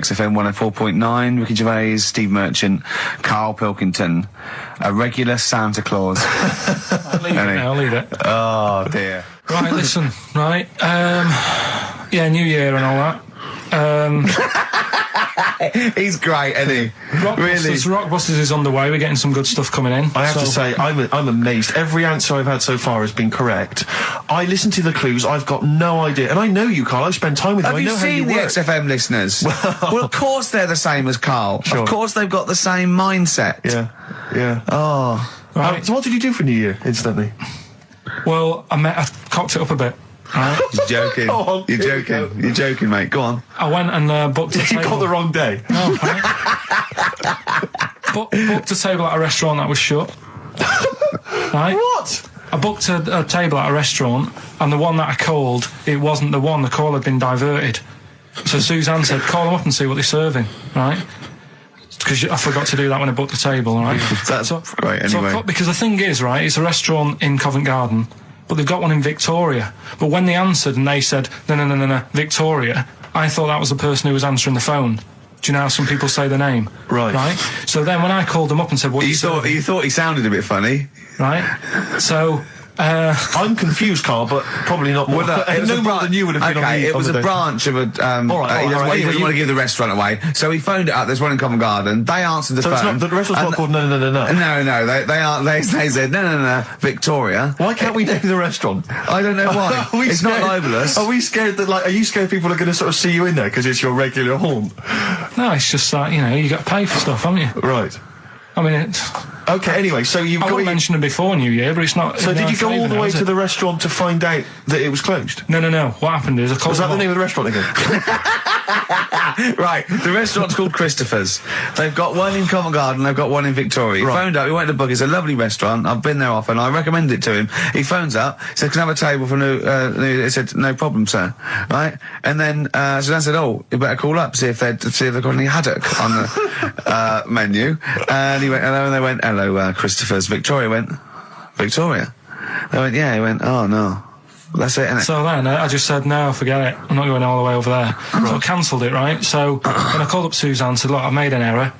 XFM 104.9, Ricky Gervais, Steve Merchant, Karl Pilkington, a regular Santa Claus. I'll leave it now, I'll leave it. Oh, dear. Right, listen, right, yeah, New Year and all that. He's great, isn't he? Rockbusters is on the way. We're getting some good stuff coming in. I have to say, I'm amazed. Every answer I've had so far has been correct. I listened to the clues. I've got no idea, and I know you, Karl. I spend time with you. Have you seen the XFM listeners? Well, of course they're the same as Karl. Sure. Of course they've got the same mindset. Yeah. Oh, right. So what did you do for New Year instantly? Well, I cocked it up a bit. Right. You're joking. You're joking. You're joking, mate. Go on. I went and booked a table. You got the wrong day. No, right. Booked a table at a restaurant that was shut. Right? What? I booked a table at a restaurant, and the one that I called, it wasn't the one. The call had been diverted. So Suzanne said, call them up and see what they're serving, right? Because I forgot to do that when I booked the table, right? That's right, anyway. So because the thing is, right, it's a restaurant in Covent Garden, but they've got one in Victoria. But when they answered and they said, no, Victoria, I thought that was the person who was answering the phone. Do you know how some people say the name? Right. So then when I called them up and said, what you thought he sounded a bit funny. Right? So... I'm confused, Karl, but probably not more. Well, no more than you would have been. Okay, it was a branch of a. He doesn't want to give the restaurant away, so he phoned it up. There's one in Covent Garden. They answered the phone. It's not, the restaurant's not called No. No. They said no, Victoria. Why can't we name the restaurant? I don't know why. It's not libelous. Are we scared that are you scared people are going to sort of see you in there because it's your regular haunt? No, it's just that you got to pay for stuff, haven't you? Right. I mean, it's... Okay, anyway, so you've got... I mentioned it before New Year, but it's not... So did you go all the way to the restaurant to find out that it was closed? No. What happened is I called... Was that the name of the restaurant again? Right, the restaurant's called Christopher's. They've got one in Covent Garden, they've got one in Victoria. He phoned up, he went to book, it's a lovely restaurant, I've been there often, I recommend it to him. He phones up, said, can I have a table for he said, no problem, sir. Right? And then, Suzanne said, oh, you better call up, see if they've got any haddock on the, menu. And he went, hello, and they went, hello, Christopher's. Victoria went, Victoria? They went, yeah, he went, oh, no. That's it, innit? So then I just said, no, forget it. I'm not going all the way over there. So I cancelled it, right? So when I called up Suzanne and said, look, I've made an error.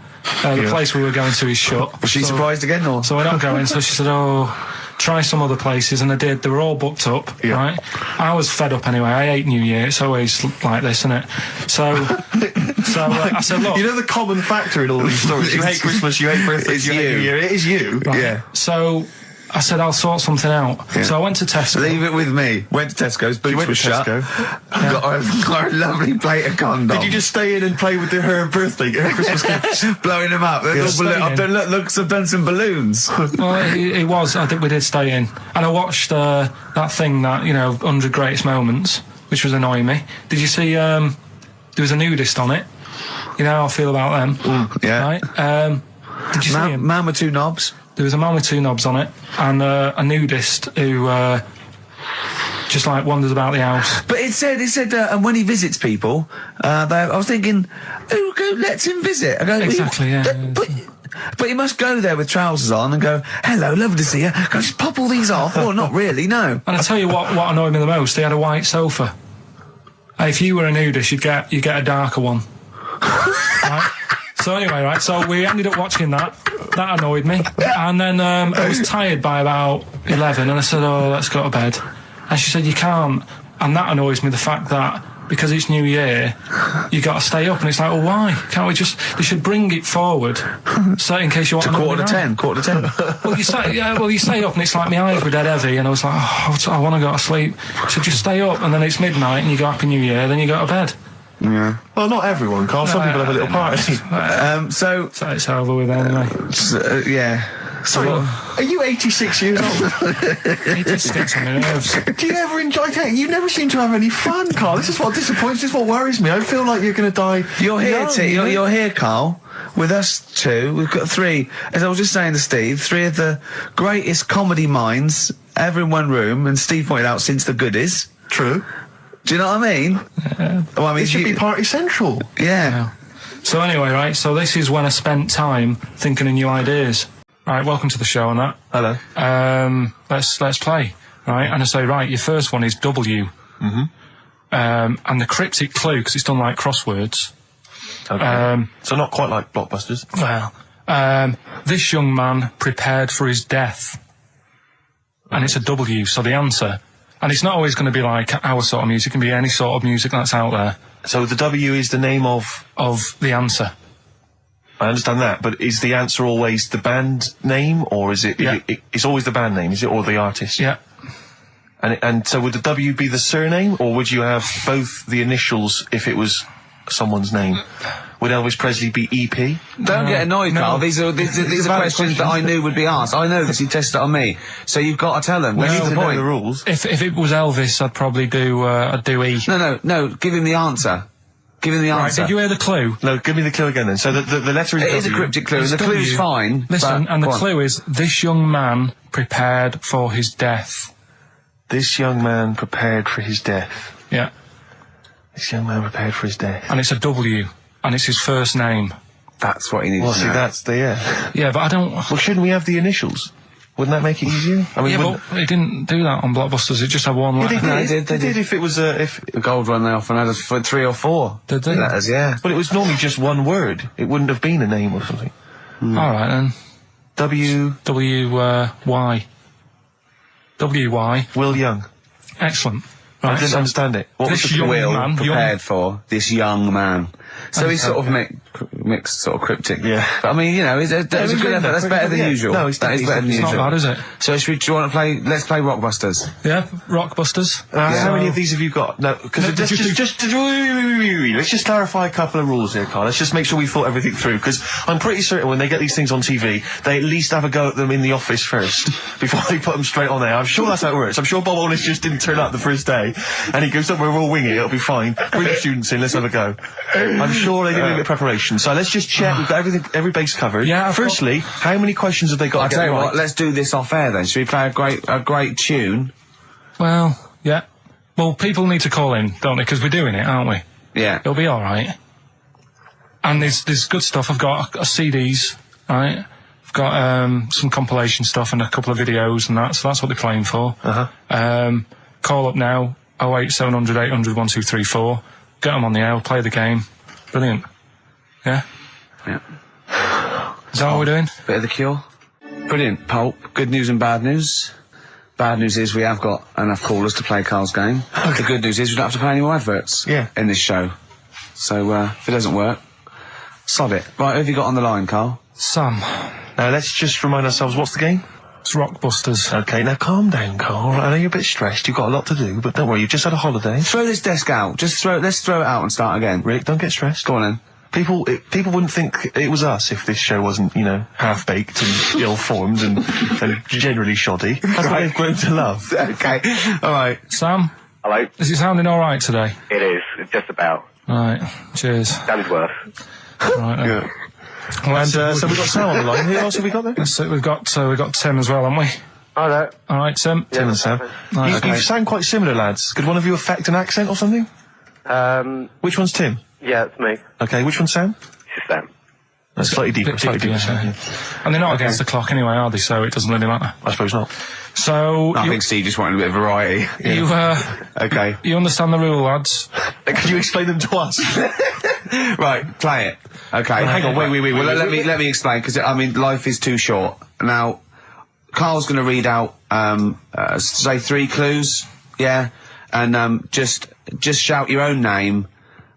The place we were going to is shut. Was she surprised again, or? So we're not going. So she said, oh, try some other places. And I did. They were all booked up, right? I was fed up anyway. I hate New Year. It's always like this, isn't it? So I said, look. You know the common factor in all these stories? You hate Christmas, you hate birthdays, you hate New Year. It is you. Right? Yeah. So... I said, I'll sort something out. Yeah. So I went to Tesco. Leave it with me. Went to Tesco's, boots were shut. Got a lovely plate of condoms. Did you just stay in and play with her Christmas gifts? Blowing them up. I've done some balloons. Well, it was. We did stay in. And I watched that thing that, 100 Greatest Moments, which was annoying me. Did you see, there was a nudist on it? You know how I feel about them. Yeah. Right? Did you see him? Man with two knobs. There was a man with two knobs on it, and a nudist who just wanders about the house. But it said, and when he visits people, I was thinking, who lets him visit? I go, exactly, yeah. But you must go there with trousers on and go, hello, lovely to see you. Go, just pop all these off. Well, not really, no. And I tell you what annoyed me the most. They had a white sofa. If you were a nudist, you'd get a darker one. Right? So anyway, right, so we ended up watching that. That annoyed me. And then I was tired by about 11, and I said, oh, let's go to bed. And she said, you can't. And that annoys me, the fact that because it's New Year, you got to stay up. And it's like, well, why? Can't we just... They should bring it forward, so in case you want... To quarter to 10. Well, you stay up, and it's like my eyes were dead heavy, and I was like, oh, I want to go to sleep. So just stay up, and then it's midnight, and you go Happy New Year, then you go to bed. Yeah. Well, not everyone, Karl. Some people have a little party. So it's over with anyway. Yeah. Sorry, are you 86 years old? It just gets on my nerves. Do you ever enjoy it? You never seem to have any fun, Karl. This is what disappoints. This is what worries me. I feel like you're going to die. You're here, you're here, Karl, with us two. We've got three, as I was just saying to Steve, three of the greatest comedy minds ever in one room, and Steve pointed out since the goodies. True. Do you know what I mean? Well, I mean, it should be party central. Yeah. So anyway, right, so this is when I spent time thinking of new ideas. Right, welcome to the show and that. Hello. Let's play. Right, and I say, right, your first one is W. Mm-hmm. And the cryptic clue, because it's done like crosswords, Okay. So not quite like Blockbusters. Well, this young man prepared for his death. And it's a W, so the answer... And it's not always going to be like our sort of music. It can be any sort of music that's out there. So the W is the name of... Of the answer. I understand that, but is the answer always the band name, or is it... Yeah. It's always the band name, is it, or the artist? Yeah. And so would the W be the surname, or would you have both the initials if it was someone's name? Would Elvis Presley be EP? Don't get annoyed, no. Carl. These are questions that I knew would be asked. I know because he tested it on me. So you've got to tell them. We That's need the to know point. the rules. If it was Elvis, I'd probably do E. No. Give him the answer. Give him the Right, answer. did you hear the clue? No, give me the clue again then. So the letter is It is a W. cryptic clue, and It's the clue's W. fine. Listen, but- and the go on. clue is, this young man prepared for his death. This young man prepared for his death. Yeah. This young man prepared for his death. And it's a W. And it's his first name. That's what he needs Well, to see, know. that's the... Yeah. Yeah, but I don't... Well, shouldn't we have the initials? Wouldn't that make it easier? I mean, Yeah, wouldn't- but he didn't do that on Blockbusters. It just had one letter. No, they did. If it was if The gold run, they often had us for 3 or 4 Did they? letters, yeah. but it was normally just one word. It wouldn't have been a name or something. All right, then. W. Y. W-Y. Will Young. Excellent. I Right, didn't so understand it. What was this the young clue? man... Prepared for this young man. So he's sort of mixed, sort of cryptic. Yeah. But I mean, you know, it's a good effort. That's better than Yeah. usual. No, it's that is better than It's not usual. bad, is it? So do you want to play? Let's play Rockbusters. Yeah, Rockbusters. How many of these have you got? No, because No, let's just clarify a couple of rules here, Carl. Let's just make sure we thought everything through, because I'm pretty certain when they get these things on TV, they at least have a go at them in the office first before they put them straight on there. I'm sure that's how it works. I'm sure Bob Hollis just didn't turn up the first day, and he goes, "Don't worry, we'll wing it. It'll be fine. Bring the students in. Let's have a go." I'm sure they did a bit of preparation. So let's just check. We've got every base covered. Yeah, I've Firstly, how many questions have they got I'll to tell get you right? what. Let's do this off air then. Should we play a great tune? Well, yeah. Well, people need to call in, don't they? Because we're doing it, aren't we? Yeah. It'll be all right. And there's good stuff. I've got CDs, right? I've got some compilation stuff and a couple of videos and that. So that's what they're playing for. Call up now. 08700 800 1234. Get them on the air. Play the game. Brilliant. Yeah. Yeah. Is that what we're doing? Bit of the Cure. Brilliant. Pulp. Good news and bad news. Bad news is we have got enough callers to play Carl's game. The good news is we don't have to pay any more adverts in this show. So if it doesn't work, sod it. Right, who have you got on the line, Carl? Sam. Now let's just remind ourselves, what's the game? It's Rockbusters. Okay, now calm down, Carl. I know you're a bit stressed. You've got a lot to do, but don't worry. You've just had a holiday. Throw this desk out. Let's throw it out and start again. Rick, don't get stressed. Go on then. People wouldn't think it was us if this show wasn't, half-baked and ill-formed and generally shoddy. That's what they've grown to love. Okay. All right. Sam, Hello? is it sounding all right today? It is, just about. Right. Cheers. That is worse. Right. Then. Yeah. Well, And so we've got Sam on the line. Who else have we got there? so we've got Tim as well, haven't we? Hi there. All right, Tim. Tim and Sam. Right, You sound quite similar, lads. Could one of you affect an accent or something? Which one's Tim? Yeah, it's me. Okay, which one's Sam? It's Sam. That's slightly deeper. Bit Slightly deeper, deeper. yeah. Sam, And they're not against the clock anyway, are they? So it doesn't really matter. I suppose not. So I you, think Steve just wanted a bit of variety. Okay. you understand the rule, lads? Could you explain them to us? Right, play it. Okay. Hang on, wait. Well, let me explain, because life is too short. Now, Carl's going to read out, say 3 clues, yeah, and just shout your own name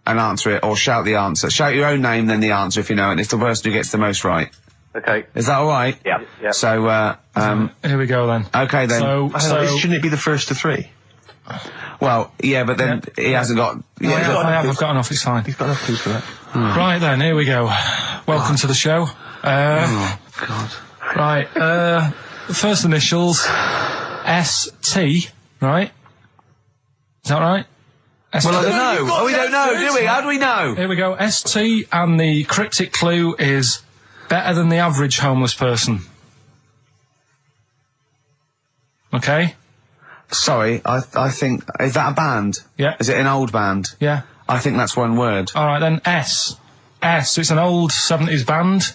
and answer it, or shout the answer. Shout your own name, then the answer if you know it. And it's the person who gets the most right. Okay. Is that all right? Yeah. So, Here we go then. okay then. Shouldn't it be the first to 3? Well, yeah, but then he hasn't got. I've got enough. It's fine. You've got enough clues for that. Right then, here we go. Welcome to the show. Oh God. Right. First initials ST. Right. Is that right? ST. Well, I don't know. We don't know, do we? How do we know? Here we go. ST, and the cryptic clue is better than the average homeless person. Okay? Sorry, I think, is that a band? Yeah. Is it an old band? Yeah. I think that's one word. Alright then, S. It's an old 70s band.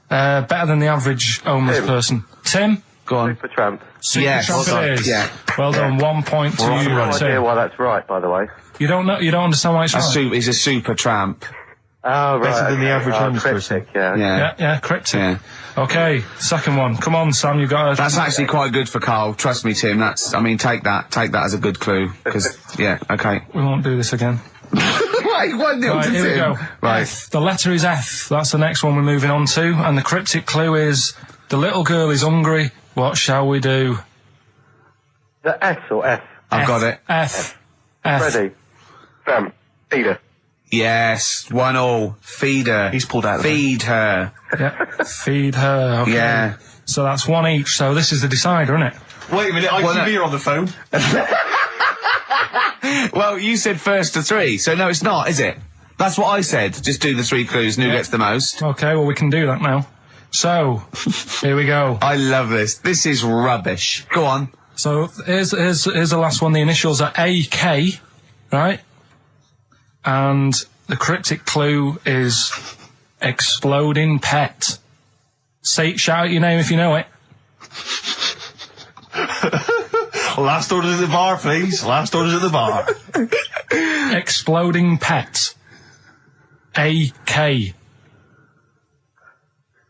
Better than the average homeless person. Tim? Go on. Supertramp. Yes. Supertramp Well it done. is. Yeah. Well done, 1 point to you, No idea Tim. why that's right, by the way. You don't understand why it's right? He's a super tramp. Oh, right. Better than the average homeless person. cryptic, yeah. Yeah, cryptic. Yeah. Okay, second one. Come on, Sam, you got That's actually quite good for Carl. Trust me, Tim. Take that as a good clue. Because, yeah, okay. We won't do this again. Wait, 1-0 Right, to here we Tim. go. Right. F. The letter is F. That's the next one we're moving on to. And the cryptic clue is, the little girl is hungry. What shall we do? The S or F? I've got it. F. Ready? Sam. Peter. Yes, 1-1. Feed her. He's pulled out of Feed her. Yeah. Feed her. Okay. Yeah. So that's one each. So this is the decider, isn't it? Wait a minute, ITV are on the phone. Well, you said first to 3, so no, it's not, is it? That's what I said. Just do the 3 clues and who gets the most. Okay, well, we can do that now. So, here we go. I love this. This is rubbish. Go on. So, here's the last one. The initials are AK, right? And the cryptic clue is exploding pet. Shout out your name if you know it. Last orders at the bar, please. Last orders at the bar. Exploding pet. AK.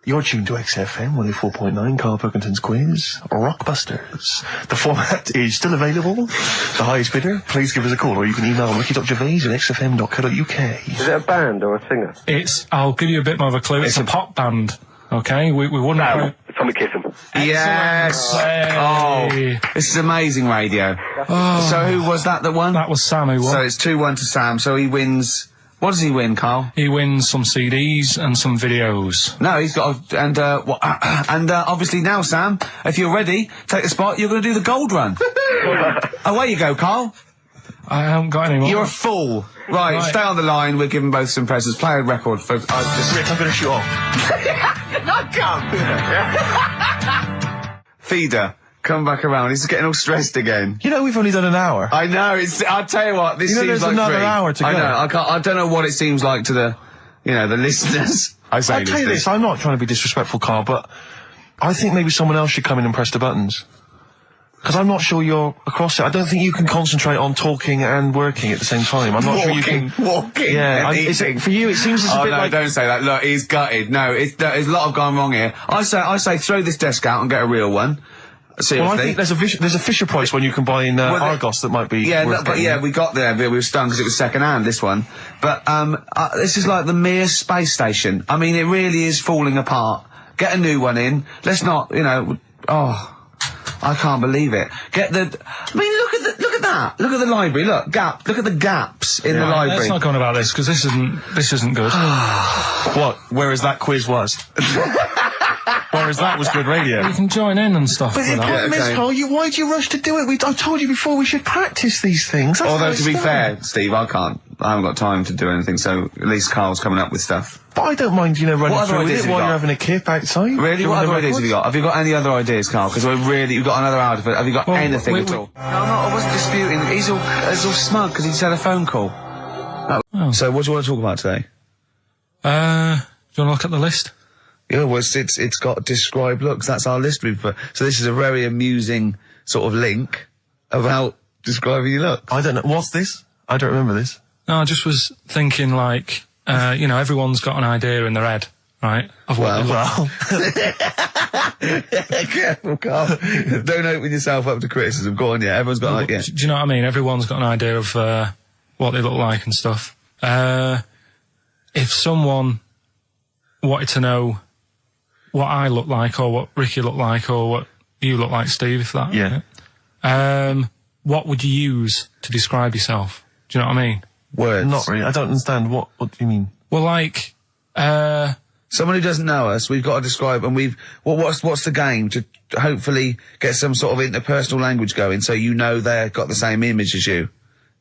You're tuned to XFM 104.9, Karl Pilkington's quiz, Rockbusters. The format is still available. The highest bidder, please give us a call, or you can email ricky.gervais@xfm.co.uk. Is it a band or a singer? I'll give you a bit more of a clue. It's a pop band. Okay, we wouldn't. Sam. Tommy Kissam. Yes. Hey. Oh, this is amazing radio. So who was that won? That was Sam who won. So it's 2-1 to Sam. So he wins. What does he win, Carl? He wins some CDs and some videos. No, he's got obviously now, Sam, if you're ready, take the spot. You're going to do the gold run. Away you go, Carl. I haven't got any more. You're a fool. Right, stay on the line. We're giving both some presents. Play a record for. Rick, I'm going to shoot off. Not come. Feeder, come back around. He's getting all stressed again. You know, we've only done an hour. I know. I'll tell you what. This You know, seems there's like another 3. hour to I go. know. I don't know what it seems like to the listeners. I say I'll tell you this, I'm not trying to be disrespectful, Carl, but I think maybe someone else should come in and press the buttons. Because I'm not sure you're across it. I don't think you can concentrate on talking and working at the same time. I'm not sure you can... Walking. Yeah, for you, it seems a bit no, like... don't say that. Look, he's gutted. No, there's a lot of gone wrong here. I say throw this desk out and get a real one. Seriously. Well, I think there's a Fisher Price when you can buy in Argos that might be worth but getting. we got there, but we were stunned because it was second hand, this one. But, this is like the Mir space station. I mean, it really is falling apart. Get a new one in. Let's not, I can't believe it. Look at that. Look at the library. Look at the gaps in the library. Let's not go on about this, because this isn't good. What? Whereas that quiz was. Whereas that was good radio. You can join in and stuff. But the problem is, okay. Carl, why'd you rush to do it? I told you before we should practice these things. That's Although, how to it's be done. fair, Steve, I haven't got time to do anything, so at least Carl's coming up with stuff. But I don't mind, running What other through with ideas it have you while got? you're having a kip outside. Really? doing What other the ideas have you got? Have you got any other ideas, Carl? Because we've got another hour to... Have you got anything at all? No, I wasn't disputing. He's all smug because he's had a phone call. Oh. So what do you want to talk about today? Do you want to look at the list? Yeah, well, it's got describe looks. That's our list. So this is a very amusing sort of link about describing your looks. I don't know. What's this? I don't remember this. No, I just was thinking, like, everyone's got an idea in their head, right? Of what they look. Careful, Carl. Don't open yourself up to criticism. Go on, yeah. Everyone's got an idea. Do you know what I mean? Everyone's got an idea of what they look like and stuff. If someone wanted to know what I look like, or what Ricky looked like, or what you look like, Steve, if that... Yeah. What would you use to describe yourself? Do you know what I mean? Words. Not really. I don't understand. What do you mean? Well, like, Someone who doesn't know us, we've got to describe, and what's the game to hopefully get some sort of interpersonal language going, so they've got the same image as you,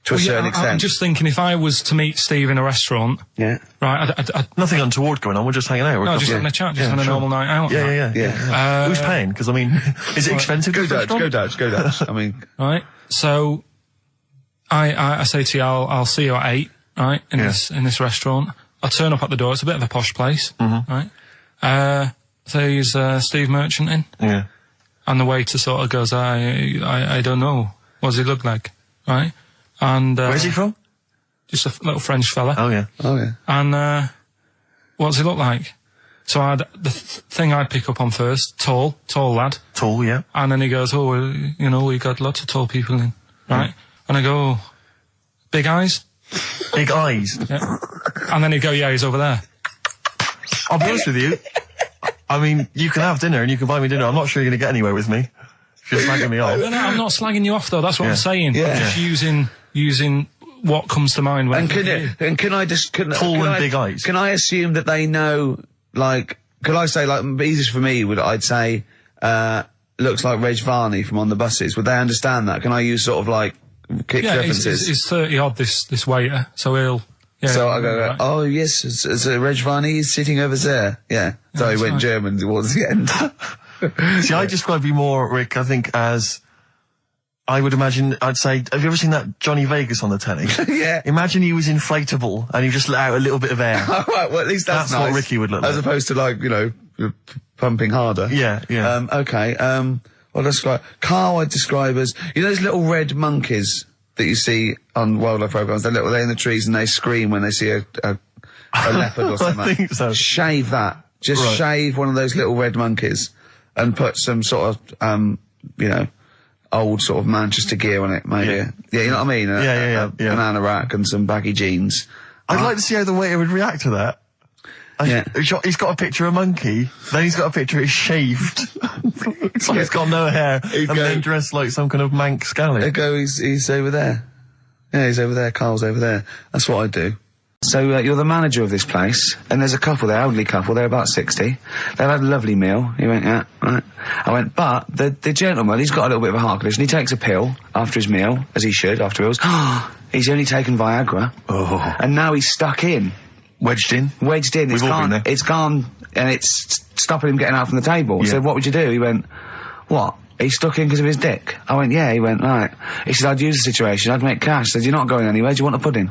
to a certain extent. I'm just thinking, if I was to meet Steve in a restaurant, Yeah. right, I'd Nothing untoward going on. We're just hanging out. no, just having a chat, just having a normal night out. Yeah. Who's paying? Because, I mean, is it expensive? Go Dutch. I mean... Right, so, I say to you, I'll see you at 8, right, in this restaurant. I turn up at the door, it's a bit of a posh place, right? So he's Steve Merchant in. Yeah. And the waiter sort of goes, I don't know. What does he look like? Right? And Where's he from? just a little French fella. Oh, yeah. And what's he look like? So the thing I'd pick up on first, tall lad. Tall, yeah. And then he goes, oh, well, you know, we got lots of tall people in, right? And I go, oh, big eyes? Big eyes. Yeah. And then he'd go, yeah, he's over there. I'll be honest with you. I mean, you can have dinner and you can buy me dinner. I'm not sure you're going to get anywhere with me. If you're slagging me off. No, I'm not slagging you off, though. That's what I'm saying. Yeah. I'm just using what comes to mind when Can I just... Big eyes. Can I assume that they know, like... Could I say, like, easiest for me I'd say, looks like Reg Varney from On the Buses. Would they understand that? Can I use sort of, like, kick references? He's 30-odd, this waiter, so he'll... Yeah, so I go, oh, yes, it's Reg Varney is sitting over there. Yeah. So he went right. German towards the end. See, I describe you more, Rick, I think, as... I would imagine, I'd say, have you ever seen that Johnny Vegas on the telly? Yeah. Imagine he was inflatable and he just let out a little bit of air. All right, well, at least that's nice. What Ricky would look like. As opposed to, like, you know, pumping harder. Yeah, yeah. Okay, I'll describe... Carl I'd describe as... You know those little red monkeys that you see on wildlife programs? They're in the trees and they scream when they see a leopard or something. I think so. Shave that. Just Right. shave one of those little red monkeys and put some sort of, you know... old sort of Manchester gear on it, maybe. Yeah. Yeah, you know what I mean? Yeah. An anorak and some baggy jeans. I'd like to see how the waiter would react to that. Yeah. He's got a picture of a monkey, then he's got a picture he's shaved. It's like he's got no hair, and then dressed like some kind of Manx scally. There go, he's over there. Yeah, he's over there, Carl's over there. That's what I do. So, you're the manager of this place, and there's a couple there, elderly couple, they're about 60. They've had a lovely meal. He went, yeah, right. I went, but the gentleman, he's got a little bit of a heart condition. He takes a pill after his meal, as he should, after meals. He's only taken Viagra. Oh. And now he's stuck in. Wedged in. We've all been there. It's gone, and it's stopping him getting out from the table. Yeah. So what would you do? He went, what? He's stuck in because of his dick. I went, yeah. He went, right. He said, I'd use the situation. I'd make cash. I said, you're not going anywhere. Do you want a pudding?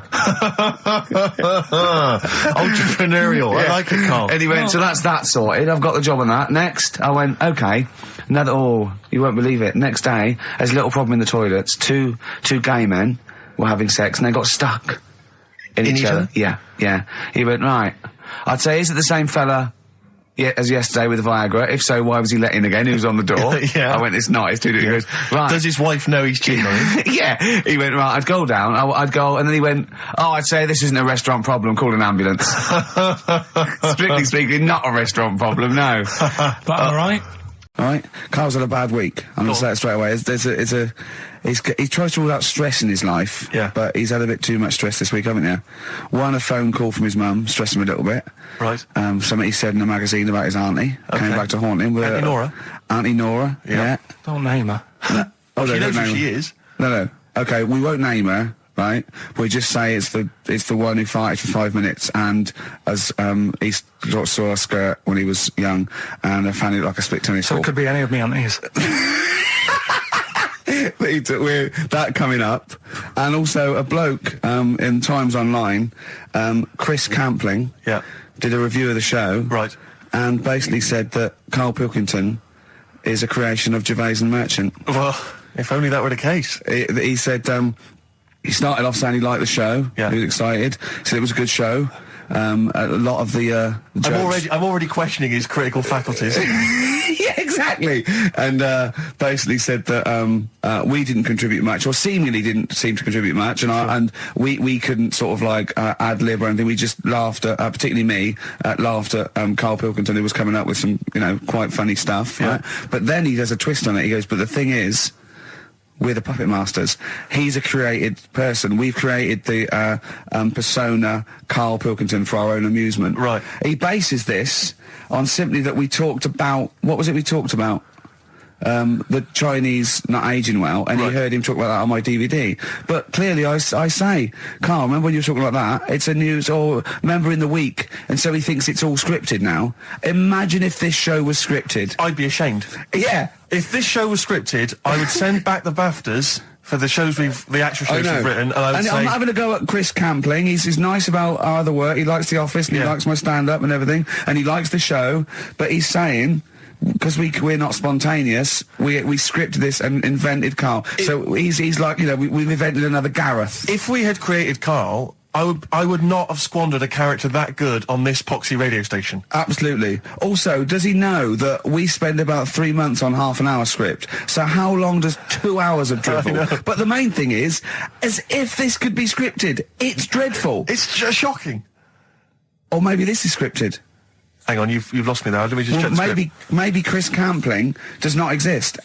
Entrepreneurial. Yeah. I like it, Carl. And he went, so that's that sorted. I've got the job on that. Next. I went, okay. You won't believe it. Next day, there's a little problem in the toilets. Two gay men were having sex and they got stuck in each other. Yeah. He went, right. I'd say, is it the same fella as yesterday with the Viagra? If so, why was he let in again? He was on the door. Yeah. I went, it's not. It's too different. He goes, right. Does his wife know he's cheating on him? Yeah. He went, right, I'd go down. I'd go, and then he went, oh, I'd say this isn't a restaurant problem. Call an ambulance. Strictly speaking, not a restaurant problem, no. But all right. All right. Carl's had a bad week. I'm going to say it straight away. He tries to rule out stress in his life. Yeah. But he's had a bit too much stress this week, haven't you? One, a phone call from his mum, stressed him a little bit. Right. Something he said in a magazine about his auntie. Came back to haunt him. With Auntie Nora? Auntie Nora, yeah. Don't name her. No. Oh, She no, knows don't who name she her. is. No. Okay, we won't name her, right? We just say it's the one who farted for 5 minutes and as he saw a skirt when he was young and I found it like a split tennis So ball. it could be any of me aunties. We're that coming up, and also a bloke in Times Online, Chris Campling, did a review of the show, Right. and basically said that Karl Pilkington is a creation of Gervais and Merchant. Well, if only that were the case. He said he started off saying he liked the show. Yeah. He was excited. Said it was a good show. A lot of the jokes. I'm already questioning his critical faculties. Yeah, exactly. And basically said that we didn't contribute much, or seemingly didn't seem to contribute much, and we couldn't sort of like ad lib or anything. We just laughed at, particularly me, laughed at Karl Pilkington, who was coming up with some, quite funny stuff. Yeah. Right? But then he does a twist on it. He goes, but the thing is, we're the puppet masters. He's a created person. We've created the persona Karl Pilkington for our own amusement. Right. He bases this on simply that we talked about... What was it we talked about? The Chinese not aging well, and Right. he heard him talk about that on my DVD. But clearly I say, Karl, remember when you were talking like that? It's a news, or remember in the week, and so he thinks it's all scripted now. Imagine if this show was scripted. I'd be ashamed. Yeah. If this show was scripted, I would send back the BAFTAs for the actual shows we've written, and I would say... I'm having a go at Chris Campling. He's nice about our other work. He likes The Office, and he likes my stand-up and everything, and he likes the show, but he's saying... Because we're not spontaneous, we scripted this and invented Karl. So he's like, we've invented another Gareth. If we had created Karl, I would not have squandered a character that good on this poxy radio station. Absolutely. Also, does he know that we spend about 3 months on half an hour script? So how long does 2 hours of drivel? But the main thing is, as if this could be scripted, it's dreadful. It's shocking. Or maybe this is scripted. Hang on, you've lost me there. Let me just check the script. Maybe Chris Campling does not exist.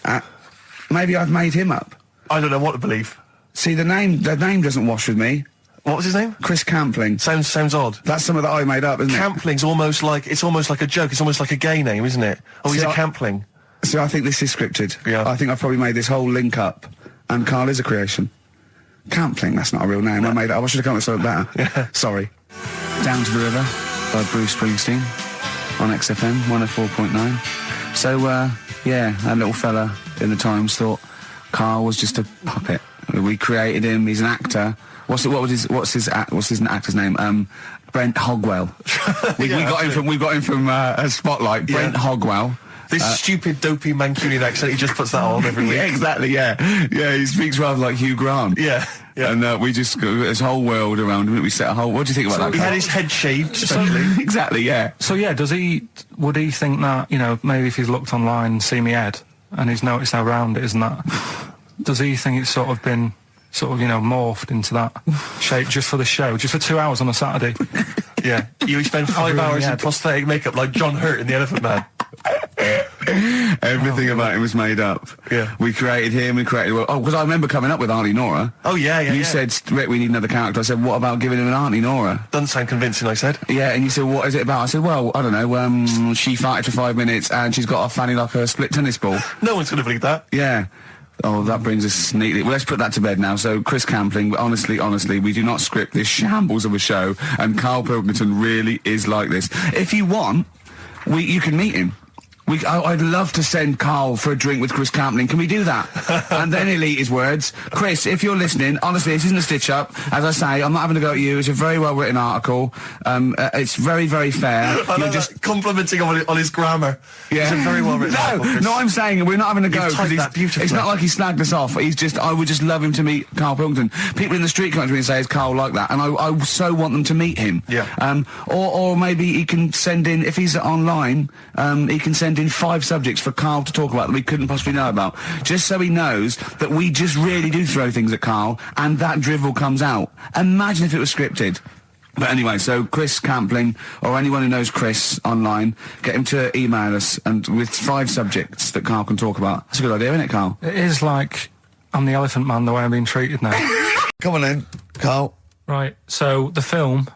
Maybe I've made him up. I don't know what to believe. See, the name doesn't wash with me. What was his name? Chris Campling. Sounds odd. That's something that I made up, isn't it? Campling's almost like a joke. It's almost like a gay name, isn't it? Oh, he's a Campling. So I think this is scripted. Yeah. I think I've probably made this whole link up, and Karl is a creation. Campling, that's not a real name. No. I made it up. I should have come up with something better. Yeah. Sorry. Down to the River by Bruce Springsteen on XFM 104.9. So, yeah, that little fella in the Times thought Karl was just a puppet. We created him. He's an actor. What's his actor's name? Brent Hogwell. we got him from Spotlight. Yeah. Brent Hogwell. This stupid, dopey Mancunian accent, he just puts that on every week. Yeah, exactly, yeah. Yeah, he speaks rather like Hugh Grant. Yeah. And we just got this whole world around him. We set a whole... What do you think about that? He had his head shaved, especially. Exactly, yeah. So yeah, would he think that, you know, maybe if he's looked online and seen me head and he's noticed how round it is and that, does he think it's sort of been, you know, morphed into that shape just for the show, just for 2 hours on a Saturday? Yeah. You spend 5 hours in prosthetic makeup like John Hurt in The Elephant Man. Everything about him was made up. Yeah. We created him, because I remember coming up with Auntie Nora. Oh, yeah. You said, Rick, we need another character. I said, what about giving him an Auntie Nora? Doesn't sound convincing, I said. Yeah, and you said, what is it about? I said, well, I don't know, she farted for 5 minutes and she's got a fanny like a split tennis ball. No one's going to believe that. Yeah. Oh, that brings us neatly... Well, let's put that to bed now. So, Chris Campling, honestly, we do not script this shambles of a show, and Karl Pilkington really is like this. If you want, you can meet him. I'd love to send Karl for a drink with Chris Campling. Can we do that? And then he'll eat his words. Chris, if you're listening, honestly, this isn't a stitch-up. As I say, I'm not having a go at you. It's a very well-written article. It's very, very fair. I know just complimenting on his grammar. Yeah. It's a very well-written article. No, I'm saying we're not having a go. You've typed that beautifully. It's not like he slagged us off. I would just love him to meet Karl Pilkington. People in the street come to me and say, is Karl like that? And I so want them to meet him. Yeah. Or maybe he can send in, if he's online, he can send in 5 subjects for Karl to talk about that we couldn't possibly know about, just so he knows that we just really do throw things at Karl and that drivel comes out. Imagine if it was scripted. But anyway, so Chris Campling, or anyone who knows Chris online, get him to email us and with 5 subjects that Karl can talk about. That's a good idea, isn't it, Karl? It is like I'm the Elephant Man the way I'm being treated now. Come on then, Karl. Right, so the film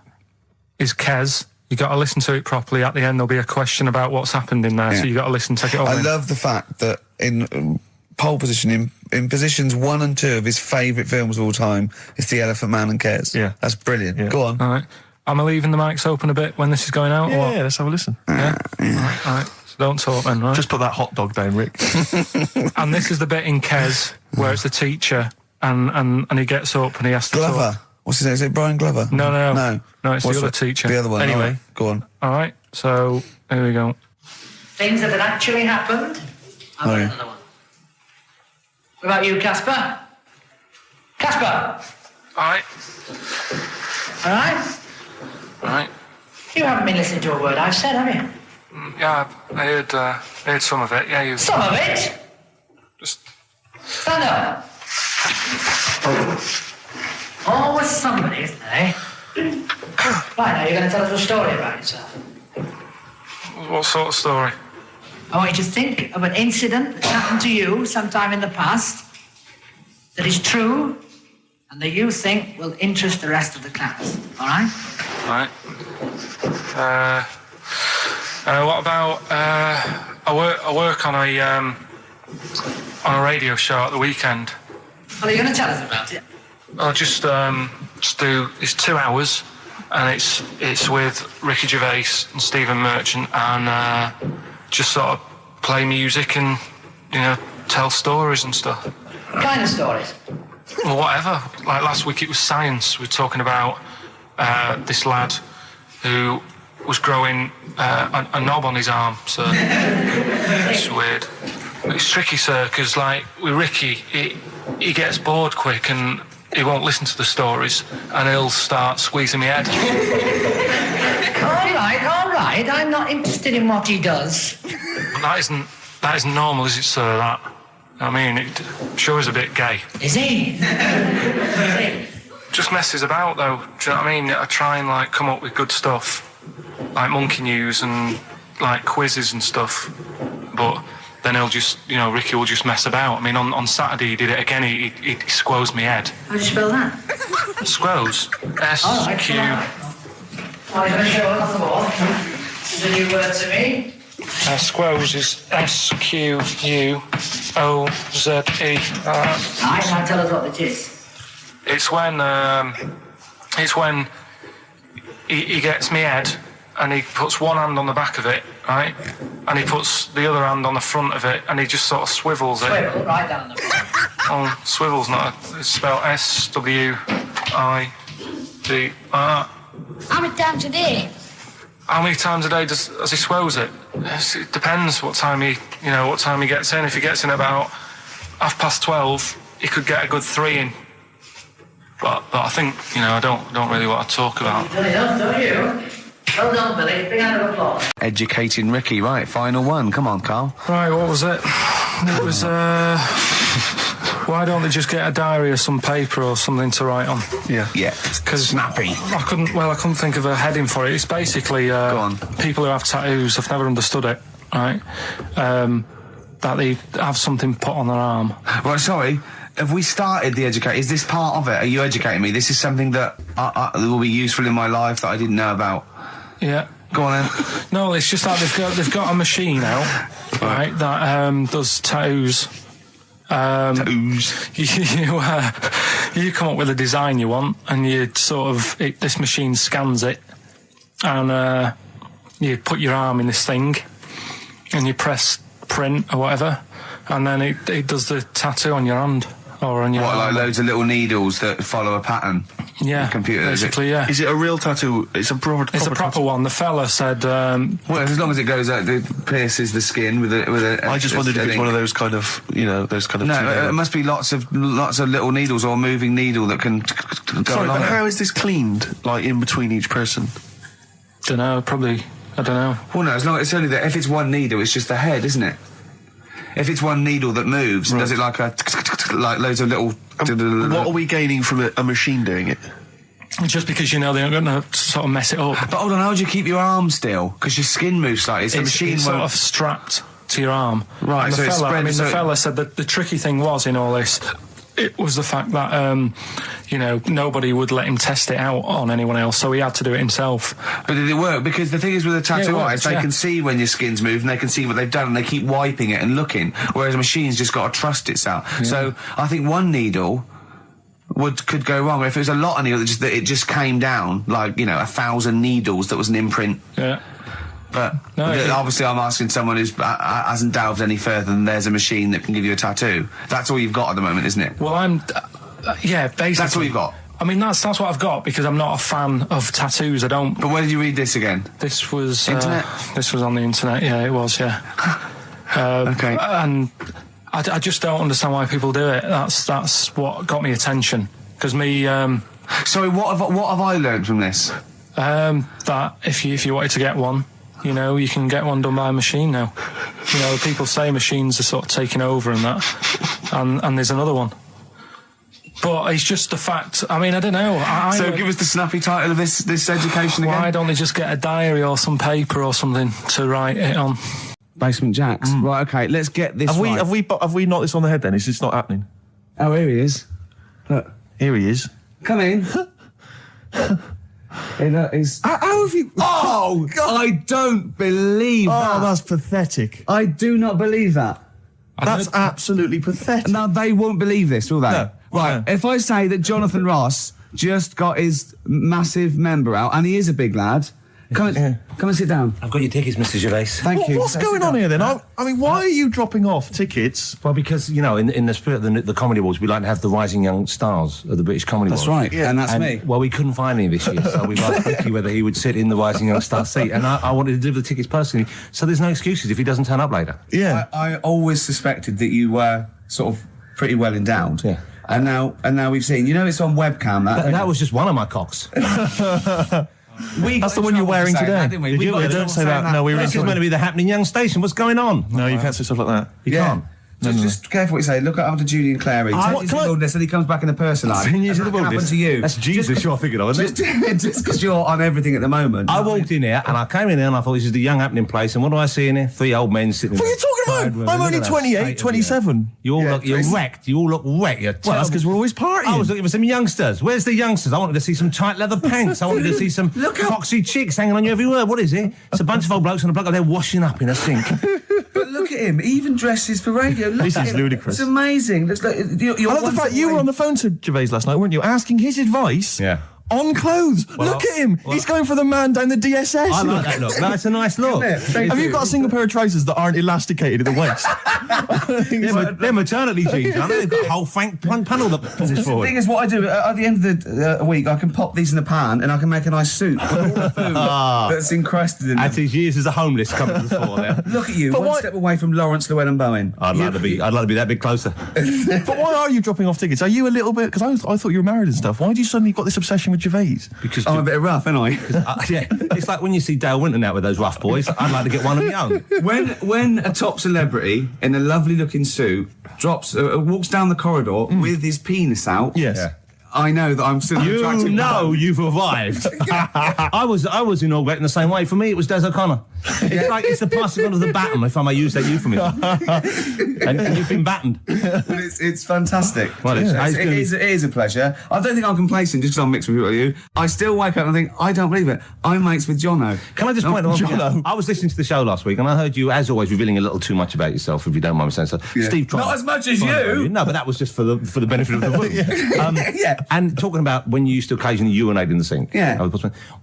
is Kes. You got to listen to it properly. At the end, there'll be a question about what's happened in there, so you got to listen, take it all in. I love the fact that in pole position, in positions 1 and 2 of his favourite films of all time, it's The Elephant Man and Kes. Yeah. That's brilliant. Yeah. Go on. All right. Am I leaving the mics open a bit when this is going out? Yeah, let's have a listen. Yeah? All right. So don't talk then, right? Just put that hot dog down, Rick. And this is the bit in Kes where it's the teacher and he gets up and he has to Glover. talk. What's his name? Is it Brian Glover? No, it's What's the other teacher. The other one. Anyway. All right, go on. All right, so here we go. Things that had actually happened. I've got another one. What about you, Casper? Casper! All right. All right? All right. You haven't been listening to a word I've said, have you? Yeah, I heard some of it. Yeah, you... Some of it? Just... Stand up. Always somebody, isn't there, eh? Right, now you're going to tell us a story about yourself. What sort of story? I want you to think of an incident that happened to you sometime in the past that is true and that you think will interest the rest of the class. All right? Right. What about I work on a radio show at the weekend. Well, are you going to tell us about it? I'll just do. It's 2 hours, and it's with Ricky Gervais and Stephen Merchant, and just sort of play music and tell stories and stuff. What kind of stories? Well, whatever. Like last week, it was science. We were talking about this lad who was growing a knob on his arm. So it's weird. It's tricky, sir, because like with Ricky, he gets bored quick and he won't listen to the stories, and he'll start squeezing my head. All right, I'm not interested in what he does. But that isn't normal, is it, sir, that? I mean, it sure is a bit gay. Is he? Just messes about, though. Do you know what I mean? I try and, like, come up with good stuff, like monkey news and, like, quizzes and stuff. But then he'll just, you know, Ricky will just mess about. I mean, on Saturday he did it again. He squoze me head. How do you spell that? Squoze. S-Q... Oh, you're going to show it on the board? This is a new word to me. Squoze is S-Q-U-O-Z-E. I can't tell us what it is. It's when he gets me head and he puts one hand on the back of it, right? And he puts the other hand on the front of it and he just sort of swivels it. Swivel, right down the front. Oh, swivel's not it's spelled S-W-I-V-R. How many times a day? How many times a day does he swells it? It depends what time he gets in. If he gets in about 12:30, he could get a good 3 in. But I think, you know, I don't really want to talk about. You've done enough, don't you? Well done, Billy. Big round of applause. Educating Ricky, right, final one. Come on, Carl. Right, what was it? It was, why don't they just get a diary or some paper or something to write on? Yeah. Because snappy. I couldn't think of a heading for it. It's basically Go on. people who have tattoos. I've never understood it, right? That they have something put on their arm. Right, sorry. Have we started the educate? Is this part of it? Are you educating me? This is something that will be useful in my life that I didn't know about. Yeah. Go on then. No, it's just that they've got a machine out, right, that does tattoos. Tattoos. You come up with a design you want, and you sort of this machine scans it, and you put your arm in this thing, and you press print or whatever, and then it does the tattoo on your hand or on your What, arm. like loads of little needles that follow a pattern? Yeah, the computer, basically, yeah. Is it a real tattoo? It's a proper proper one. The fella said... well, as long as it goes out, it pierces the skin with a I just wondered if it's one of those kind of, you know, those kind of... No, it must be lots of little needles or a moving needle that can go Sorry, along but it. how is this cleaned, like, in between each person? Don't know, probably... I don't know. Well, no, as long it's only that if it's one needle, it's just the head, isn't it? If it's one needle that moves and does it like like loads of little... What are we gaining from a machine doing it? Just because, you know, they're not going to sort of mess it up. But hold on, how do you keep your arm still? Because your skin moves slightly. It's a machine It's sort of strapped to your arm. Right, and so it's spread, the fella said that the tricky thing was in all this, it was the fact that, you know, nobody would let him test it out on anyone else, so he had to do it himself. But did it work? Because the thing is with a tattoo Yeah, it artist, works, they can see when your skin's moved and they can see what they've done and they keep wiping it and looking, whereas a machine's just got to trust itself. Yeah. So I think one needle could go wrong. If it was a lot of needles, that it just came down, like, you know, 1,000 needles that was an imprint. Yeah. But obviously I'm asking someone who hasn't delved any further than there's a machine that can give you a tattoo. That's all you've got at the moment, isn't it? Well, yeah, basically. That's all you've got? I mean, that's what I've got, because I'm not a fan of tattoos. I don't... But where did you read this again? This was... Internet? This was on the internet, yeah, it was, yeah. Okay. And I just don't understand why people do it. That's what got me attention. Because me... Sorry, what have I learned from this? That if you wanted to get one, you know, you can get one done by a machine now. You know, people say machines are sort of taking over and that, and there's another one. But it's just the fact. I mean, I don't know. So give us the snappy title of this education again. Why don't they just get a diary or some paper or something to write it on? Basement Jacks. Right. Okay. Let's get this. Have we knocked this on the head then? Is this not happening? Oh, here he is. Look. Here he is. Come in. He's... How have you... Oh, God. I don't believe that. Oh, that's pathetic. I do not believe that. That's absolutely pathetic. Now, they won't believe this, will they? No. Right, if I say that Jonathan Ross just got his massive member out, and he is a big lad, come and sit down. I've got your tickets, Mr. Gervais. Thank you. What's going on here then? I mean, why are you dropping off tickets? Well, because, you know, in the spirit of the Comedy Awards, we like to have the rising young stars of the British Comedy Awards. That's right, yeah. And that's me. Well, we couldn't find any this year, so we've asked Ricky whether he would sit in the rising young star seat, and I wanted to deliver the tickets personally, so there's no excuses if he doesn't turn up later. Yeah. I always suspected that you were sort of pretty well endowed. Yeah. And now we've seen. You know, it's on webcam. That was just one of my cocks. That's the one you're wearing today. Didn't we? Don't say that. No, This is meant to be the happening young station. What's going on? No, you can't say stuff like that. You can't. Just careful what you say. Look after Judy and Clary. 10 years in the wilderness, and he comes back in the person line. 10 years in the What happened wilderness. to you? That's Jesus you're thinking of, isn't it? Just because you're on everything at the moment. I walked in here and I came in there and I thought this is the young happening place. And what do I see in here? 3 old men sitting. What are you talking about? I'm only 28, 27. You're wrecked. You all look wrecked. You're Well, that's because we're always partying. I was looking for some youngsters. Where's the youngsters? I wanted to see some tight leather pants. I wanted to see some foxy chicks hanging on you every word. What is it? It's a bunch of old blokes and a bloke up there washing up in a sink. But look at him. He even dresses for radio. Look This at is him. ludicrous. It's amazing. It's like, you're I love the fact you were on the phone to Gervais last night, weren't you? Asking his advice Yeah. on clothes. Look at him. He's going for the man down the DSS. I like that look. That's a nice look. Have you got a single pair of trousers that aren't elasticated at the waist? They're maternity jeans, aren't they? They've got a whole panel that pulls The forward. thing is, what I do at the end of the week, I can pop these in the pan and I can make a nice soup with all the food that's encrusted in As it. his years as a homeless coming to the fore there. Look at you, But one why- step away from Lawrence Llewellyn Bowen. I'd like to be that bit closer. But why are you dropping off tickets? Are you a little bit... Because I thought you were married and stuff. Why do you suddenly got this obsession with Gervais? Because I'm a bit rough, ain't I? yeah, it's like when you see Dale Winton out with those rough boys. I'd like to get one of my own. When a top celebrity in a lovely looking suit walks down the corridor with his penis out, Yes. Yeah. I know that I'm still You attractive. know you've arrived. I was inaugurated in the same way. For me, it was Des O'Connor. It's like it's the passing on of the baton, if I may use that euphemism. and you've been battened. But it's fantastic. Well, it is a pleasure. I don't think I'm complacent just because I'm mixed with you. I still wake up and think, I don't believe it. I'm mates with Jono. Can I just point out? Jono. I was listening to the show last week, and I heard you, as always, revealing a little too much about yourself, if you don't mind me saying so. Steve, Not as much as you. No, but that was just for the benefit of the room. Yeah. And talking about when you used to occasionally urinate in the sink. Yeah.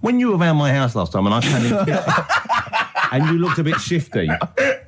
When you were around my house last time, and I came in. And you looked a bit shifty.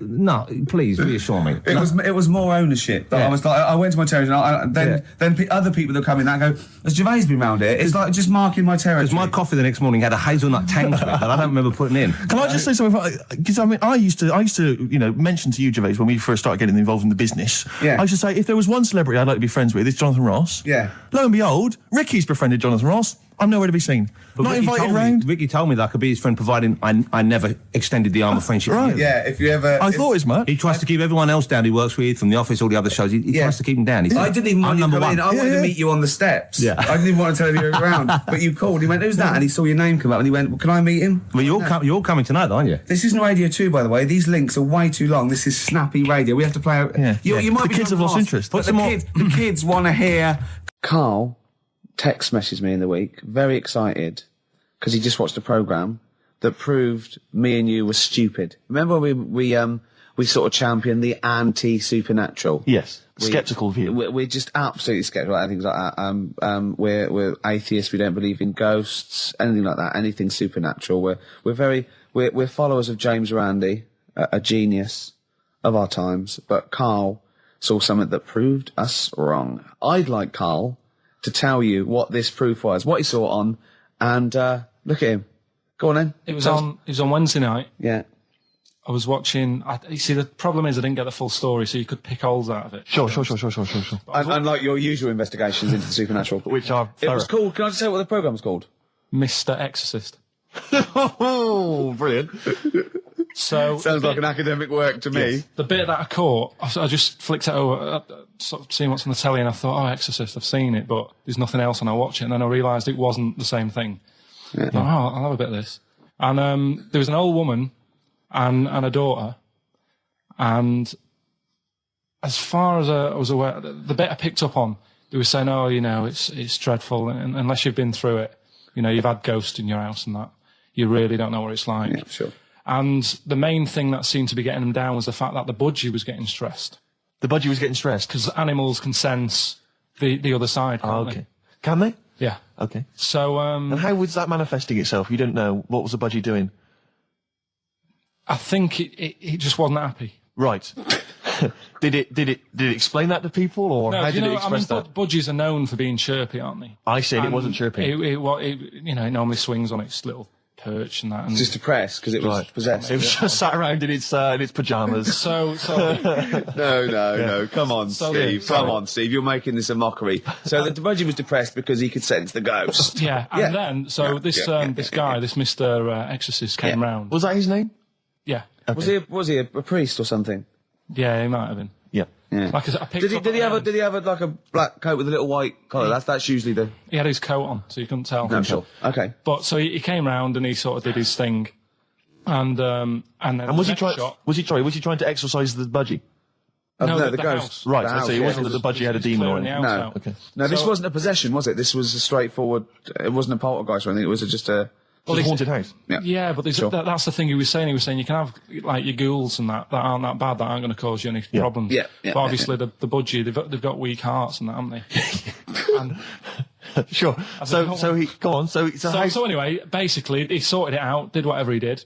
No, please reassure me. It was more ownership. I was like, I went to my territory, and then other people that come in and go, has Gervais been round here? It's like just marking my territory. Because my coffee the next morning had a hazelnut tang to it that I don't remember putting in. Can I just say something? Because I mean, I used to, mention to you, Gervais, when we first started getting involved in the business. Yeah. I used to say, if there was one celebrity I'd like to be friends with, it's Jonathan Ross. Yeah. Lo and behold, Ricky's befriended Jonathan Ross. I'm nowhere to be seen. But Not Ricky invited round. Ricky told me that I could be his friend, providing I never extended the arm of friendship. Right. Yeah, if you ever... I thought as much. He tries to keep everyone else down he works with, from the office, all the other shows. He tries to keep them down. He said, I didn't even want I'm you to number come in. one. I wanted to meet you on the steps. Yeah. I didn't even want to tell him you were around. But you called. He went, who's that? And he saw your name come up and he went, well, can I meet him? Well, you're coming tonight, aren't you? This isn't Radio 2, by the way. These links are way too long. This is snappy radio. We have to play out... Yeah. You might The be kids have lost lost, interest. But the kids want to hear... Carl text messaged me in the week, very excited, because he just watched a programme that proved me and you were stupid. Remember we sort of championed the anti-supernatural? Yes. Skeptical view. We're just absolutely skeptical about things like that. We're atheists. We don't believe in ghosts, anything like that. Anything supernatural. We're followers of James Randi, a genius of our times. But Carl saw something that proved us wrong. I'd like Carl to tell you what this proof was, what he saw on, and look at him. Go on then. It was on Wednesday night. Yeah. I was watching. You see, the problem is I didn't get the full story, so you could pick holes out of it. Sure. Unlike your usual investigations into the supernatural. Which are It was called, can I just say what the programme was called? Mr. Exorcist. Oh, brilliant. So Sounds like an academic work to me. the bit that I caught, I just flicked it over, sort of seeing what's on the telly, and I thought, oh, Exorcist, I've seen it, but there's nothing else, and I watch it, and then I realised it wasn't the same thing. I thought, oh, I'll have a bit of this. And there was an old woman and a daughter, and as far as I was aware, the bit I picked up on, they were saying, oh, it's dreadful, and unless you've been through it, you've had ghosts in your house and that, you really don't know what it's like. Yeah, sure. And the main thing that seemed to be getting them down was the fact that the budgie was getting stressed. The budgie was getting stressed. Because animals can sense the other side. Oh, can't okay. they? Can they? Yeah. Okay. So, And how was that manifesting itself? You don't know. What was the budgie doing? I think it just wasn't happy. Right. Did it explain that to people, or how did it express that? Budgies are known for being chirpy, aren't they? I said it wasn't chirping. It normally swings on its little perch and that. And Just depressed because it was possessed. It was just sat around in its pajamas. so No. Come on, Steve. Come on, Steve. You're making this a mockery. So the budgie was depressed because he could sense the ghost. yeah, and then this guy, this Mr. Exorcist, came round. Was that his name? Yeah, Was he a priest or something? yeah, he might have been. Yeah. Yeah. Like I picked up Did he have like a black coat with a little white collar? That's usually the. He had his coat on, so you couldn't tell. No, sure. Okay. But so he came round and he sort of did his thing, and then Was he trying to exorcise the budgie? No, the the ghost. house. Right. The house, so it wasn't that the budgie had a demon or clearing the anything. house No. out. Okay. No, this So- wasn't a possession, was it? This was a straightforward. It wasn't a poltergeist or anything. It was just a. It was a haunted house. Yeah, but Sure. that's the thing he was saying. He was saying you can have like your ghouls and that aren't that bad, that aren't going to cause you any problems. Yeah, but obviously the budgie, they've got weak hearts and that, haven't they? And Sure. So he go on. So it's a house. so anyway, basically he sorted it out, did whatever he did,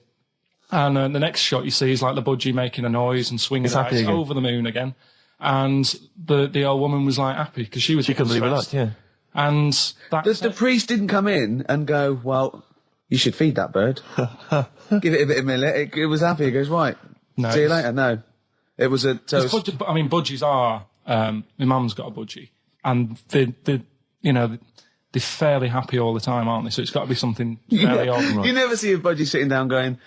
and the next shot you see is like the budgie making a noise and swinging It's it happy again. over the moon again, and the old woman was like happy because she couldn't believe it. stressed. Yeah. And that's The priest didn't come in and go, well, you should feed that bird. Give it a bit of millet. It was happy. He goes, right. No, See you it's- later. No. It was a toast. Budgies are. My mum's got a budgie, and they're fairly happy all the time, aren't they? So it's got to be something fairly odd. You never see a budgie sitting down going,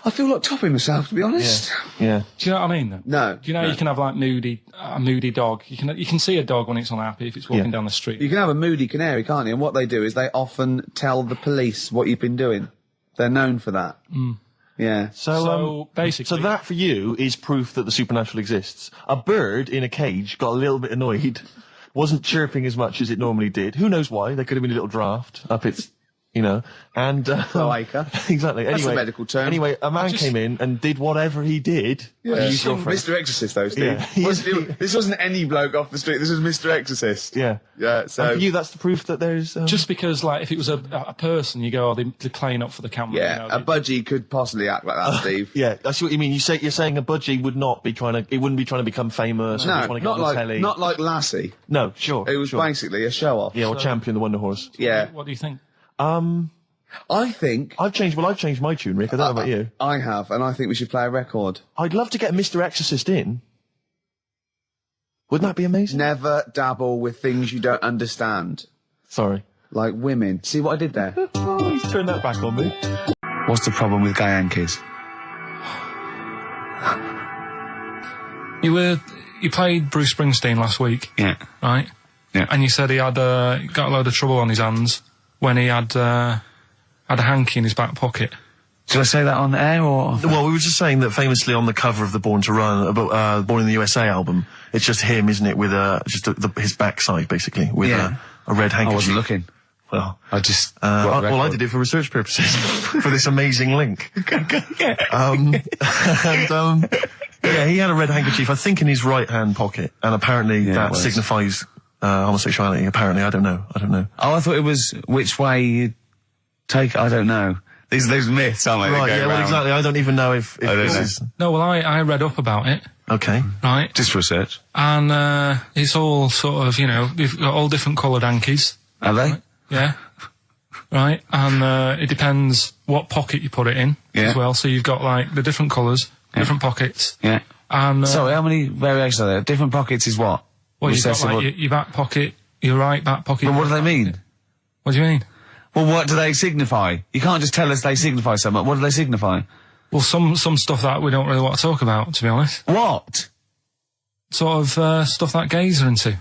I feel like topping myself, to be honest. Yeah. Do you know what I mean? Then? No. Do you know you can have like a moody dog? You can see a dog when it's unhappy if it's walking down the street. You can have a moody canary, can't you? And what they do is they often tell the police what you've been doing. They're known for that. Yeah. So basically, So that for you is proof that the supernatural exists. A bird in a cage got a little bit annoyed, wasn't chirping as much as it normally did. Who knows why? There could have been a little draft up its, and Cloaca. exactly. That's Anyway, a medical term. Anyway, a man came in and did whatever he did. Yeah. Use your phrase. Mr. Exorcist, though, Steve. Yeah. This wasn't any bloke off the street. This was Mr. Exorcist. Yeah. Yeah, so. And for you, that's the proof that there's. just because like if it was a person, you go, they're playing up for the camera. Yeah, a budgie could possibly act like that, Steve. Yeah, that's what you mean. You're saying a budgie would not be trying to. It wouldn't be trying to become famous. No, or trying to get on the telly. not like Lassie. No, sure. It was sure. basically a show-off. Yeah, or Champion the Wonder Horse. Yeah. What do you think? I think... I've changed my tune, Rick. I don't know about you. I have, and I think we should play a record. I'd love to get Mr. Exorcist in. Wouldn't that be amazing? Never dabble with things you don't understand. Sorry. Like women. See what I did there? Oh, he's turned that back on me. What's the problem with gay Yankees? You played Bruce Springsteen last week, Yeah. right? Yeah. And you said he had got a load of trouble on his hands when he had a hanky in his back pocket. Did I say that on air or...? Well, we were just saying that famously on the cover of the Born to Run, Born in the USA album, it's just him, isn't it, with his backside, basically, with a red handkerchief. I wasn't looking. Well, I just... I did it for research purposes, for this amazing link. Yeah, he had a red handkerchief, I think, in his right-hand pocket, and apparently that signifies homosexuality. Apparently, I don't know. Oh, I thought it was which way you take... I don't know. These myths, aren't they? Right, yeah, well, exactly. I don't even know if this is... No, well, I read up about it, Okay. right? Just research. And it's all sort of, they've got all different coloured hankies. Are they? Yeah. Right, and it depends what pocket you put it in as well. So you've got like the different colours, different pockets. Yeah. And Sorry, how many variations are there? Different pockets is what? well, you've got like your back pocket, your right back pocket. But what do they mean? What do you mean? Well, what do they signify? You can't just tell us they signify so much. What do they signify? Well, some stuff that we don't really want to talk about, to be honest. What? Sort of stuff that gays are into.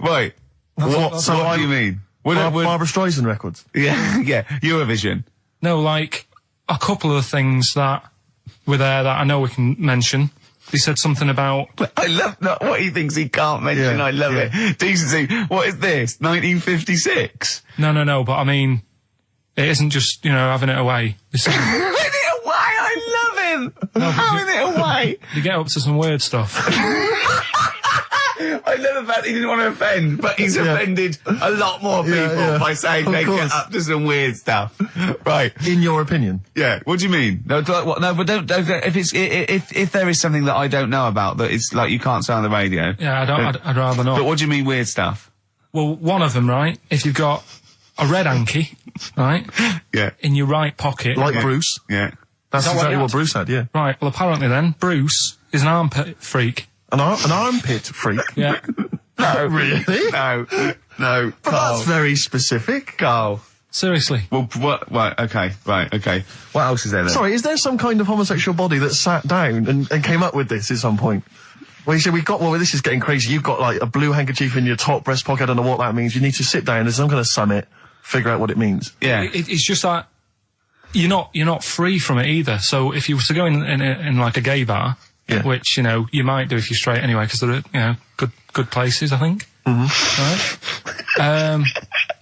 Wait. What do you mean? Barbara Streisand records. Yeah, yeah. Eurovision. No, like a couple of things that were there that I know we can mention. He said something about... I love what he thinks he can't mention. I love it. Decency. What is this? 1956? No, but I mean, it isn't just, having it away. This is, Having it away! I love him! Having it away! you get up to some weird stuff. I love the fact he didn't want to offend, but he's offended a lot more people by saying they get up to some weird stuff. Right. In your opinion? Yeah. What do you mean? No, but don't if there is something that I don't know about that it's like you can't say on the radio. Yeah, I'd rather not. But what do you mean weird stuff? Well, one of them, right? If you've got a red hanky, right? Yeah. In your right pocket. Like Bruce. Yeah. That's that what exactly he what had? Bruce had, yeah. Right, well, apparently then, Bruce is an armpit freak. An armpit freak? Yeah. No, really? No. But that's very specific. Carl. Seriously. Well, what? Right, okay. What else is there then? Sorry, is there some kind of homosexual body that sat down and came up with this at some point? Well, you said this is getting crazy. You've got, like, a blue handkerchief in your top breast pocket. I don't know what that means. You need to sit down. There's some kind of summit, figure out what it means. Yeah. It's just like, you're not free from it either. So if you were to go in like a gay bar, Yeah. which, you know, you might do if you're straight anyway, because they're, you know, good places, I think. Mm-hmm. Right?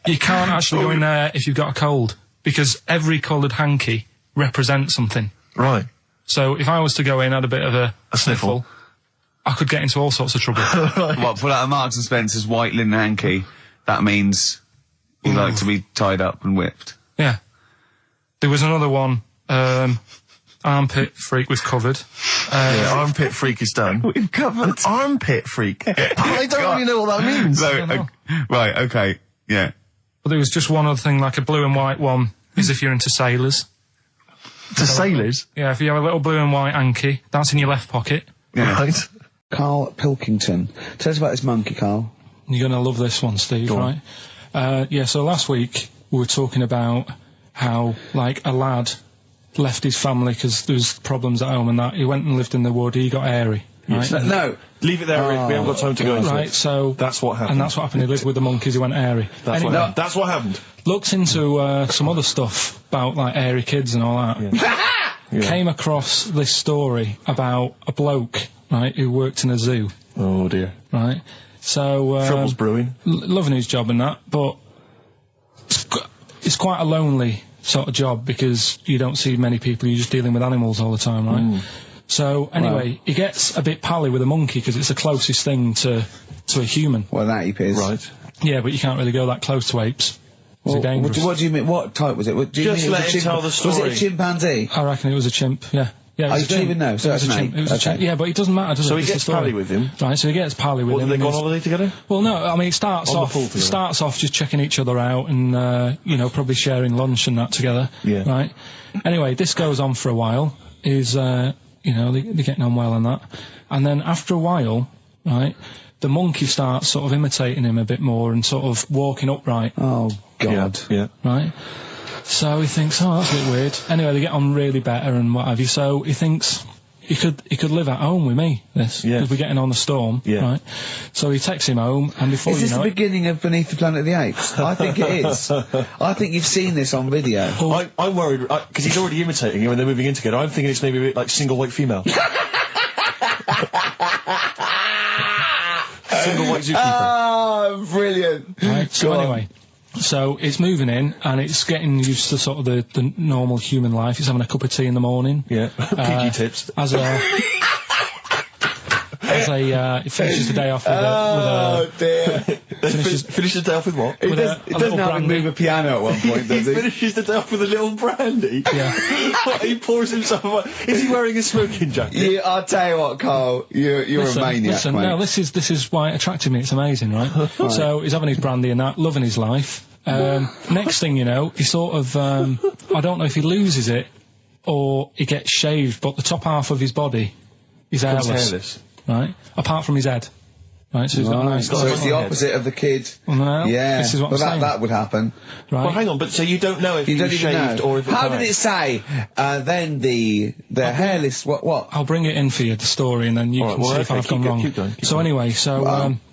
You can't actually go in there if you've got a cold, because every coloured hanky represents something. Right. So if I was to go in, had a bit of a sniffle, I could get into all sorts of trouble. What, pull out a Marks and Spencer's white linen hanky, that means you like to be tied up and whipped. Yeah. There was another one, armpit freak we've covered. Yeah, armpit freak is done. We've covered. An armpit freak? I don't really know what that means. So, right, okay, yeah. But there was just one other thing, like a blue and white one, is if you're into sailors. To sailors? Yeah, if you have a little blue and white hanky, that's in your left pocket. Yeah. Right. Karl Pilkington. Tell us about this monkey, Carl. You're going to love this one, Steve, Go right? Yeah, so last week we were talking about how, like, a lad left his family because there was problems at home and that. He went and lived in the wood, he got airy. Right? No. Leave it there, Rick. We haven't got time to go into Right, it. so... That's what happened. And that's what happened. He lived with the monkeys, he went airy. That's what happened. Looked into some other stuff about, like, airy kids and all that. Yeah. Came across this story about a bloke, right, who worked in a zoo. Oh, dear. Right? So... Trouble's brewing. Loving his job and that, but it's quite a lonely sort of job because you don't see many people, you're just dealing with animals all the time, right? So, anyway, he gets a bit pally with a monkey because it's the closest thing to a human. Well, that ape is. Right. Yeah, but you can't really go that close to apes. It's dangerous. What do you mean? What type was it? What, do you Just mean let him tell the story. Was it a chimpanzee? I reckon it was a chimp, yeah. Yeah, Oh, you don't even know, so it was that's a an chimp. ape. It was a Okay. chimp. Yeah, but it doesn't matter, does So it? he It's gets the story. pally with him? Right, so he gets pally with What, him. do they go on and holiday together? well, no, I mean, it starts On the off pool together. just checking each other out and, you know, probably sharing lunch and that together. Yeah. Right? Anyway, this goes on for a while. You know, they're getting on well and that. And then after a while, right, the monkey starts sort of imitating him a bit more and sort of walking upright. Oh, God. Yeah. Right? So he thinks, oh, that's a bit weird. Anyway, they get on really better and what have you. So he thinks he could live at home with me, this. Yeah. Because we're getting on the storm. Yeah. Right? So he takes him home and before Is you this know the it... beginning of Beneath the Planet of the Apes? I think it is. I think you've seen this on video. I'm worried, because he's already imitating him and they're moving in together. I'm thinking it's maybe a bit like single white female. Single white zookeeper. Oh, brilliant. Right, so Go on. anyway, so it's moving in and it's getting used to sort of the normal human life. It's having a cup of tea in the morning. Yeah. PG tips. It finishes the day off with Oh, dear. Finishes the day off with what? He with does, a he doesn't little have to brandy. move a piano at one point, does he? Finishes the day off with a little brandy? Yeah. What, he pours himself a... Is he wearing a smoking jacket? I'll tell you what, Carl, you're a maniac, mate. no, this is why it attracted me. It's amazing, right? So he's having his brandy and that, loving his life. Next thing you know, he sort of, I don't know if he loses it or he gets shaved, but the top half of his body is hairless. Right? Apart from his head. Right, so he's got a nice... So it's the opposite of the kid. Well, no, Yeah, this is what but I'm saying. that would happen. Right? Well, hang on, but so you don't know if You he don't was even shaved know. or if it's How did dyed? it say? Then the hairless. What? I'll bring it in for you, the story, and then you All can right, well, see if okay, I've gone wrong. keep going. So anyway, so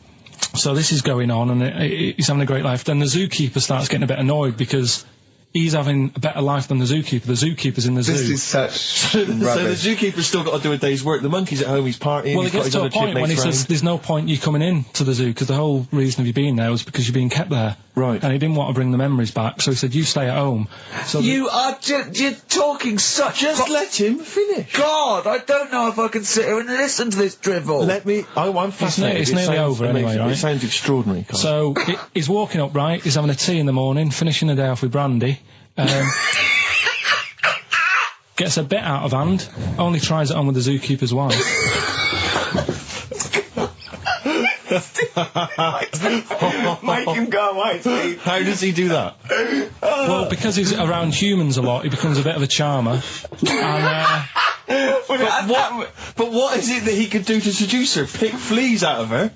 this is going on, and he's having a great life. Then the zookeeper starts getting a bit annoyed because he's having a better life than the zookeeper. The zookeeper's in the zoo. This is such So the rubbish. zookeeper's still got to do a day's work. The monkey's at home, he's partying, Well, he's it got gets his to a other point when he chipmates says round. there's no point you coming in to the zoo because the whole reason of you being there was because you're being kept there. Right. And he didn't want to bring the memories back, so he said, you stay at home. So You are you're talking such. Just let him finish. God, I don't know if I can sit here and listen to this drivel. Let me... I'm fascinated. it's It nearly sounds over anyway, amazing. right? It sounds extraordinary, Carl. So he's walking up, right? He's having a tea in the morning, finishing the day off with brandy. Gets a bit out of hand, only tries it on with the zookeeper's wife. Make him go away, Steve. How does he do that? Well, because he's around humans a lot, he becomes a bit of a charmer. And, But what is it that he could do to seduce her? Pick fleas out of her?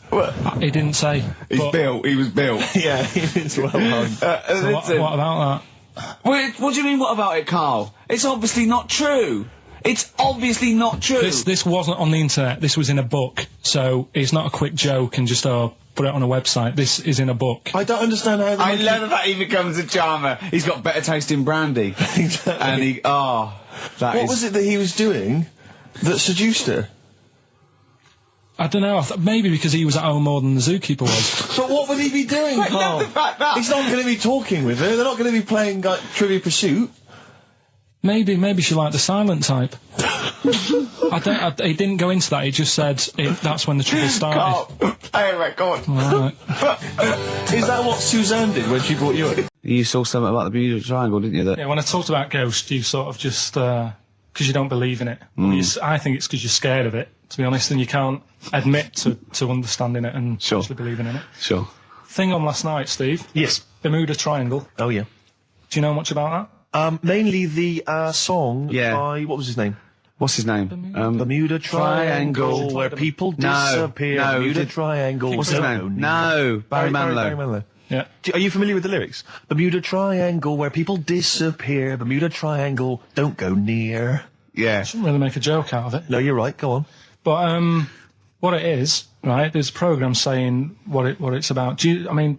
he didn't say. He's but- built. He was built. Yeah, it's well hung. So what about that? Wait, what do you mean, what about it, Carl? It's obviously not true. It's obviously not true. This wasn't on the internet. This was in a book. So it's not a quick joke and just put it on a website. This is in a book. I don't understand how... I love that he becomes a charmer. He's got better taste in brandy. Exactly. And he... What was it that he was doing that seduced her? I don't know. Maybe because he was at home more than the zookeeper was. But what would he be doing, Carl? the fact that- He's not going to be talking with her. They're not going to be playing like, Trivia Pursuit. Maybe she liked the silent type. He didn't go into that. He just said that's when the trouble started. Carl, play a record. Right. Is that what Suzanne did when she brought you in? You saw something about the Bermuda Triangle, didn't you? Yeah, when I talked about ghosts, you sort of just because you don't believe in it. I think it's because you're scared of it, to be honest, and you can't admit to understanding it and Sure. actually believing in it. Sure. Thing on last night, Steve. Yes. Bermuda Triangle. Oh, yeah. Do you know much about Mainly the song by... What was his name? What's his name? Bermuda Triangle, where people disappear. No, Bermuda Triangle. What's his name? No, Barry Manilow. Barry Manilow. that? Yeah. Are you familiar with the lyrics? Bermuda Triangle, where people disappear. Bermuda Triangle, don't go near. Yeah. Shouldn't really make a joke out of it. No, you're right. Go on. But what it is, right? There's a program saying what it's about.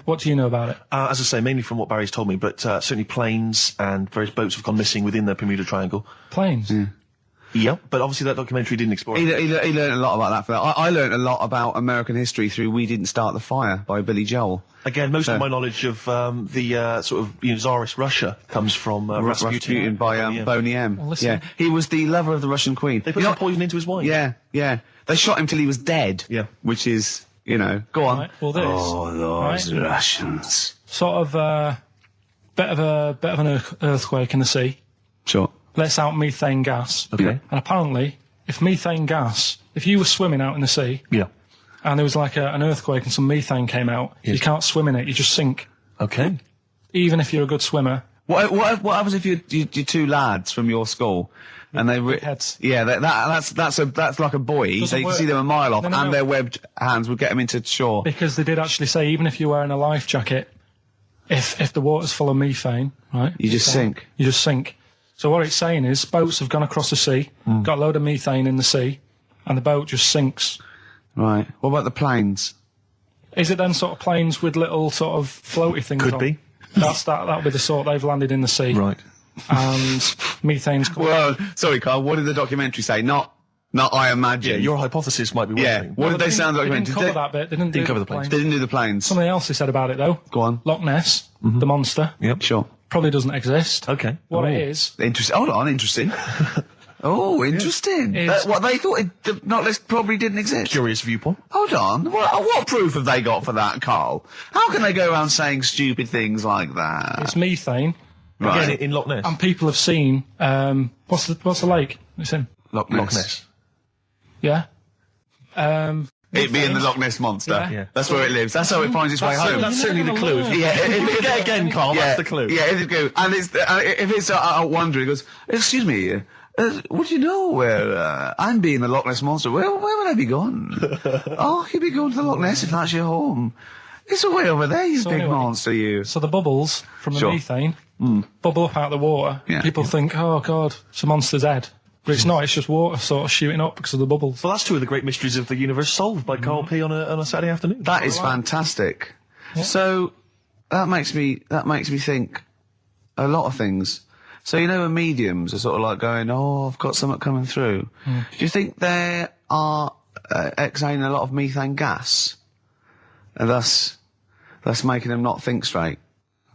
What do you know about it? As I say, mainly from what Barry's told me, but certainly planes and various boats have gone missing within the Bermuda Triangle. Planes. Yep, but obviously that documentary didn't explore it. He learned a lot about that. I learned a lot about American history through We Didn't Start the Fire by Billy Joel. Again, most of my knowledge of the sort of Tsarist Russia comes from Rasputin by Boney M. Well, listen. Yeah, he was the lover of the Russian queen. They put some poison into his wine. Yeah. They shot him till he was dead. Yeah. Which is, go on. Right, well, this. Oh, those Russians. Sort of bit of an earthquake in the sea. Sure. Lets out methane gas. Okay. And apparently, if you were swimming out in the sea, Yeah. and there was like an earthquake and some methane came out, you can't swim in it, you just sink. Okay. Even if you're a good swimmer. What happens if you're two lads from your school and they big heads. Yeah, that's like a buoy. Doesn't So you can work. see them a mile off, No. and their webbed hands would get them into shore. Because they did actually say, even if you're wearing a life jacket, if the water's full of methane, right? You just sink. You just sink. So what it's saying is, boats have gone across the sea, got a load of methane in the sea, and the boat just sinks. Right. What about the planes? Is it then sort of planes with little sort of floaty things Could on? be. That'll be the sort they've landed in the sea. Right. And methane's come. Well, sorry, Carl. What did the documentary say? Not I imagine. Yeah, your hypothesis might be Yeah. working. What did they say on the They documentary? didn't cover that bit. They didn't cover do the planes. They didn't do the planes. Something else they said about it, though. Go on. Loch Ness, the monster, Yep. Sure. probably doesn't exist. Okay. What it is, Interesting. Hold on. Interesting. Oh, interesting. Is- What they thought not list probably didn't exist. Curious viewpoint. Hold on. What proof have they got for that, Carl? How can they go around saying stupid things like that? it's methane, Right. Again, in Loch Ness. and people have seen, what's the lake it's in? Loch Loch Ness. Yeah? It being the Loch Ness monster. Yeah. Yeah. That's where it lives. That's how it finds its way home. That's certainly the You're clue. never gonna Yeah, if Get again, Carl. That's the clue. Yeah, if it's good. And if it's out wandering, it goes, excuse me, would you know where I'm being the Loch Ness monster? Where would I be gone? Oh, you'd be going to the Loch Ness if that's your home. It's way over there, you So big anyway, monster, you. So the bubbles from the Sure. methane bubble up out of the water. Yeah. People think, oh God, it's a monster's head. But it's not, it's just water sort of shooting up because of the bubbles. Well, that's two of the great mysteries of the universe solved by Karl P on a Saturday afternoon. That is fantastic. So that makes me think a lot of things. So when mediums are sort of like going, oh, I've got something coming through. Do you think they are exhaling a lot of methane gas, and thus making them not think straight?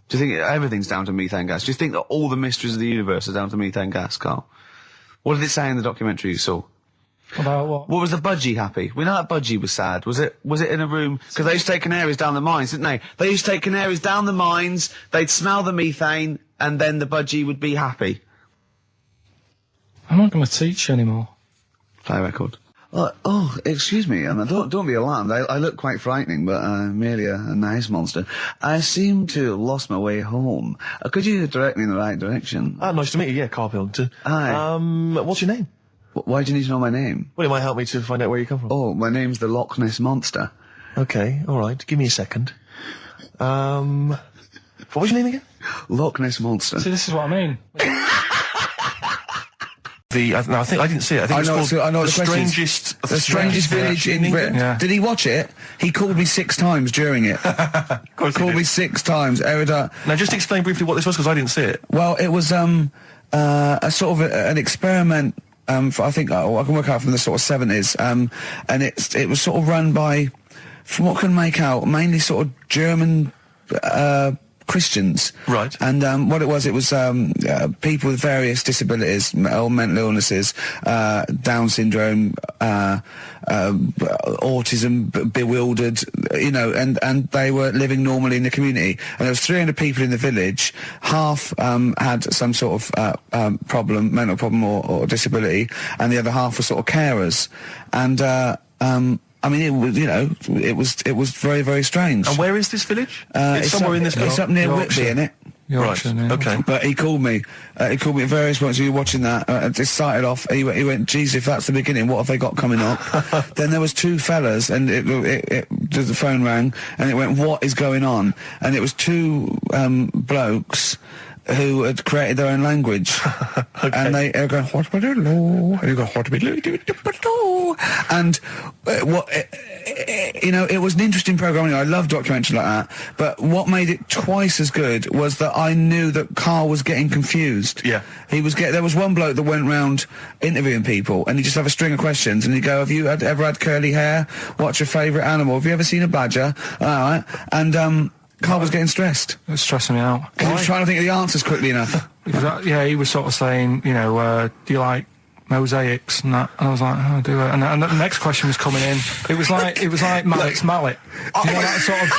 Do you think everything's down to methane gas? Do you think that all the mysteries of the universe are down to methane gas, Carl? What did it say in the documentary you saw? About what? What was the budgie happy? We know that budgie was sad. Was it in a room? Because they used to take canaries down the mines, didn't they? They used to take canaries down the mines, they'd smell the methane, and then the budgie would be happy. I'm not going to teach you anymore. Play a record. Oh, excuse me, and don't be alarmed. I look quite frightening, but I'm merely a nice monster. I seem to have lost my way home. Could you direct me in the right direction? Nice to meet you, yeah, Karl Pilkington. Hi. What's your name? Why do you need to know my name? Well, it might help me to find out where you come from. Oh, my name's the Loch Ness Monster. Okay, alright, give me a second. What was your name again? Loch Ness Monster. See, this is what I mean. No, I think I didn't see it. I think I know, it's called I know the strangest village in Britain. Yeah. Did he watch it? He called me 6 times during it. Of course he Called did. me 6 times. Now, just explain briefly what this was, because I didn't see it. Well, it was a sort of an experiment. For, I think I can work out from the sort of 70s. And it was sort of run by, from what I can make out, mainly sort of German Christians. Right. And what it was people with various disabilities, or mental illnesses, Down syndrome, autism, bewildered, you know, and they were living normally in the community. And there was 300 people in the village. Half had some sort of problem, mental problem or disability, and the other half were sort of carers. And I mean, it was, you know, it was very, very strange. And where is this village? It's somewhere in this It's up near Whitby, innit? Yorkshire, Right, yeah. okay. But he called me. He called me at various points. We were watching that. Just started off. He went, geez, if that's the beginning, what have they got coming up? Then there was 2 fellas, and the phone rang, and it went, what is going on? And it was 2 blokes who had created their own language. Okay. And they were going, what would and you go, what and you know, it was an interesting programme. I love documentaries like that. But what made it twice as good was that I knew that Karl was getting confused. Yeah. There was one bloke that went round interviewing people, and he'd just have a string of questions, and he'd go, have you ever had curly hair? What's your favourite animal? Have you ever seen a badger? All right. And Karl was getting stressed. It was stressing me out. He was trying to think of the answers quickly enough. Yeah, he was sort of saying, you know, do you like mosaics and that? And I was like, oh, I do it. And the next question was coming in. It was like Mallet's mallet. You know, that sort of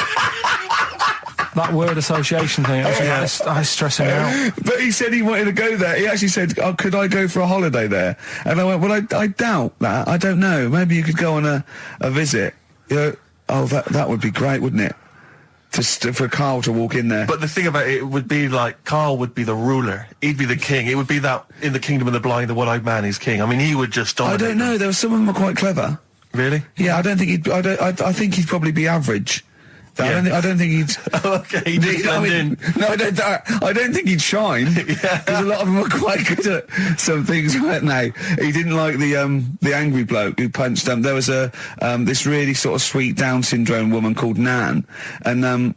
that word association thing. I was stressing me out. But he said he wanted to go there. He actually said, oh, could I go for a holiday there? And I went, well, I doubt that. I don't know. Maybe you could go on a visit. You know, oh, that would be great, wouldn't it? For Karl to walk in there. But the thing about it would be like, Karl would be the ruler. He'd be the king. It would be that in the kingdom of the blind, the one-eyed man is king. I mean, he would just dominate. I don't know. There were some of them are quite clever. Really? Yeah, I don't think he'd. I think he'd probably be average. Yeah. I don't think he'd. Okay, he'd just blend in. No, I don't think he'd shine. Because a lot of them were quite good at some things, weren't they? He didn't like the angry bloke who punched them. There was this really sort of sweet Down syndrome woman called Nan, and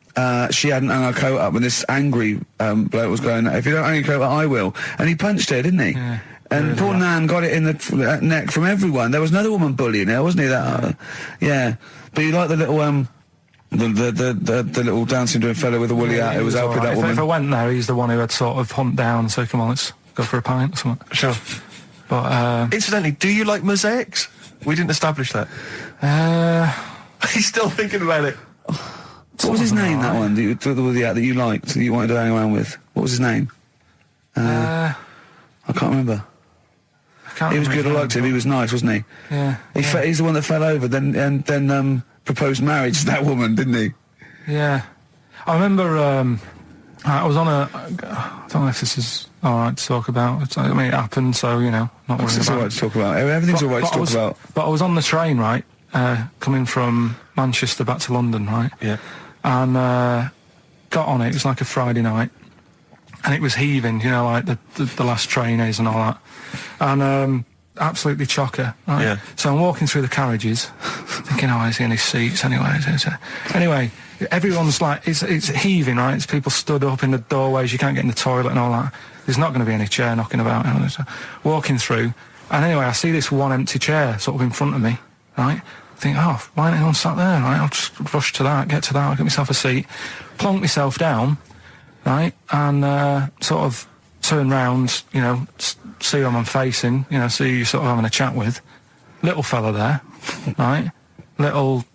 she hadn't hung her coat up, and this angry bloke was going, if you don't hang your coat up, I will. And he punched her, didn't he? Yeah. And poor Nan got it in the neck from everyone. There was another woman bullying her, wasn't he? Yeah. But he liked the little the little Down syndrome fellow with the woolly hat who was helping that woman. If I went there, he's the one who had sort of humped down and said, come on, let's go for a pint or something. Sure. But incidentally, do you like mosaics? We didn't establish that. He's still thinking about it. What was his name, that one, that you liked, that you wanted to hang around with? What was his name? I can't remember. He was good, I liked him, he was nice, wasn't he? Yeah. He's the one that fell over, then proposed marriage to that woman, didn't he? Yeah. I remember, I was on I don't know if this is alright to talk about. I mean, it happened, so, you know, not worrying about it. It's alright to talk about. Everything's alright to talk about. But I was on the train, right, coming from Manchester back to London, right? Yeah. And got on it. It was like a Friday night, and it was heaving, you know, like the last train is and all that, and absolutely chocker. Right? Yeah. So I'm walking through the carriages, thinking, oh, is there any seats anyway? Anyway, everyone's like, it's heaving, right? It's people stood up in the doorways. You can't get in the toilet and all that. There's not going to be any chair knocking about. So walking through, and anyway, I see this one empty chair sort of in front of me, right? I think, oh, why ain't anyone sat there, right? I'll just rush to that, get to that, I'll get myself a seat, plonk myself down, right, and sort of turn round, you know, see who I'm facing, you know, see who you're sort of having a chat with. Little fella there, right? Little,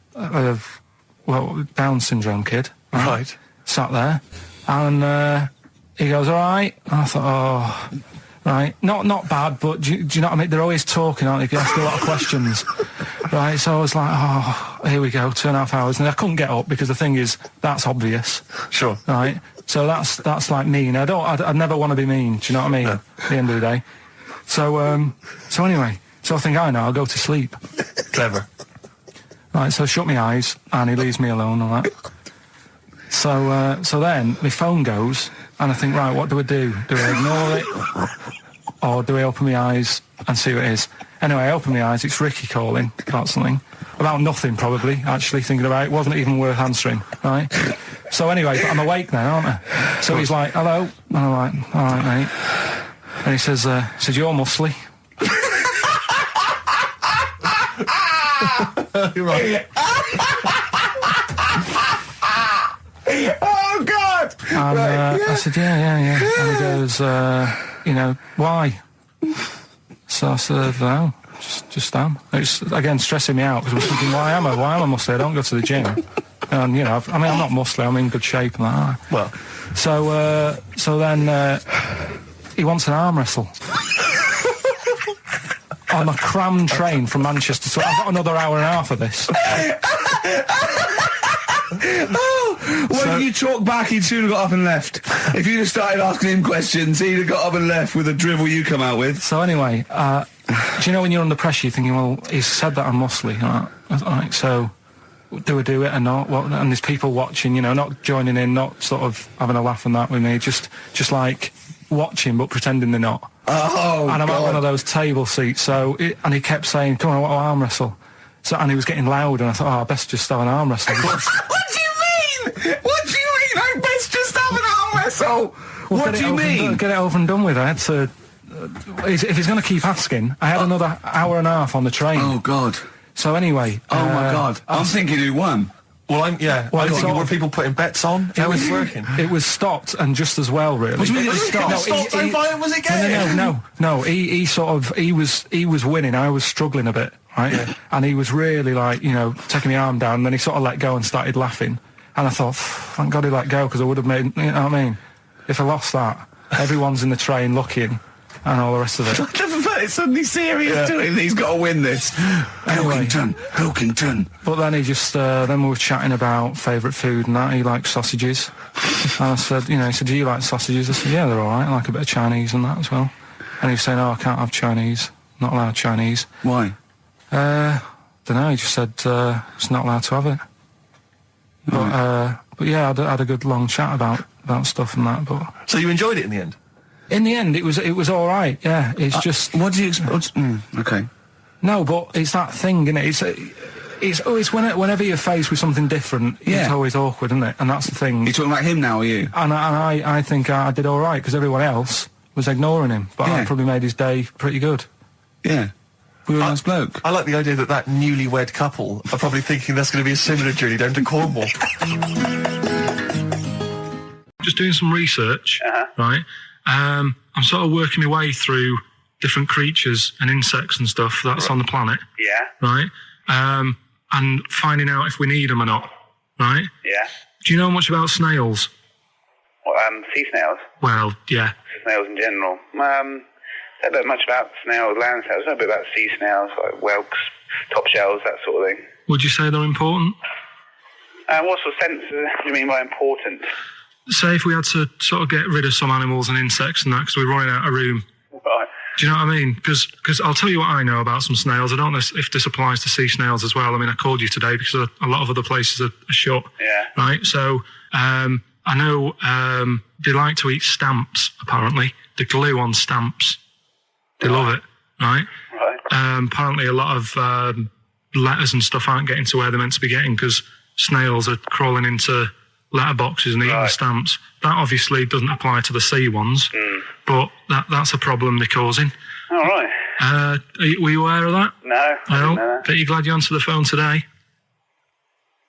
Down syndrome kid. Right. Sat there, and he goes, all right. And I thought, oh, right? Not bad, but do you know what I mean? They're always talking, aren't they? If you ask a lot of questions, right? So I was like, oh, here we go, 2.5 hours, and I couldn't get up because the thing is, that's obvious. Sure. Right? So that's like mean. I'd never want to be mean, do you know what I mean? No. At the end of the day. So anyway, so I think I know, I'll go to sleep. Clever. Right, so I shut my eyes, and he leaves me alone and that. So then my phone goes, and I think, right, what do I do? Do I ignore it? Or do I open my eyes and see what it is? Anyway, I open my eyes, it's Ricky calling about something. About nothing, probably, actually, thinking about it. Wasn't even worth answering, right? So anyway, but I'm awake now, aren't I? So he's like, hello? And I'm like, all right, mate. And he says, you're muscly. Right. Oh, God! And I said, yeah. And he goes, why? So I said, no, just am. It's, again, stressing me out, because I was thinking, why am I muscly? I don't go to the gym. And, I'm not muscly, I'm in good shape and that. Well. So then he wants an arm wrestle. On a crammed train from Manchester, so I've got another hour and a half of this. When you talk back, he'd soon have got up and left. If you'd have started asking him questions, he'd have got up and left with the drivel you come out with. So anyway, do you know when you're under pressure, you're thinking, well, he's said that I'm muscly, right? So do I do it or not? What? And there's people watching, not joining in, not sort of having a laugh and that with me, just like watching but pretending they're not. Oh, and I'm God. at one of those table seats, and he kept saying, come on, I want to arm wrestle. So, and he was getting loud, and I thought, I best just have an arm wrestle. What do you mean? What do you mean? I best just have an arm wrestle? What do you mean? Get it over and done with. I had to... if he's going to keep asking, I had another hour and a half on the train. Oh, God. So anyway... Oh, my God. I'm thinking who won. Well, I'm thinking, were people putting bets on? How was it working? It was stopped, and just as well, really. What do you mean it was stopped? How violent was it getting? No. He was winning. I was struggling a bit, right? Yeah. And he was really taking my arm down, and then he sort of let go and started laughing. And I thought, thank God he let go, because I would have made, you know what I mean? If I lost that, everyone's in the train looking, and all the rest of it. It's suddenly serious to him. He's got to win this. Anyway, Pilkington. But then he just, then we were chatting about favourite food and that. He likes sausages. And I said, he said, do you like sausages? I said, yeah, they're all right. I like a bit of Chinese and that as well. And he was saying, I can't have Chinese. Not allowed Chinese. Why? Don't know. He just said, it's not allowed to have it. But yeah, I had a good long chat about stuff and that. But so you enjoyed it in the end? In the end, it was all right. Yeah, it's just. What do you expect? Okay. No, but it's that thing, isn't it? It's whenever you're faced with something different, it's always awkward, isn't it? And that's the thing. You're talking about him now, are you? And I think I did all right because everyone else was ignoring him, but I probably made his day pretty good. Yeah. We were a nice bloke. I like the idea that newlywed couple are probably thinking that's going to be a similar journey down to Cornwall. Just doing some research, right? I'm sort of working my way through different creatures and insects and stuff that's on the planet. Yeah. Right? And finding out if we need them or not. Right? Yeah. Do you know much about snails? Well, sea snails? Well, yeah. Snails in general. I don't know much about snails, land snails. I know a bit about sea snails, like whelks, top shells, that sort of thing. Would you say they're important? What sort of sense do you mean by important? Say if we had to sort of get rid of some animals and insects and that because we're running out of room. Right. Do you know what I mean? Because I'll tell you what I know about some snails. I don't know if this applies to sea snails as well. I mean, I called you today because a lot of other places are shut. Yeah. Right? So I know they like to eat stamps, apparently. The glue on stamps. They love it, right? Right. Apparently a lot of letters and stuff aren't getting to where they're meant to be getting because snails are crawling into letterboxes and eating the stamps. That obviously doesn't apply to the sea ones, but that's a problem they're causing. All right. Were you aware of that? No. I didn't know that. Bet you're glad you answered the phone today.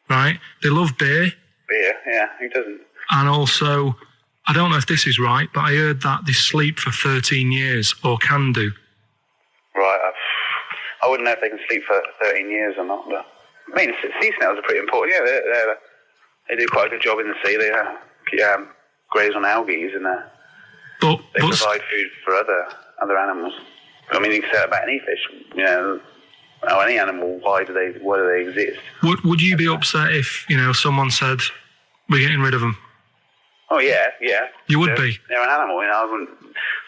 Right? They love beer. Beer, yeah. Who doesn't? And also, I don't know if this is right, but I heard that they sleep for 13 years, or can do. Right. I wouldn't know if they can sleep for 13 years or not, but... I mean, sea snails are pretty important. Yeah, they do quite a good job in the sea. They graze on algae and they provide food for other other animals. I mean, you can say that about any fish, you know, or any animal. Why do they exist? Would you be upset if, you know, someone said, we're getting rid of them? Oh, yeah. You would be? They're an animal, you know, I wouldn't...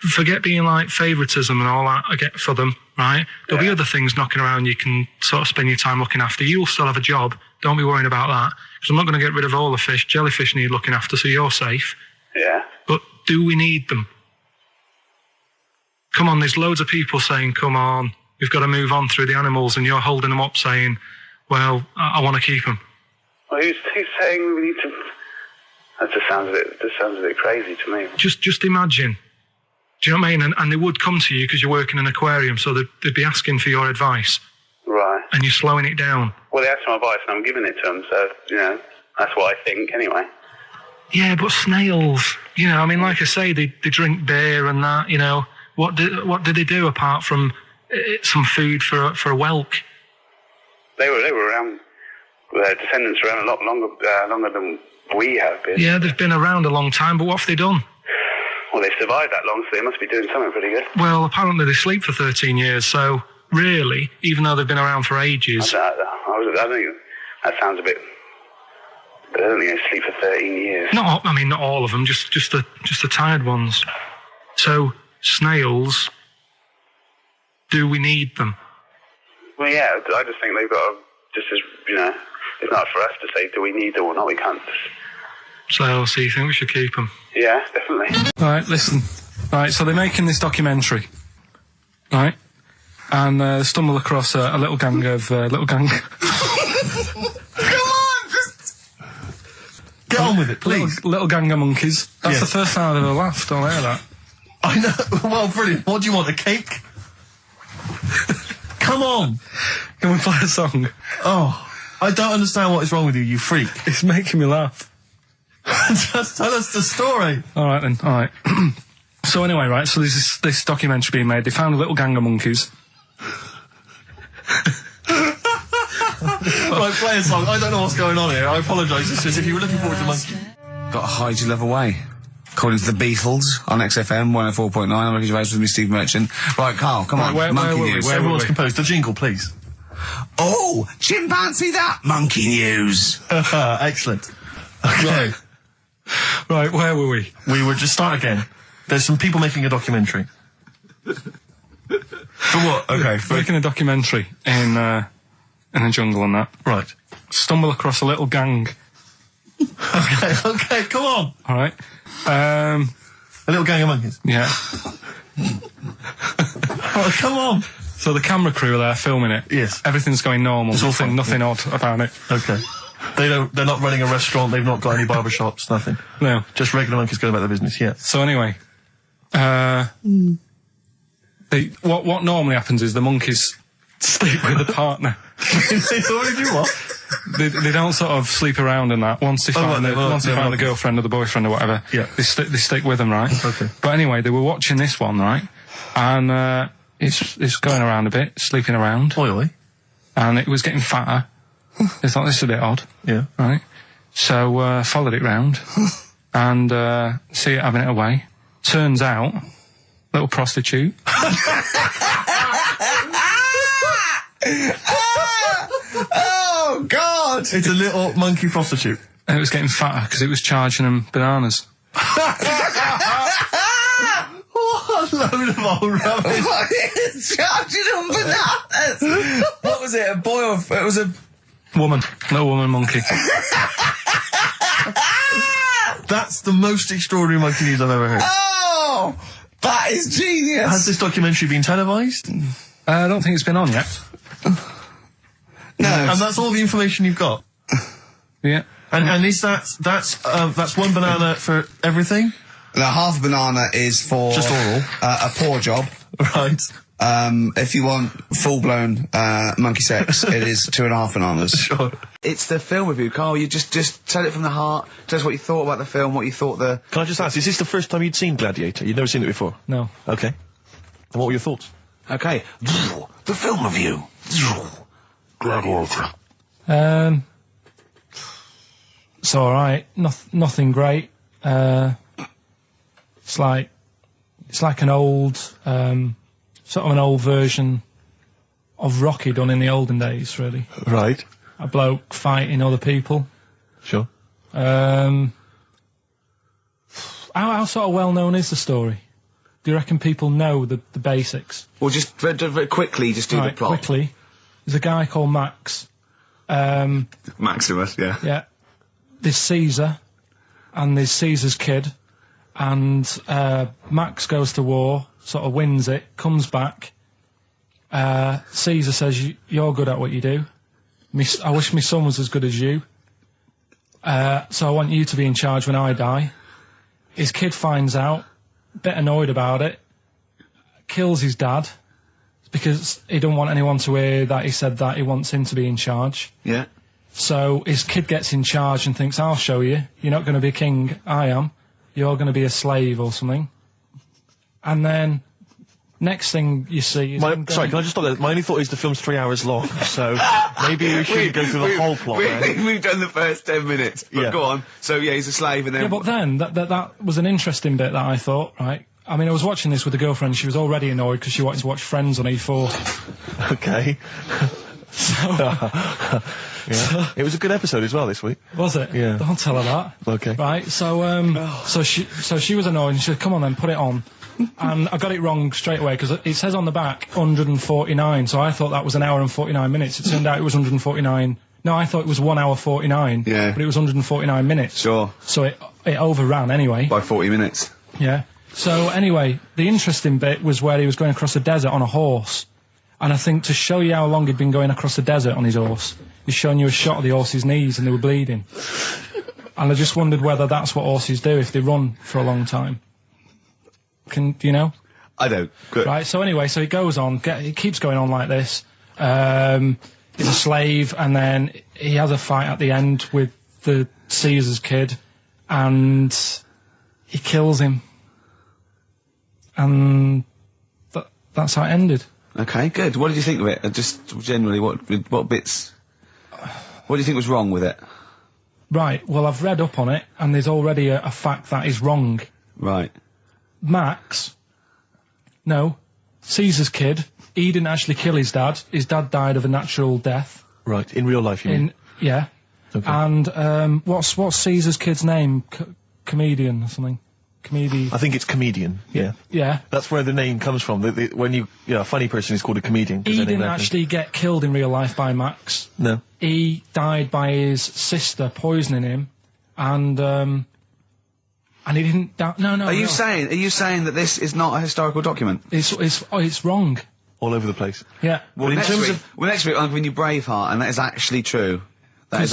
Forget being like favouritism and all that I get for them, right? There'll be other things knocking around you can sort of spend your time looking after. You'll still have a job. Don't be worrying about that. Because I'm not going to get rid of all the fish. Jellyfish need looking after, so you're safe. Yeah. But do we need them? Come on, there's loads of people saying, come on, we've got to move on through the animals, and you're holding them up saying, well, I want to keep them. Well, who's saying we need to... That just sounds a bit crazy to me. Just imagine. Do you know what I mean? And they would come to you because you're working in an aquarium, so they'd be asking for your advice. Right. And you're slowing it down. Well, they asked for my advice and I'm giving it to them, so, you know, that's what I think anyway. Yeah, but snails, you know, I mean, like I say, they drink beer and that, you know. What did they do apart from some food for a whelk? They were around, their descendants were around a lot longer than we have been. Yeah, they've been around a long time, but what have they done? Well, they've survived that long, so they must be doing something pretty good. Well, apparently they sleep for 13 years, so really, even though they've been around for ages... I don't think that sounds a bit... I don't think they sleep for 13 years. Not all of them, just the tired ones. So, snails, do we need them? Well, yeah, I just think they've got to, just as, you know, it's not for us to say, do we need them or not, we can't just... So you think we should keep them? Yeah, definitely. Right, listen. Right, so they're making this documentary, right? And stumble across a little gang of... Come on! Just... Get on with it, please. Little gang of monkeys. That's Yes. the first time I've ever laughed, I'll hear that. I know. Well, brilliant. What do you want, a cake? Come on. Can we play a song? Oh, I don't understand what is wrong with you, you freak. It's making me laugh. Just tell us the story. All right, then. All right. So anyway, right, so there's this documentary being made. They found a little gang of monkeys. Right, play a song. I don't know what's going on here. I apologise. It's just if you were looking forward to Monkey. Got to hide your love away. According to the Beatles on XFM 104.9, I'm Ricky Gervais with me, Steve Merchant. Right, Carl, come on. where Monkey were we? news. Where Everyone's we? composed. The jingle, please. Oh, chimpanzee that monkey news. Excellent. Okay. Right, where were we? We would just start again. There's some people making a documentary. For what? Okay. Making a documentary in a jungle and that. Right. Stumble across a little gang. Okay, come on. All right. A little gang of monkeys. Yeah. Oh, come on. So the camera crew are there filming it. Yes. Everything's going normal. It's all fine. Nothing odd about it. Okay. They're not running a restaurant, they've not got any barber shops, nothing. No. Just regular monkeys going about their business, yeah. So anyway, what normally happens is the monkeys sleep with a partner. They already do what? They don't sort of sleep around and that. Once they find the girlfriend or the boyfriend or whatever, Yeah. they stick with them, right? Okay. But anyway, they were watching this one, right? And it's going around a bit, sleeping around, Oily. and it was getting fatter. They thought, this is a bit odd. Yeah. Right. So, followed it round and, see it having it away. Turns out, little prostitute. Oh, God! It's a little monkey prostitute. And it was getting fatter because it was charging them bananas. What a load of old rubbish. It's charging them bananas! What was it, a boy or... It was a... Woman. Little woman monkey. That's the most extraordinary monkey news I've ever heard. Oh! That is genius! Has this documentary been televised? I don't think it's been on yet. No. And that's all the information you've got? Yeah. And is that's one banana for everything? Now, half a banana is for... Just oral. A poor job. Right. If you want full-blown monkey sex, it is 2.5 bananas. Sure. It's the film review, Carl. You just tell it from the heart. Tell us what you thought about the film, what you thought the... Can I just ask, is this the first time you'd seen Gladiator? You'd never seen it before? No. Okay. And what were your thoughts? Okay. The film review. Gladiator. It's alright. Nothing great. It's like It's like an old, sort of an old version of Rocky done in the olden days, really. Right. A bloke fighting other people. Sure. How sort of well known is the story? Do you reckon people know the basics? Well, just very quickly, just do the plot. Quickly. There's a guy called Max. Maximus, yeah. Yeah. There's Caesar, and there's Caesar's kid, and Max goes to war, sort of wins it, comes back. Caesar says, you're good at what you do. I wish my son was as good as you. So I want you to be in charge when I die. His kid finds out, a bit annoyed about it, kills his dad, because he don't want anyone to hear that he said that he wants him to be in charge. Yeah. So his kid gets in charge and thinks, I'll show you. You're not going to be king, I am. You're going to be a slave or something. And then, next thing you see is... Sorry, can I just stop there? My only thought is the film's 3 hours long, so maybe we shouldn't go through the whole plot. We've done the first 10 minutes, but go on. So, yeah, he's a slave and then... Yeah, but then, that was an interesting bit that I thought, right? I mean, I was watching this with a girlfriend, she was already annoyed because she wanted to watch Friends on E4. Okay. Yeah. It was a good episode as well this week. Was it? Yeah. Don't tell her that. Okay. Right, so she was annoyed and she said, come on then, put it on. And I got it wrong straight away because it says on the back 149, so I thought that was an hour and 49 minutes. It turned out it was 149. No, I thought it was 1 hour 49. Yeah. But it was 149 minutes. Sure. So it overran anyway. By 40 minutes. Yeah. So anyway, the interesting bit was where he was going across the desert on a horse. And I think to show you how long he'd been going across the desert on his horse, he's showing you a shot of the horse's knees and they were bleeding. And I just wondered whether that's what horses do if they run for a long time. Do you know? I don't. Good. Right, so anyway, so he goes on, he keeps going on like this. He's a slave, and then he has a fight at the end with the Caesar's kid, and he kills him. And that's how it ended. Okay, good. What did you think of it? Just generally, what bits... What do you think was wrong with it? Right, well, I've read up on it, and there's already a fact that is wrong. Right. Caesar's kid, he didn't actually kill his dad. His dad died of a natural death. Right, in real life, you mean? Yeah. Okay. And, what's Caesar's kid's name? Comedian or something? I think it's comedian, yeah. Yeah. That's where the name comes from. When a funny person is called a comedian. He didn't actually get killed in real life by Max. No. He died by his sister poisoning him, and he didn't die. No. Are you saying that this is not a historical document? It's wrong. All over the place. Yeah. Well, next week I'm giving you Braveheart, and that is actually true. That is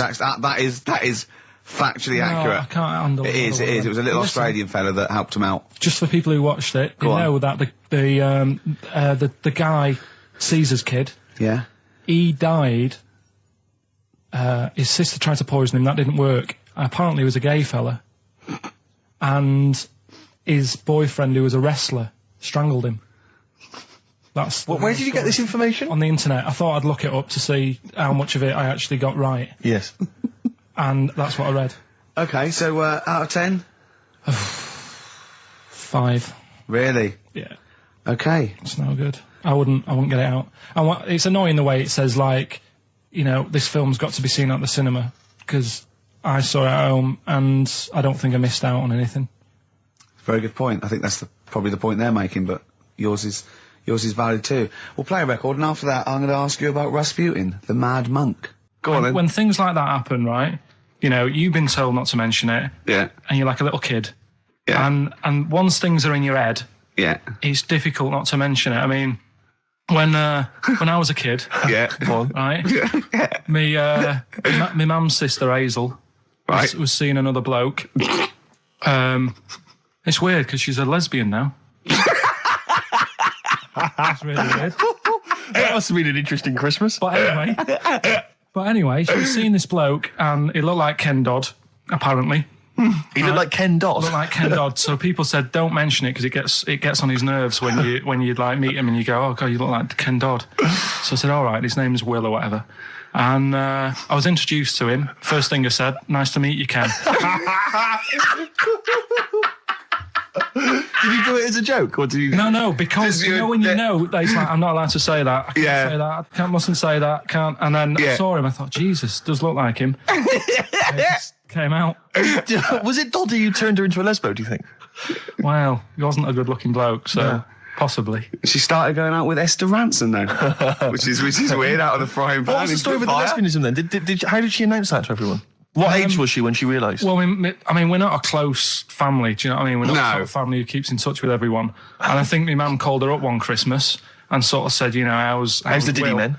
factually accurate. I can't handle it. It is. It was a little Australian fella that helped him out. Just for people who watched it, you know that the guy, Caesar's kid. Yeah. He died. His sister tried to poison him. That didn't work. Apparently, he was a gay fella, and his boyfriend, who was a wrestler, strangled him. Where did you get this information? On the internet. I thought I'd look it up to see how much of it I actually got right. Yes. And that's what I read. Okay, so out of 10? 5. Really? Yeah. Okay. It's no good. I wouldn't get it out. It's annoying the way it says, like, this film's got to be seen at the cinema, because I saw it at home, and I don't think I missed out on anything. Very good point. I think that's probably the point they're making, but yours is valid too. We'll play a record, and after that, I'm going to ask you about Rasputin, the Mad Monk. Go on then. When things like that happen, right, you've been told not to mention it. Yeah. And you're like a little kid. Yeah. And once things are in your head, yeah, it's difficult not to mention it. I mean, when I was a kid, yeah, right, yeah, my mum's sister Hazel, right, was seeing another bloke. It's weird because she's a lesbian now. That's really weird. That must have been an interesting Christmas. But anyway, she was seeing this bloke, and he looked like Ken Dodd, apparently. He looked like Ken Dodd. Looked like Ken Dodd. So people said, don't mention it because it gets on his nerves when you like meet him and you go, oh god, you look like Ken Dodd. So I said, all right, his name's Will or whatever. And I was introduced to him. First thing I said, nice to meet you, Ken. Did you do it as a joke, or did you? No, because Just you know when you know that he's like, I'm not allowed to say that. I can't say that. I mustn't say that. Can't. And then I saw him. I thought, Jesus, does look like him. It just came out. Was it Doddy who turned her into a lesbo, do you think? Well, he wasn't a good-looking bloke, so possibly. She started going out with Esther Ranson then, which is weird, out of the frying pan. What was the story with the lesbianism then? How did she announce that to everyone? What age was she when she realised? Well, I mean, we're not a close family, do you know what I mean? We're not a sort of family who keeps in touch with everyone. And I think my mum called her up one Christmas and sort of said, you know, how's the Diddy men?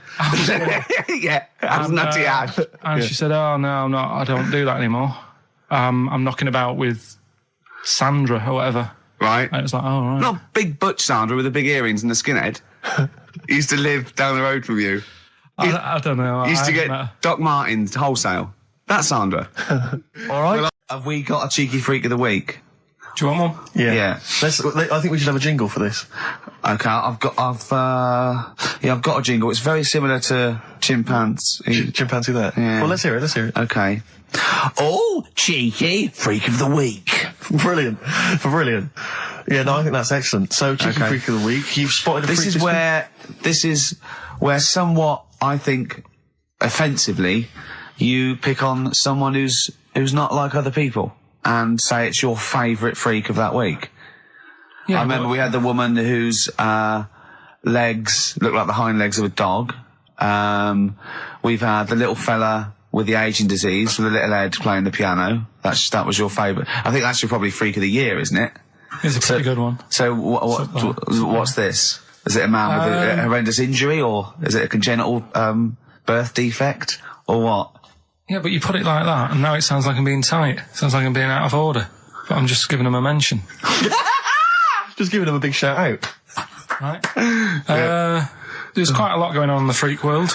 Yeah, how's Nutty Ash? And she said, oh, no, I don't do that anymore. I'm knocking about with Sandra or whatever. Right. And it was like, oh, right. Not big butch Sandra with the big earrings and the skinhead. He used to live down the road from you. I don't know. He used to get Doc Martens wholesale. That's Sandra. All right. Well, have we got a cheeky freak of the week? Do you want one? Yeah. I think we should have a jingle for this. Okay, I've got a jingle. It's very similar to Chimpanzee. Chimpanzee that? Yeah. Well, let's hear it. Okay. Oh, cheeky freak of the week. Brilliant. Yeah, no, I think that's excellent. So, cheeky freak of the week. You've spotted a freak This is where somewhat, I think, offensively, you pick on someone who's not like other people and say it's your favourite freak of that week. Yeah, I remember we had the woman whose legs looked like the hind legs of a dog. We've had the little fella with the aging disease with the little head playing the piano. That was your favourite. I think that's your probably freak of the year, isn't it? It's a pretty good one. So what's this? Is it a man with a horrendous injury, or is it a congenital birth defect, or what? Yeah, but you put it like that, and now it sounds like I'm being tight. It sounds like I'm being out of order. But I'm just giving him a mention. Just giving him a big shout out. Right. There's quite a lot going on in the freak world.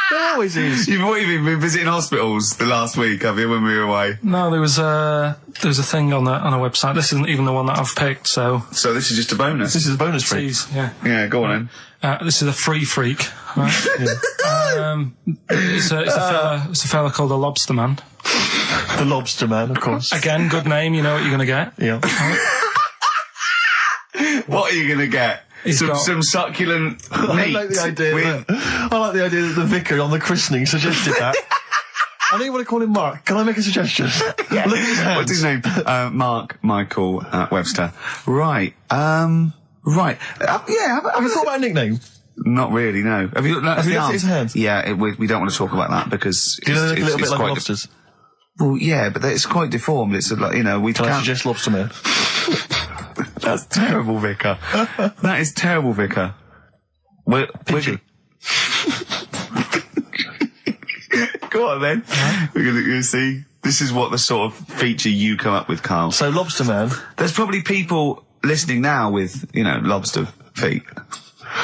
There always is. You've been visiting hospitals the last week, have you, when we were away? No, there was a thing on a website. This isn't even the one that I've picked, so... So this is just a bonus? This is a bonus freak? Yeah. Yeah, go on then. This is a free freak, right? It's a fella called the Lobster Man. The Lobster Man, of course. Again, good name, you know what you're going to get. Yeah. What are you going to get? Some succulent meat. I like the idea that the vicar on the christening suggested that. I don't want to call him Mark. Can I make a suggestion? Yeah. Look at his hands. What's his name? Mark Michael Webster. Right. Right. Have you thought about a nickname? Not really, no. Have you looked at his hands? Yeah, we don't want to talk about that because do you know they look a little bit like lobsters? Well, yeah, but it's quite deformed. It's like, you know, we Can can't... I suggest Lobster Man? That's terrible, Vicar. That is terrible, Vicar. Pinchy. Go on then. We're gonna see. This is what the sort of feature you come up with, Carl. So Lobster Man. There's probably people listening now with, you know, lobster feet.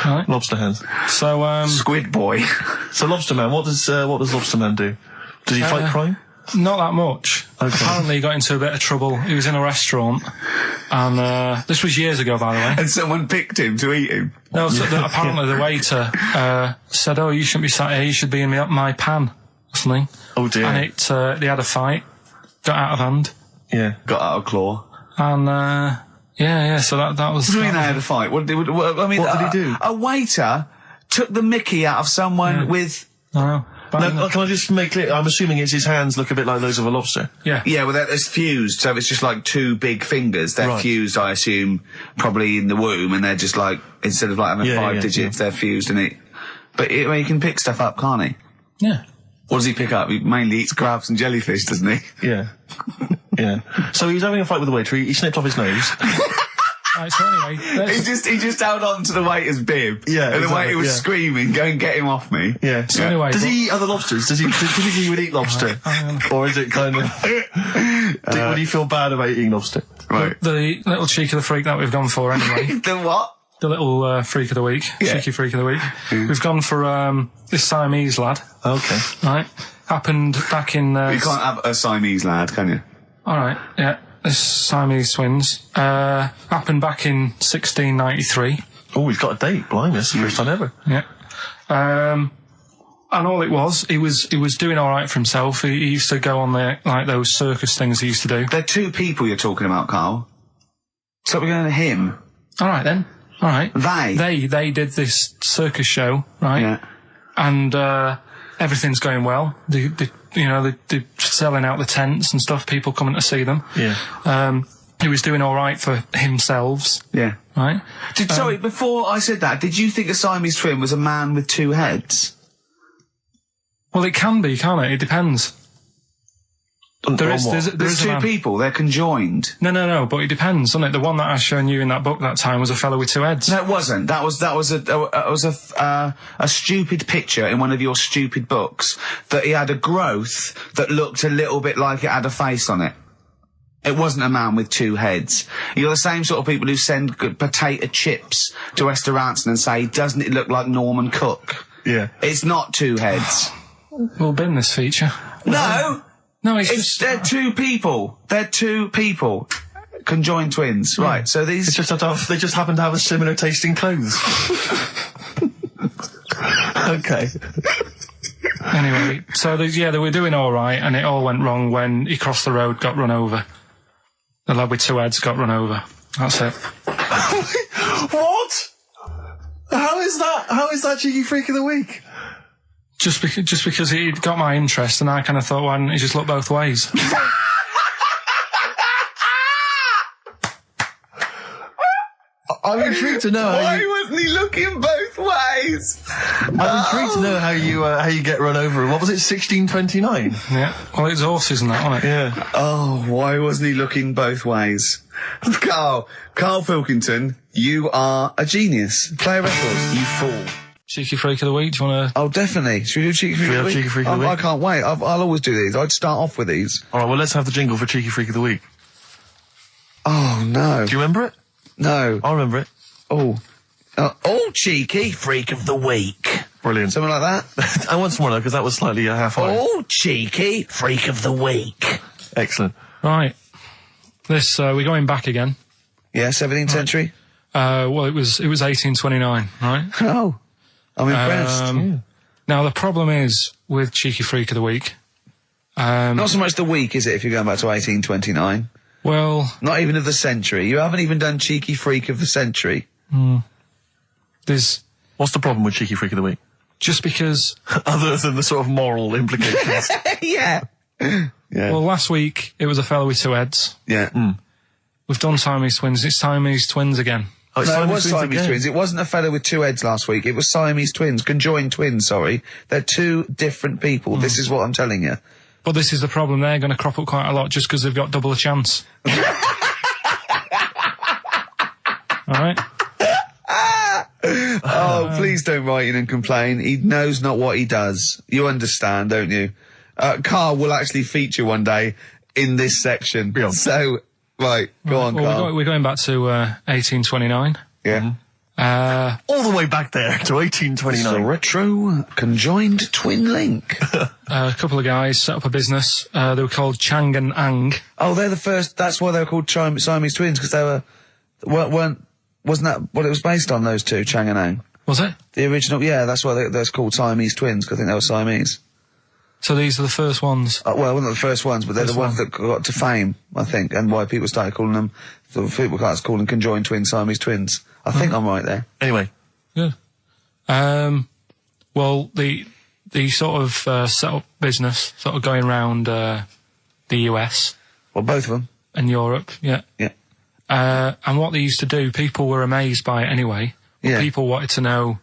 Right. Lobster hands. So Squid Boy. So Lobster Man, what does Lobster Man do? Does he fight crime? Not that much. Okay. Apparently he got into a bit of trouble. He was in a restaurant, and this was years ago, by the way. And someone picked him to eat him. No, so apparently the waiter said, "Oh, you shouldn't be sat here. You should be in my pan." Or something. Oh dear. And they had a fight, got out of hand. Yeah. Got out of claw. And yeah. So that was. What do you mean they had a fight? What did he do? A waiter took the mickey out of someone with. No. No, can I just make clear? I'm assuming his hands look a bit like those of a lobster. Yeah. Yeah, well, it's fused, so it's just like two big fingers. They're fused, I assume, probably in the womb, and they're just like, instead of like having 5 digits, they're fused in it. But he can pick stuff up, can't he? Yeah. What does he pick up? He mainly eats crabs and jellyfish, doesn't he? Yeah. Yeah. So he was having a fight with the waiter. He snipped off his nose. Right, so anyway, he just held on to the waiter's bib. Yeah, and the exactly, waiter was screaming, "Go and get him off me!" Yeah. So anyway, does he eat other lobsters? Typically he would eat lobster, or is it kind of? Would he feel bad about eating lobster? Right. The little cheek of the freak that we've gone for anyway. The what? The little freak of the week, cheeky freak of the week. We've gone for this Siamese lad. Okay. Right. Happened back in. You can't have a Siamese lad, can you? All right. Yeah. This Siamese twins happened back in 1693. Oh, he's got a date. Blimey, that's the first time ever. Yeah. And all it was, he was doing all right for himself. He used to go on those circus things he used to do. They're two people you're talking about, Carl. So we're going to him. All right then. All right. They did this circus show, right? Yeah. And everything's going well. They're selling out the tents and stuff. People coming to see them. Yeah. He was doing all right for himself. Yeah. Right. Sorry, before I said that, did you think a Siamese twin was a man with two heads? Well, it can be, can't it? It depends. There's two people. They're conjoined. No. But it depends, doesn't it? The one that I shown you in that book that time was a fellow with two heads. No, it wasn't. That was a stupid picture in one of your stupid books that he had a growth that looked a little bit like it had a face on it. It wasn't a man with two heads. You're the same sort of people who send potato chips to restaurants and say, "Doesn't it look like Norman Cook?" Yeah. It's not two heads. We'll bin this feature. No. No, they're two people. They're two people. Conjoined twins. Right, so these... They just happen to have a similar taste in clothes. Okay. Anyway, so they were doing all right, and it all went wrong when he crossed the road, got run over. The lad with two heads got run over. That's it. What? How is that Cheeky Freak of the Week? Just because he got my interest, and I kind of thought, why didn't he just look both ways? I'm intrigued to know Why wasn't he looking both ways? I'm intrigued to know how you get run over. What was it, 1629? Yeah. Well, it's horses and that, wasn't it? Yeah. Oh, why wasn't he looking both ways? Karl Pilkington, you are a genius. Play a record, you fool. Cheeky Freak of the Week, do you want to... Oh, definitely. Should we do Cheeky Freak of the Week? Cheeky Freak of the Week? I can't wait. I'll always do these. I'd start off with these. All right, well, let's have the jingle for Cheeky Freak of the Week. Oh, no. Do you remember it? No. I remember it. Oh, Cheeky Freak of the Week. Brilliant. Something like that? I want some more, though, because that was slightly half-high. Oh, Cheeky Freak of the Week. Excellent. Right. This, we're going back again. Yeah, 17th century? Well, it was 1829, right? Oh. I'm impressed. Now, the problem is with Cheeky Freak of the Week... not so much the week, is it, if you're going back to 1829? Well... Not even of the century. You haven't even done Cheeky Freak of the century. There's... What's the problem with Cheeky Freak of the Week? Just because... Other than the sort of moral implications. Yeah. Well, last week, it was a fellow with two heads. Yeah. We've done Siamese twins. It's Siamese twins again. Oh, No, it was Siamese again. twins. It wasn't a fellow with two heads last week. It was Siamese twins. Conjoined twins, sorry. They're two different people. This is what I'm telling you. But this is the problem. They're going to crop up quite a lot just because they've got double a chance. All right? Oh, please don't write in and complain. He knows not what he does. You understand, don't you? Karl will actually feature one day in this section. Yeah. So, right, go on, Karl. We're going back to 1829. Yeah. All the way back there to It's a 1829. retro conjoined twin link. A couple of guys set up a business. They were called Chang and Ang. Oh, they're the first. That's why they were called Siamese twins, because they wasn't that what it was based on? Those two, Chang and Ang. Was it? The original, yeah. That's why they're called Siamese twins, because I think they were Siamese. So these are the first ones. Well, not the first ones, but they're the ones that got to fame, I think, and why people started calling them. People started calling conjoined twins Siamese twins. I think I'm right there. Anyway. Good. Well, the sort of set up business, sort of going around the US. Well, both of them. And Europe, yeah. Yeah. And what they used to do, people were amazed by it anyway. Yeah. People wanted to know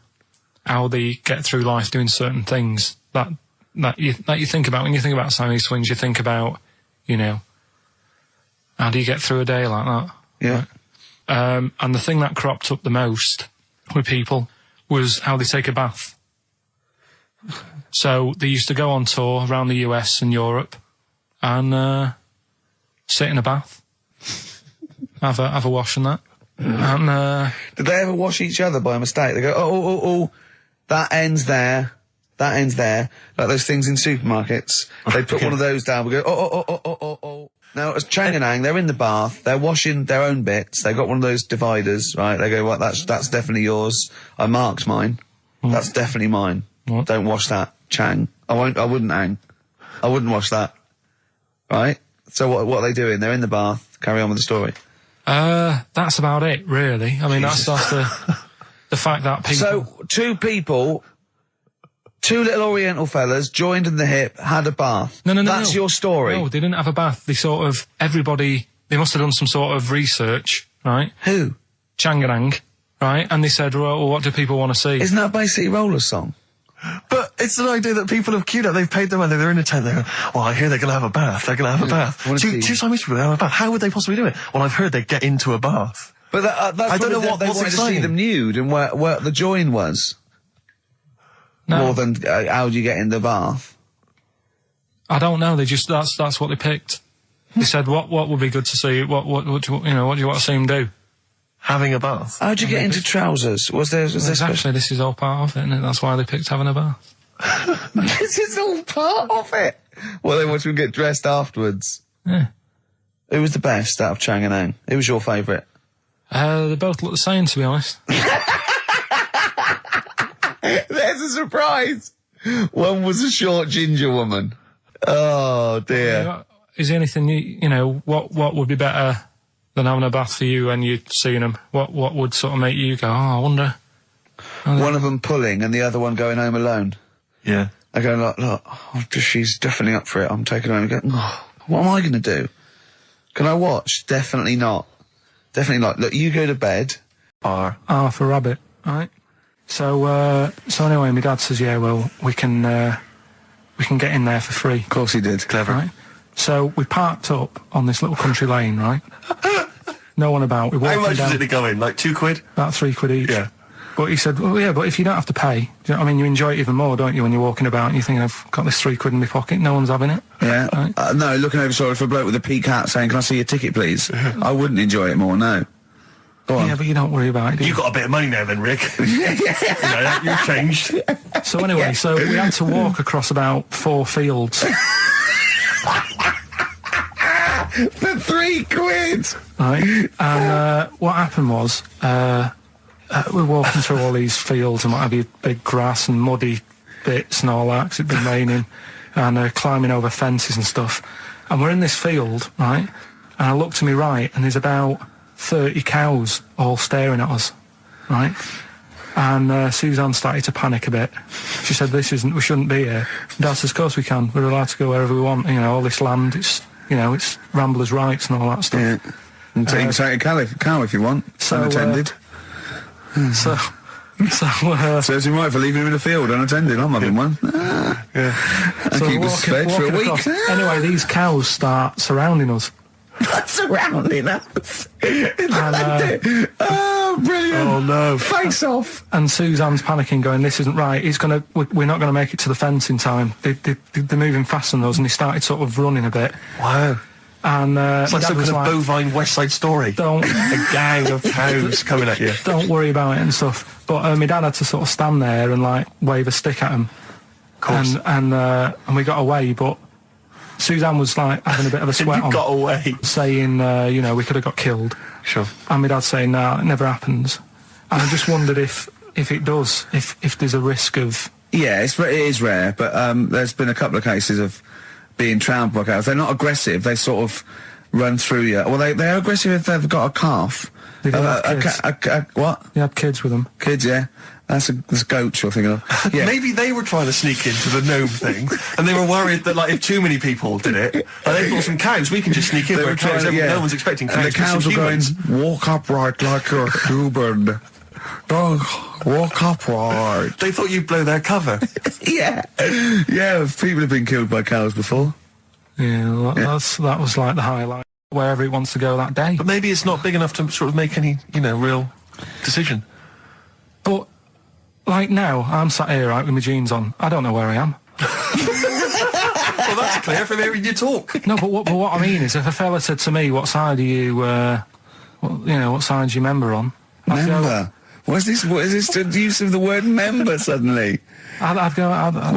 how they get through life doing certain things that you think about. When you think about Siamese twins, you think about, how do you get through a day like that? Yeah. Right? And the thing that cropped up the most with people was how they take a bath. So they used to go on tour around the US and Europe and sit in a bath, have a wash and that. And did they ever wash each other by mistake? They go, oh, that ends there. That ends there. Like those things in supermarkets. They put one of those down. We go, oh. Now, as Chang and Ang, they're in the bath. They're washing their own bits. They've got one of those dividers, right? They go, well, that's definitely yours. I marked mine. That's definitely mine. What? Don't wash that, Chang. I wouldn't, Ang. I wouldn't wash that. Right? So what are they doing? They're in the bath. Carry on with the story. That's about it, really. I mean, that's the fact that people... So, two little Oriental fellas joined in the hip, had a bath. No. That's your story. No, they didn't have a bath. They they must have done some sort of research, right? Who? Chang and Ang, right? And they said, well, what do people want to see? Isn't that basically Roller's song? But it's an idea that people have queued up. They've paid their money. They're in a tent. They go, well, I hear they're going to have a bath. They're going to have a bath. Two Siamese people have a bath. How would they possibly do it? Well, I've heard they get into a bath. But that's I don't know they what's wanted to see exciting. them nude and where the join was. No. More than how do you get in the bath? I don't know. That's what they picked. They said, what would be good to see? What do you want to see them do? Having a bath. How'd you get into trousers? Was there Exactly. This is all part of it, and that's why they picked having a bath. This is all part of it. Well, they want you to get dressed afterwards. Yeah. Who was the best out of Chang and Ang? Who was your favourite? They both look the same, to be honest. There's a surprise. One was a short ginger woman. Oh dear. Is there anything what would be better than having a bath for you when you'd seen them? What would sort of make you go, I wonder? One of them pulling and the other one going home alone. Yeah. I go, look, she's definitely up for it. I'm taking her home and go, what am I going to do? Can I watch? Definitely not. Definitely not. Look, you go to bed. R for rabbit, right? So anyway, my dad says, yeah, well, we can get in there for free. Of course he did. Clever. Right? So we parked up on this little country lane, right? No one about. We walked How much down, did it go in? Like £2? about £3 each. Yeah. But he said, well, yeah, but if you don't have to pay, do you know what I mean? You enjoy it even more, don't you, when you're walking about and you think, I've got this £3 in my pocket, no one's having it. Yeah. Right? No, looking over sort of a bloke with a peak hat saying, can I see your ticket, please? I wouldn't enjoy it more, no. Go on. Yeah, but you don't worry about it, do you? You got a bit of money now then, Rick. You've changed. So anyway, so we had to walk across about 4 fields. For £3! Right? And what happened was, we're walking through all these fields and what have you, big grass and muddy bits and all that, 'cause it'd been raining, and climbing over fences and stuff. And we're in this field, right? And I look to my right, and there's about 30 cows all staring at us, right? And Suzanne started to panic a bit. She said, we shouldn't be here. Dad says, of course we can. We're allowed to go wherever we want. All this land, it's ramblers' rights and all that stuff. Yeah. And you can take a cow if you want. So, unattended. Serves him right for leaving him in the field unattended. I'm having one. Yeah. I keep us fed for a week. Across. Anyway, these cows start surrounding us. Surrounding us. Oh, brilliant. Oh, no. Face off. And Suzanne's panicking, going, this isn't right. We're not going to make it to the fence in time. They're moving faster than us, and they started sort of running a bit. Wow. And it's like some kind of bovine West Side Story. A gang of cows coming at you. Don't worry about it and stuff. But my dad had to sort of stand there and wave a stick at him. Of course. And we got away, but Suzanne was having a bit of a sweat on. Got away. Saying, we could have got killed. Sure. And my dad saying, no, it never happens. And I just wondered if it does, if there's a risk of... Yeah, it is rare, but there's been a couple of cases of being trampled by cows. They're not aggressive, they sort of run through you. Well, they're aggressive if they've got a calf. They have kids. What? They had kids with them. Kids, yeah. That's goats you're thinking of. Yeah. Maybe they were trying to sneak into the gnome thing, and they were worried that, if too many people did it, and they thought some cows, we can just sneak in where cows, no one's expecting cows. And the cows were going, walk upright like a human. Don't walk upright. They thought you'd blow their cover. Yeah. Yeah, people have been killed by cows before. Yeah, that was the highlight. Wherever it wants to go that day. But maybe it's not big enough to sort of make any, real decision. But, now, I'm sat here, right, with my jeans on. I don't know where I am. Well, that's clear from hearing you talk. No, but what I mean is, if a fella said to me, what side are you, what side do you member on? Member? What is this the use of the word member suddenly? Well,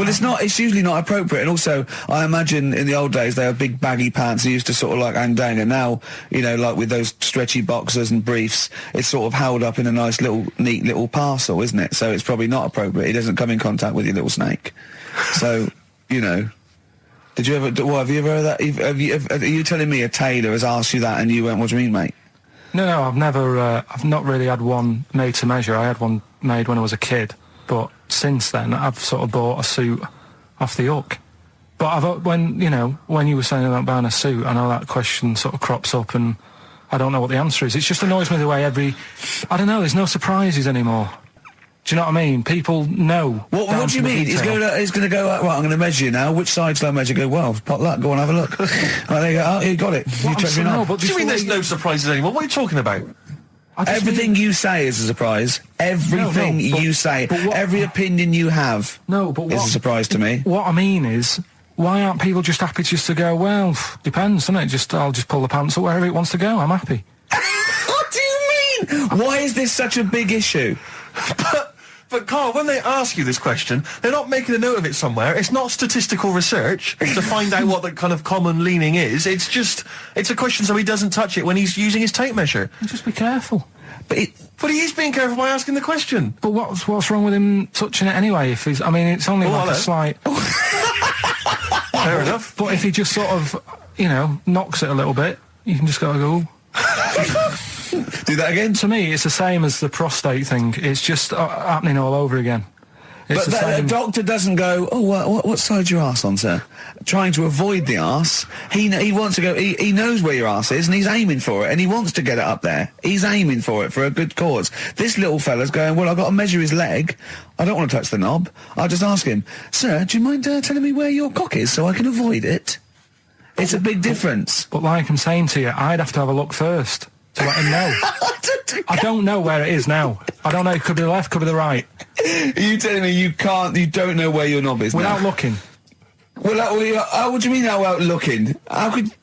it's usually not appropriate, and also, I imagine in the old days they had big baggy pants that used to sort of like hang down, and now, like with those stretchy boxers and briefs, it's sort of held up in a nice little, neat little parcel, isn't it? So it's probably not appropriate. It doesn't come in contact with your little snake. So, did you ever, have you ever heard that? Are you telling me a tailor has asked you that and you went, what do you mean, mate? No, I've never, I've not really had one made to measure. I had one made when I was a kid, but since then I've sort of bought a suit off the hook. But when you were saying about buying a suit, I know that question sort of crops up and I don't know what the answer is. It just annoys me the way I don't know, there's no surprises anymore. Do you know what I mean? People know. What do you mean? He's going to go, right, I'm going to measure you now. Which side shall I measure? Go, well, pot luck, go on, have a look. Right, there you go. Oh, you got it. You check me out. What do you mean there's no surprises anymore? What are you talking about? Everything you say is a surprise. Everything you say, every opinion you have is a surprise to me. What I mean is, why aren't people just happy just to go, well, depends, doesn't it? I'll just pull the pants up wherever it wants to go. I'm happy. What do you mean? Why is this such a big issue? But Carl, when they ask you this question, they're not making a note of it somewhere. It's not statistical research to find out what the kind of common leaning is. It's a question so he doesn't touch it when he's using his tape measure. Just be careful. But he is being careful by asking the question. But what's wrong with him touching it anyway? If he's, I mean, it's only like a slight. Fair enough. But if he just sort of, knocks it a little bit, you can just go. Do that again? To me, it's the same as the prostate thing. It's just happening all over again. But a doctor doesn't go, what side's your arse on, sir? Trying to avoid the arse. He wants to go, he knows where your arse is and he's aiming for it and he wants to get it up there. He's aiming for it for a good cause. This little fella's going, well, I've got to measure his leg. I don't want to touch the knob. I'll just ask him, sir, do you mind telling me where your cock is so I can avoid it? It's a big difference. But like I'm saying to you, I'd have to have a look first to let him know. I don't know where it is now. I don't know. It could be the left, could be the right. Are you telling me you don't know where your knob is without looking? Well, what do you mean without looking? How could?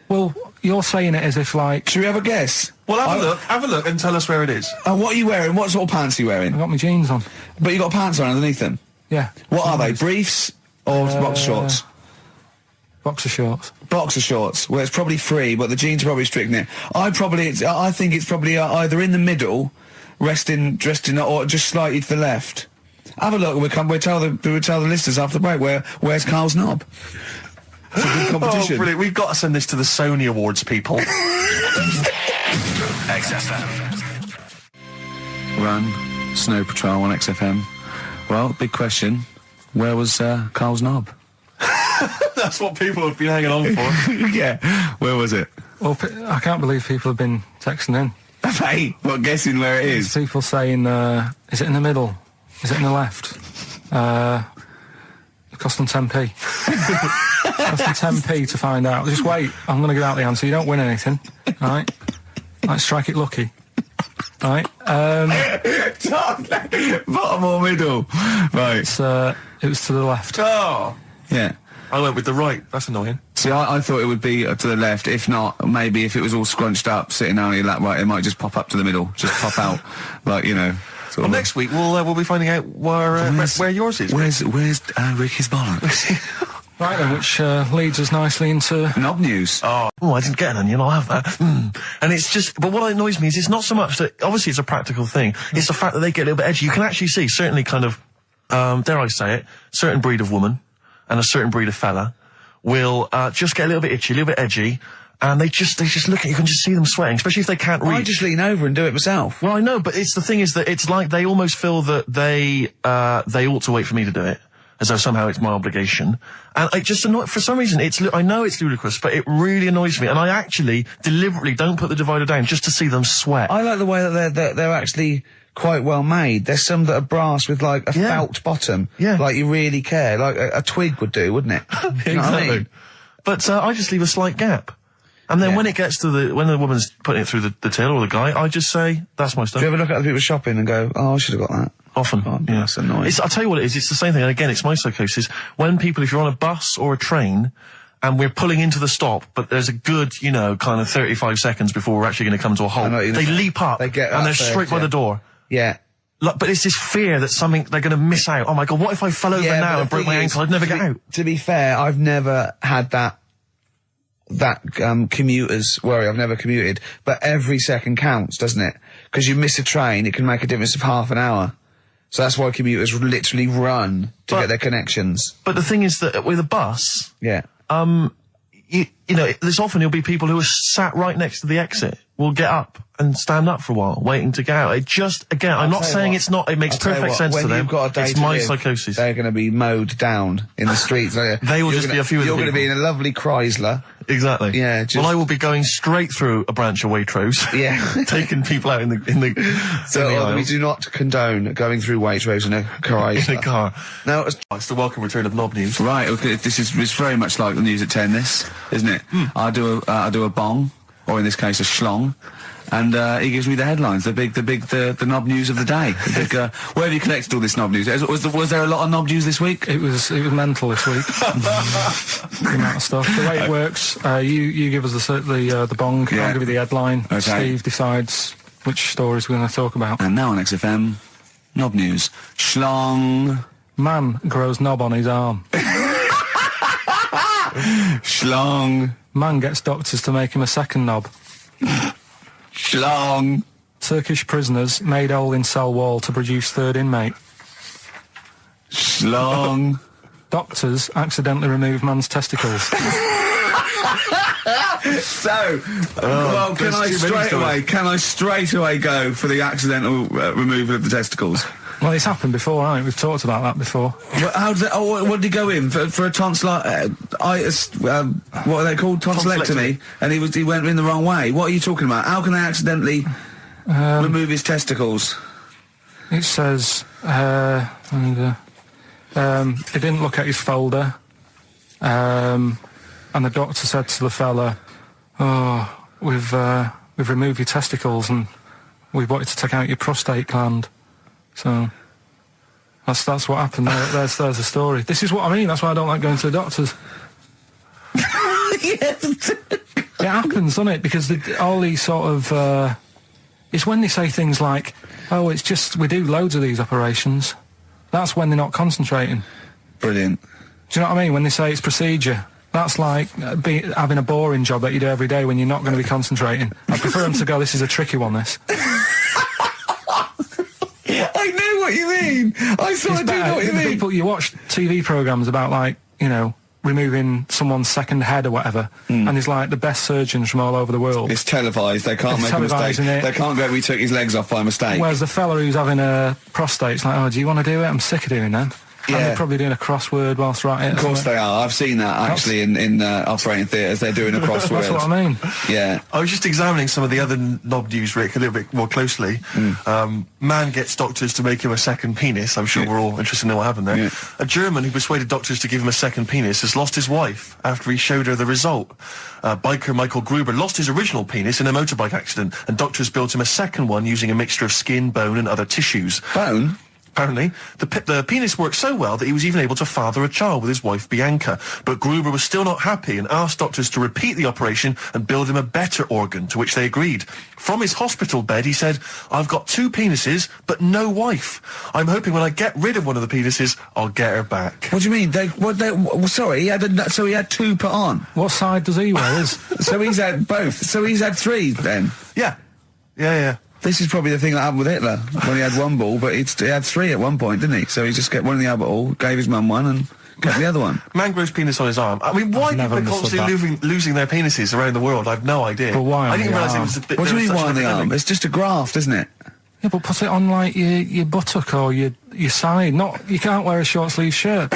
Well, you're saying it as if like. Should we have a guess? Well, have a look and tell us where it is. And what are you wearing? What sort of pants are you wearing? I've got my jeans on. But you got pants on underneath them? Yeah. What are they? Briefs or boxer shorts? Boxer shorts. Boxer shorts. Well, it's probably free, but the jeans are probably strict in it. I think it's probably either in the middle, dressed in, or just slightly to the left. Have a look. We'll tell the listeners after the break where's Carl's knob. It's a good competition. Oh, brilliant! We've got to send this to the Sony Awards people. XFM. Run, Snow Patrol on XFM. Well, big question. Where was Carl's knob? That's what people have been hanging on for. Yeah. Where was it? Well, I can't believe people have been texting in. Hey, what, guessing where it is? People saying, is it in the middle? Is it in the left? It cost them 10p. It cost them 10p to find out. Just wait, I'm going to give out the answer. You don't win anything, right? Like, strike it lucky. Right? Bottom or middle? Right. It was to the left. Oh! Yeah. I went with the right. That's annoying. See, I thought it would be to the left. If not, maybe if it was all scrunched up, sitting down on your lap, right, it might just pop up to the middle. Just pop out, like, Well, next week we'll be finding out where yours is. Where's Ricky's bollocks? Right then, which leads us nicely into knob news. Oh, I didn't get an onion. I'll have that. And it's just, but what annoys me is it's not so much that obviously it's a practical thing. It's the fact that they get a little bit edgy. You can actually see certainly kind of, dare I say it, certain breed of woman and a certain breed of fella will just get a little bit itchy, a little bit edgy. And they just look at you, can just see them sweating, especially if they can't reach. I just lean over and do it myself. Well, I know, but the thing is that it's like they almost feel that they ought to wait for me to do it, as though somehow it's my obligation. And I just for some reason, I know it's ludicrous, but it really annoys me. And I actually deliberately don't put the divider down just to see them sweat. I like the way that they're actually quite well made. There's some that are brass with like a felt bottom. Yeah. Like you really care. Like a twig would do, wouldn't it? Exactly. You know what I mean? But I just leave a slight gap. And then when it gets to when the woman's putting it through the till or the guy, I just say, that's my stuff. Do you ever look at other people shopping and go, oh, I should have got that? Often. Oh, yeah. That's annoying. I'll tell you what it is, it's the same thing, and again, it's my psychosis. When if you're on a bus or a train, and we're pulling into the stop, but there's a good, kind of 35 seconds before we're actually going to come to a halt, they leap up, and they're straight by the door. Yeah. Like, but it's this fear that they're going to miss out. Oh my God, what if I fell over now and broke my ankle? I'd never get out. To be fair, I've never had that commuter's worry. I've never commuted, but every second counts, doesn't it? Because you miss a train, it can make a difference of half an hour. So that's why commuters literally run to get their connections. But the thing is that with a bus, yeah, you know, there's often you'll be people who are sat right next to the exit will get up and stand up for a while, waiting to get out. It just, again, I'm not saying it's not, it makes perfect sense to them. It's my psychosis. They're going to be mowed down in the streets. They will just be a few of the You're going to people. be in a lovely Chrysler. Exactly. Yeah, well, I will be going straight through a branch of Waitrose. Yeah. Taking people out in the So we do not condone going through Waitrose in a Chrysler. in a car. No, it's the welcome return of Knob News. Right, okay, it's very much like the news at 10, this, isn't it? I do a bong, or in this case a schlong, and he gives me the headlines, the knob news of the day. Where have you collected all this knob news? Was there a lot of knob news this week? It was mental this week. The amount of stuff. The way it works, you give us the bong, I'll give you the headline, Steve decides which stories we're going to talk about. And now on XFM, knob news. Schlong. Man grows knob on his arm. Schlong. Man gets doctors to make him a second knob. Schlong. Turkish prisoners made hole in cell wall to produce third inmate. Schlong. Doctors accidentally remove man's testicles. So, well, can I straight away go for the accidental removal of the testicles? Well, it's happened before, right? We've talked about that before. How did what did he go in for a tonsillitis? What are they called? Tonsillectomy. And he went in the wrong way. What are you talking about? How can they accidentally remove his testicles? It says he didn't look at his folder, and the doctor said to the fella, "Oh, we've removed your testicles and we wanted to take out your prostate gland." So that's what happened. There's the story. This is what I mean. That's why I don't like going to the doctors. It happens, doesn't it? Because all these sort of it's when they say things like, "Oh, it's just we do loads of these operations." That's when they're not concentrating. Brilliant. Do you know what I mean? When they say it's procedure, that's like having a boring job that you do every day when you're not going to be concentrating. I prefer them to go, "This is a tricky one, this." I know what you mean. I do know what you mean. People, you watch TV programmes about, like, you know, removing someone's second head or whatever, and there's like the best surgeons from all over the world. It's televised. They can't make a mistake. They can't go, "We took his legs off by mistake." Whereas the fella who's having a prostate's like, "Oh, do you want to do it? I'm sick of doing them." Yeah. And they're probably doing a crossword whilst writing it. Of course they are. I've seen that actually in operating theatres. They're doing a crossword. That's what I mean. Yeah. I was just examining some of the other knob news, Rick, a little bit more closely. Man gets doctors to make him a second penis. I'm sure we're all interested to know what happened there. Yeah. A German who persuaded doctors to give him a second penis has lost his wife after he showed her the result. Biker Michael Gruber lost his original penis in a motorbike accident, and doctors built him a second one using a mixture of skin, bone and other tissues. Bone? Apparently, the penis worked so well that he was even able to father a child with his wife Bianca. But Gruber was still not happy and asked doctors to repeat the operation and build him a better organ, to which they agreed. From his hospital bed, he said, "I've got 2 penises, but no wife. I'm hoping when I get rid of one of the penises, I'll get her back." What do you mean? Sorry, he had 2 put on. What side does he wear? So he's had both. So he's had 3 then. Yeah. This is probably the thing that happened with Hitler, when he had 1 ball, but he had 3 at one point, didn't he? So he just got one in the other ball, gave his mum one, and got the other one. Man grows penis on his arm. I mean, why people are constantly losing their penises around the world, I've no idea. But why I didn't realise it was a bit... What do you mean why on the arm? It's just a graft, isn't it? Yeah, but put it on, like, your buttock or your side. You can't wear a short-sleeve shirt.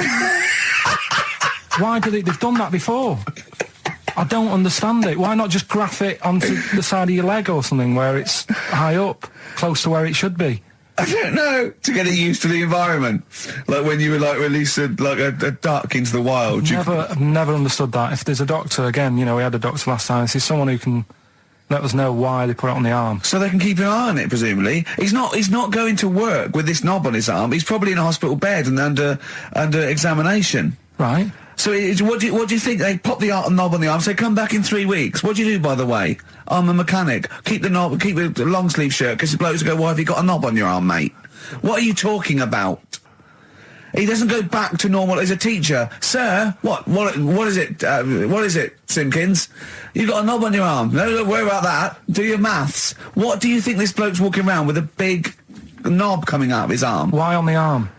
Why do they've done that before? I don't understand it. Why not just graph it onto the side of your leg or something where it's high up, close to where it should be? I don't know. To get it used to the environment. Like when you were like released a duck into the wild. I've never understood that. If there's a doctor, again, you know, we had a doctor last time, if there's someone who can let us know why they put it on the arm. So they can keep an eye on it, presumably. He's not going to work with this knob on his arm. He's probably in a hospital bed and under examination. Right. So what do you think? They pop the knob on the arm, say, "Come back in 3 weeks." What do you do, by the way? "I'm a mechanic. Keep the knob, keep the long sleeve shirt," because the blokes go, "Why have you got a knob on your arm, mate?" What are you talking about? He doesn't go back to normal as a teacher. Sir, what is it? What is it, Simpkins? You got a knob on your arm. No, don't worry about that. Do your maths. What do you think this bloke's walking around with a big knob coming out of his arm? Why on the arm?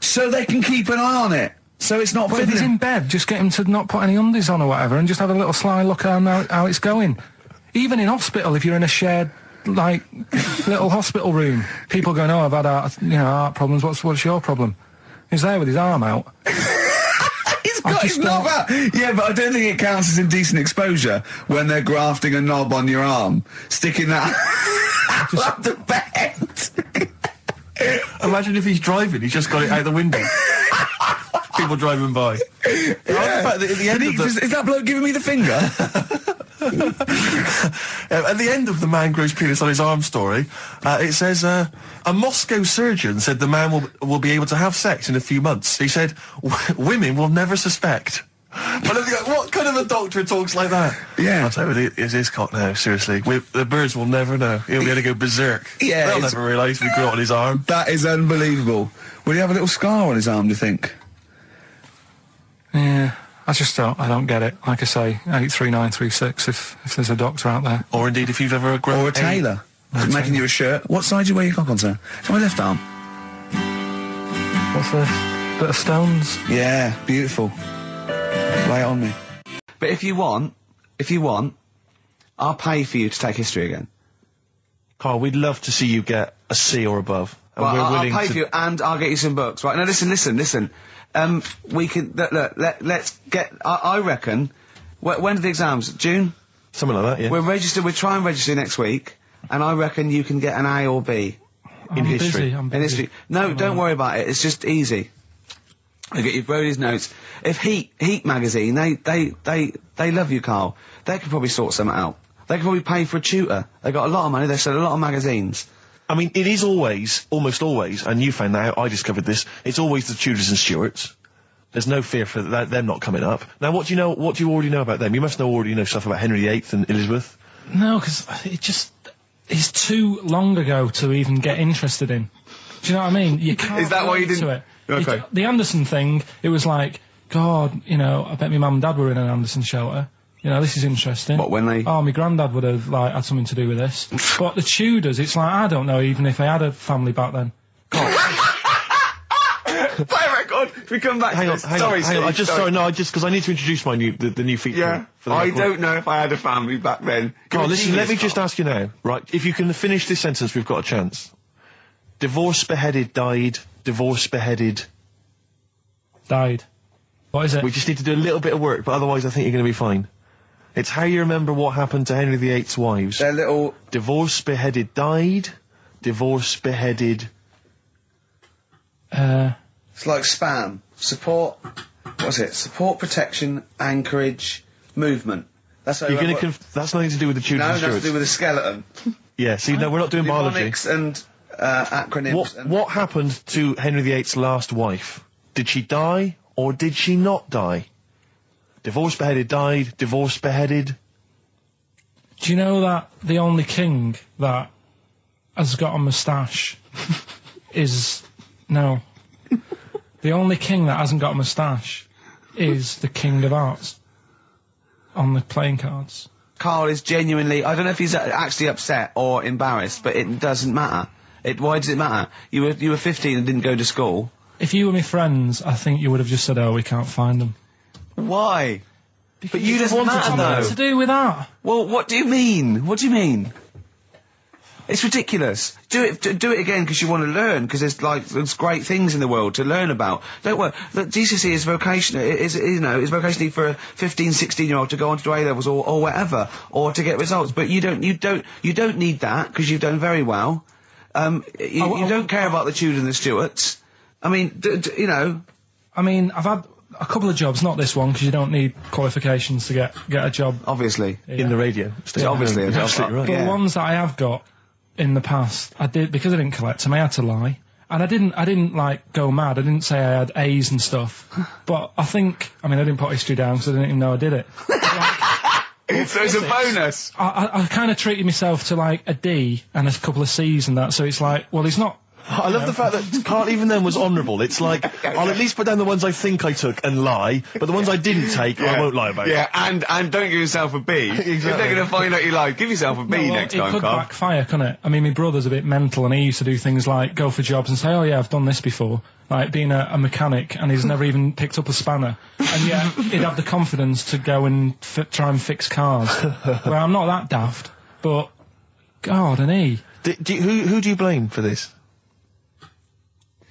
So they can keep an eye on it. So it's not Well, if he's in bed, just get him to not put any undies on or whatever and just have a little sly look at how it's going. Even in hospital, if you're in a shared, like, little hospital room, people going, oh, I've had heart problems, what's your problem? He's there with his arm out. He's got his knob out. Yeah, but I don't think it counts as indecent exposure when they're grafting a knob on your arm, sticking that up the bed. Imagine if he's driving, he's just got it out the window. People driving by. Yeah. The fact that at the end of the... Is that bloke giving me the finger? At the end of the man grows penis on his arm story, it says, a Moscow surgeon said the man will be able to have sex in a few months. He said, women will never suspect. But what kind of a doctor talks like that? Yeah. I'll tell you, it's his cock now, seriously. The birds will never know. He'll be able to go berserk. Yeah. They'll never realise we grew it on his arm. That is unbelievable. Will he have a little scar on his arm, do you think? Yeah. I don't get it. Like I say, 83936 if there's a doctor out there. Or indeed if you've ever grown... Or a tailor. Making you a shirt. What side do you wear your cock on, sir? It's my left arm. What's this? Bit of stones? Yeah, beautiful. Lay it on me. But if you want, I'll pay for you to take history again. Carl, we'd love to see you get a C or above. And Well, we're willing I'll pay to... for you, and I'll get you some books. Right, now listen. We can, let's get, I reckon, when are the exams? June? Something like that, yeah. We'll try and register next week, and I reckon you can get an A or B. I'm history. I'm In history. No, don't worry about it, it's just easy. I get you Brody's notes. If Heat magazine, they love you, Carl. They could probably sort something out. They could probably pay for a tutor. They got a lot of money, they sell a lot of magazines. I mean, it is almost always, and you found that out, I discovered this, it's always the Tudors and Stuarts. There's no fear for them not coming up. Now, what do you already know about them? You must already know stuff about Henry VIII and Elizabeth. No, because it's too long ago to even get interested in. Do you know what I mean? You can't Is that why you relate didn't- to it. Okay. The Anderson thing, it was like, God, I bet my mum and dad were in an Anderson shelter. This is interesting. What, when they... Oh, my granddad would have, had something to do with this. But the Tudors, it's like, I don't know even if I had a family back then. Play record. If we come back Hang to on, this. hang on. Because I need to introduce the new feature. Yeah. For the I record. don't know if I had a family back then. Carl, You're a listen, let me genius, just Carl. ask you now, right? If you can finish this sentence, we've got a chance. Divorced, beheaded, died. Divorced, beheaded. Died. What is it? We just need to do a little bit of work, but otherwise I think you're going to be fine. It's how you remember what happened to Henry VIII's wives. They're little... Divorced, beheaded, died. Divorced, beheaded. It's like spam. Support... What's it? Support, protection, anchorage, movement. That's how You're going to that's nothing to do with the Tudors No, and nothing to Stuarts. do with the skeleton. Yeah, see, no, we're not doing biology. Mnemonics and acronyms. What happened to Henry VIII's last wife? Did she die, or did she not die? Divorced, beheaded, died. Divorced, beheaded. Do you know that the only king that has got a moustache is... No. The only king that hasn't got a moustache is the King of Hearts on the playing cards. Carl is genuinely... I don't know if he's actually upset or embarrassed, but it doesn't matter. Why does it matter? You were 15 and didn't go to school. If you were my friends, I think you would have just said, oh, we can't find them. Why? But you just wanted matter, to know. though. What's to do with that? Well, what do you mean? What do you mean? It's ridiculous. Do it again because you want to learn, because there's great things in the world to learn about. Don't worry. Look, GCSE is vocational. Is vocationally for a 15, 16-year-old to go on to do A-levels or whatever, or to get results. But you don't need that because you've done very well. You don't care about the Tudors and the Stuarts. I mean, I mean, I've had a couple of jobs, not this one, because you don't need qualifications to get a job. Obviously. Yeah. In the radio. Yeah, obviously. You're absolutely right. But Yeah. the ones that I have got in the past, I did, because I didn't collect them, I had to lie. And I didn't like go mad. I didn't say I had A's and stuff. But I didn't put history down because I didn't even know I did it. So it's a bonus. I kind of treated myself to like a D and a couple of C's and that. So it's like, well, he's not I love the fact that Carl even then was honourable. It's like, I'll at least put down the ones I think I took and lie, but the ones I didn't take, I won't lie about. Yeah, and don't give yourself a B. Exactly. If they're going to find out you lied, give yourself a B next time, It could Carl. backfire, couldn't it? I mean, my brother's a bit mental, and he used to do things like go for jobs and say, oh yeah, I've done this before. Like being a mechanic, and he's never even picked up a spanner. And yet, he'd have the confidence to go and try and fix cars. Well, I'm not that daft, but, God, and he. Who do you blame for this?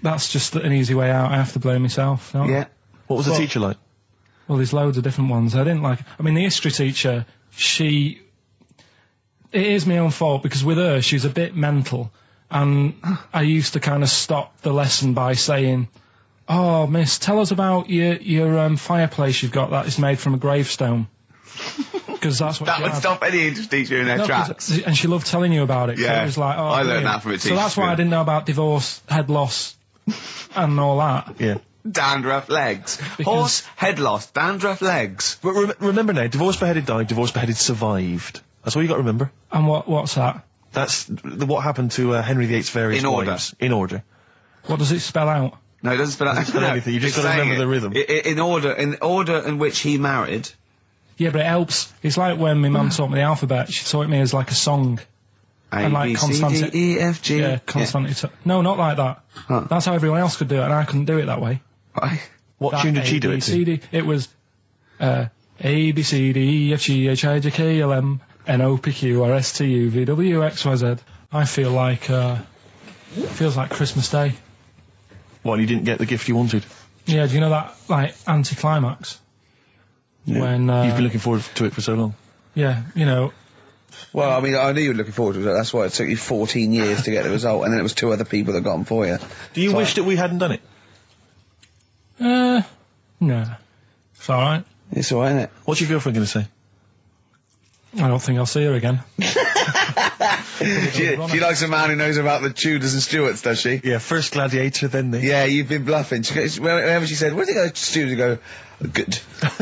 That's just an easy way out. I have to blame myself. No? Yeah. What was the teacher like? Well, there's loads of different ones. I didn't like... I mean, the history teacher, it is my own fault, because with her, she's a bit mental. And I used to kind of stop the lesson by saying, oh, miss, tell us about your fireplace you've got that is made from a gravestone. Because that's what that would stop any English teacher in their tracks. And she loved telling you about it. Yeah. It was like, oh, I learned that from a teacher. So that's why I didn't know about divorce, head loss, and all that. Yeah. Dandruff legs. Horse, head loss, dandruff legs. But remember now, divorce beheaded died, divorce beheaded survived. That's all you got to remember. And what's that? That's what happened to Henry VIII's various wives. In order. What does it spell out? No, it doesn't spell out. It doesn't spell anything. You just got to remember the rhythm. In order in which he married. Yeah, but it helps. It's like when my mum taught me the alphabet. She taught me as like a song. A, B, C, D, E, F, G. Yeah, constantly. Yeah. No, not like that. Huh. That's how everyone else could do it, and I couldn't do it that way. Why? What tune did she do it to? It was A, B, C, D, E, F, G, H, I, J, K, L, M, N, O, P, Q, R, S, T, U, V, W, X, Y, Z. I feel like, feels like Christmas Day. Well, you didn't get the gift you wanted? Yeah, do you know that, like, anticlimax? Yeah. When, you've been looking forward to it for so long. Yeah, you know. Well, I mean, I knew you were looking forward to it. That's why it took you 14 years to get the result, and then it was 2 other people that got them for you. Do you wish that we hadn't done it? No. It's alright. It's alright, isn't it? What's your girlfriend going to say? I don't think I'll see her again. She likes a man who knows about the Tudors and Stuarts, does she? Yeah, first Gladiator, then the... Yeah, you've been bluffing. Whenever she said, where did they go to Stuarts, you go, good.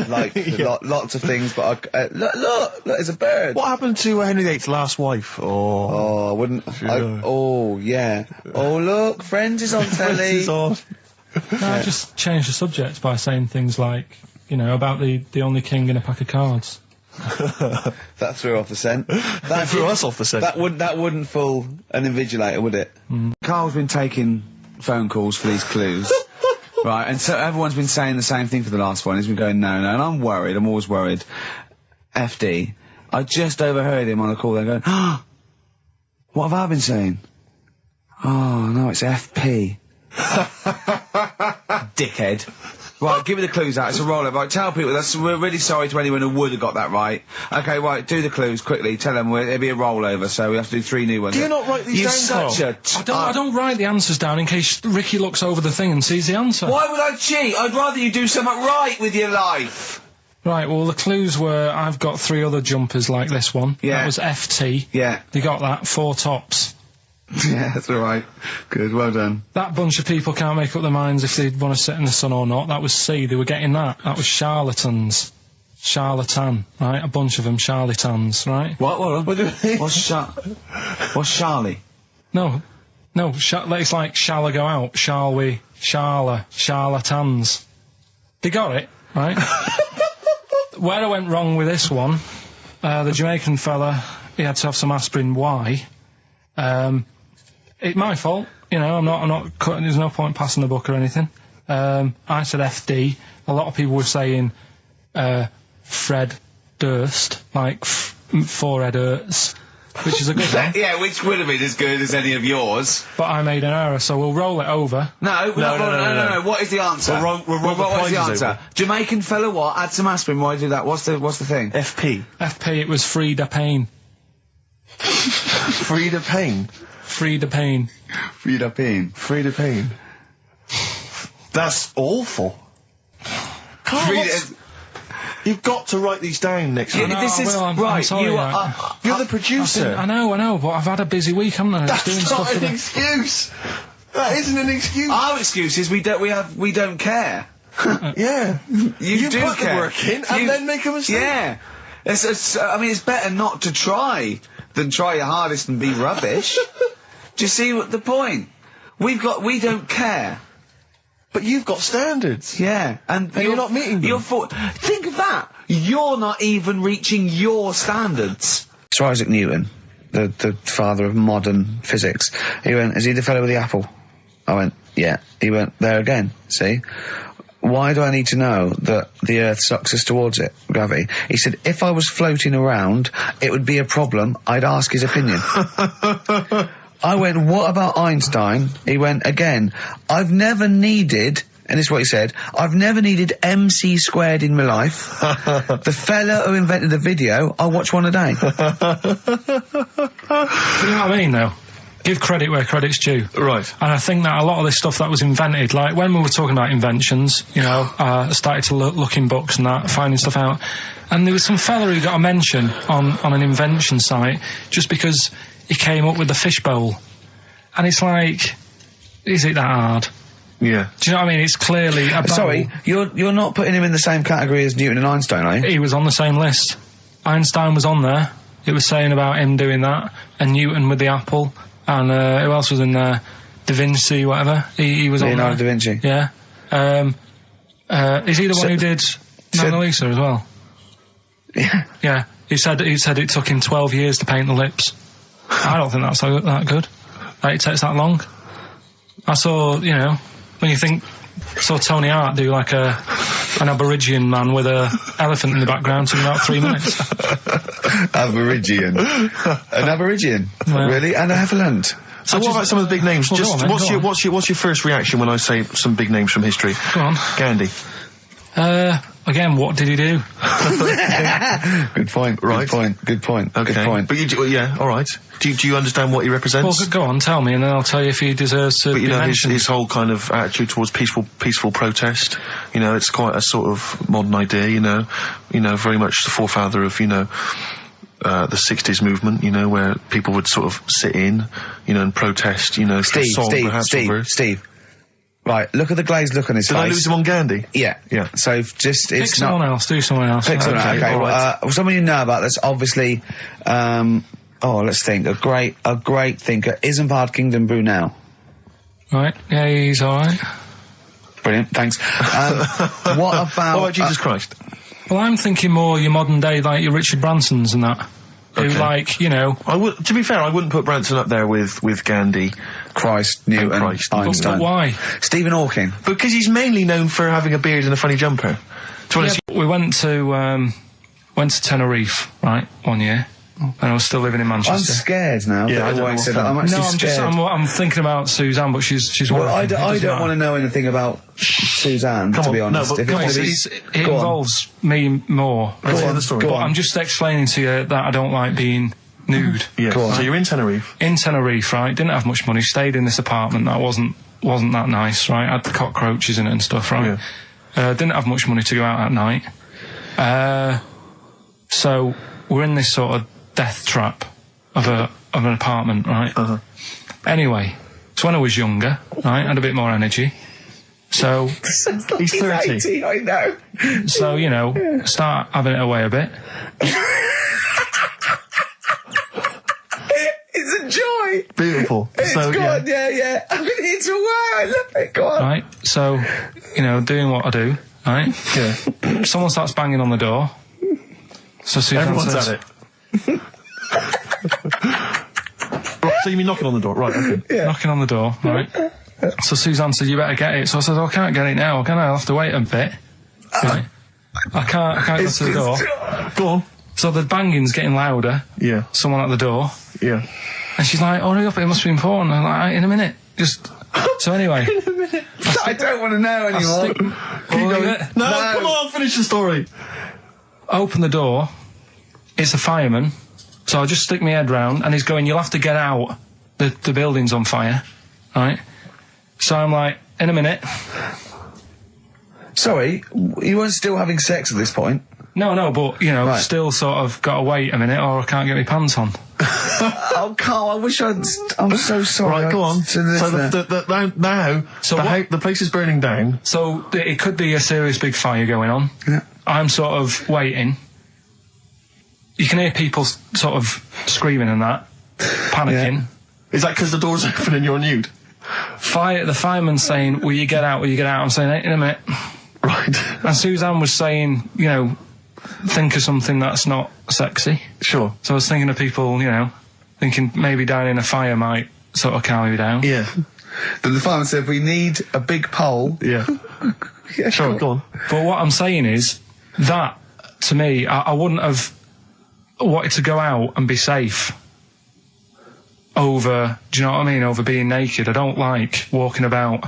Like, lots of things, but look, there's a bird. What happened to Henry VIII's last wife? Oh, I wouldn't... oh, yeah. Oh, look, Friends is on telly. Friends is on. No, I just changed the subject by saying things like, you know, about the only king in a pack of cards. That threw off the scent. That threw us off the scent. That wouldn't fool an invigilator, would it? Carl's been taking phone calls for these clues. Right, and so everyone's been saying the same thing for the last one. He's been going, no, and I'm worried, I'm always worried. FD. I just overheard him on a call there going, what have I been saying? Oh, no, it's FP. Dickhead. Right, give me the clues out. It's a roll-up. Right, tell people. We're really sorry to anyone who would have got that right. Okay, right, do the clues quickly. Tell them it'll be a rollover, so we have to do 3 new ones. Do you not write these down, I don't write the answers down in case Ricky looks over the thing and sees the answer. Why would I cheat? I'd rather you do something right with your life. Right, well, the clues were I've got 3 other jumpers like this one. Yeah. That was FT. Yeah. You got that. 4 tops. Yeah, that's all right. Good, well done. That bunch of people can't make up their minds if they want to sit in the sun or not. That was C. They were getting that. That was charlatans. Charlatan, right? A bunch of them charlatans, right? What What's Charlie? No, it's like, shall I go out? Shall we? Charlatans. They got it, right? Where I went wrong with this one, the Jamaican fella, he had to have some aspirin. Why? It's my fault, you know, I'm not cutting, there's no point passing the buck or anything. I said FD. A lot of people were saying, Fred Durst, like, forehead hurts, which is a good one. Yeah, which would have been as good as any of yours. But I made an error, so we'll roll it over. No. What is the answer? What's the answer? Over. Jamaican fella what? Add some aspirin, why do that? What's the thing? FP, it was Frida Payne. Frida Payne? Frida Payne. Frida Payne. Frida Payne. That's awful. Carl, you've got to write these down next time. I'm sorry, you're the producer. I know, but I've had a busy week, haven't I? That's not an excuse. That isn't an excuse. Our excuse is we don't care. Yeah. You do put care. the work in and then make a mistake. Yeah. I mean, it's better not to try than try your hardest and be rubbish. Do you see what the point? We don't care. But you've got standards. Yeah, and you're not meeting them. Think of that. You're not even reaching your standards. Sir Isaac Newton, the father of modern physics, he went, is he the fellow with the apple? I went, yeah. He went, there again, see? Why do I need to know that the Earth sucks us towards it, gravity? He said, if I was floating around, it would be a problem. I'd ask his opinion. I went, what about Einstein? He went, again, I've never needed, and this is what he said, I've never needed MC squared in my life. The fella who invented the video, I watch one a day. You know what I mean, though? Give credit where credit's due. Right. And I think that a lot of this stuff that was invented, like when we were talking about inventions, you know, I started to look in books and that, finding stuff out. And there was some fella who got a mention on an invention site just because he came up with the fishbowl. And it's like, is it that hard? Yeah. Do you know what I mean? It's clearly a bowl. Sorry, you're not putting him in the same category as Newton and Einstein, are you? He was on the same list. Einstein was on there. It was saying about him doing that. And Newton with the apple. And who else was in there? Da Vinci, whatever. He was on there. Leonardo da Vinci. Yeah. Is he the one who did Mona Lisa as well? Yeah. Yeah. He said it took him 12 years to paint the lips. I don't think that's that good. That it takes that long. I saw, you know, when you saw Tony Hart do like an Aborigine man with a elephant in the background in about 3 minutes. Aborigine. An Aborigine? Yeah. Really? And an elephant? So what about some of the big names? Well, Just go on, then, what's your first reaction when I say some big names from history? Go on. Gandhi. Again, what did he do? Good point. Right. Good point. Okay. Good point. But yeah, all right. Do you understand what he represents? Well, go on, tell me, and then I'll tell you if he deserves to But you be know, mentioned. his whole kind of attitude towards peaceful protest, you know, it's quite a sort of modern idea, you know, very much the forefather of, you know, the 60s movement, you know, where people would sort of sit in, you know, and protest, you know, Steve. Right, look at the glazed look on his face. Did I lose him on Gandhi? Yeah. Yeah. So just, Pick it's someone not... else, do someone else. Pick someone else, okay. all right. Someone you know about that's obviously, let's think, a great thinker. Isambard Kingdom Brunel. Right, yeah, he's alright. Brilliant, thanks. What about Jesus Christ? Well, I'm thinking more your modern day, like your Richard Bransons and that. Who, like, you know... To be fair, I wouldn't put Branson up there with Gandhi. Christ, Newton, Einstein. But why? Stephen Hawking. Because he's mainly known for having a beard and a funny jumper. We went to Tenerife, right, one year, and I was still living in Manchester. I'm scared now. Yeah, I'm actually scared. I'm thinking about Suzanne, but she's Well, working. I don't want to know anything about Suzanne, to be honest. No, but it involves me more. Let's hear the story. But I'm just explaining to you that I don't like being nude. Yeah. So you're in Tenerife. In Tenerife, right? Didn't have much money. Stayed in this apartment that wasn't that nice, right? Had the cockroaches in it and stuff, right? Yeah. Didn't have much money to go out at night. So we're in this sort of death trap of an apartment, right? Uh-huh. Anyway, so when I was younger, right, had a bit more energy. So He's 30. 80, I know. So, you know, start having it away a bit. It's a joy. Beautiful. It's so, good, yeah. I'm going to hit a I love it. Go on. Right, so, you know, doing what I do, right? Yeah. Someone starts banging on the door. So Suzanne Everyone's says, at it. Right, so you mean knocking on the door, right? Okay. knocking on the door, right? So Suzanne said, "You better get it." So I said, "I can't get it now. Can I? I'll have to wait a bit." Right? I can't go to the door. Go on. So the banging's getting louder. Yeah. Someone at the door, Yeah. and she's like, "Hurry up! It must be important." I'm like, "In a minute." Just so anyway. I don't want to know anymore. Keep going. No, come on, finish the story. Open the door. It's a fireman. So I just stick my head round, and he's going, "You'll have to get out. The building's on fire." Right? So I'm like, "In a minute." Sorry, you weren't still having sex at this point? No, but, you know, Right. still sort of got to wait a minute or I can't get my pants on. Oh, Carl, I wish I'm so sorry. Right, go on. So the place is burning down. So it could be a serious big fire going on. Yeah. I'm sort of waiting. You can hear people sort of screaming and that, panicking. Is that because the door's open and you're nude? the fireman saying, will you get out, will you get out? I'm saying, in a minute. Right. And Suzanne was saying, you know, think of something that's not sexy. Sure. So I was thinking of people, you know, thinking maybe down in a fire might sort of calm you down. Yeah. Then the fireman said, we need a big pole. Yeah. Yeah, Sure, go on. But what I'm saying is that, to me, I wouldn't have wanted to go out and be safe over, do you know what I mean, over being naked. I don't like walking about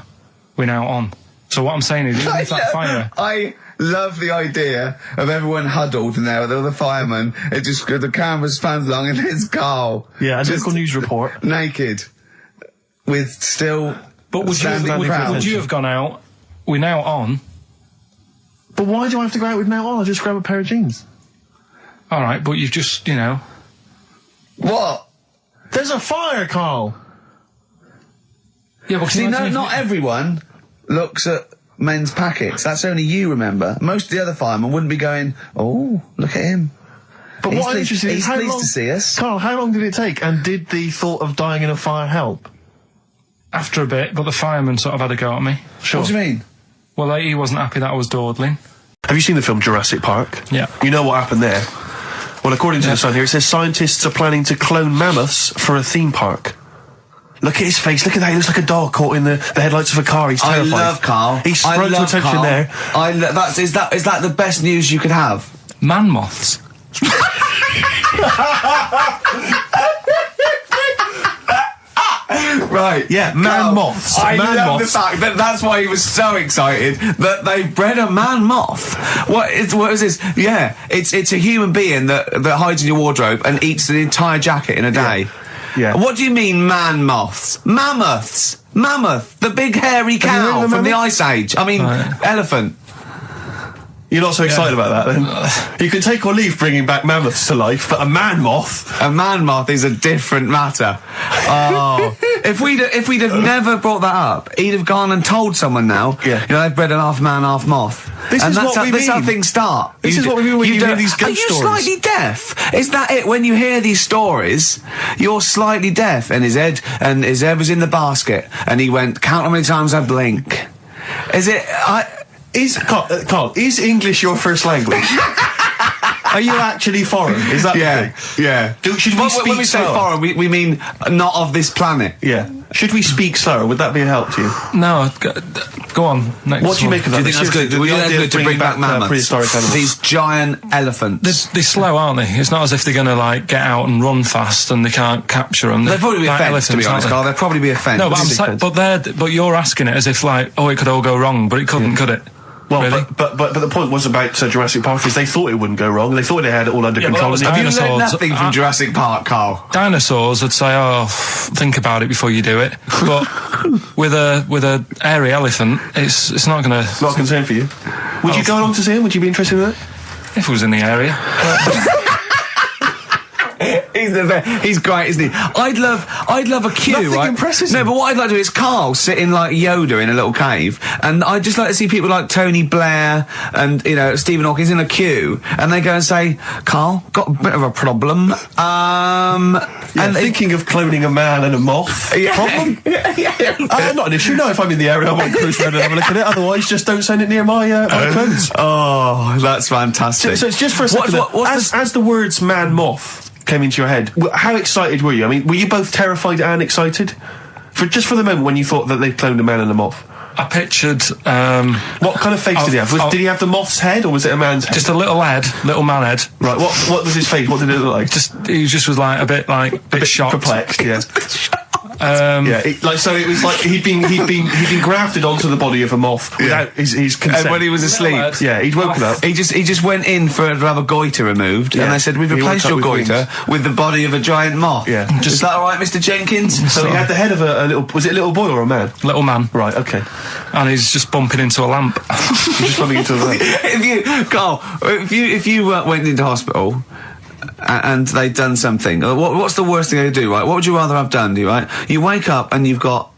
without on. So what I'm saying is, even if that fire... I love the idea of everyone huddled in there with all the firemen. It just, the camera's fans along and there's Carl. Yeah, a just local news report. naked. With still... But would you have gone out without on? But why do I have to go out with now on? I'll just grab a pair of jeans. All right, but you've just, you know... What? There's a fire, Carl! Yeah, but See, not everyone looks at men's packets. That's only you, remember. Most of the other firemen wouldn't be going, oh, look at him. But what I'm interested in is he's how pleased long... to see us. Carl, how long did it take? And did the thought of dying in a fire help? After a bit, but the fireman sort of had a go at me. Sure. What do you mean? Well, he wasn't happy that I was dawdling. Have you seen the film Jurassic Park? Yeah. You know what happened there? Well, according to the sign here, it says scientists are planning to clone mammoths for a theme park. Look at his face, look at that, he looks like a dog caught in the headlights of a car, he's terrified. I love Carl. He's sprung to attention Carl. there. Is that the best news you could have? Man moths. Right. Yeah, man moths. I Man love moths. the fact that that's why he was so excited that they bred a man moth. What is this? Yeah, it's a human being that hides in your wardrobe and eats an entire jacket in a day. Yeah. What do you mean, man moths? Mammoths. Mammoth, the big hairy cow from the Ice Age. I mean, elephant. You're not so excited about that, then? You can take or leave bringing back mammoths to life, but a man moth... A man moth is a different matter. Oh. If we'd have never brought that up, he'd have gone and told someone now, Yeah. you know, they've bred an half man, half moth. This is what we That's how mean. things start. This is what we mean when you hear these ghost Are you stories. slightly deaf? Is that it? When you hear these stories, you're slightly deaf. And his head was in the basket, and he went, count how many times I blink. Is it... Carl, is English your first language? Are you actually foreign? Is that the thing? Yeah. Should we speak when we say slower? foreign, we mean not of this planet. Yeah. Should we speak slower? Would that be a help to you? No, go on. Next What do you one. make of Do that? you think that's good? The Do you think idea that's of good to bring back mammoths? prehistoric animals. These giant elephants. They're slow, aren't they? It's not as if they're going to, like, get out and run fast and they can't capture them. They'd probably be a like fence, to be elephants, honest, aren't Carl. They'd probably be a fence. they? No, but you're asking it as if, like, oh, it could all go wrong, but it couldn't, could it? Well, Really? but the point was about Jurassic Park is they thought it wouldn't go wrong. They thought they had it all under Yeah, but control. that was and Have you dinosaurs. learned nothing from Jurassic Park, Carl? Dinosaurs would say, oh, think about it before you do it. But with a hairy elephant, it's not going to... Not a concern for you. Would you go along to see him? Would you be interested in that? If it was in the area. He's great, isn't he? I'd love a queue, Nothing right? impresses No, him. but what I'd like to do is Carl sitting like Yoda in a little cave, and I'd just like to see people like Tony Blair and, you know, Stephen Hawking's in a queue, and they go and say, Carl, got a bit of a problem. And thinking of cloning a man and a moth. Yeah. Problem? yeah. Not an issue. No, if I'm in the area, I might cruise around and have a look at it. Otherwise, just don't send it near my clothes. Oh, that's fantastic. So it's just for a second. As the words man moth came into your head, how excited were you? I mean, were you both terrified and excited? For the moment when you thought that they'd cloned a man and a moth? I pictured... What kind of face did he have? Did he have the moth's head, or was it a man's head? just a little man head. Right, what was his face? What did it look like? He just was like a bit shocked. Perplexed, yeah. Yeah, it was like he'd been grafted onto the body of a moth without his consent. And when he was asleep, yeah, he'd woken up. He just went in to have a goiter removed, and they said, "We've He replaced woke up your with goiter with the body of a giant moth." Yeah. Is that all right, Mr. Jenkins? So he had the head of a little. Was it a little boy or a man? little man, Right. Okay. and he's just bumping into a lamp. He's just bumping into a lamp. If you went into hospital and they'd done something, what's the worst thing they could do, right? What would you rather have done, right? You wake up and you've got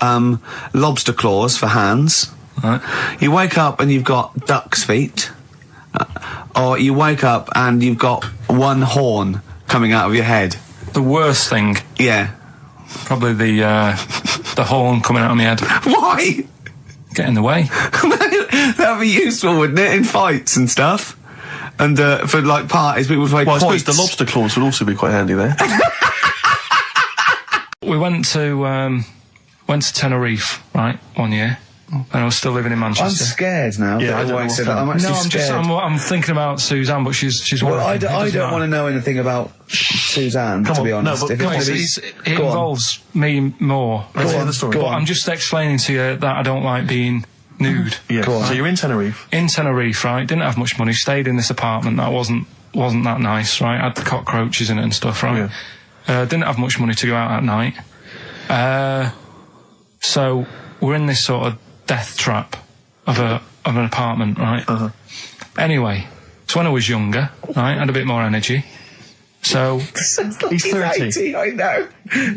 lobster claws for hands. Right. You wake up and you've got duck's feet. Or you wake up and you've got one horn coming out of your head. The worst thing, Yeah. probably the the horn coming out of my head. Why? Get in the way. That'd be useful, wouldn't it, in fights and stuff? And for like parties, people would play Well, I suppose quoits. the lobster claws would also be quite handy there. We went to Tenerife, right, one year, and I was still living in I'm Manchester. scared now. Yeah, I don't know I what's said that. I'm No, actually scared. I'm thinking about Suzanne, but she's Well, working. I don't want to know anything about Suzanne, to be on, no, honest. but If come it's on, gonna be- It Go on. involves me more. Let's hear the story. Go But on. I'm just explaining to you that I don't like being nude. Yeah. Go on. So you're in Tenerife. In Tenerife, right? Didn't have much money. Stayed in this apartment that wasn't that nice, right? Had cockroaches in it and stuff, right? Didn't have much money to go out at night. So we're in this sort of death trap of an apartment, right? Anyway, so when I was younger, right, had a bit more energy. So He's 30. 80, I know.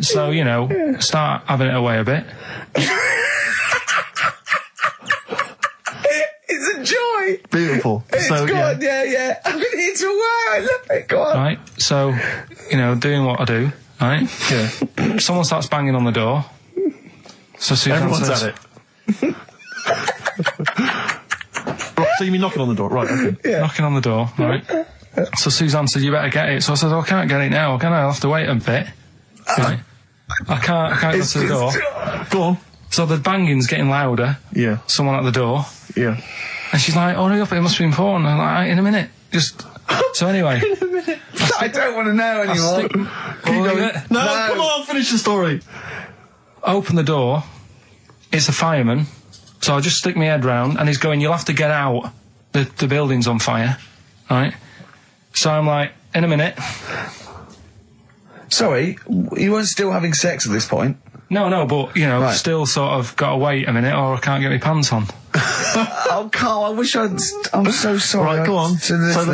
so you know, start having it away a bit. It's a joy. Beautiful. It's So, good, yeah. I've been here to a while. I love it. Go on. Right, so, you know, doing what I do, right? Yeah. Someone starts banging on the door. So Suzanne Everyone's says, at it. Right, so you mean knocking on the door? Right, okay. knocking on the door, right? So Suzanne said, you better get it. So I said, oh, I can't get it now, can I? I'll have to wait a bit. Right? I can't go to the door. Go on. So the banging's getting louder. Yeah. Someone at the door. Yeah. And she's like, hurry up, it must be important. I'm like, in a minute. Just... So anyway... I don't want to know anymore. No, come on, finish the story. Open the door. It's a fireman. So I just stick my head round and he's going, you'll have to get out. The building's on fire. Right? So I'm like, in a minute. Sorry, you weren't still having sex at this point? No, but, you know, Right. still sort of got to wait a minute or I can't get my pants on. Oh, Carl, I wish I'm so sorry. Right, go on. So So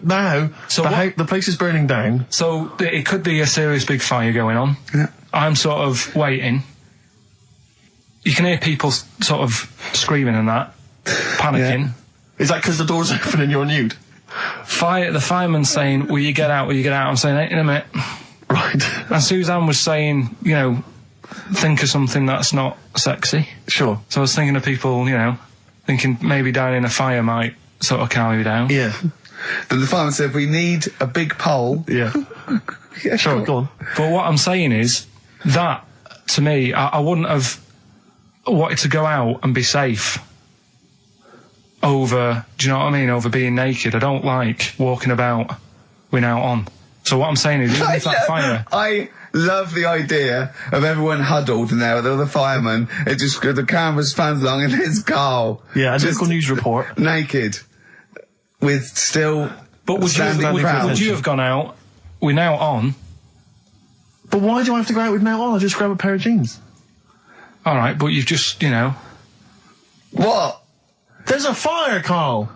now So the place is burning down. So it could be a serious big fire going on. Yeah. I'm sort of waiting. You can hear people sort of screaming and that, panicking. Is that because the door's open and you're nude? The fireman's saying, will you get out, will you get out? I'm saying, in a minute. Right. And Suzanne was saying, you know, think of something that's not sexy. Sure. So I was thinking of people, you know, thinking maybe dying in a fire might sort of calm you down. Yeah. Then the fireman said, we need a big pole. Yeah. Yeah, Sure, go on. But what I'm saying is that, to me, I wouldn't have wanted to go out and be safe over, do you know what I mean, over being naked. I don't like walking about without on. So what I'm saying is, even if that fire... I love the idea of everyone huddled in there with all the firemen. It just, the camera spans along and there's Carl. Yeah, a just local news report. naked. With still But would you have gone out, we're now on, But why do I have to go out with now on? I'll just grab a pair of jeans. alright, but you've just, you know... What? There's a fire, Carl!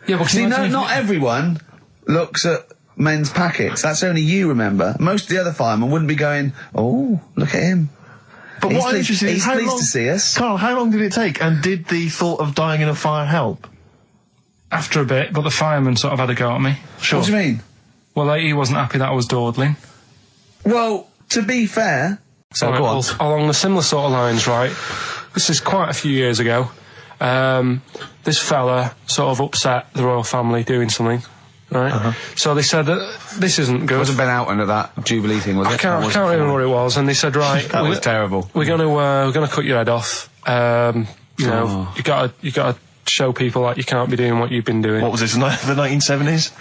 Yeah, but See, not everyone looks at men's packets. That's only you, remember. Most of the other firemen wouldn't be going, oh, look at him. But what I'm interested in is he's how pleased long... to see us. Carl, how long did it take? And did the thought of dying in a fire help? After a bit, but the fireman sort of had a go at me. Sure. What do you mean? Well, he wasn't happy that I was dawdling. Well, to be fair... So go on. Along the similar sort of lines, right? This is quite a few years ago. This fella sort of upset the royal family doing something, right? So they said, this isn't good. It wasn't Ben Outton at that Jubilee thing, was it? I can't remember what it was. And they said, right, That was terrible. We're gonna cut your head off. You know, you gotta show people that you can't be doing what you've been doing. What was this, the 1970s?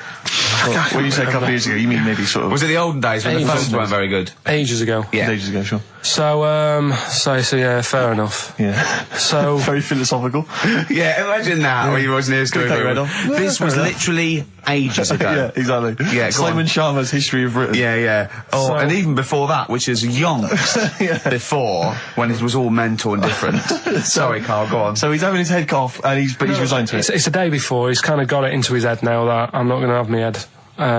What you said a couple of years ago, you mean maybe sort of... Was it the olden days when the Ages phones ago. weren't very good? Ages ago. Yeah. Ages ago, sure. So yeah, fair enough. Yeah. So Very philosophical. Yeah, imagine that when you wasn't here Take your head off. This Yeah, was fair enough. literally ages ago. Yeah, exactly. Yeah, go Simon on. Sharma's History of Britain. Yeah. Oh, So- and even before that, which is yonks before, when it was all mental and different. Sorry, Carl, go on. So he's having his head cough, and he's resigned to it. It's a day before. He's kind of got it into his head now that I'm not going to have my head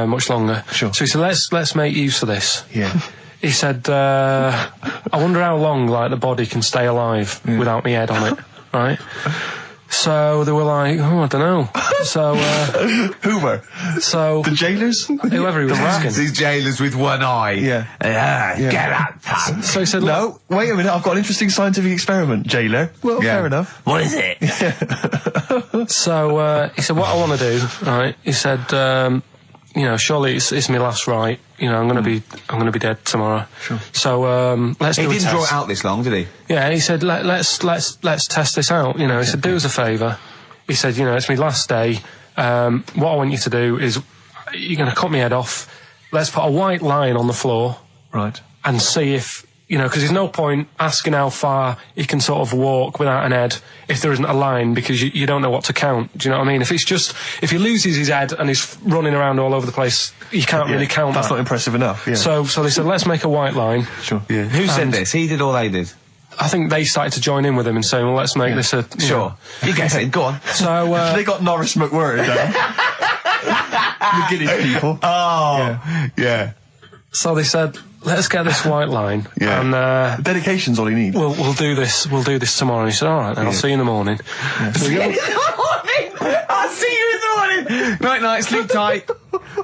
much longer. Sure. So he said, let's make use of this. Yeah. He said, I wonder how long like the body can stay alive without my head on it, right? So they were like, oh, I don't know. So, Hoover. so The jailers? whoever he was asking. These jailers with one eye. Yeah. Get out, pal. So he said, No, wait a minute, I've got an interesting scientific experiment, jailer. Well, Yeah. fair enough. What is it? So he said, what I want to do, right? He said, you know, surely it's my last right. You know, I'm gonna be dead tomorrow. Sure. So let's He do a didn't test. draw it out this long, did he? Yeah, he said, let's test this out. You know, he said, do us a favour. He said, you know, it's my last day. What I want you to do is, you're gonna cut my head off. Let's put a white line on the floor. Right. And see if, you know, because there's no point asking how far he can sort of walk without an head if there isn't a line, because you don't know what to count. Do you know what I mean? If he loses his head and he's running around all over the place, you can't really count That's that. not impressive enough, yeah. So they said, let's make a white line. Sure. Yeah. Who said And- this? He did or they did? I think they started to join in with him and saying, well, let's make this a... you know. You guess it. Go on. So, They got Norris McWhirter down. The Guinness people. Oh. Yeah. so they said, let's get this white line. Yeah. And Dedication's all he needs. we'll do this tomorrow. And he said, all right, then, I'll see you in the morning. So we go, I'll see you in the morning. Night, night. Sleep tight.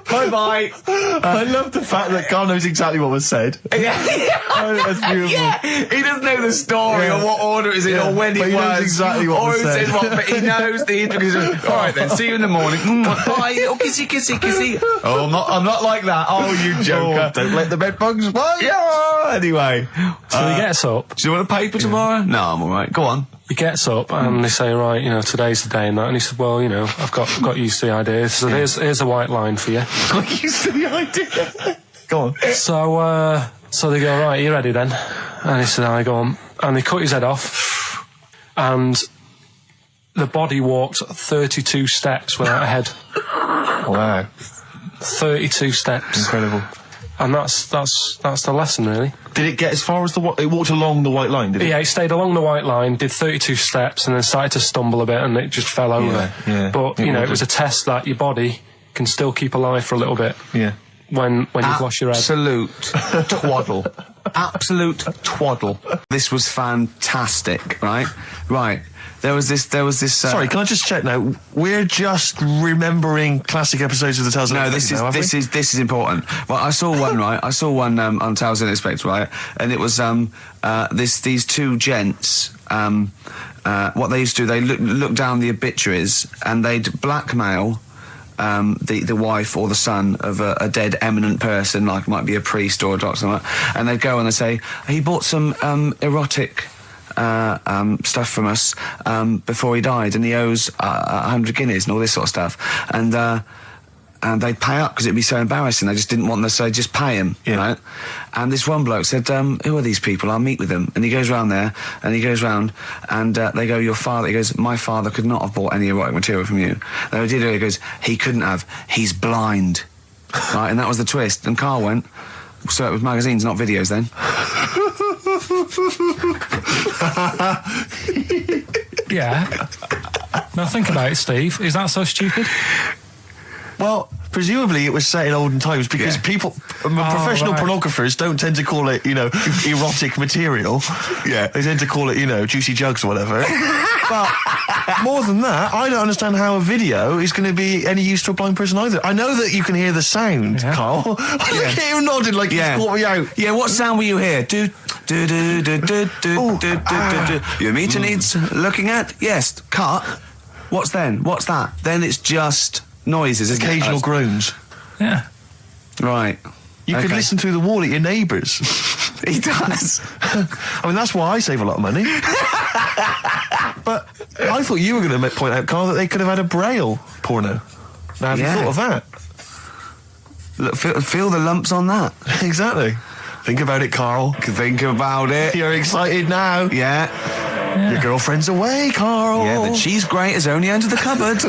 Bye, bye. I love the fact that Carl knows exactly what was said. Oh, that's beautiful. Yeah, he doesn't know the story or what order it is in or when but it he was. knows exactly what or was who said. said what, but he knows the intricacies. All right then, see you in the morning. Bye, little kissy, kissy, kissy. Oh, I'm not like that. Oh, you joker. Don't let the bed bugs bite. Yeah, anyway. so he gets up. Do you want a paper tomorrow? No, I'm alright. Go on. He gets up and they say, right, you know, today's the day and that. And he said, well, you know, I've got used to the idea. So here's a white line for you. Got used to the idea. Go on. So they go, right, you ready then? And he said, I go on. And they cut his head off. And the body walked 32 steps without a head. Wow. 32 steps. Incredible. And that's the lesson, really. Did it get as far as it walked along the white line, did it? Yeah, he stayed along the white line, did 32 steps, and then started to stumble a bit, and it just fell over. yeah. But, you know, it was a test that your body can still keep alive for a little bit Yeah. when you've lost your head. Absolute twaddle. Absolute twaddle. This was fantastic, right? Right. There was this. Sorry, can I just check now? We're just remembering classic episodes of the Tales of No, the this Unexpected is now, this is important. Well, I saw one, right? I saw one on Tales of the Unexpected, right? And it was these two gents. What they used to do, they look down the obituaries and they'd blackmail the wife or the son of a dead eminent person, like might be a priest or a doctor, something like that. And they'd go and they'd say, he bought some erotic stuff from us before he died, and he owes 100 guineas and all this sort of stuff. And they'd pay up because it'd be so embarrassing. They just didn't want them, so they'd just pay him, right? And this one bloke said, who are these people? I'll meet with them. And he goes round there, and he goes round, and they go, your father. He goes, my father could not have bought any erotic material from you. They did it. He goes, he couldn't have. He's blind. Right? And that was the twist. And Carl went, so it was magazines, not videos then. Yeah. Now think about it, Steve. Is that so stupid? Well, presumably it was set in olden times because people, professional right. pornographers don't tend to call it, erotic material. Yeah. They tend to call it, juicy jugs or whatever. But more than that, I don't understand how a video is going to be any use to a blind person either. I know that you can hear the sound, Carl. I look at you nodding like you caught me out. Yeah, what sound will you hear? Do. Your meter needs looking at? Yes. Cut. What's then? What's that? Then it's just noises, isn't Occasional it? groans. Yeah. Right. You could listen through the wall at your neighbours. He does. I mean, that's why I save a lot of money. But I thought you were going to point out, Carl, that they could have had a Braille porno. Now, have you thought of that? Look, feel the lumps on that. Exactly. Think about it, Carl. Think about it. You're excited now. Yeah. Your girlfriend's away, Carl. Yeah, the cheese grate has only entered the cupboard.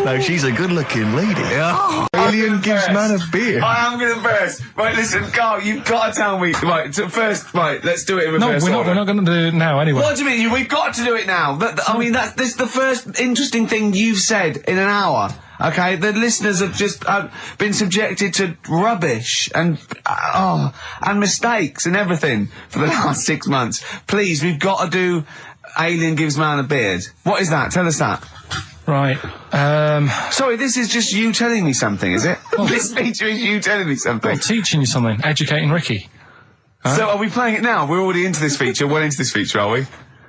No, she's a good-looking lady. Yeah. Alien gives man a beer. I am going to burst. Right, listen, Carl, you've got to tell me. Right, first, let's do it in reverse No, we're not going to do it now anyway. What do you mean? We've got to do it now. I mean, this is the first interesting thing you've said in an hour. Okay, the listeners have just been subjected to rubbish and mistakes and everything for the last 6 months. Please, we've got to do Alien Gives Man a Beard. What is that? Tell us that. Right. Sorry, this is just you telling me something, is it? This feature is you telling me something. Well, teaching you something. Educating Ricky. Huh? So are we playing it now? We're already into this feature. Well into this feature, are we?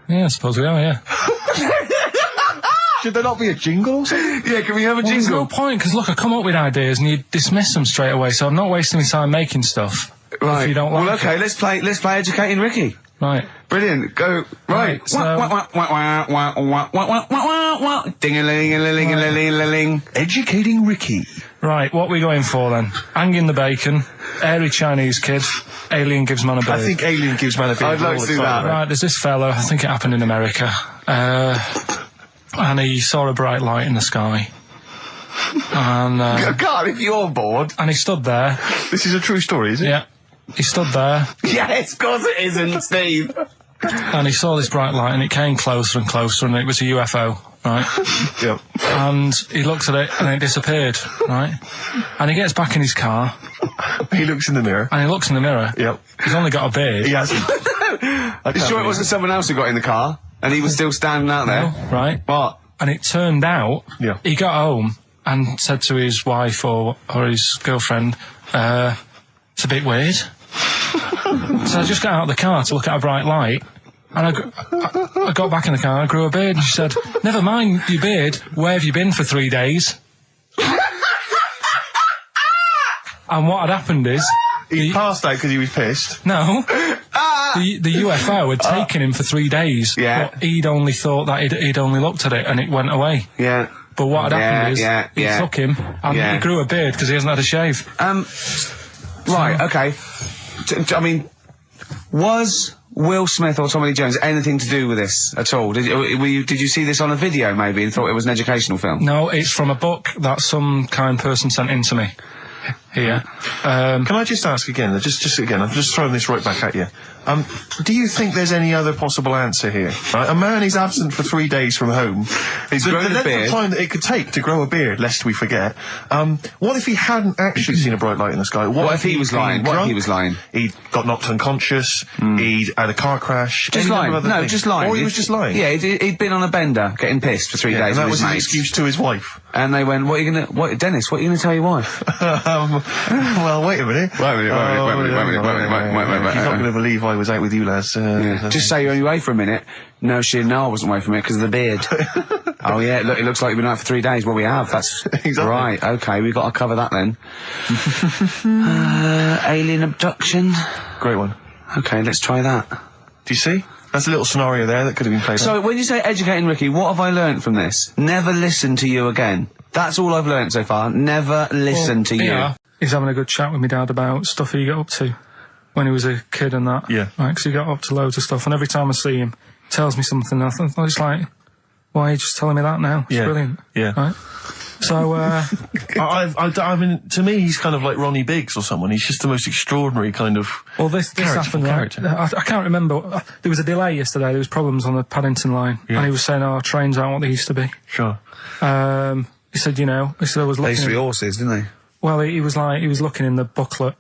Yeah, I suppose we are, yeah. Should there not be a jingle or something? Yeah, can we have a Well, there's jingle? no point, because look, I come up with ideas and you dismiss them straight away, so I'm not wasting my time making stuff. Right. If you don't like well, okay, it. let's play Educating Ricky. Right. Brilliant. Go. Right. So- Ding-a-ling-a-ling-a-ling-a-ling. Educating Ricky. Right, what we going for then? Hanging the bacon, airy Chinese kid, alien gives man a bird. I think Alien gives man a bit. I'd like to do that. Right, there's this fella, I think it happened in America, and he saw a bright light in the sky. And, God, if you're bored. and he stood there. This is a true story, is it? Yeah. He stood there, Yes, of course it isn't, Steve. and he saw this bright light, and it came closer and closer, and it was a UFO, right? Yep. And he looked at it, and it disappeared, right? And he gets back in his car, He looks in the mirror. and he looks in the mirror. Yep. He's only got a beard. He has. You sure it wasn't someone else who got in the car and he was still standing out there? No, right? What? And it turned out, Yeah. he got home and said to his wife or his girlfriend, it's a bit weird. So I just got out of the car to look at a bright light, and I got back in the car, I grew a beard, and she said, never mind your beard, where have you been for 3 days? And what had happened is... He passed out because he was pissed. No. The UFO had taken him for 3 days. Yeah. But he'd only thought that he'd only looked at it and it went away. Yeah. But what had happened is, he yeah. took him and Yeah. he grew a beard because he hasn't had a shave. Right, okay. I mean, was Will Smith or Tommy Lee Jones anything to do with this at all? Did you see this on a video maybe and thought it was an educational film? No, it's from a book that some kind person sent in to me. Here. Can I just ask again, just again, I'm just throwing this right back at you. Do you think there's any other possible answer here? Right? A man is absent for 3 days from home. He's the grown a length beard. of time that it could take to grow a beard, lest we forget. What if he hadn't actually seen a bright light in the sky? What if he was lying? What if he was lying? He'd got knocked unconscious, he'd had a car crash. Just any lying. number of other No, things. just lying. Or he was just lying. Yeah, he'd been on a bender, getting pissed for 3 days and that with was his his mates. excuse to his wife. And they went, Dennis, what are you gonna tell your wife? Well, wait a minute. Wait a minute. You're not going to believe I was out with you, lads. Just say you're only away for a minute. No, I wasn't away from it because of the beard. Oh yeah, look, it looks like you've been out for 3 days. Well, we have. That's Exactly. right. Okay, we've got to cover that then. Alien abduction. Great one. Okay, let's try that. Do you see? That's a little scenario there that could have been played out. So when you say educating Ricky, what have I learnt from this? Never listen to you again. That's all I've learnt so far. Never listen to you. Yeah. He's having a good chat with my dad about stuff he got up to when he was a kid and that. Yeah. Right, because he got up to loads of stuff, and every time I see him, he tells me something, and I think, it's like, why are you just telling me that now? It's Yeah. brilliant. Yeah. Right? So, I mean, to me, he's kind of like Ronnie Biggs or someone. He's just the most extraordinary kind of. well, this happened, right? character. I can't remember. There was a delay yesterday. There was problems on the Paddington line, and he was saying, trains aren't what they used to be. Sure. He said, I was looking... horses, didn't they? Well, he was looking in the booklet,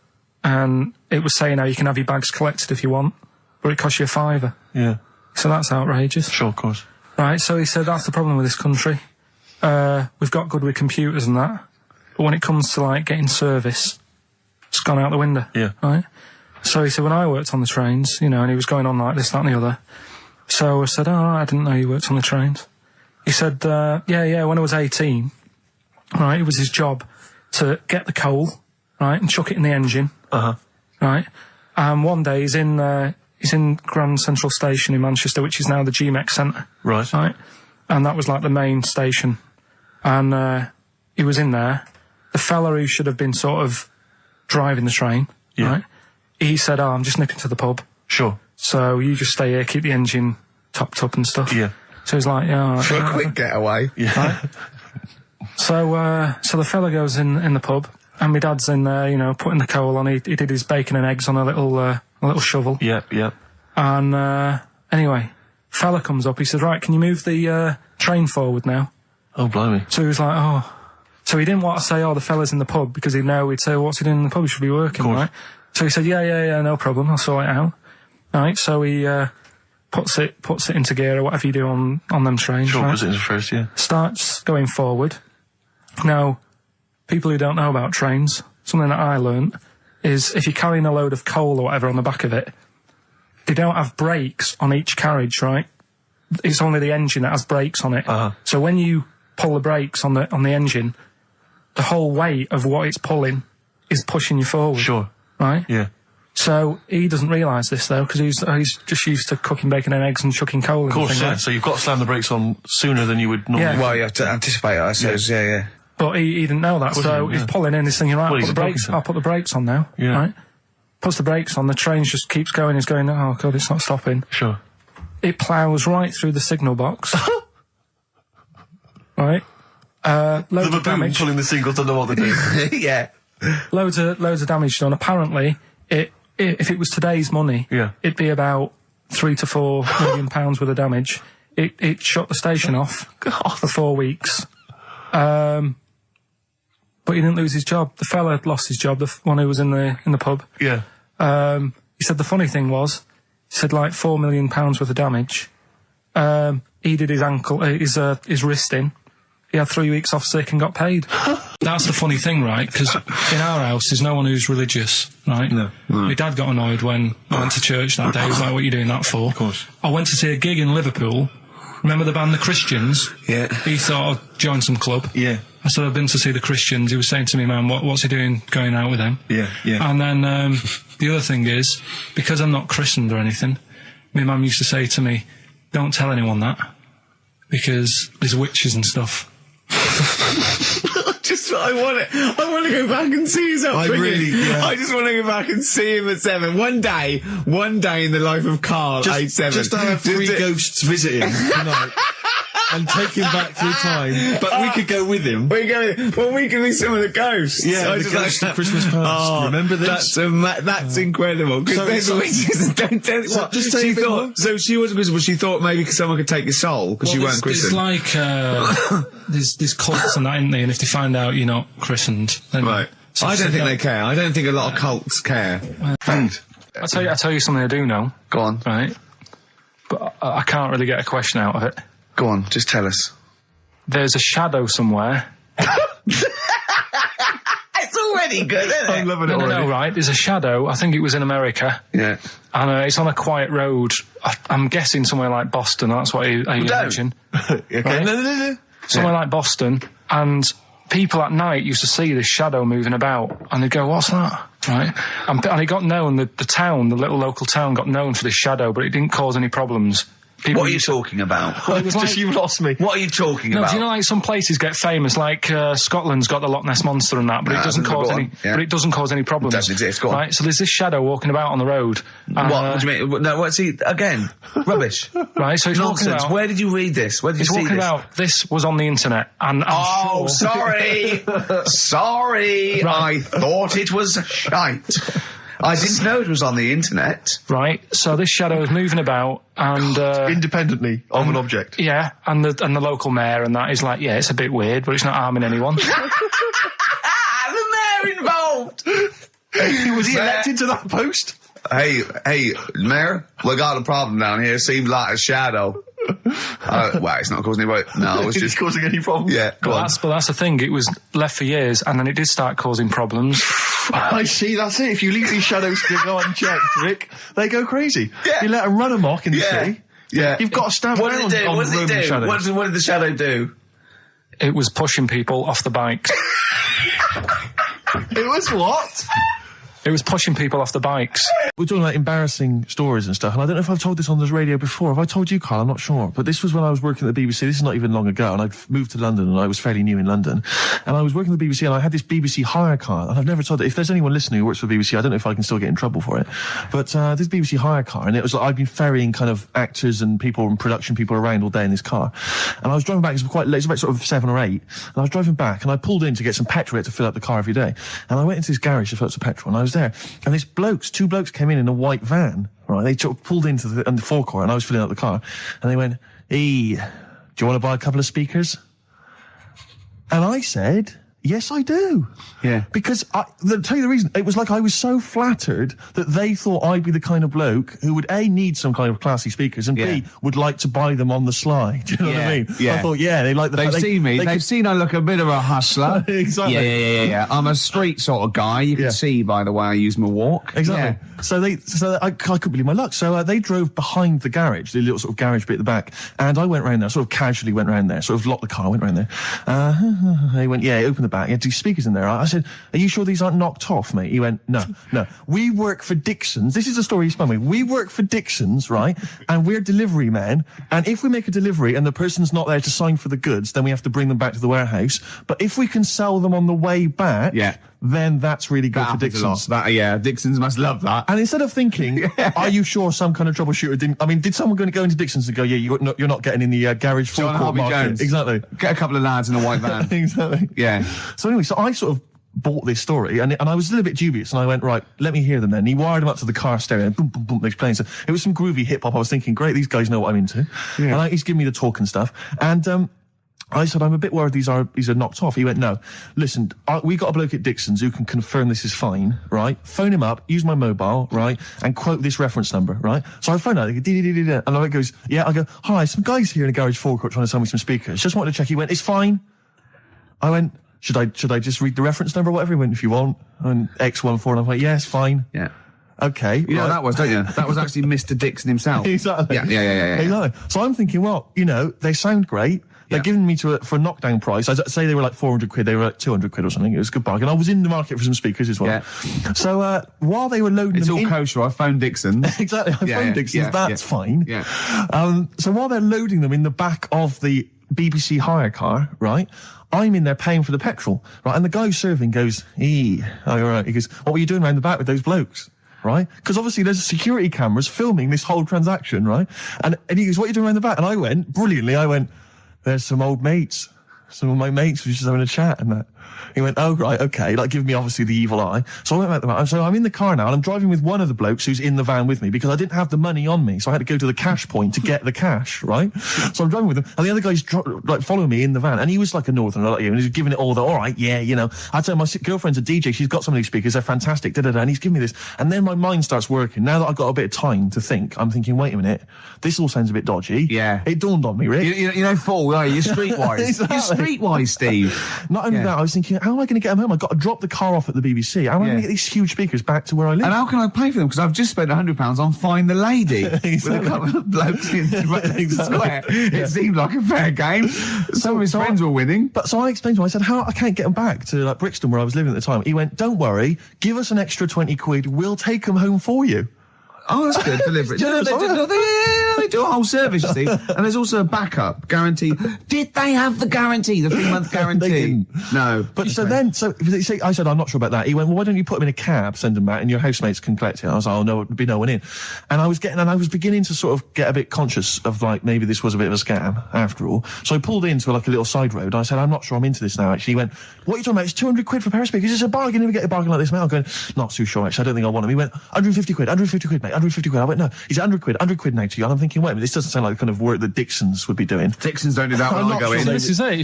and it was saying how you can have your bags collected if you want, but it costs you £5. Yeah. So that's outrageous. Sure, of course. Right, so he said that's the problem with this country. We've got good with computers and that, but when it comes to, like, getting service, it's gone out the window. Yeah. Right? So he said, when I worked on the trains, and he was going on like this, that and the other. So I said, I didn't know you worked on the trains. He said, yeah, when I was 18, right, it was his job to get the coal, right, and chuck it in the engine. Uh-huh. Right? And one day he's in Grand Central Station in Manchester, which is now the GMEX Centre. Right. Right? And that was like the main station. And he was in there. The fella who should have been sort of driving the train, right? He said, I'm just nipping to the pub. Sure. So you just stay here, keep the engine topped up and stuff. Yeah. So he's like, yeah. For a quick getaway. Yeah. Right? So the fella goes in the pub, and my dad's in there, putting the coal on. He did his bacon and eggs on a little shovel. Yeah, yeah. And anyway, fella comes up. He said, right, can you move the train forward now? Oh, blimey. So he was like, oh. So he didn't want to say, the fella's in the pub, because he'd know, he'd say, what's he doing in the pub? He should be working, right? So he said, yeah, no problem, I'll sort it out. Right, so he puts it into gear or whatever you do on them trains. Sure, right? puts it into first, yeah. Starts going forward. Now, people who don't know about trains, something that I learnt is if you're carrying a load of coal or whatever on the back of it, they don't have brakes on each carriage, right? It's only the engine that has brakes on it. So when you pull the brakes on the engine, the whole weight of what it's pulling is pushing you forward. Sure. Right? Yeah. So he doesn't realise this though, because he's just used to cooking bacon and eggs and chucking coal. Of course, and yeah. right? So you've got to slam the brakes on sooner than you would normally. Yeah. Well, you have to anticipate it, I suppose. Yeah. But he didn't know that, so he's pulling in, he's thinking, right, Well, I'll put the brakes on now. Yeah. Right? Puts the brakes on, the train just keeps going, he's going, oh god, it's not stopping. Sure. It ploughs right through the signal box. Right? Loads of damage. Pulling the signals, don't know what they're doing. Yeah. Loads of damage done. Apparently, if it was today's money, it'd be about £3 to £4 million worth of damage. It shut the station off for 4 weeks. But he didn't lose his job. The fella had lost his job, the one who was in the pub. Yeah. He said the funny thing was, he said like £4 million worth of damage. He did his ankle, his wrist in. He had 3 weeks off sick and got paid. That's the funny thing, right? Because in our house, there's no one who's religious, right? No. My dad got annoyed when I went to church that day. He was like, what are you doing that for? Of course. I went to see a gig in Liverpool. Remember the band The Christians? Yeah. He thought I'd join some club. Yeah. I said, I've been to see The Christians. He was saying to me, man, what's he doing going out with them? Yeah. And then the other thing is, because I'm not christened or anything, my mum used to say to me, don't tell anyone that, because there's witches and stuff. I want to go back and see his upbringing. I just want to go back and see him at 7. One day in the life of Karl, age 7. Just to have 3 ghosts visit him tonight. And take him back through time. But we could go with him. We can be some of the ghosts. Yeah, the ghosts of Christmas past. Remember this? That's incredible. Because there's witches. Don't tell what. Just she thought. So she wasn't christened, but she thought maybe someone could take your soul because you weren't christened. It's like there's cults and that, isn't there? And if they find out you're not christened, then right. So I don't think they care. I don't think a lot of cults care. I'll tell you something I do know. Go on. Right. But I can't really get a question out of it. Go on, just tell us. There's a shadow somewhere. It's already good, isn't it? I'm loving it already. No, right. There's a shadow. I think it was in America. Yeah. And it's on a quiet road. I'm guessing somewhere like Boston. That's what you mentioned. Okay. Right? No. Somewhere like Boston. And people at night used to see this shadow moving about. And they'd go, what's that? Right? And it got known, the town, the little local town got known for this shadow, but it didn't cause any problems. What are you talking about? Well, it was like, you lost me. What are you talking about? Do you know, like some places get famous, like Scotland's got the Loch Ness Monster and that, but it doesn't cause any. Yeah. But it doesn't cause any problems. It doesn't exist. Go on. Right. So there's this shadow walking about on the road. What do you mean? No, what's he again? Rubbish. Right. So it's walking Nonsense. about. Where did you read this? Where did you see walking this? about. This was on the internet, and I'm sure. Sorry, sorry. Right. I thought it was shite. I didn't know it was on the internet. Right. So this shadow is moving about, and independently of an object. Yeah, and the local mayor and that is like, yeah, it's a bit weird, but it's not harming anyone. The mayor involved. Was he elected to that post? Hey, mayor, we got a problem down here. Seems like a shadow. Well, it's not causing any. No, it's just causing any problems. Yeah, but that's the thing. It was left for years, and then it did start causing problems. I see. That's it. If you leave these shadows to go unchecked, Rick, they go crazy. Yeah. You let them run amok in the city. Yeah, you've got to stand What did it do? on What did it do? shadows. What did the shadow do? It was pushing people off the bikes. It was what? It was pushing people off the bikes. We're talking about embarrassing stories and stuff, and I don't know if I've told this on the radio before. Have I told you, Karl? I'm not sure. But this was when I was working at the BBC. This is not even long ago, and I'd moved to London, and I was fairly new in London. And I was working at the BBC, and I had this BBC hire car, and I've never told it. If there's anyone listening who works for the BBC, I don't know if I can still get in trouble for it. But this BBC hire car, and it was like I've been ferrying kind of actors and people and production people around all day in this car. And I was driving back, it was quite late, it was about sort of 7 or 8, and I was driving back, and I pulled in to get some petrol to fill up the car every day. And I went into this garage to fill up some petrol, and I was there, and this two blokes came in a white van, right? They pulled into the forecourt, and I was filling up the car, and they went, "Hey, do you want to buy a couple of speakers?" And I said, Yes, I do. Yeah. Because, tell you the reason, it was like I was so flattered that they thought I'd be the kind of bloke who would, A, need some kind of classy speakers, and B, would like to buy them on the sly. Do you know what I mean? Yeah. I thought, they like the They've seen me. They've seen I look a bit of a hustler. Exactly. Yeah. I'm a street sort of guy. You can see by the way I use my walk. Exactly. Yeah. So I couldn't believe my luck. So they drove behind the garage, the little sort of garage bit at the back, and I went round there, sort of casually went round there, sort of locked the car, went round there. They went, open the back. You had these speakers in there. I said, are you sure these aren't knocked off, mate? He went, no. We work for Dixon's. This is the story he spun me. We work for Dixon's, right? And we're delivery men. And if we make a delivery and the person's not there to sign for the goods, then we have to bring them back to the warehouse. But if we can sell them on the way back, then that's really good for Dixon's. Dixon's must love that. And instead of thinking, are you sure some kind of troubleshooter didn't... I mean, did someone go into Dixon's and go, you're not getting in the garage forecourt market? Jones. Exactly. Get a couple of lads in a white van. Exactly. Yeah. So anyway, so I sort of bought this story, and I was a little bit dubious, and I went, right, let me hear them then. And he wired them up to the car stereo, and boom, boom, boom, they're playing. So it was some groovy hip-hop. I was thinking, great, these guys know what I'm into. Yeah. And he's giving me the talk and stuff. And I said, I'm a bit worried these are knocked off. He went, no, listen, we got a bloke at Dixon's who can confirm this is fine, right? Phone him up, use my mobile, right? And quote this reference number, right? So I phone out, and I goes, I go, hi, some guys here in the garage forecourt trying to sell me some speakers. Just wanted to check. He went, it's fine. I went, should I just read the reference number or whatever? He went, if you want. And X14, and I went, yeah, it's fine. Yeah. Okay. You know what that was, don't you? That was actually Mr. Dixon himself. Exactly. Yeah. Exactly. So I'm thinking, well, they sound great. They're giving me for a knockdown price. I'd say they were like 400 quid. They were like 200 quid or something. It was a good bargain. I was in the market for some speakers as well. Yeah. So, while they were loading them in... It's all kosher. I phoned Dixon. Exactly. I phoned Dixon. That's fine. Yeah. So while they're loading them in the back of the BBC hire car, right, I'm in there paying for the petrol, right, and the guy who's serving goes, all right. He goes, what were you doing around the back with those blokes? Right? Because obviously there's security cameras filming this whole transaction, right? And he goes, what are you doing around the back? And I went, brilliantly, there's some old mates. Some of my mates were just having a chat and that. He went, oh, right, okay, like giving me obviously the evil eye. So I went back to the van. So I'm in the car now, and I'm driving with one of the blokes who's in the van with me because I didn't have the money on me. So I had to go to the cash point to get the cash, right? So I'm driving with him, and the other guy's following me in the van, and he was like a northerner like you, and he's giving it all the, all right, I tell my girlfriend's a DJ, she's got some of these speakers, they're fantastic, and he's giving me this. And then my mind starts working. Now that I've got a bit of time to think, I'm thinking, wait a minute, this all sounds a bit dodgy. Yeah. It dawned on me, Rick. You fool, are you? You're streetwise. Exactly. You're streetwise, Steve. Not only that, I was thinking, how am I going to get them home? I've got to drop the car off at the BBC. How am I going to get these huge speakers back to where I live? And how can I pay for them? Because I've just spent £100 on Find the Lady with a couple of blokes in the square. It seemed like a fair game. Some of his friends were winning. So I explained to him, I said, I can't get them back to Brixton where I was living at the time. He went, don't worry, give us an extra 20 quid, we'll take them home for you. Oh, that's good. Deliberate. They do a whole service, you see. And there's also a backup guarantee. Did they have the guarantee, the 3-month guarantee? They didn't. No. But I said, I'm not sure about that. He went, well, why don't you put them in a cab, send them back, and your housemates can collect it? I was like, oh, no, there'd be no one in. And I was beginning to sort of get a bit conscious of maybe this was a bit of a scam after all. So I pulled into a little side road. I said, I'm not sure I'm into this now, actually. He went, what are you talking about? It's 200 quid for a pair of speakers. It's a bargain. You never get a bargain like this, mate. I'm going, not too sure, actually. I don't think I want them. He went, 150 quid, mate. 150 quid. I went, no, he's 100 quid now to you. And I'm thinking, wait a minute, this doesn't sound like the kind of work that Dixon's would be doing. Dixon's don't do that when I go in. This is it.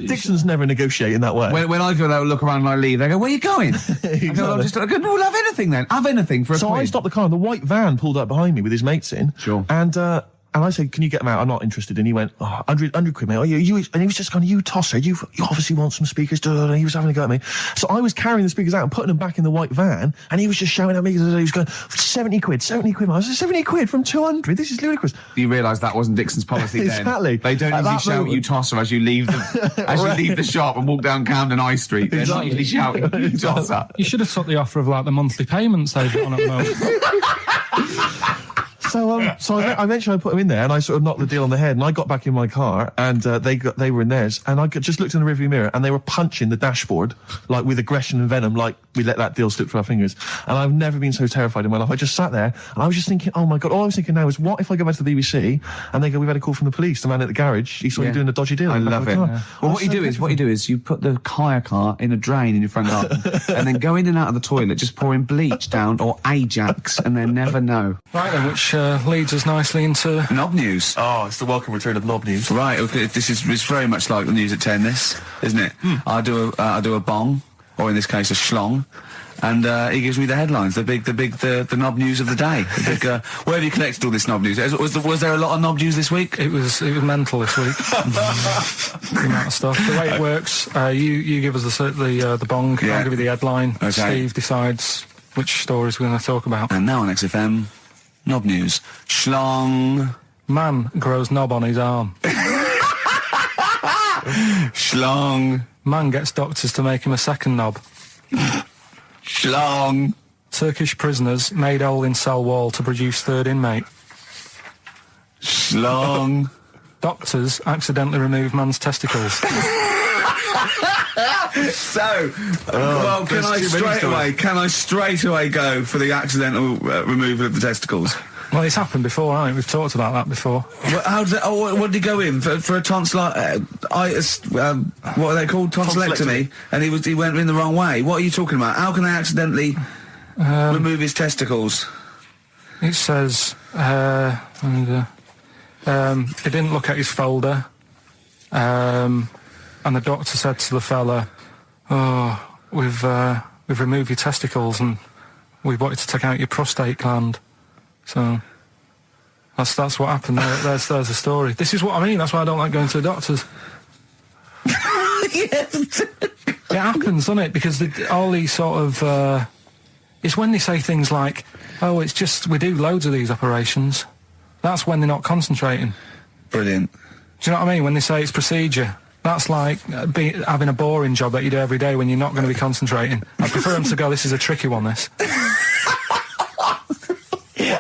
Dixon's never negotiate in that way. When I go there, look around and I leave, they go, where are you going? Exactly. I go, no, we'll have anything then. Have anything for a So quid. I stopped the car and the white van pulled up behind me with his mates in. Sure. And I said, can you get them out? I'm not interested. And he went, 100 quid, mate. And he was just going, you tosser, you obviously want some speakers. And he was having a go at me. So I was carrying the speakers out and putting them back in the white van. And he was just shouting at me. He was going, 70 quid. I was like, 70 quid from 200? This is ludicrous. You realise that wasn't Dixon's policy then. Exactly. They don't usually shout you tosser as you leave the, leave the shop and walk down Camden High Street. They're not usually shouting you tosser. You should have took the offer of the monthly payments they've got on at the moment. So eventually I put them in there and I sort of knocked the deal on the head and I got back in my car and they were in theirs and I just looked in the rearview mirror and they were punching the dashboard with aggression and venom like we let that deal slip through our fingers. And I've never been so terrified in my life. I just sat there and I was just thinking, oh my God, all I was thinking now is what if I go back to the BBC and they go, we've had a call from the police, the man at the garage, he saw you doing a dodgy deal. I love it. Yeah. Well, what you do is you put the hire car in a drain in your front garden and then go in and out of the toilet just pouring bleach down or Ajax and then never know. Right then, which leads us nicely into... Knob news. Oh, it's the welcome return of knob news. Right, okay, it's very much like the news at 10, this, isn't it? I do a bong, or in this case a schlong, and he gives me the headlines, the knob news of the day. The big, where have you collected all this knob news? Was there a lot of knob news this week? It was mental this week. The amount of stuff. The way it works, you give us the bong, Yeah. I'll give you the headline, Okay. Steve decides which stories we're going to talk about. And now on XFM, knob news. Schlong. Man grows knob on his arm. Schlong. Man gets doctors to make him a second knob. Schlong. Turkish prisoners made hole in cell wall to produce third inmate. Schlong. Doctors accidentally remove man's testicles. So, well, can I straight away go for the accidental removal of the testicles? Well, it's happened before, hasn't it? We've talked about that before. Well, how did what did he go in for a tonsillitis? What are they called? Tonsillectomy. And he went in the wrong way. What are you talking about? How can they accidentally remove his testicles? It says he didn't look at his folder, and the doctor said to the fella, "Oh, we've removed your testicles and we wanted to take out your prostate gland." So that's what happened. There's the story. This is what I mean. That's why I don't like going to the doctors. It happens, doesn't it? Because all these sort of it's when they say things like, "Oh, it's just we do loads of these operations." That's when they're not concentrating. Brilliant. Do you know what I mean? When they say it's procedure, that's like having a boring job that you do every day when you're not going to be concentrating. I prefer them to go, "This is a tricky one, this."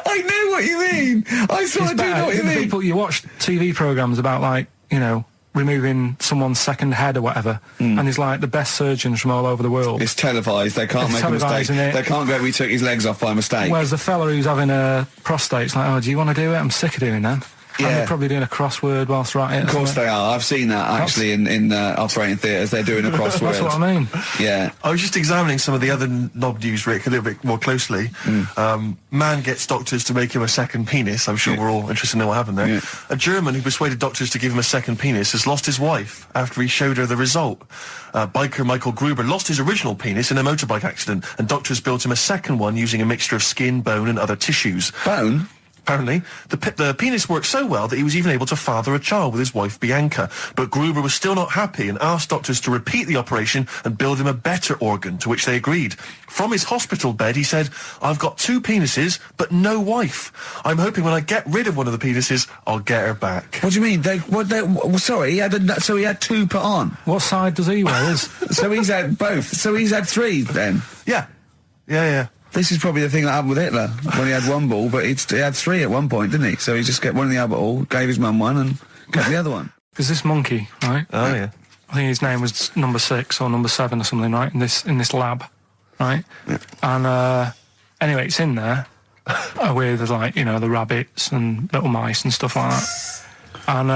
I know what you mean. I sort of do know what you mean. People, you watch TV programmes about, like, you know, removing someone's second head or whatever, and there's like the best surgeons from all over the world. It's televised. They can't make a mistake. They can't go, "We took his legs off by mistake." Whereas the fella who's having a prostate's like, "Oh, do you want to do it? I'm sick of doing that." Yeah. And they're probably doing a crossword whilst writing it. Of course they are. I've seen that actually in operating theatres. They're doing a crossword. That's what I mean. Yeah. I was just examining some of the other knob news, Rick, a little bit more closely. Man gets doctors to make him a second penis. I'm sure we're all interested in knowing what happened there. Yeah. A German who persuaded doctors to give him a second penis has lost his wife after he showed her the result. Biker Michael Gruber lost his original penis in a motorbike accident, and doctors built him a second one using a mixture of skin, bone and other tissues. Bone? Apparently, the penis worked so well that he was even able to father a child with his wife Bianca. But Gruber was still not happy and asked doctors to repeat the operation and build him a better organ, to which they agreed. From his hospital bed, he said, "I've got 2 penises, but no wife. I'm hoping when I get rid of one of the penises, I'll get her back." What do you mean? Sorry, he had 2 put on. What side does he wear? So he's had both. So he's had 3 then. Yeah. This is probably the thing that happened with Hitler when he had 1 ball, but he had 3 at one point, didn't he? So he just kept one in the other ball, gave his mum one, and kept the other one. Because this monkey, right? Oh, yeah. I think his name was number 6 or number 7 or something, right? In this lab, right? Yeah. And anyway, it's in there with, like, you know, the rabbits and little mice and stuff like that. And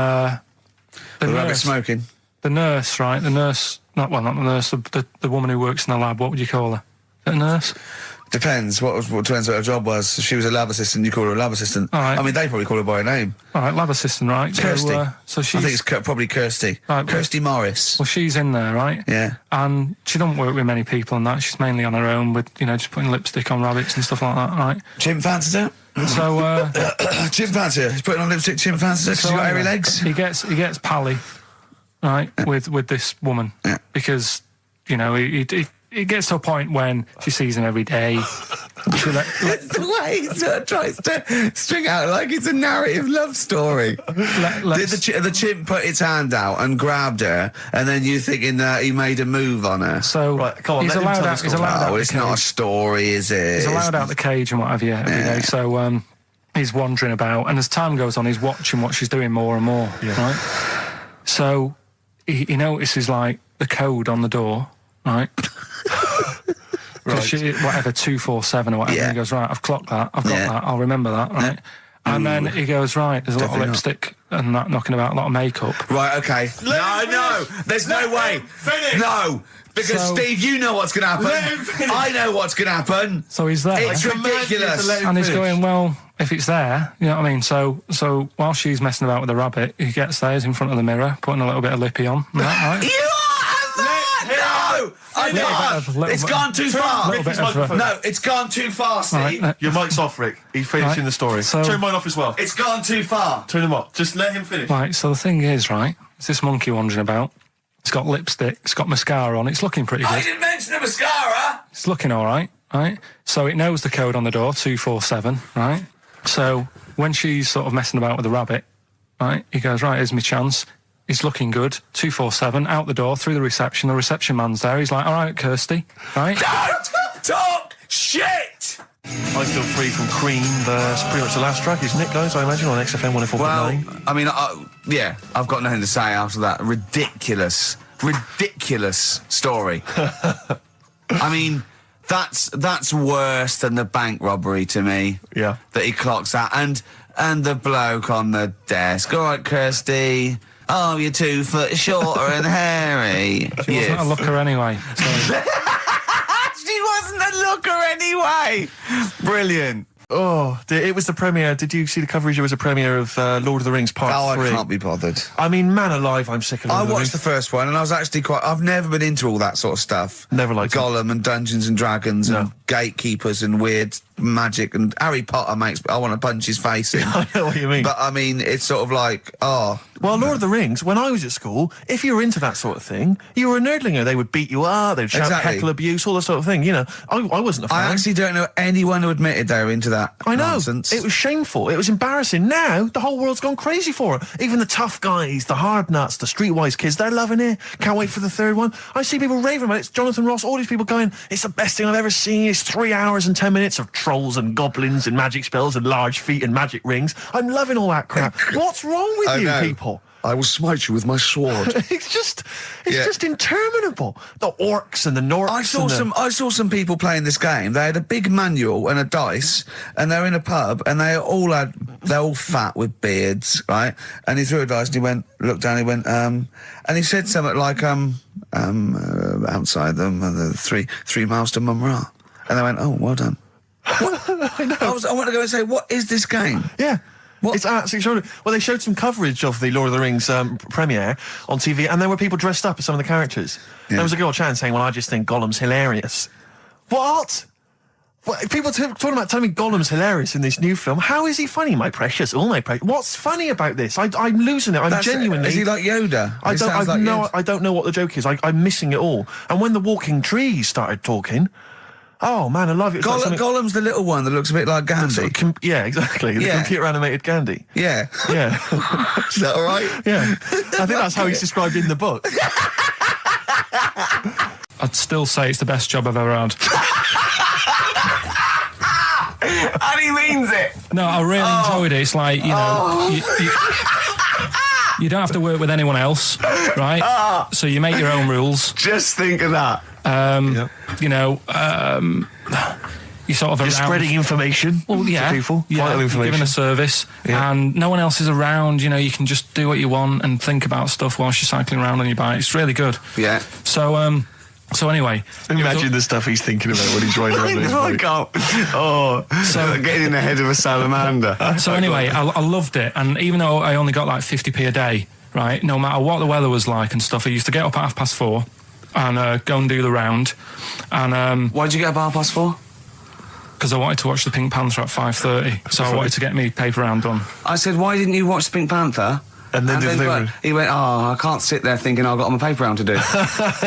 The rabbit smoking. The nurse, right? The nurse, not the nurse, the woman who works in the lab. What would you call her? Is it a nurse? Depends. Depends what her job was. If she was a lab assistant, you call her a lab assistant. All right. I mean, they probably call her by her name. All right, lab assistant, right? Kirsty. So she's... I think it's probably Kirsty. Right, Kirsty Morris. Well, she's in there, right? Yeah. And she don't work with many people and that. She's mainly on her own with, you know, just putting lipstick on rabbits and stuff like that, right? Chimp fancies her. So, Chimp fancies her. He's putting on lipstick, chimp fancies her, 'cause she's got hairy legs. He gets pally, right, with this woman. Yeah. Because, you know, it gets to a point when she sees him every day. It's the way he sort of tries to string out like it's a narrative love story. Did the chimp put its hand out and grabbed her, and then you thinking that he made a move on her? So right, come on, he's allowed out. He's allowed out. It's not a story, is it? He's allowed out the cage and what have you every day. So he's wandering about, and as time goes on, he's watching what she's doing more and more. Yeah. Right. So he notices, like, the code on the door. Right. Right. Whatever, 247 or whatever. Yeah. And he goes, right, I've clocked that. I've got that. I'll remember that, right? And then he goes, right, there's a lot of lipstick and that knocking about, a lot of makeup. Right, okay. No, there's no way. Finish. No, because Steve, you know what's going to happen. I know what's going to happen. So he's there. It's ridiculous. And he's going, well, if it's there, you know what I mean? So while she's messing about with the rabbit, he gets there, he's in front of the mirror, putting a little bit of lippy on. Right? You are no! I can't. It's gone too far. No, it's gone too far, Steve. Right, your mic's off, Rick. He's finishing the story. So, turn mine off as well. It's gone too far. Turn him off. Just let him finish. Right, so the thing is, right, it's this monkey wandering about. It's got lipstick, it's got mascara on, it's looking pretty good. I didn't mention the mascara! It's looking all right? So it knows the code on the door, 247, right? So when she's sort of messing about with the rabbit, right, he goes, right, here's my chance. He's looking good, 247, out the door, through the reception man's there. He's like, all right, Kirsty, right? Don't talk shit! I Feel Free from Cream, that's pretty much the last track, isn't it, guys? I imagine on XFM 104.9. Well, I mean, yeah, I've got nothing to say after that ridiculous story. I mean, that's worse than the bank robbery to me. Yeah. That he clocks out. And the bloke on the desk. All right, Kirsty. Oh, you're 2 foot shorter and hairy. She wasn't a looker anyway. So. She wasn't a looker anyway. Brilliant. Oh, it was the premiere. Did you see the coverage? It was a premiere of Lord of the Rings Part 3. I can't be bothered. I mean, man alive, I'm sick of Lord of the Rings. I watched the first one, and I was actually I've never been into all that sort of stuff. Never liked Gollum and Dungeons and Dragons and gatekeepers and weird magic and Harry Potter I want to punch his face in. I know what you mean. But, I mean, it's sort of like, Well, Lord of the Rings, when I was at school, if you were into that sort of thing, you were a nerdlinger. They would beat you up, they'd shout heckle abuse, all that sort of thing. You know, I wasn't a fan. I actually don't know anyone who admitted they were into that nonsense. It was shameful. It was embarrassing. Now, the whole world's gone crazy for it. Even the tough guys, the hard nuts, the streetwise kids, they're loving it. Can't wait for the third one. I see people raving about it. It's Jonathan Ross, all these people going, it's the best thing I've ever seen. It's 3 hours and 10 minutes of trolls and goblins and magic spells and large feet and magic rings. I'm loving all that crap. What's wrong with you people? I will smite you with my sword. It's just interminable. The orcs and the Norks. I saw some people playing this game. They had a big manual and a dice, and they're in a pub, and they're all fat with beards, right? And he threw a dice, and he looked down, he went, and he said something like, outside them, the 3 miles to Mumra. And they went, oh, well done. I know. I want to go and say, what is this game? Yeah. What? It's absolutely extraordinary. Well, they showed some coverage of the Lord of the Rings premiere on TV, and there were people dressed up as some of the characters. Yeah. There was a girl chatting saying, well, I just think Gollum's hilarious. What? People talking about telling me Gollum's hilarious in this new film. How is he funny, my precious? Oh, my precious. What's funny about this? I'm losing it. I'm genuinely... Is he like Yoda? I don't know what the joke is. I'm missing it all. And when the walking trees started talking... Oh, man, I love it. Gollum's the little one that looks a bit like Gandhi. Yeah, exactly. The computer-animated Gandhi. Yeah. Yeah. Is that all right? Yeah. I think that's how he's described in the book. I'd still say it's the best job I've ever had. And he means it. No, I really enjoyed it. It's like, you know... You don't have to work with anyone else, right? So you make your own rules. Just think of that. You know, you sort of You're spreading information to people. Yeah, you're giving a service, and no one else is around. You know, you can just do what you want and think about stuff whilst you're cycling around on your bike. It's really good. Yeah. So anyway, imagine the stuff he's thinking about when he's riding around his bike. So getting in the head of a salamander. So anyway, I loved it, and even though I only got like 50p a day, right? No matter what the weather was like and stuff, I used to get up at 4:30 and go and do the round. And why did you get up at 4:30? Because I wanted to watch the Pink Panther at 5:30, so I wanted to get me paper round done. I said, why didn't you watch the Pink Panther? And then he went, I can't sit there thinking I've got my paper round to do.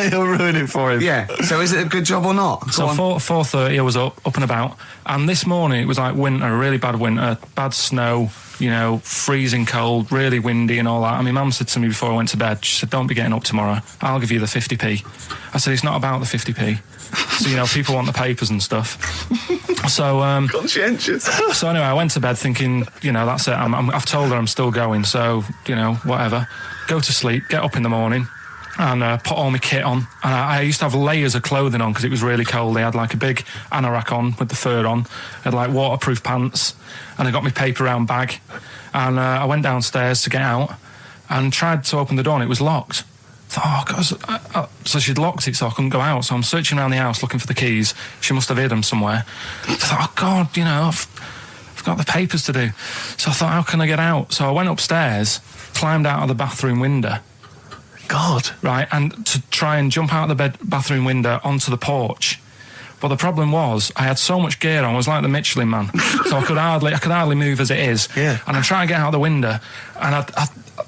He'll ruin it for him. Yeah. So is it a good job or not? So 4:30 I was up and about, and this morning it was like winter, really bad winter, bad snow, you know, freezing cold, really windy and all that. And my mum said to me before I went to bed, she said, don't be getting up tomorrow, I'll give you the 50p. I said, it's not about the 50p. So, you know, people want the papers and stuff. So, conscientious. So anyway, I went to bed thinking, you know, that's it. I've told her I'm still going, so, you know, whatever. Go to sleep, get up in the morning, and put all my kit on. And I used to have layers of clothing on because it was really cold. I had like a big anorak on with the fur on. I had like waterproof pants, and I got my paper round bag. And I went downstairs to get out and tried to open the door, and it was locked. I thought, God, so she'd locked it so I couldn't go out. So I'm searching around the house looking for the keys. She must have hid them somewhere. I thought, oh God, you know, I've I've got the papers to do. So I thought, how can I get out? So I went upstairs, climbed out of the bathroom window. God. Right, and to try and jump out of the bathroom window onto the porch. But the problem was, I had so much gear on, I was like the Michelin Man. So I could hardly move as it is. Yeah. And I'm trying to get out the window, and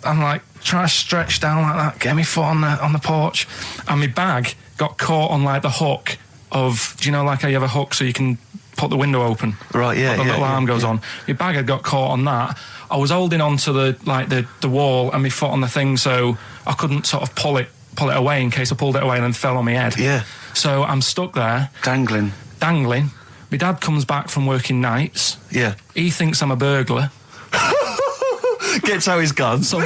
I'm like, trying to stretch down like that, get my foot on the porch, and my bag got caught on like the hook of, do you know, like how you have a hook so you can put the window open? Right, yeah. The little arm goes on. My bag had got caught on that. I was holding onto the wall and my foot on the thing, so I couldn't sort of pull it away in case I pulled it away and then fell on my head. Yeah. So I'm stuck there. Dangling. My dad comes back from working nights. Yeah. He thinks I'm a burglar. Gets out his gun. So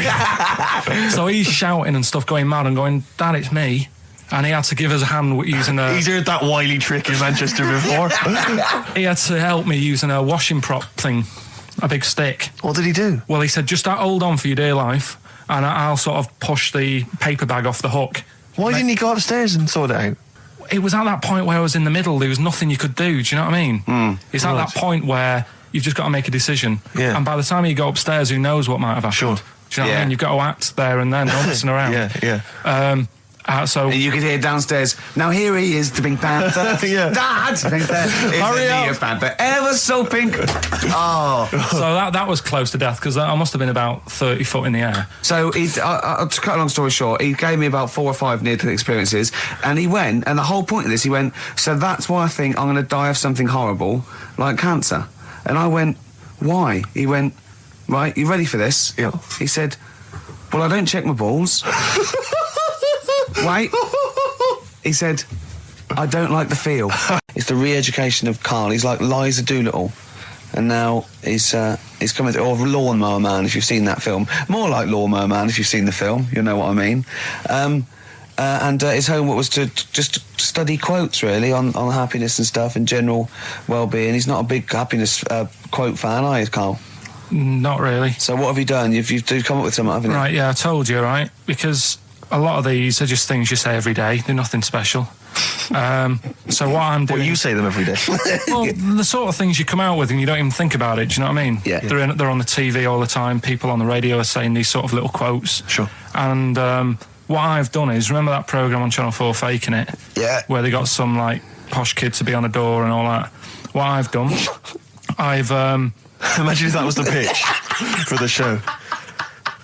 he's shouting and stuff, going mad and going, Dad, it's me. And he had to give us a hand using a... He's heard that wily trick in Manchester before. He had to help me using a washing prop thing, a big stick. What did he do? Well, he said, just hold on for your dear life, and I'll sort of push the paper bag off the hook. Why didn't he go upstairs and sort it out? It was at that point where I was in the middle. There was nothing you could do. Do you know what I mean? It's at that point where you've just got to make a decision. Yeah. And by the time you go upstairs, who knows what might have happened? Sure. Do you know what I mean? You've got to act there and then, don't listen around. Yeah. So And you could hear downstairs, now here he is, the Pink Panther. Yeah. Dad! Hurry up. The Panther, ever so pink. Oh. So that was close to death, because I must have been about 30 foot in the air. So, to cut a long story short, he gave me about 4 or 5 near-death experiences, and he went, and the whole point of this, he went, so that's why I think I'm going to die of something horrible, like cancer. And I went, why? He went, right, you ready for this? Yeah. He said, well, I don't check my balls. Wait. He said, I don't like the feel. It's the re-education of Karl. He's like Liza Doolittle. And now he's coming to... Or Lawnmower Man, if you've seen that film. More like Lawnmower Man, if you've seen the film. You know what I mean. And his homework was to just study quotes, really, on happiness and stuff and general well-being. He's not a big happiness quote fan, are you, Karl? Not really. So what have you done? You've come up with something, haven't you? Right, yeah, I told you, right? Because a lot of these are just things you say every day. They're nothing special. So what I'm doing... Well, you say them every day. Well, the sort of things you come out with and you don't even think about it, do you know what I mean? Yeah. They're on the TV all the time. People on the radio are saying these sort of little quotes. Sure. And what I've done is, remember that programme on Channel 4, Faking It? Yeah. Where they got some, like, posh kid to be on a door and all that. What I've done, I've... Imagine if that was the pitch for the show.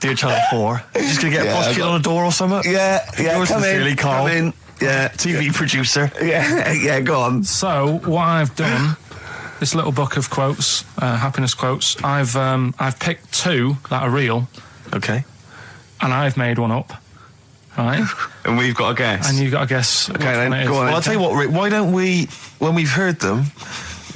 Dear Channel 4, just going to get a posh kid on a door or something? Yeah, Yours sincerely, Karl. Come in. Yeah. TV producer. Yeah, go on. So, what I've done, this little book of quotes, happiness quotes, I've picked 2 that are real. Okay. And I've made one up. Right? And we've got a guess. And you've got to guess. Okay, then, go on. Well, I'll tell you what, Rick, why don't we, when we've heard them,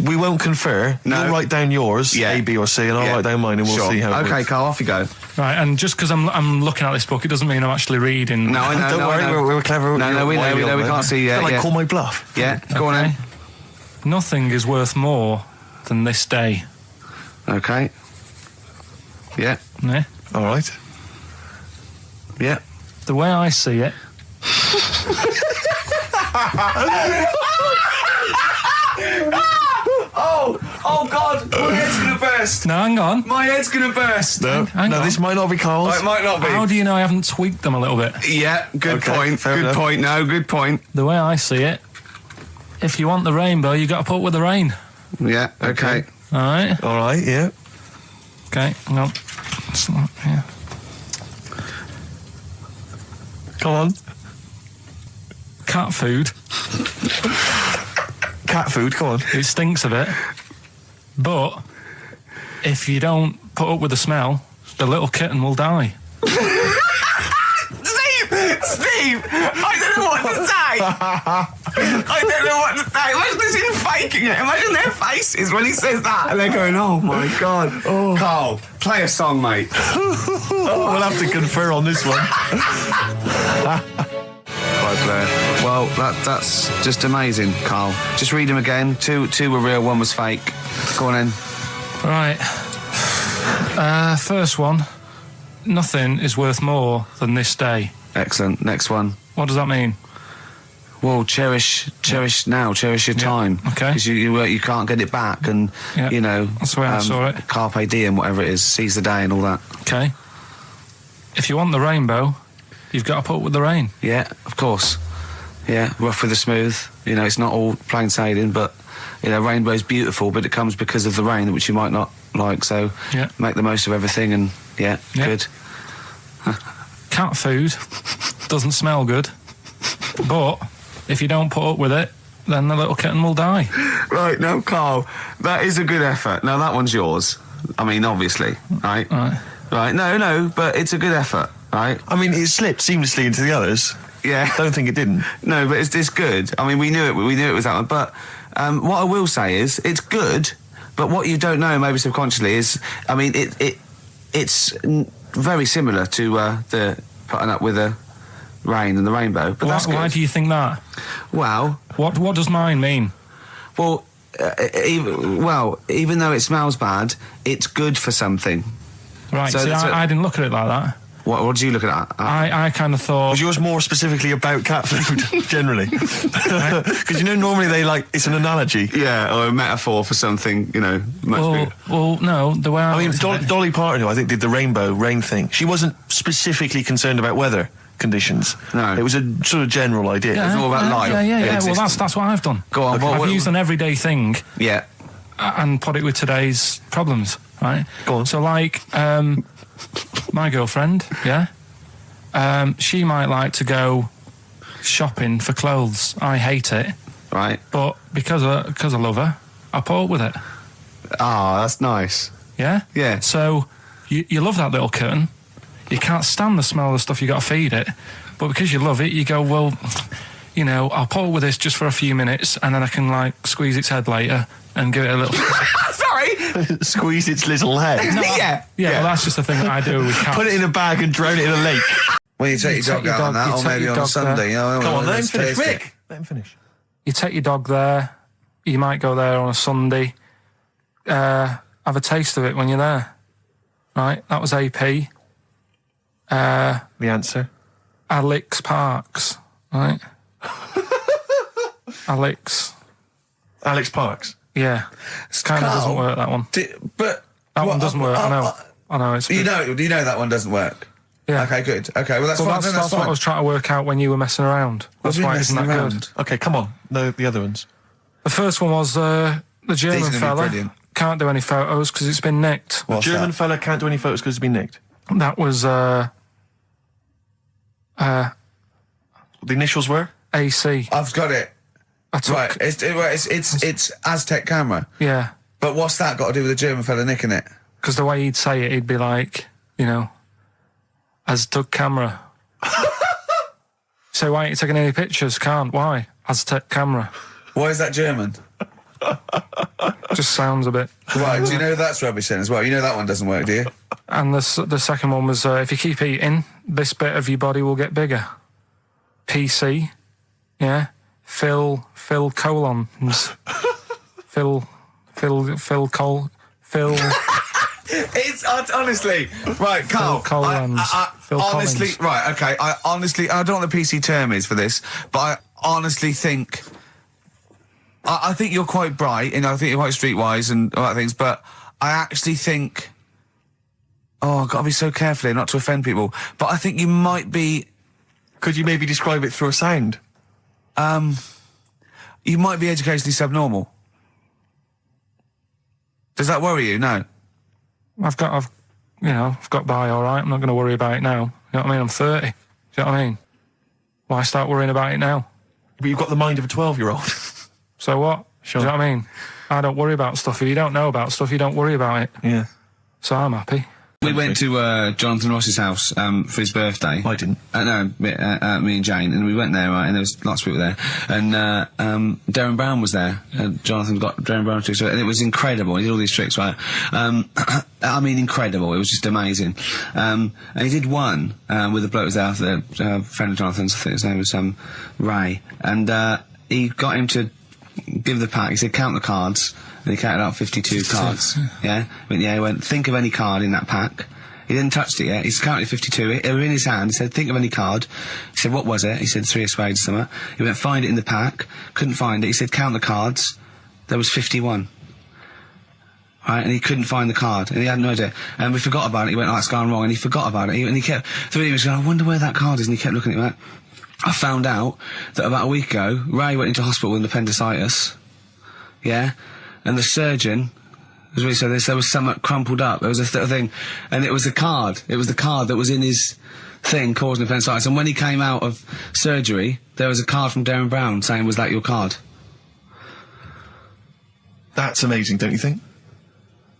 we won't confer. No. You'll write down yours, A, B, or C, and I'll write down mine, and we'll see how it Okay, works. Karl, off you go. Right, and just because I'm looking at this book, it doesn't mean I'm actually reading. No, I know. Don't worry, we're clever. No, we know. We can't see yet. Like, call my bluff. Yeah, go on then. Nothing is worth more than this day. Okay. Yeah. Yeah? All right. Yeah. The way I see it... Oh God, my head's gonna burst. No, hang on. My head's gonna burst. No, Hang on. this might not be Karl's. Oh, it might not be. How do you know I haven't tweaked them a little bit? Yeah, good Okay, point. fair Good enough. point. No, good point. The way I see it, if you want the rainbow, you got to put with the rain. Yeah. Okay. All right? All right, yeah. Okay, hang on. Yeah. Come on. Cat food, Cat food, come on. it stinks a bit. But if you don't put up with the smell, the little kitten will die. Steve, I don't know what to say. I don't know what to say. Imagine this in faking it. Imagine their faces when he says that, and they're going, "Oh my God." Karl, play a song, mate. We'll have to confer on this one. Right, Blair. Well, that's just amazing, Karl. Just read them again. Two were real, one was fake. Go on in. Right. First one. Nothing is worth more than this day. Excellent. Next one. What does that mean? Well, cherish now, cherish your time. Okay. Because you can't get it back, and you know that's the way I saw it. Carpe diem, whatever it is, seize the day and all that. Okay. If you want the rainbow, you've got to put up with the rain. Yeah, of course. Yeah, rough with the smooth. You know, it's not all plain sailing, but you know, rainbow's beautiful, but it comes because of the rain, which you might not like. So make the most of everything, and good. Cat food doesn't smell good, but if you don't put up with it, then the little kitten will die. Right, now, Carl, that is a good effort. Now, that one's yours. I mean, obviously, right? Right, no, but it's a good effort, right? I mean, it slipped seamlessly into the others. Yeah. Don't think it didn't. No, but it's good. I mean, we knew it was that one. But what I will say is, it's good, but what you don't know, maybe subconsciously, is, I mean, it's very similar to the putting up with the rain and the rainbow. But that's good. Why do you think that? Well... What does mine mean? Well, even though it smells bad, it's good for something. Right, so I didn't look at it like that. What did you look at? I kind of thought... Was yours more specifically about cat food, generally? Because, you know, normally it's an analogy. Yeah, or a metaphor for something, you know, much bigger. Well, no, the way I mean, Dolly Parton, who I think did the rain thing, she wasn't specifically concerned about weather conditions. No. It was a sort of general idea. It's all about life. Yeah, well, that's what I've done. Go on. I've used an everyday thing. Yeah. And put it with today's problems, right? Go on. So, like, my girlfriend, she might like to go shopping for clothes. I hate it. Right. But because I love her, I put up with it. Ah, that's nice. Yeah? Yeah. So, you love that little kitten. You can't stand the smell of the stuff you got to feed it. But because you love it, you go, well, you know, I'll put up with this just for a few minutes, and then I can, like, squeeze its head later and give it a little... Sorry! Squeeze its little head. No, yeah, well, that's just the thing that I do with cats. Put it in a bag and drown it in a lake. Well, you take your dog out on that, or maybe on a Sunday. You know, come on, let him finish. Rick, let him finish. You take your dog there. You might go there on a Sunday. Have a taste of it when you're there. Right? That was AP. The answer? Alex Parks. Right? Alex Parks? Yeah. It kind of doesn't work, that one. But... That one doesn't work, I know. It's you know that one doesn't work? Yeah. Okay, good. Okay, well, that's fine. That's what I was trying to work out when you were messing around. That's why it isn't that good. Okay, come on. The other ones. The first one was the German fella. Can't do any photos because it's been nicked. The German fella can't do any photos because it's been nicked. That was the initials were AC. I've got it. Right, it's Aztec camera. Yeah. But what's that got to do with the German fella nicking it? Because the way he'd say it, he'd be like, you know, Aztec camera. So why ain't you taking any pictures? Can't. Why? Aztec camera. Why is that German? Just sounds a bit... Right, do you know that's rubbish then as well? You know that one doesn't work, do you? And the second one was, if you keep eating, this bit of your body will get bigger. PC. Yeah. Phil colons. Phil. It's honestly right, Carl. Phil Collins. Phil honestly, Collins. right, okay. I don't know what the PC term is for this, but I honestly think. I think you're quite bright, and I think you're quite streetwise and all that things, but I actually think. Oh, I've got to be so careful here not to offend people, but I think you might be. Could you maybe describe it through a sound? You might be educationally subnormal. Does that worry you? No. I've got by all right. I'm not going to worry about it now. You know what I mean? I'm 30. Do you know what I mean? Why start worrying about it now? But you've got the mind of a 12-year-old. So what? Sure. Do you know what I mean? I don't worry about stuff. If you don't know about stuff, you don't worry about it. Yeah. So I'm happy. We went to Jonathan Ross's house for his birthday. I didn't. No, me and Jane, and we went there, right, and there was lots of people there. And Darren Brown was there. Jonathan got Darren Brown to do it, and it was incredible. He did all these tricks, right? I mean, incredible. It was just amazing. And he did one with a bloke who was there, a friend of Jonathan's, I think his name was Ray. And he got him to give the pack. He said, count the cards. And he counted out 52 cards. Yeah? He went, think of any card in that pack. He hadn't touched it yet. He's counted 52. They were in his hand. He said, think of any card. He said, what was it? He said, 3 of spades or something. He went, find it in the pack. Couldn't find it. He said, count the cards. There was 51. Right, and he couldn't find the card, and he had no idea. And we forgot about it. He went, oh, it's gone wrong, and he forgot about it. And he kept, so he was going, I wonder where that card is, and he kept looking at it. Like, I found out that about a week ago, Ray went into hospital with appendicitis. Yeah? And the surgeon, as we said, there was something crumpled up. There was a thing, and it was a card. It was the card that was in his thing causing appendicitis. And when he came out of surgery, there was a card from Darren Brown saying, was that your card? That's amazing, don't you think?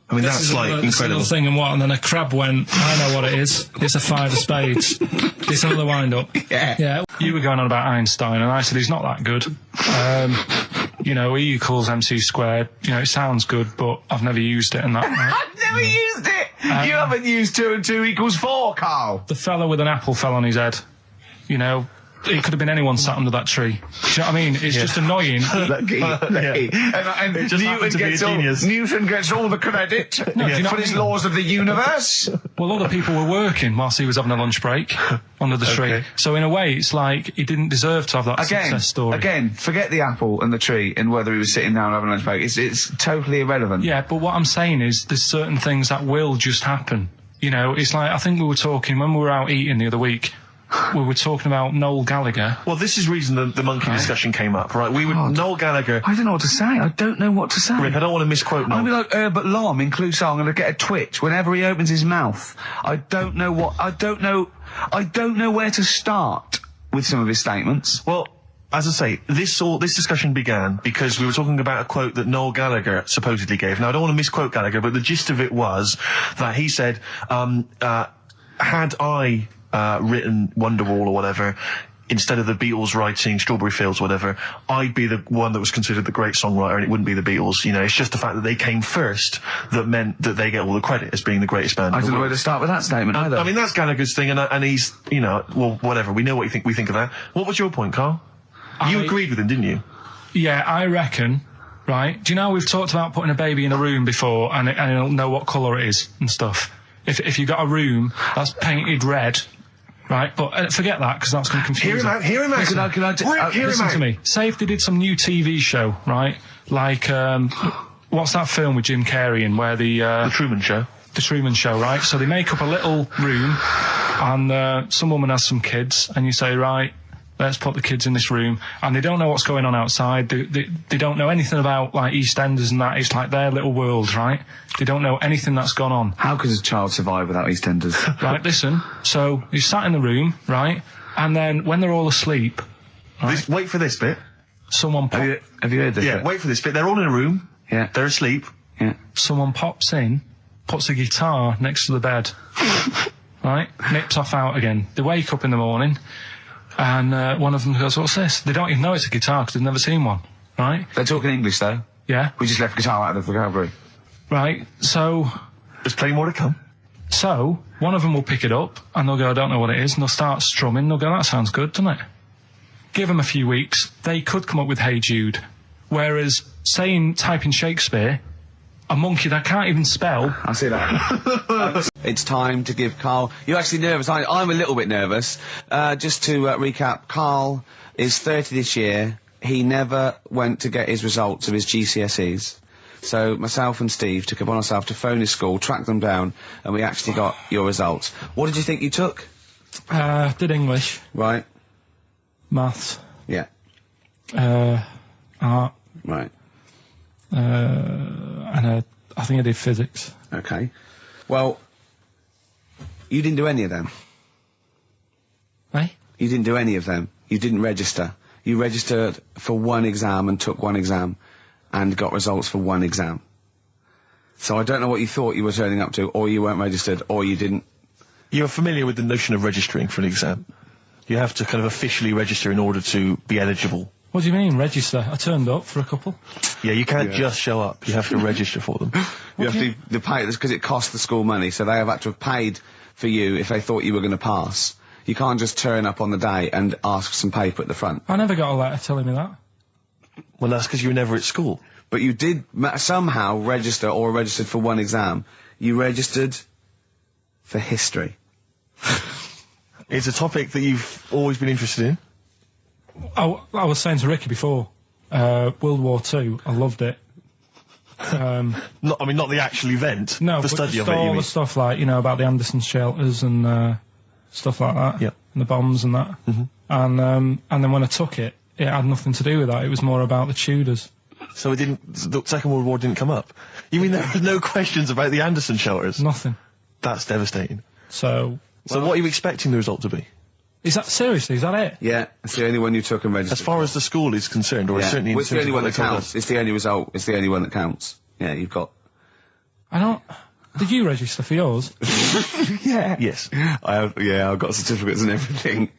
I mean, that's like incredible. Thing and then a crab went, I know what it is. It's a 5 of spades. It's another wind-up. Yeah. You were going on about Einstein, and I said he's not that good. You know, E equals MC squared. You know, it sounds good, but I've never used it and that. I've never used it! You haven't used 2 and 2 equals 4, Carl! The fella with an apple fell on his head. You know, it could have been anyone sat under that tree. Do you know what I mean? It's just annoying. Lucky. And Newton gets all the credit for his laws of the universe. Well, other people were working whilst he was having a lunch break under the tree. So in a way, it's like he didn't deserve to have that success story. Again, forget the apple and the tree and whether he was sitting down having a lunch break. It's totally irrelevant. Yeah, but what I'm saying is there's certain things that will just happen. You know, it's like, I think we were talking when we were out eating the other week. We were talking about Noel Gallagher. Well, this is the reason the monkey discussion came up, right? Noel Gallagher. I don't know what to say. I don't know what to say. Rick, I don't want to misquote Noel. I'll be like Herbert Lom in Clouseau. I'm going to get a twitch whenever he opens his mouth. I don't know where to start with some of his statements. Well, as I say, this discussion began because we were talking about a quote that Noel Gallagher supposedly gave. Now, I don't want to misquote Gallagher, but the gist of it was that he said, had I written Wonderwall or whatever, instead of the Beatles writing Strawberry Fields or whatever, I'd be the one that was considered the great songwriter and it wouldn't be the Beatles. You know, it's just the fact that they came first that meant that they get all the credit as being the greatest band. I don't know where to start with that statement either. I mean, that's Gallagher's thing, and he's, you know, well, whatever. We know what we think of that. What was your point, Carl? You agreed with him, didn't you? Yeah, I reckon. Right? Do you know we've talked about putting a baby in a room before and it'll know what colour it is and stuff? If you've got a room that's painted red. Right, but forget that, because that's going to confuse him. Hear him out. Listen to me. Say if they did some new TV show, right? Like, what's that film with Jim Carrey in where The Truman Show. The Truman Show, right? So they make up a little room, and some woman has some kids, and you say, right, let's put the kids in this room, and they don't know what's going on outside. They don't know anything about, like, EastEnders and that. It's like their little world, right? They don't know anything that's gone on. How could a child survive without EastEnders? Right, listen. So, you sat in the room, right? And then, when they're all asleep... Right, wait for this bit. Someone Have you heard this bit? Wait for this bit. They're all in a room. Yeah. They're asleep. Yeah. Someone pops in, puts a guitar next to the bed. Right? Nips off out again. They wake up in the morning... And one of them goes, what's this? They don't even know it's a guitar because they've never seen one, right? They're talking English, though. Yeah. We just left guitar out of the vocabulary. Right, so... There's plenty more to come. So, one of them will pick it up, and they'll go, I don't know what it is, and they'll start strumming, they'll go, that sounds good, doesn't it? Give them a few weeks, they could come up with Hey Jude. Whereas, typing Shakespeare, a monkey that can't even spell... I see that. It's time to give Carl... You're actually nervous. I'm a little bit nervous. Just to recap, Carl is 30 this year. He never went to get his results of his GCSEs. So myself and Steve took it upon ourselves to phone his school, track them down, and we actually got your results. What did you think you took? Did English. Right. Maths. Yeah. Art. Right. And I think I did physics. Okay. Well... You didn't do any of them. Eh? You didn't do any of them. You didn't register. You registered for one exam and took one exam and got results for one exam. So I don't know what you thought you were turning up to, or you weren't registered, or you didn't... You're familiar with the notion of registering for an exam. You have to kind of officially register in order to be eligible. What do you mean, register? I turned up for a couple. Yeah, you can't just show up. You have to register for them. You have to pay this because it costs the school money, so they have had to have paid for you if they thought you were going to pass. You can't just turn up on the day and ask for some paper at the front. I never got a letter telling me that. Well, that's because you were never at school. But you did somehow register or registered for one exam. You registered for history? It's a topic that you've always been interested in. I was saying to Ricky before, World War II, I loved it. Not the actual event. No, the but study just of it. You all mean? the stuff like, about the Anderson shelters and stuff like that. Yep. And the bombs and that. And then when I took it, it had nothing to do with that. It was more about the Tudors. So the Second World War didn't come up? You mean there were no questions about the Anderson shelters? Nothing. That's devastating. So what are you expecting the result to be? Is that it? Yeah, it's the only one you took and registered. As far as the school is concerned, or certainly in it's the terms only of one what that they told counts. us. It's the only result. It's the only one that counts. Yeah, you've got. I don't. Did you register for yours? Yeah. Yes. I've got certificates and everything.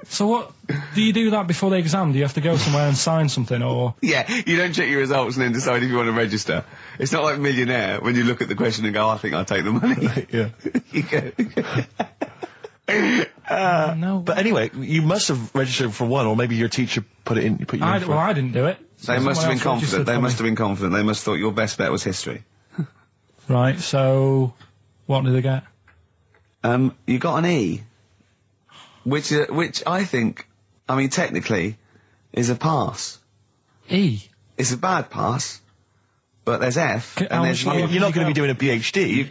So what, do you do that before the exam? Do you have to go somewhere and sign something, or? Yeah, you don't check your results and then decide if you want to register. It's not like Millionaire, when you look at the question and go, I think I'll take the money. Yeah. You go. No. But anyway, you must have registered for one, or maybe your teacher put you in for Well, I didn't do it. They must have been confident. They must have have been confident. They must have thought your best bet was history. Right, so, what did they get? You got an E. Which I think, technically, is a pass. E? It's a bad pass, but there's F, and there's You're not going to be doing a PhD.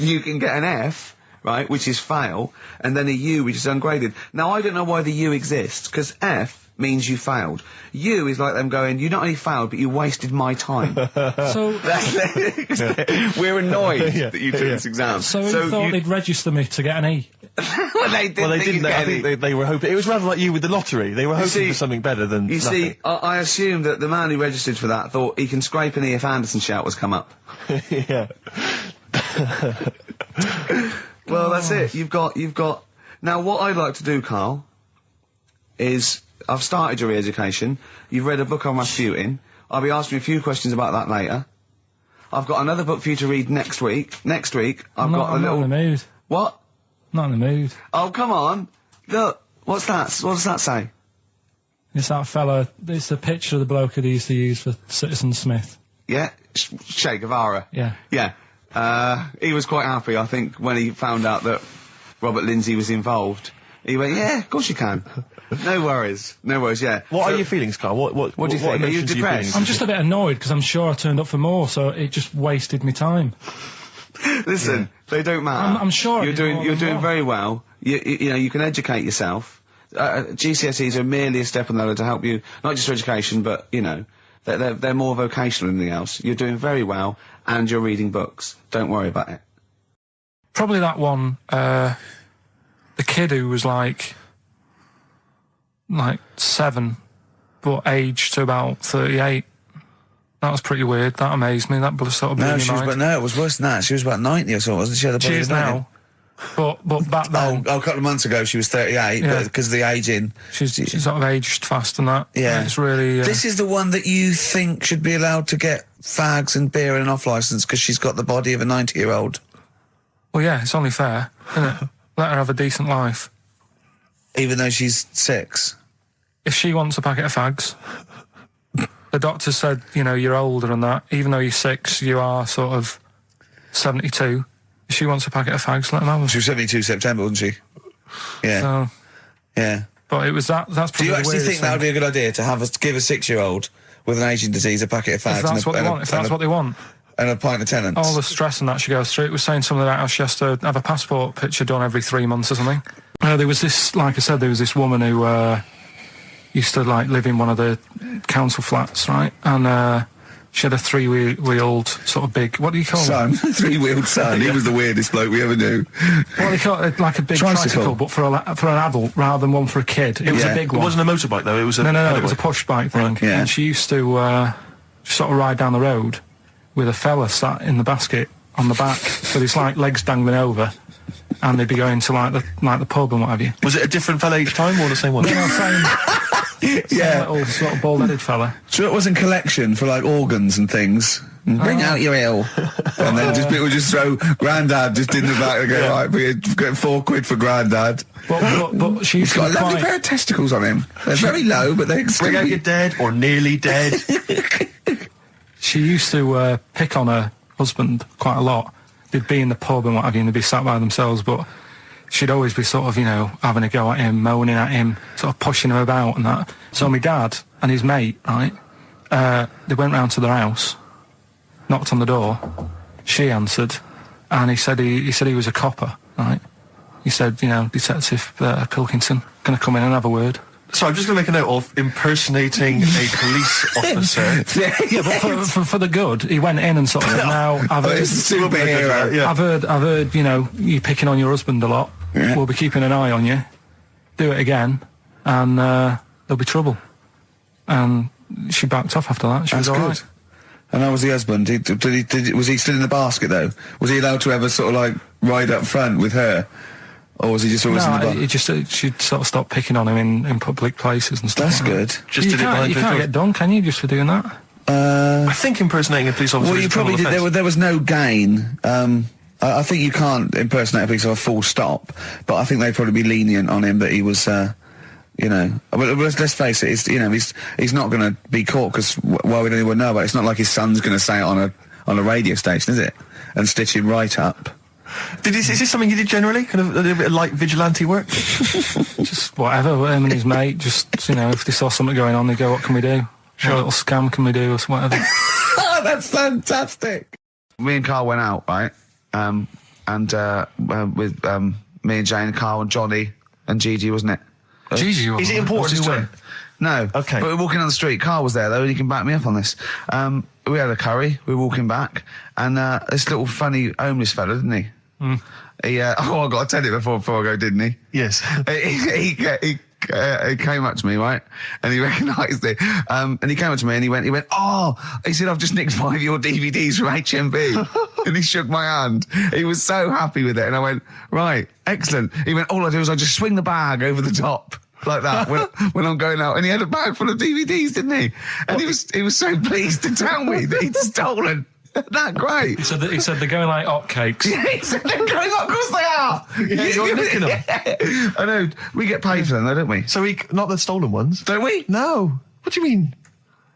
you can get an F, right, which is fail, and then a U, which is ungraded. Now, I don't know why the U exists, because F means you failed. U is like them going, you not only failed, but you wasted my time. So, we're annoyed that you took this exam. So you thought they'd register me to get an E? Well, they didn't. I think they were hoping. It was rather like you with the lottery. They were hoping for something better than You nothing. see, I assume that the man who registered for that thought he can scrape an E if Anderson shouters come up. Yeah. Well, that's it. You've got. Now, what I'd like to do, Carl, is I've started your re-education. You've read a book on Rasputin. I'll be asking you a few questions about that later. I've got another book for you to read next week. Next week, I'm not in the mood. What? Not in the mood. Oh, come on. Look, what's that? What does that say? It's that fella, it's the picture of the bloke that he used to use for Citizen Smith. Yeah? Che Guevara. Yeah. Yeah. He was quite happy, I think, when he found out that Robert Lindsay was involved. He went, yeah, of course you can. No worries, yeah. What are your feelings, Carl? What do you think? Are you emotions depressed? I'm just a bit annoyed because I'm sure I turned up for more, so it just wasted me time. Listen, they don't matter. I'm sure you're doing very well. You know, you can educate yourself. GCSEs are merely a step on the ladder to help you, not just for education, but, you know, they're more vocational than anything else. You're doing very well, and you're reading books. Don't worry about it. Probably that one, the kid who was like 7, but aged to about 38. That was pretty weird. That amazed me. That sort of blew my mind. No, it was worse than that. She was about 90 or so, wasn't she? She is now. But back then... Oh, a couple of months ago she was 38, but because of the ageing. She's sort of aged fast and that. Yeah. It's really... This is the one that you think should be allowed to get fags and beer and an off-licence because she's got the body of a 90-year-old. Well, yeah, it's only fair, isn't it? Let her have a decent life. Even though she's 6? If she wants a packet of fags... The doctor said, you know, you're older and that. Even though you're 6, you are sort of 72. If she wants a packet of fags, let her have them. She was 72 September, wasn't she? Yeah. So, yeah. But it was that's probably Do you actually think that would be a good idea to give a 6-year-old with an aging disease a packet of fags? If that's what they want. And a pint of Tennants. All the stress and that she goes through. It was saying something about how she has to have a passport picture done every 3 months or something. There was this, like I said, there was this woman who used to like live in one of the council flats, right? And she had a 3-wheeled sort of big, what do you call it? Son. 3-wheeled son. He was the weirdest bloke we ever knew. What do you call it? Like a big tricycle, but for an adult rather than one for a kid. It was a big one. It wasn't a motorbike though, it was a... No, it was a push bike thing. Right, yeah. And she used to sort of ride down the road with a fella sat in the basket on the back with his like legs dangling over. And they'd be going to like the pub and what have you. Was it a different fella each time or the same one? No, same. Yeah. Little sort of bald-headed fella. Sure, it wasn't collection for like organs and things. Bring out your ill. And then people just throw Grandad just in the back and go, right, we're getting £4 for Grandad. But she's got a lovely pair of testicles on him. They're very low, but they bring out your dead or nearly dead. She used to pick on her husband quite a lot. they'd be in the pub and what have you, and they'd be sat by themselves, but she'd always be sort of, you know, having a go at him, moaning at him, sort of pushing him about and that. So my dad and his mate, right, they went round to their house, knocked on the door, she answered, and he said he was a copper, right? He said, you know, Detective Pilkington, gonna come in and have a word. So I'm just going to make a note of impersonating a police officer. Yeah, but for the good, he went in and sort of, now, I've heard, superhero. Yeah. I've heard, you know, you picking on your husband a lot. Yeah. We'll be keeping an eye on you. Do it again, and there'll be trouble. And she backed off after that. She That's was all good. right. And that was the husband. Was he still in the basket though? Was he allowed to ever sort of like ride up front with her? Or was he just always in the bar? No, she'd sort of stopped picking on him in public places and stuff. That's like good. That. Just You did it can't, behind you closed can't doors. get done, can you, just for doing that? I think impersonating a police officer Well, is you a criminal probably did. offence. There was no gain. I think you can't impersonate a police officer full stop, but I think they'd probably be lenient on him that he was, you know. But let's face it, he's not going to be caught because why would anyone know about it? It's not like his son's going to say it on a radio station, is it? And stitch him right up. Is this something you did generally? Kind of a little bit of light vigilante work? Just whatever, him and his mate, just, you know, if they saw something going on, they go, what can we do? Sure. What little scam can we do, or whatever. That's fantastic. Me and Carl went out, right? With me and Jane, Carl and Johnny and Gigi, wasn't it? Gigi, Is it important who went? No. Okay. But we're walking down the street. Carl was there, though, and he can back me up on this. We had a curry. We were walking back, and this little funny homeless fella, didn't he? He, I got to tell you before I go, didn't he? Yes. He came up to me, right? And he recognised it. And he came up to me and he went, he said, I've just nicked 5 of your DVDs from HMV. And he shook my hand. He was so happy with it. And I went, right, excellent. He went, all I do is I just swing the bag over the top. Like that when I'm going out, and he had a bag full of DVDs, didn't he? And he was so pleased to tell me that he'd stolen. That great. He said they're going like hotcakes. Yeah, he said they're going up. Of course they are. Yeah, you're nicking them. I know. We get paid for them, though, don't we? So not the stolen ones? Don't we? No. What do you mean?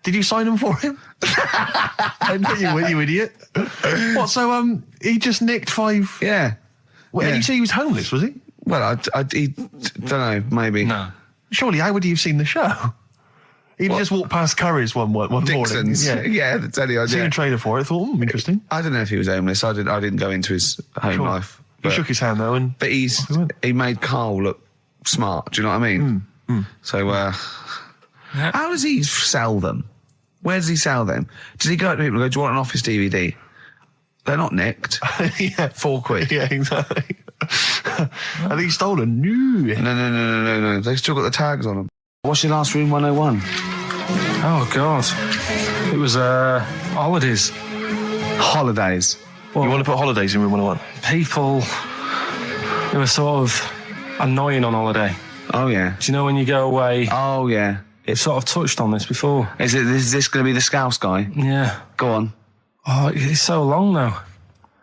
Did you sign them for him? I know you would, you idiot. What, so he just nicked 5... Yeah. Well, Yeah. and you say he was homeless, was he? Well, I don't know, maybe. No. Surely, how would he have seen the show? He'd just walked past Curry's one morning. Dixon's. Yeah. That's any Seen idea. a trailer for it. I thought, interesting. I don't know if he was homeless. I didn't go into his home Sure. life. He shook his hand, though, and... But he went. he made Carl look smart. Do you know what I mean? So, how does he sell them? Where does he sell them? Does he go to people and go, do you want an Office DVD? They're not nicked. Yeah. £4. Yeah, exactly. I think he's stolen. No. They've still got the tags on them. What's your last room 101? Oh, God. It was, holidays. Holidays. You want to put holidays in room 101? People who are sort of annoying on holiday. Oh, yeah. Do you know when you go away? Oh, yeah. It's sort of touched on this before. Is this going to be the Scouse guy? Yeah. Go on. Oh, it's so long now.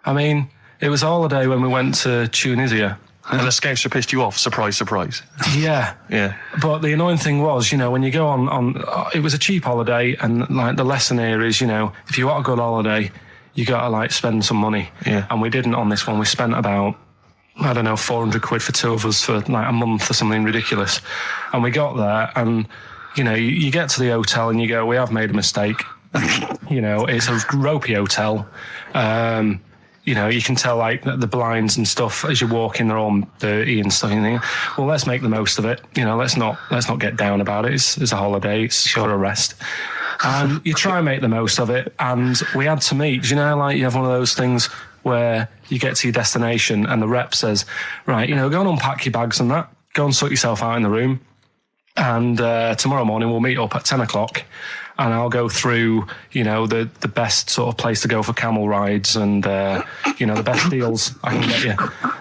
I mean, it was a holiday when we went to Tunisia. And the Scouser pissed you off. Surprise, surprise. Yeah. Yeah. But the annoying thing was, you know, when you go on it was a cheap holiday, and like the lesson here is, you know, if you want a good holiday, you got to like spend some money. Yeah. And we didn't on this one. We spent about, I don't know, 400 quid for 2 of us for like a month or something ridiculous. And we got there, and, you know, you get to the hotel and you go, we have made a mistake. You know, it's a ropey hotel. You know, you can tell like the blinds and stuff as you walk in, they're all dirty and stuff. And you think, well, let's make the most of it. You know, let's not get down about it. It's a holiday. It's got a rest. And you try and make the most of it. And we had to meet. You know, like you have one of those things where you get to your destination and the rep says, right, you know, go and unpack your bags and that. Go and sort yourself out in the room. And tomorrow morning we'll meet up at 10 o'clock. And I'll go through, you know, the best sort of place to go for camel rides and, you know, the best deals I can get you.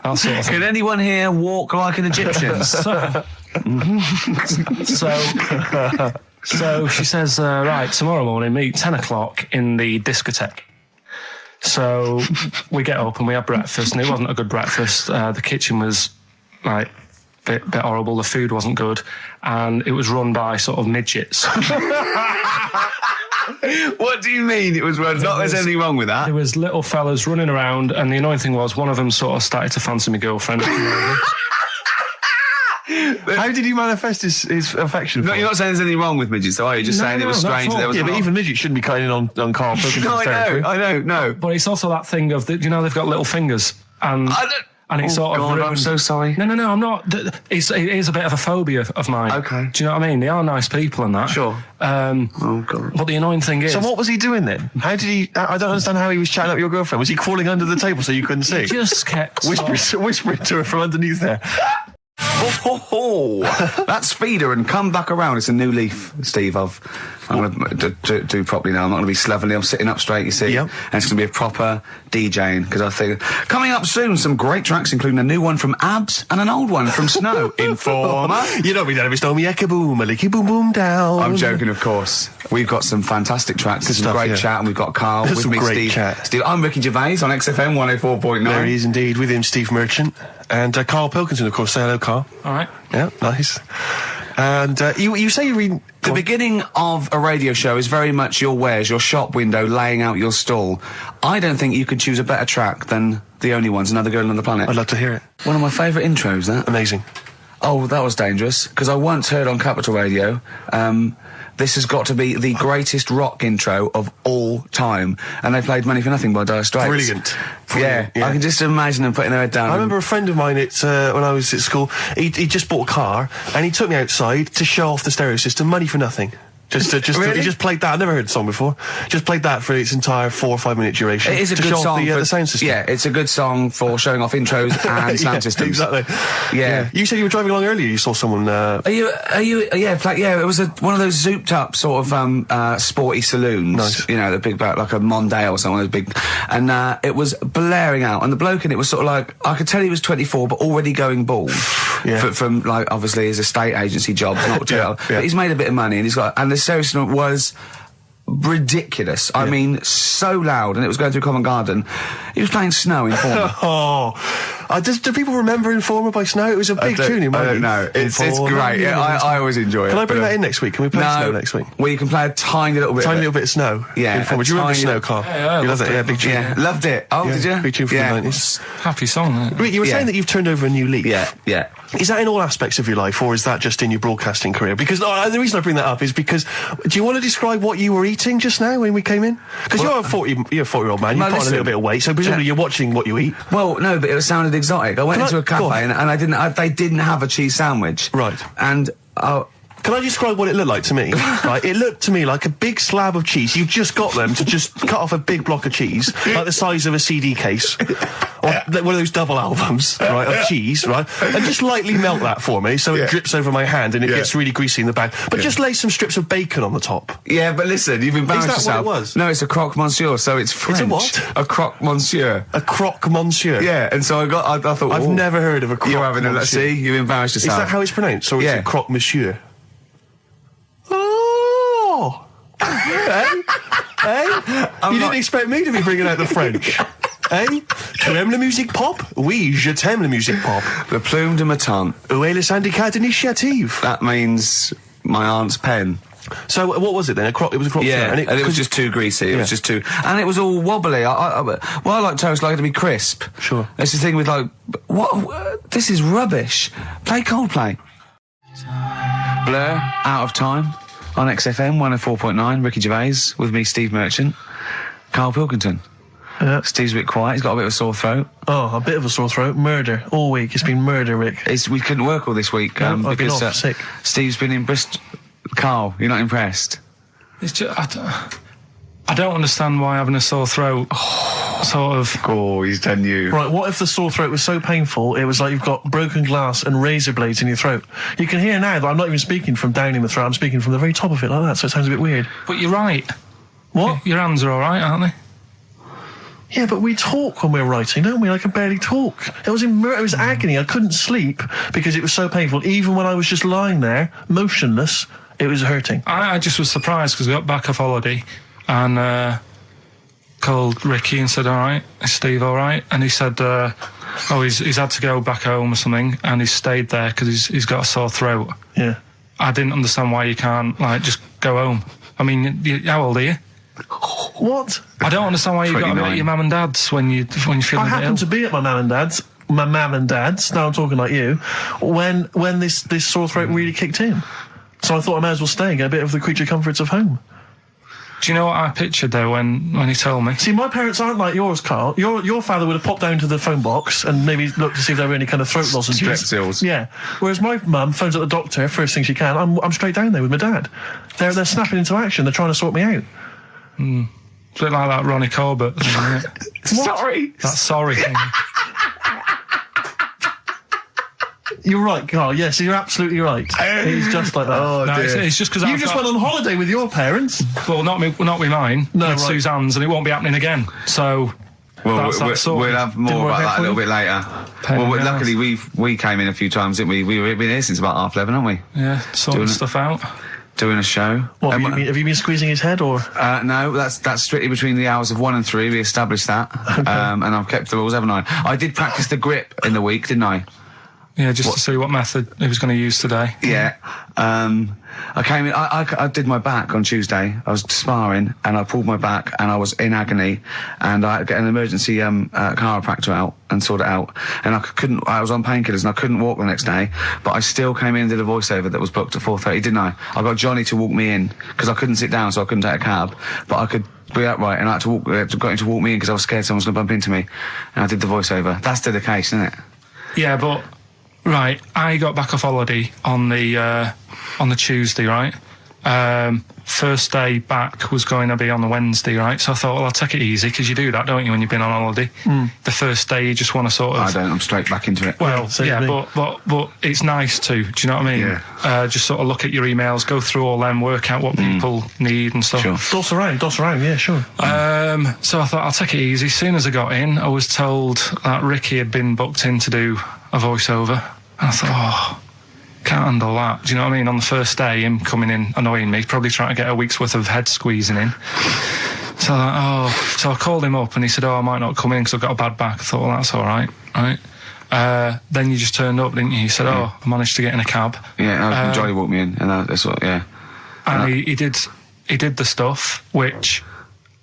That sort of thing. Can anyone here walk like an Egyptian? So she says, right, tomorrow morning, meet 10 o'clock in the discotheque. So we get up and we have breakfast, and it wasn't a good breakfast. The kitchen was, like, bit horrible. The food wasn't good, and it was run by sort of midgets. What do you mean it was not there's anything wrong with that? There was little fellas running around, and the annoying thing was one of them sort of started to fancy my girlfriend. How did he manifest his affection? No, you're not saying there's anything wrong with midgets, though, are you? Just saying it was strange that there was. Yeah, but even midgets shouldn't be cutting in on Karl Pilkington's territory. I know, no. But it's also that thing of, you know, they've got little fingers, and it's sort of. I'm so sorry. No, I'm not. It is a bit of a phobia of mine. Okay. Do you know what I mean? They are nice people and that. Sure. Oh God. But the annoying thing is. So what was he doing then? How did he? I don't understand how he was chatting up your girlfriend. Was he crawling under the table so you couldn't see? He just kept whispering to her from underneath there. That's Feeder and Come Back Around. It's a new leaf, Steve. I'm going to do properly now. I'm not going to be slovenly. I'm sitting up straight, you see. Yep. And it's going to be a proper DJing, because I think... Coming up soon, some great tracks, including a new one from Abs and an old one from Snow. Informer. You know me, don't stole me, ecka boom, a licky boom boom down. I'm joking, of course. We've got some fantastic tracks. There's some great chat, and we've got Carl with me, Steve. I'm Ricky Gervais on XFM 104.9. There he is indeed, with him, Steve Merchant. And Karl Pilkington, of course. Say hello, Karl. All right. Yeah, nice. And you say you read... The beginning of a radio show is very much your wares, your shop window, laying out your stall. I don't think you could choose a better track than The Only Ones, Another Girl on the Planet. I'd love to hear it. One of my favourite intros, that. Amazing. Oh, that was dangerous, because I once heard on Capital Radio, this has got to be the greatest rock intro of all time. And they played Money for Nothing by Dire Straits. Brilliant. Yeah, I can just imagine them putting their head down. I remember a friend of mine when I was at school, he just bought a car, and he took me outside to show off the stereo system, Money for Nothing. Really? He just played that. I've never heard the song before. Just played that for its entire 4 or 5 minute duration. It is a good song for the sound system. Yeah, it's a good song for showing off intros and sound systems. Exactly. Yeah. You said you were driving along earlier. You saw someone. Are you? Yeah, it was one of those zooped up sort of sporty saloons. Nice. You know, the big like a Mondale or something. Those big, and it was blaring out. And the bloke in it was sort of like, I could tell he was 24, but already going bald. Yeah. From like obviously his estate agency job. Not Yeah. But he's made a bit of money, and the stereo system was ridiculous. I mean, so loud, and it was going through Covent Garden. He was playing Snow in Informer. Do people remember Informer by Snow? It was a big tune in my I don't know. It's great. Yeah, I always enjoy it. Can I bring that in next week? Can we play Snow next week? Well, you can play a tiny little bit. Tiny little bit of Snow. Yeah. Informer. Do you remember Snow, Karl? Yeah, you loved it. Yeah, big tune. Yeah, loved it. Oh, did you? Big tune from the 90s. Happy song, isn't it? You were saying that you've turned over a new leaf. Yeah. Is that in all aspects of your life, or is that just in your broadcasting career? Because the reason I bring that up is because, do you want to describe what you were eating just now when we came in? Because you're a 40-year-old man, you've put on a little bit of weight, so presumably you're watching what you eat. Well, no, but it sounded exotic. I went into a cafe and they didn't have a cheese sandwich. Right. And can I describe what it looked like to me? Right, it looked to me like a big slab of cheese. You've just got them to just cut off a big block of cheese, like the size of a CD case, or one of those double albums, right, of cheese, right, and just lightly melt that for me so it drips over my hand and it gets really greasy in the bag. But just lay some strips of bacon on the top. Yeah, but listen, you've embarrassed yourself. Is that what it was? No, it's a croque monsieur, so it's French. It's a what? A croque monsieur. A croque monsieur. Yeah, and so I thought, I've never heard of a croque You're having monsieur. Let's see, you've embarrassed yourself. Is that how it's pronounced, or is it croque monsieur? You didn't expect me to be bringing out the French. Tu aimes la musique pop? Oui, je t'aime la musique pop. Le plume de ma tante. Où est le syndicat d'initiative? That means my aunt's pen. So what was it then? It was a croque. Yeah, and it was just too greasy. It was just too, and it was all wobbly. I like toast, like it to be crisp. Sure. That's the thing with like, this is rubbish. Play Coldplay. Blur, Out of Time, on XFM 104.9. Ricky Gervais with me, Steve Merchant, Karl Pilkington. Steve's a bit quiet. He's got a bit of a sore throat. Oh, a bit of a sore throat. Murder all week. It's been murder, Rick. We couldn't work all this week I've been because off sick. Steve's been in Bristol. Karl, you're not impressed? It's just, I don't understand why having a sore throat sort of... Oh, he's done you. Right, what if the sore throat was so painful it was like you've got broken glass and razor blades in your throat? You can hear now that I'm not even speaking from down in the throat, I'm speaking from the very top of it like that, so it sounds a bit weird. But you're right. What? Your hands are all right, aren't they? Yeah, but we talk when we're writing, don't we? I can barely talk. It was agony. I couldn't sleep because it was so painful. Even when I was just lying there, motionless, it was hurting. I just was surprised because we got back off holiday and called Ricky and said, all right, is Steve all right? And he said, he's had to go back home or something, and he's stayed there because he's got a sore throat. Yeah. I didn't understand why you can't, just go home. I mean, how old are you? What? I don't understand why you got to be 29. at your mum and dad's when you're feeling I ill. happened to be at my mum and dad's. Now I'm talking like you. When this sore throat really kicked in, so I thought I may as well stay and get a bit of the creature comforts of home. Do you know what I pictured though when he told me? See, my parents aren't like yours, Carl. Your father would have popped down to the phone box and maybe looked to see if there were any kind of throat lozenges. Strepsils. Yeah. Whereas my mum phones up the doctor first thing she can. I'm straight down there with my dad. They're snapping into action. They're trying to sort me out. It's a bit like that Ronnie Corbett thing, isn't it? Sorry. That sorry thing. You're right, Carl. Yes, you're absolutely right. He's just like that. Oh, No, dear. it's just because You just went on holiday with your parents. Well, not with mine. No, with right. Suzanne's, and it won't be happening again. So Well, that's sorted. we'll have Didn't more work about out that a for little you? bit later. Pain in Well, the luckily we came in a few times, didn't we? We've been here since about 11:30, haven't we? Yeah, sorting Doing it. stuff out. Doing a show. What, have you been squeezing his head, or? No, that's strictly between the hours of 1 and 3. We established that, and I've kept the rules, haven't I? I did practice the grip in the week, didn't I? Yeah, just to see what method he was going to use today. Yeah. I came in. I did my back on Tuesday. I was sparring, and I pulled my back, and I was in agony, and I had to get an emergency chiropractor out and sort it out. And I was on painkillers, and I couldn't walk the next day. But I still came in and did a voiceover that was booked at 4:30, didn't I? I got Johnny to walk me in because I couldn't sit down, so I couldn't take a cab. But I could be upright, and I had to got him to walk me in because I was scared someone was going to bump into me. And I did the voiceover. That's still the case, isn't it? Yeah, but right, I got back off holiday on the Tuesday, right? First day back was going to be on the Wednesday, right? So I thought, well, I'll take it easy, because you do that, don't you, when you've been on holiday? The first day you just want to sort of... I don't. I'm straight back into it. Well, same yeah, to me. but it's nice too. Do you know what I mean? Yeah. Just sort of look at your emails, go through all them, work out what people need and stuff. Sure. Doss around, yeah, sure. So I thought I'll take it easy. As soon as I got in, I was told that Ricky had been booked in to do a voiceover. And I thought, can't handle that. Do you know what I mean? On the first day, him coming in annoying me, probably trying to get a week's worth of head squeezing in. So I called him up and he said, I might not come in because I've got a bad back. I thought, well, that's all right, right? Then you just turned up, didn't you? He said, I managed to get in a cab. Yeah, Johnny walked me in, and that's what, yeah. And he did the stuff, which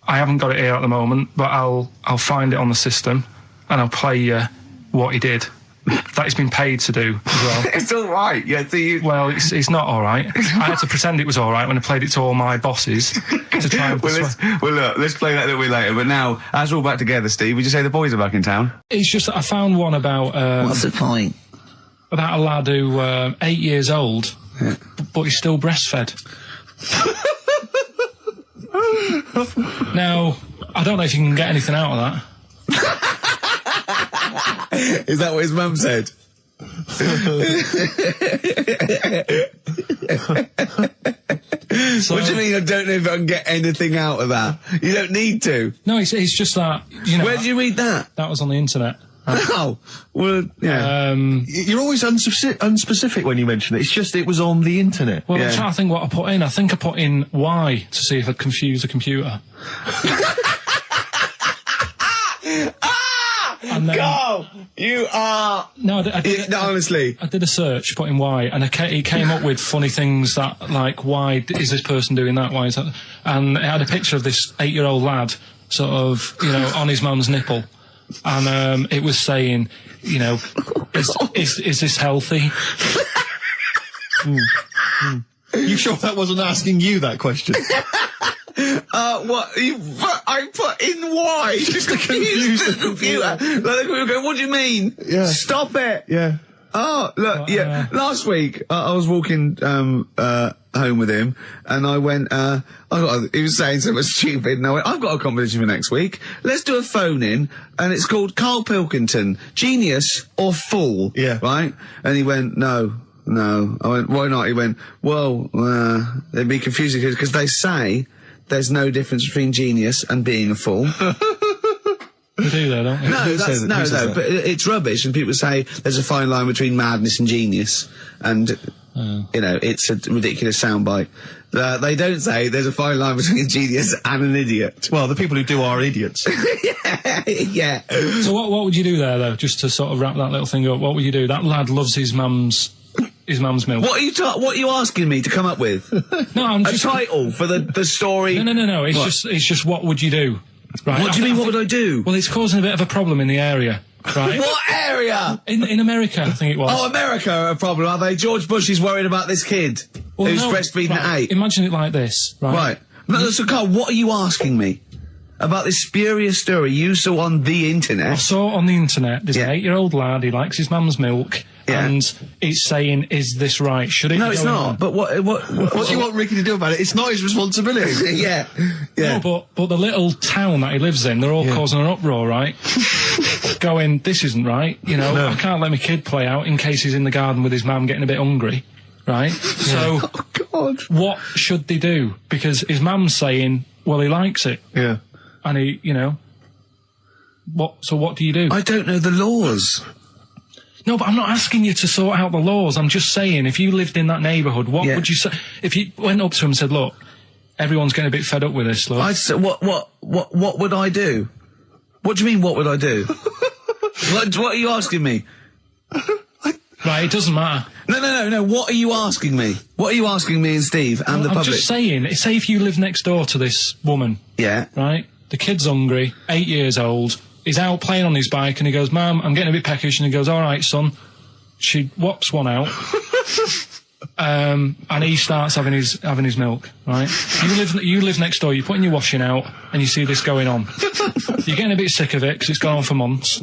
I haven't got it here at the moment, but I'll find it on the system and I'll play you what he did. That he's been paid to do as well. It's all right. Yeah, Well, it's not all right. I had to pretend it was all right when I played it to all my bosses to try and persuade. Well, look, let's play that a little bit later. But now, as we're all back together, Steve, would you say the boys are back in town? It's just that I found one about What's the point? about a lad who 8 years old, but he's still breastfed. Now, I don't know if you can get anything out of that. Is that what his mum said? So, What do you mean? I don't know if I can get anything out of that. You don't need to. No, it's just that, you know. Where did you read that? That was on the internet. Oh, well, yeah. You're always unspecific when you mention it. It's just it was on the internet. Well, Yeah. I'm trying to think what I put in. I think I put in Y to see if I'd confuse a computer. And then, Go! You are... no, I did, No, honestly. I did a search, put in Y, and it came up with funny things that, like, why is this person doing that? Why is that? And it had a picture of this 8-year-old lad, sort of, you know, on his mum's nipple. And it was saying, you know, is this healthy? You sure that wasn't asking you that question? What? I put in Y just to confuse the computer. Like, we were going, what do you mean? Yeah. Stop it. Yeah. Oh, look, yeah. Last week, I was walking home with him, and I went, he was saying something stupid, and I went, I've got a competition for next week. Let's do a phone-in, and it's called Karl Pilkington, Genius or Fool. Yeah. Right? And he went, No. I went, why not? He went, well, it'd be confusing, because they say there's no difference between genius and being a fool. We do that, don't we? No, but it's rubbish, and people say there's a fine line between madness and genius, and, you know, it's a ridiculous soundbite. They don't say there's a fine line between a genius and an idiot. Well, the people who do are idiots. Yeah. So what would you do there, though, just to sort of wrap that little thing up? What would you do? That lad loves his mum's his mum's milk. What are you asking me to come up with? No, I'm A just... title for the story? No. It's just what would you do? Right. What do you mean, what would I do? Well, it's causing a bit of a problem in the area, right? What area? In America, I think it was. Oh, America are a problem, are they? George Bush is worried about this kid who's breastfeeding at 8. Imagine it like this, right? Right. No, so Carl, what are you asking me? About this spurious story you saw on the internet? I saw it on the internet. There's an 8-year-old lad, he likes his mum's milk, and it's saying, is this right? Should it No, be it's going not. on? But what do you want Ricky to do about it? It's not his responsibility. yeah. No, but the little town that he lives in, they're all causing an uproar, right? Going, this isn't right, you know, I can't let my kid play out in case he's in the garden with his mum getting a bit hungry, right? So, Oh, God. what should they do? Because his mum's saying, well, he likes it. Yeah. And he, you know, what do you do? I don't know the laws. No, but I'm not asking you to sort out the laws. I'm just saying, if you lived in that neighbourhood, what would you say? If you went up to him and said, look, everyone's getting a bit fed up with this, look. I'd say, what would I do? What do you mean, what would I do? what are you asking me? Right, it doesn't matter. No, what are you asking me? What are you asking me and Steve and the I'm public? just saying, say if you live next door to this woman. Yeah. Right? The kid's hungry, 8 years old, he's out playing on his bike and he goes, Mum, I'm getting a bit peckish, and he goes, all right, son. She whops one out. And he starts having his milk, right? You live next door, you're putting your washing out, and you see this going on. You're getting a bit sick of it, because it's gone on for months.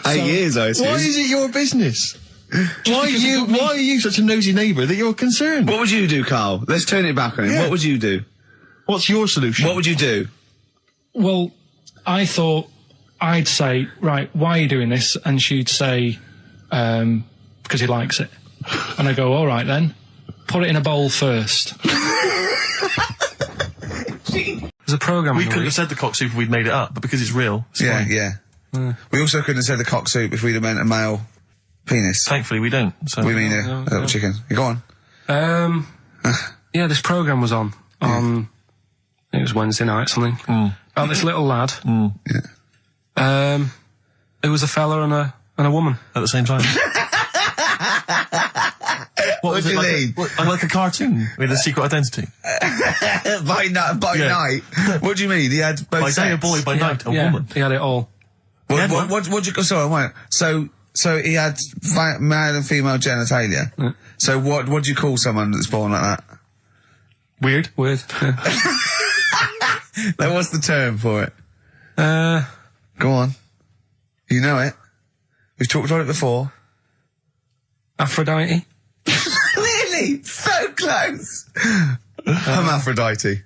8 years, I assume. Why is it your business? Why are you such a nosy neighbour that you're concerned? What would you do, Carl? Let's turn it back on him. Yeah. What would you do? What's your solution? What would you do? Well, I thought I'd say, right, why are you doing this? And she'd say, because he likes it. And I go, all right then, put it in a bowl first. There's a programme. We couldn't have said the cock soup if we'd made it up, but because it's real, it's fine. We also couldn't have said the cock soup if we'd have meant a male penis. Thankfully, we don't. So. We mean a little chicken. You go on. Yeah, this programme was on. It was Wednesday night, something. About this little lad. It was a fella and a woman. At the same time. What do you mean? Like a cartoon with a secret identity. by night? What do you mean? He had both By day a sex? boy, by night a woman. He had it all. What do you... Sorry, wait. So he had male and female genitalia. So what do you call someone that's born like that? Weird. Now, what's the term for it? Go on. You know it. We've talked about it before. Aphrodite. Really? So close. Hermaphrodite.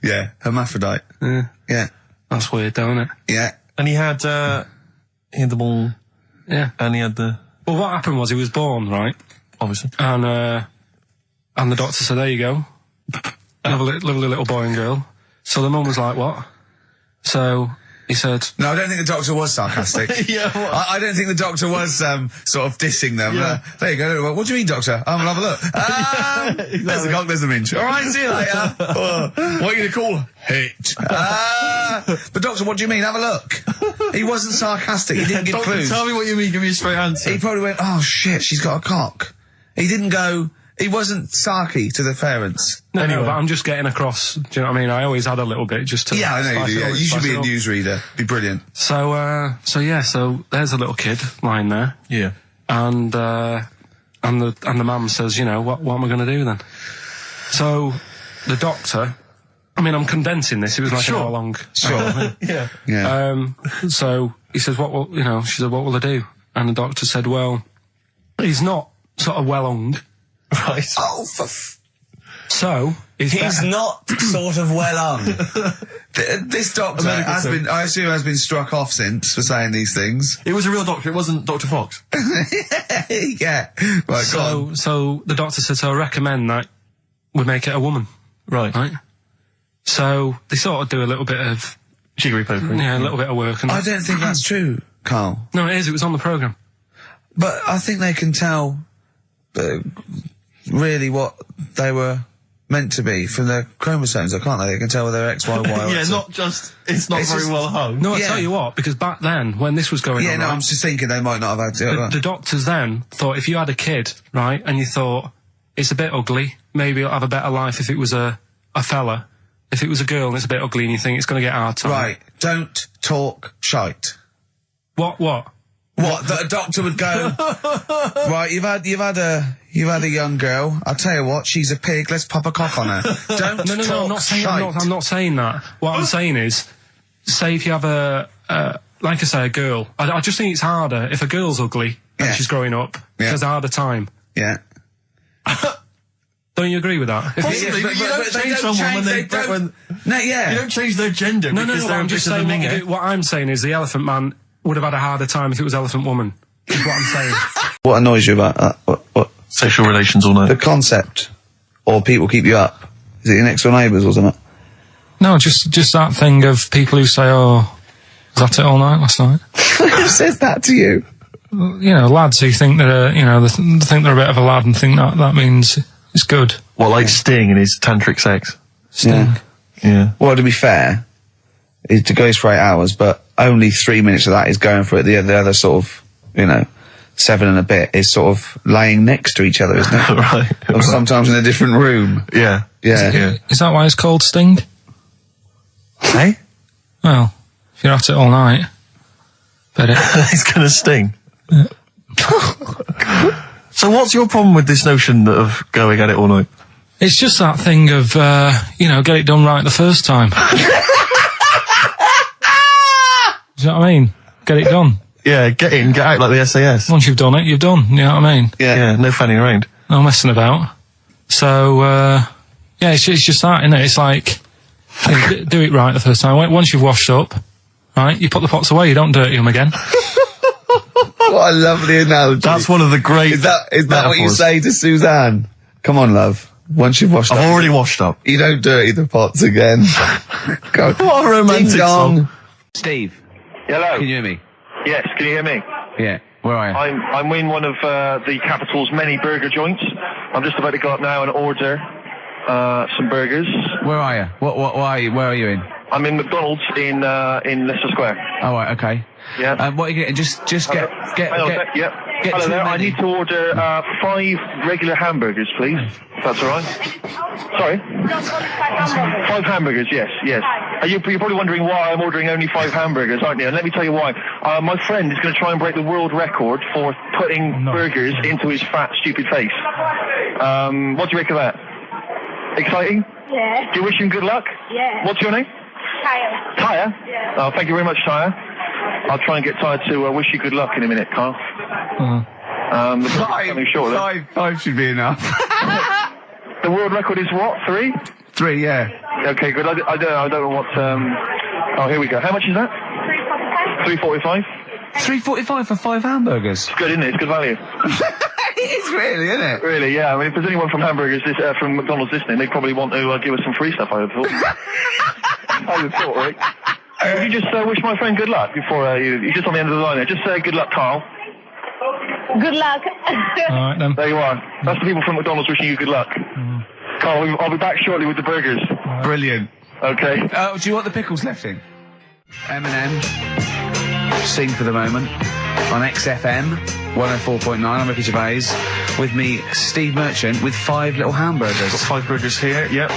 Yeah, hermaphrodite. Yeah. That's weird, don't it? Yeah. And he had the ball. Yeah. And he had the... Well, what happened was he was born, right? Obviously. And the doctor said, there you go. Lovely little boy and girl. So the mum was like, what? So he said... No, I don't think the doctor was sarcastic. Yeah, what? I don't think the doctor was sort of dissing them. Yeah. There you go. What do you mean, doctor? I'll have a look. There's the cock, there's the minge. All right, see you later. What are you going to call it? But doctor, what do you mean? Have a look. He wasn't sarcastic. He didn't give Doctor, clues. tell me what you mean. Give me a straight answer. He probably went, oh shit, she's got a cock. He didn't go... He wasn't sarky to the parents. No, but I'm just getting across. Do you know what I mean? I always had a little bit just to... Yeah, I know you spice do. it Yeah. up, You should spice be it a up. newsreader. Be brilliant. So there's a little kid lying there. Yeah. And the mum says, you know, what am I going to do then? So the doctor, I mean, I'm condensing this. It was like an hour long. Sure. Yeah. So he says, she said, what will I do? And the doctor said, well, he's not sort of well hung. Right. Oh, So he's not sort of well on. This doctor has been, I assume, has been struck off since for saying these things. It was a real doctor. It wasn't Dr. Fox. Yeah. Right, go on. So the doctor said, so I recommend that we make it a woman. Right. Right? So they sort of do a little bit of... Jiggery pokery. Yeah, a little bit of work. And I don't think that's true, Carl. No, it is. It was on the programme. But I think they can tell really what they were meant to be from their chromosomes, can't they? They can tell whether they're X, Y, Y. Yeah, or not just, it's not very well hung. No, I Yeah. tell you what, because back then, when this was going on, no, right, I'm just thinking they might not have had it. the doctors then thought if you had a kid, right, and you thought, it's a bit ugly, maybe it'll have a better life if it was a fella. If it was a girl and it's a bit ugly and you think it's going to get a hard time. Right, don't talk shite. What? What? That a doctor would go, right, you've had a young girl, I'll tell you what, she's a pig, let's pop a cock on her. Don't No, talk I'm not saying, shite. I'm not saying that. What I'm saying is, say if you have like I say, a girl. I just think it's harder if a girl's ugly and she's growing up. She has a harder time. Yeah. Don't you agree with that? Possibly, but you don't change someone when they don't. No, yeah. You don't change their gender. No, because but they're I'm just because of saying the minger. what I'm saying is the Elephant Man would have had a harder time if it was Elephant Woman. Is what I'm saying. What annoys you about that? What? Sexual relations all night. The concept, or people keep you up. Is it your next door neighbours or something? No, just that thing of people who say, "Oh, was that it all night last night?" Who says that to you? You know, lads who think they're, they think they're a bit of a lad and think that means it's good. What, like Sting in his tantric sex? Sting. Yeah. Well, to be fair, it goes for 8 hours, but only 3 minutes of that is going for it. The other sort of, 7 and a bit is sort of laying next to each other, isn't it? Right. Or sometimes in a different room. Yeah. Yeah. Is that why it's called Sting? Hey? Well, if you're at it all night, bet it. It's gonna sting. So what's your problem with this notion of going at it all night? It's just that thing of, get it done right the first time. Do you know what I mean? Get it done. Yeah, get in, get out like the SAS. Once you've done it, you've done. You know what I mean? Yeah, no fanning around. No messing about. So, it's just that, isn't it? It's like, do it right the first time. Once you've washed up, right, you put the pots away, you don't dirty them again. What a lovely analogy. That's one of the great Is that what you metaphors. say to Suzanne? Come on, love. Once you've washed up. I've already washed up. You don't dirty the pots again. God. What a romantic Ding dong. song. Steve, Hello. can you hear me? Yes, can you hear me? Yeah. Where are you? I'm in one of the capital's many burger joints. I'm just about to go up now and order some burgers. Where are you? What are you? Where are you in? I'm in McDonald's in Leicester Square. Oh, right, okay. Yeah. What are you getting? Just get Yep. get Hello too there. I many. need to order 5 regular hamburgers, please. If that's all right. Sorry. 5 hamburgers. Yes. You're probably wondering why I'm ordering only 5 hamburgers, aren't you? And let me tell you why. My friend is going to try and break the world record for putting burgers into his fat, stupid face. What do you make of that? Exciting? Yeah. Do you wish him good luck? Yeah. What's your name? Tyre. Tyre? Yeah. Oh, thank you very much, Tyre. I'll try and get Tyre to wish you good luck in a minute, Carl. The burger's coming shortly. Five should be enough. The world record is what? 3? 3, yeah. Okay, good. I don't know what. Oh, here we go. How much is that? 3.45. 3.45 for 5 hamburgers. It's good, isn't it? It's good value. It is really, isn't it? Really, yeah. I mean, if there's anyone from from McDonald's listening, they probably want to give us some free stuff. I would have thought. I would have thought, right? Would you just wish my friend good luck before you just on the end of the line there? Just say good luck, Carl. Good luck. All right, then. There you are. That's the people from McDonald's wishing you good luck. Carl, I'll be back shortly with the burgers. Brilliant. Okay. Do you want the pickles left in? M&M. Sing for the moment. On XFM 104.9. I'm Ricky Gervais. With me, Steve Merchant, with 5 little hamburgers. Got 5 burgers here, yep.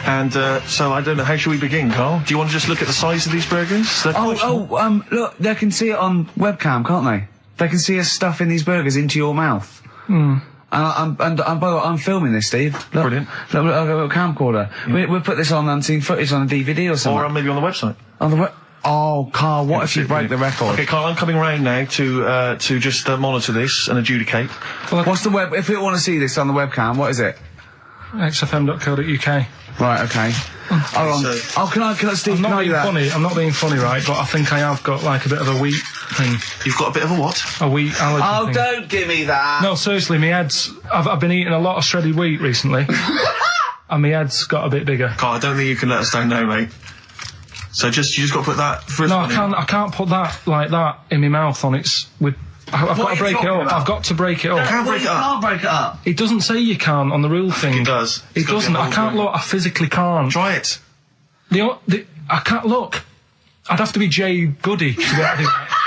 And so I don't know, how should we begin, Carl? Do you want to just look at the size of these burgers? Look, they can see it on webcam, can't they? They can see us stuffing these burgers into your mouth. And by the way, I'm filming this, Steve. Look, Brilliant. Look, I've got a camcorder. We'll put this on unseen footage on a DVD or something. Or maybe on the website. On the Oh, Carl, what if you break the record? Okay, Carl, I'm coming round now to just monitor this and adjudicate. What's the web? If people want to see this on the webcam, what is it? xfm.co.uk. Right, okay. Hold on. Can I, Steve, I'm can not I do being that? funny. I'm not being funny, right? But I think I have got like a bit of a wheat thing. You've got a bit of a what? A wheat allergy Oh, thing. don't give me that. No, seriously, my head's... I've been eating a lot of shredded wheat recently. And my head's got a bit bigger. Carl, I don't think you can let us down now, mate. So you just got to put that... No, I can't put that like that in my mouth with I've got to break it up. I've got to break it up. Can't break it up. Can't break it up. It doesn't say you can't on the rule thing. It does. It doesn't. I can't look. I physically can't. Try it. I can't look. I'd have to be Jay Goody to be able to do that.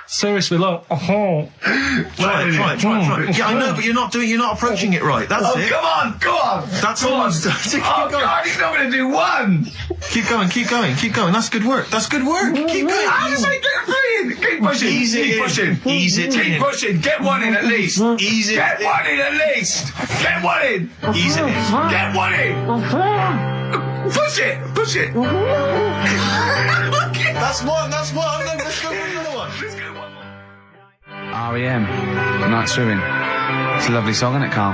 Seriously, look. Try it. Yeah, I know, but you're not approaching it right. That's it. Come on, go on. That's all I'm doing. Oh, God, he's not going to do one. Keep going. That's good work. Keep going. How does he get three in? Keep pushing. Ease it in. Ease it Keep in. pushing. Get one in at least. Ease it Get in. one in at least. Get one in. Ease it in. Get one in. Push it. That's one. Let's go for another one. R.E.M. Night Swimming. It's a lovely song, isn't it, Carl?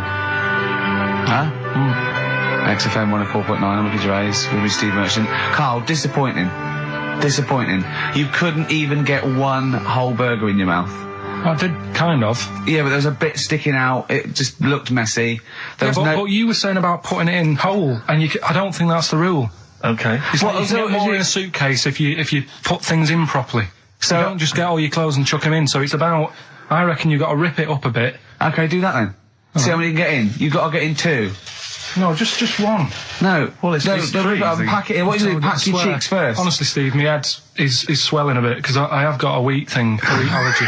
Huh? XFM 104.9, I'm Ricky Gervais, with me, Steve Merchant. Carl, disappointing. You couldn't even get one whole burger in your mouth. I did, kind of. Yeah, but there was a bit sticking out. It just looked messy. But you were saying about putting it in whole, and I don't think that's the rule. Okay. It's like you can get more in a suitcase if you put things in properly. So you don't just get all your clothes and chuck them in. So it's about, I reckon you've got to rip it up a bit. Okay, do that then. See how many you can get in. You've got to get in two. No, just one. No. Well, it's three. Pack it in. What do you do? Pack your cheeks first. Honestly, Steve, my head is swelling a bit because I have got a wheat allergy.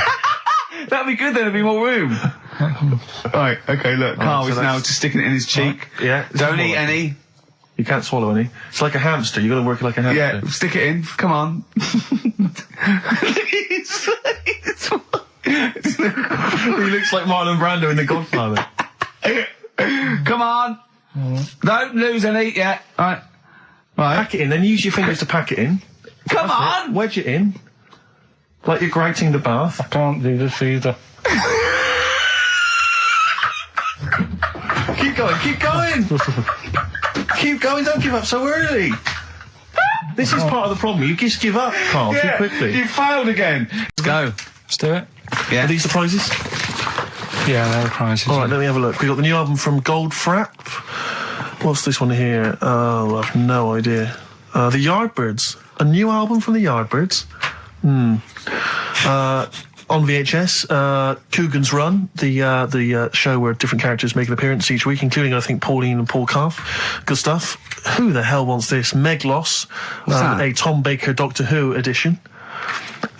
That'd be good then, there'd be more room. Right, okay, look, Carl is now just sticking it in his cheek. Yeah. Don't eat any. You can't swallow any. It's like a hamster. You've got to work it like a hamster. Yeah, stick it in. Come on. He looks like Marlon Brando in The Godfather. Come on. Don't lose any yet. Right. Pack it in, then use your fingers to pack it in. Come on. Wedge it in. Like you're grouting the bath. I can't do this either. Keep going. Keep going, don't give up so early. This is part of the problem. You just give up, Carl, too quickly. You failed again. Let's go. Let's do it. Yeah. Are these the prizes? Yeah, they're the prizes. Alright, let me have a look. We got the new album from Goldfrapp. What's this one here? Oh, I've no idea. The Yardbirds. A new album from the Yardbirds. On VHS, Coogan's Run, the show where different characters make an appearance each week, including, I think, Pauline and Paul Calf. Good stuff. Who the hell wants this? Meglos, a Tom Baker Doctor Who edition.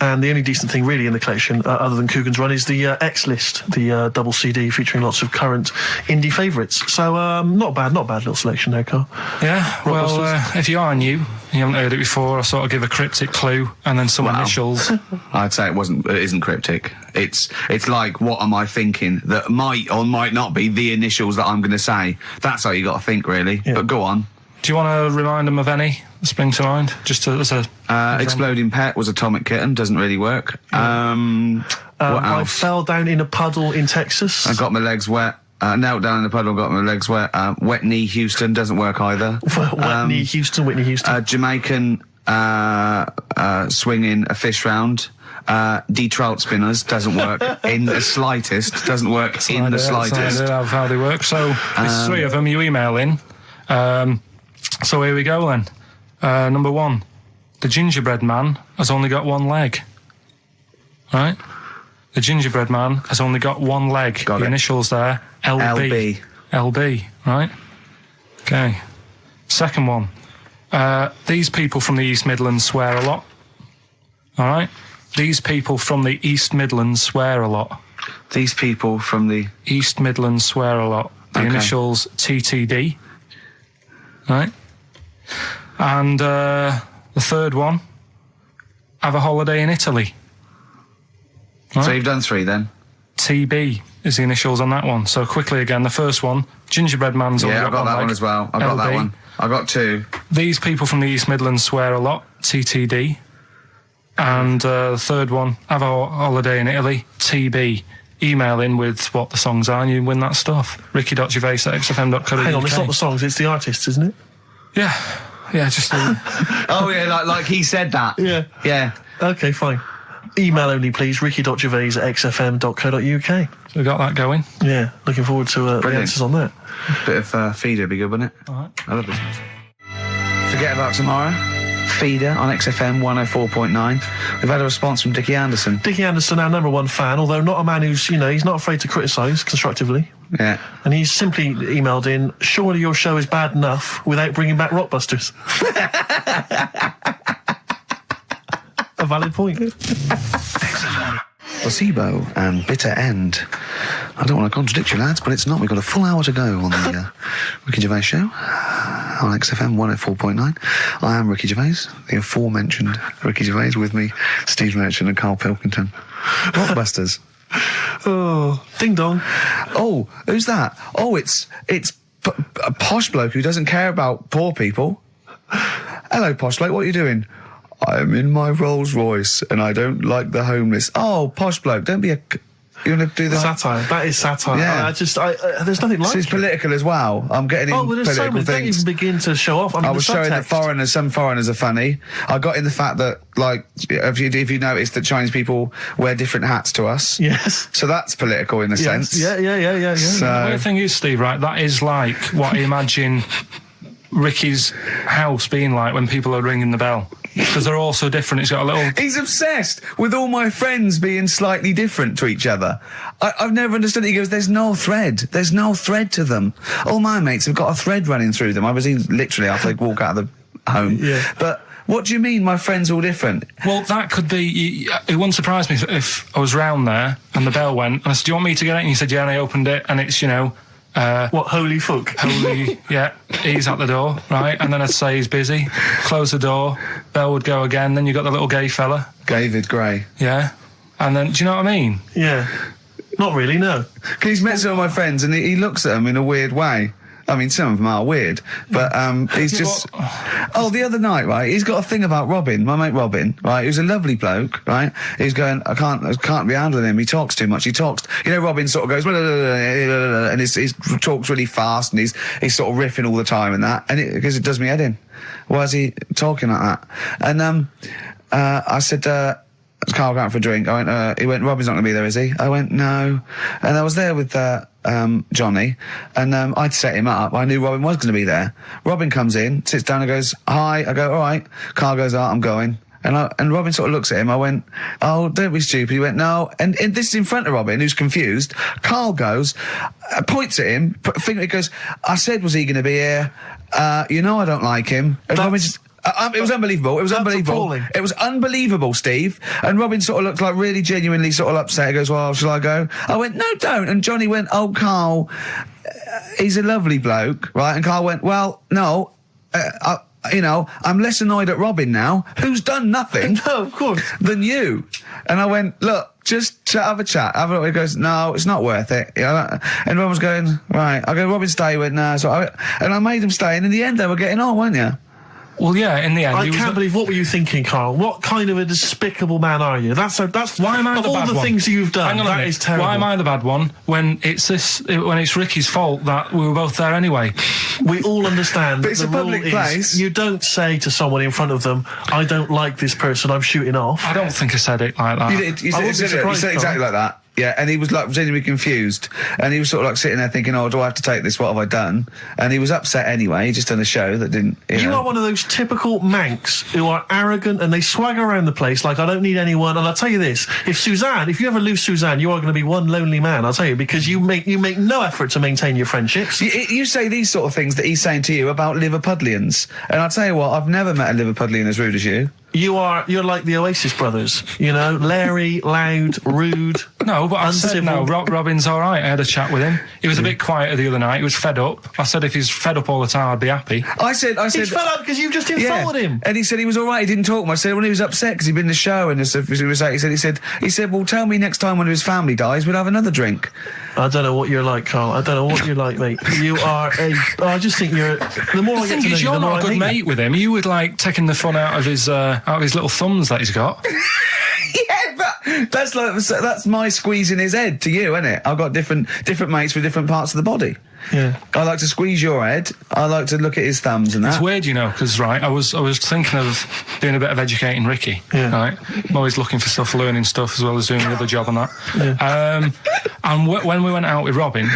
And the only decent thing really in the collection, other than Coogan's Run, is the X-List, the double CD featuring lots of current indie favourites. So, not bad little selection there, Carl. Yeah, well, if you are new, you haven't heard it before, I'll sort of give a cryptic clue and then some initials. I'd say it isn't cryptic. It's like, what am I thinking that might or might not be the initials that I'm going to say. That's how you got to think, really. Yeah. But go on. Do you want to remind them of any that spring to mind? Just as a... Exploding Pet was Atomic Kitten, doesn't really work. What else? I fell down in a puddle in Texas. I got my legs wet. Knelt down in the puddle, got my legs wet. Wet Knee Houston doesn't work either. Whitney Houston. Jamaican swinging a fish round. D-trout spinners doesn't work in the slightest. Doesn't work in the slightest. That's how they work. So there's three of them. You email in. So here we go then. Number one, the gingerbread man has only got one leg. Right? The gingerbread man has only got one leg. Got the it. Initials there, LB. LB, right? Okay. Second one, these people from the East Midlands swear a lot. All right? These people from the East Midlands swear a lot. These people from the East Midlands swear a lot. The initials TTD. Right? And the third one, have a holiday in Italy. Right? So you've done three then? TB is the initials on that one. So quickly again, the first one, gingerbread man's only got I've got one that leg. one as well. I've got that one. I got two. These people from the East Midlands swear a lot. TTD. And the third one, have a holiday in Italy. TB. Email in with what the songs are and you win that stuff. Ricky.gervais@xfm.co.uk. Hang on, it's not the songs, it's the artists, isn't it? Yeah, just Oh yeah, like he said that. Yeah. Okay, fine. Email only, please. Ricky.gervais@xfm.co.uk. So we got that going. Yeah, looking forward to the answers on that. Bit of feeder would be good, wouldn't it? All right. I love this. Forget about tomorrow. feeder on XFM 104.9. We've had a response from Dickie Anderson. Dickie Anderson, our number one fan, although not a man who's, he's not afraid to criticise constructively. Yeah. And he's simply emailed in, surely your show is bad enough without bringing back Rockbusters. A valid point. Placebo and Bitter End. I don't want to contradict you, lads, but it's not. We've got a full hour to go on the Ricky Gervais show on XFM 104.9. I am Ricky Gervais, the aforementioned Ricky Gervais, with me, Steve Merchant and Karl Pilkington. Rockbusters. Oh, ding dong. Oh, who's that? Oh, it's a posh bloke who doesn't care about poor people. Hello, posh bloke, what are you doing? I'm in my Rolls Royce and I don't like the homeless. Oh, posh bloke, don't be a... You want to do that? Satire. That is satire. Yeah. There's nothing like it. It's political as well. I'm getting in but there's so political many. Don't things. even begin to show off. I was showing that some foreigners are funny. I got in the fact that, like, if you notice that Chinese people wear different hats to us. Yes. So that's political in a sense. Yeah. So, the weird thing is, Steve, right, that is like what I imagine Ricky's house being like when people are ringing the bell. Because they're all so different. It's got a little... He's obsessed with all my friends being slightly different to each other. I've never understood it. He goes, there's no thread. There's no thread to them. All my mates have got a thread running through them. I was literally after they walk out of the home. Yeah. But what do you mean my friends all different? Well, that could be... It wouldn't surprise me if I was round there and the bell went and I said, do you want me to get it? And he said, yeah, and I opened it and it's, what, holy fuck? Holy, yeah, he's at the door, right? And then I'd say he's busy, close the door, bell would go again, then you got the little gay fella. David Gray. Yeah. And then, do you know what I mean? Yeah. Not really, no. He's met some of my friends and he looks at them in a weird way. I mean, some of them are weird, but he's just... Oh, the other night, right, he's got a thing about Robin, my mate Robin, right, who's a lovely bloke, right? He's going, I can't be handling him, he talks too much, he talks... Robin sort of goes... And he talks really fast and he's sort of riffing all the time and that, and because it does me head in. Why is he talking like that? And I said... Carl going out for a drink. He went, Robin's not going to be there, is he? I went, no. And I was there with Johnny, and I'd set him up. I knew Robin was going to be there. Robin comes in, sits down and goes, hi. I go, all right. Carl goes, I'm going. And Robin sort of looks at him. I went, oh, don't be stupid. He went, no. And this is in front of Robin, who's confused. Carl goes, points at him, he goes, I said, was he going to be here? I don't like him. And Robin just... it was unbelievable. It was unbelievable. Appalling. It was unbelievable, Steve. And Robin sort of looked like really genuinely sort of upset. He goes, well, shall I go? I went, no, don't. And Johnny went, oh, Carl, he's a lovely bloke, right? And Carl went, well, no, I'm less annoyed at Robin now, who's done nothing. No, of course. Than you. And I went, look, just have a chat. He goes, no, it's not worth it. And Robin was going, right. I go, Robin, stay. He went, no. And I made him stay. And in the end, they were getting on, weren't you? Well, yeah, in the end... I can't believe... What were you thinking, Carl? What kind of a despicable man are you? That's why am I the bad one? Of all the things you've done, that is terrible. Why am I the bad one when it's Ricky's fault that we were both there anyway? We all understand but it's the a public rule place. Is you don't say to someone in front of them, I don't like this person, I'm shooting off. I don't think I said it like that. You said exactly like that. Yeah, and he was like genuinely confused, and he was sort of like sitting there thinking, "Oh, do I have to take this? What have I done?" And he was upset anyway. He just done a show that didn't. You are one of those typical Mancs who are arrogant and they swagger around the place like I don't need anyone. And I'll tell you this: if you ever lose Suzanne, you are going to be one lonely man. I'll tell you, because you make no effort to maintain your friendships. You say these sort of things that he's saying to you about Liverpudlians, and I'll tell you what: I've never met a Liverpudlian as rude as you. You're like the Oasis brothers, Larry, loud, rude. No, but I said no. Robin's all right. I had a chat with him. He was a bit quieter the other night. He was fed up. I said if he's fed up all the time, I'd be happy. I said he's fed up because you've just insulted him. And he said he was all right. He didn't talk much. I said when he was upset because he'd been in the show and he said, well, tell me next time when his family dies, we'll have another drink. I don't know what you're like, Carl. I don't know what you're like, mate. You are I just think you're. The more I get to know you, the more I hate you. You're not a good mate with him. You would like taking the fun out of his little thumbs that he's got. Yeah, but that's my squeezing his head to you, isn't it? I've got different mates with different parts of the body. Yeah. I like to squeeze your head. I like to look at his thumbs and that. It's weird, because I was thinking of doing a bit of educating Ricky. Yeah. Right. I'm always looking for stuff, learning stuff, as well as doing the other job and that. Yeah. And when we went out with Robin,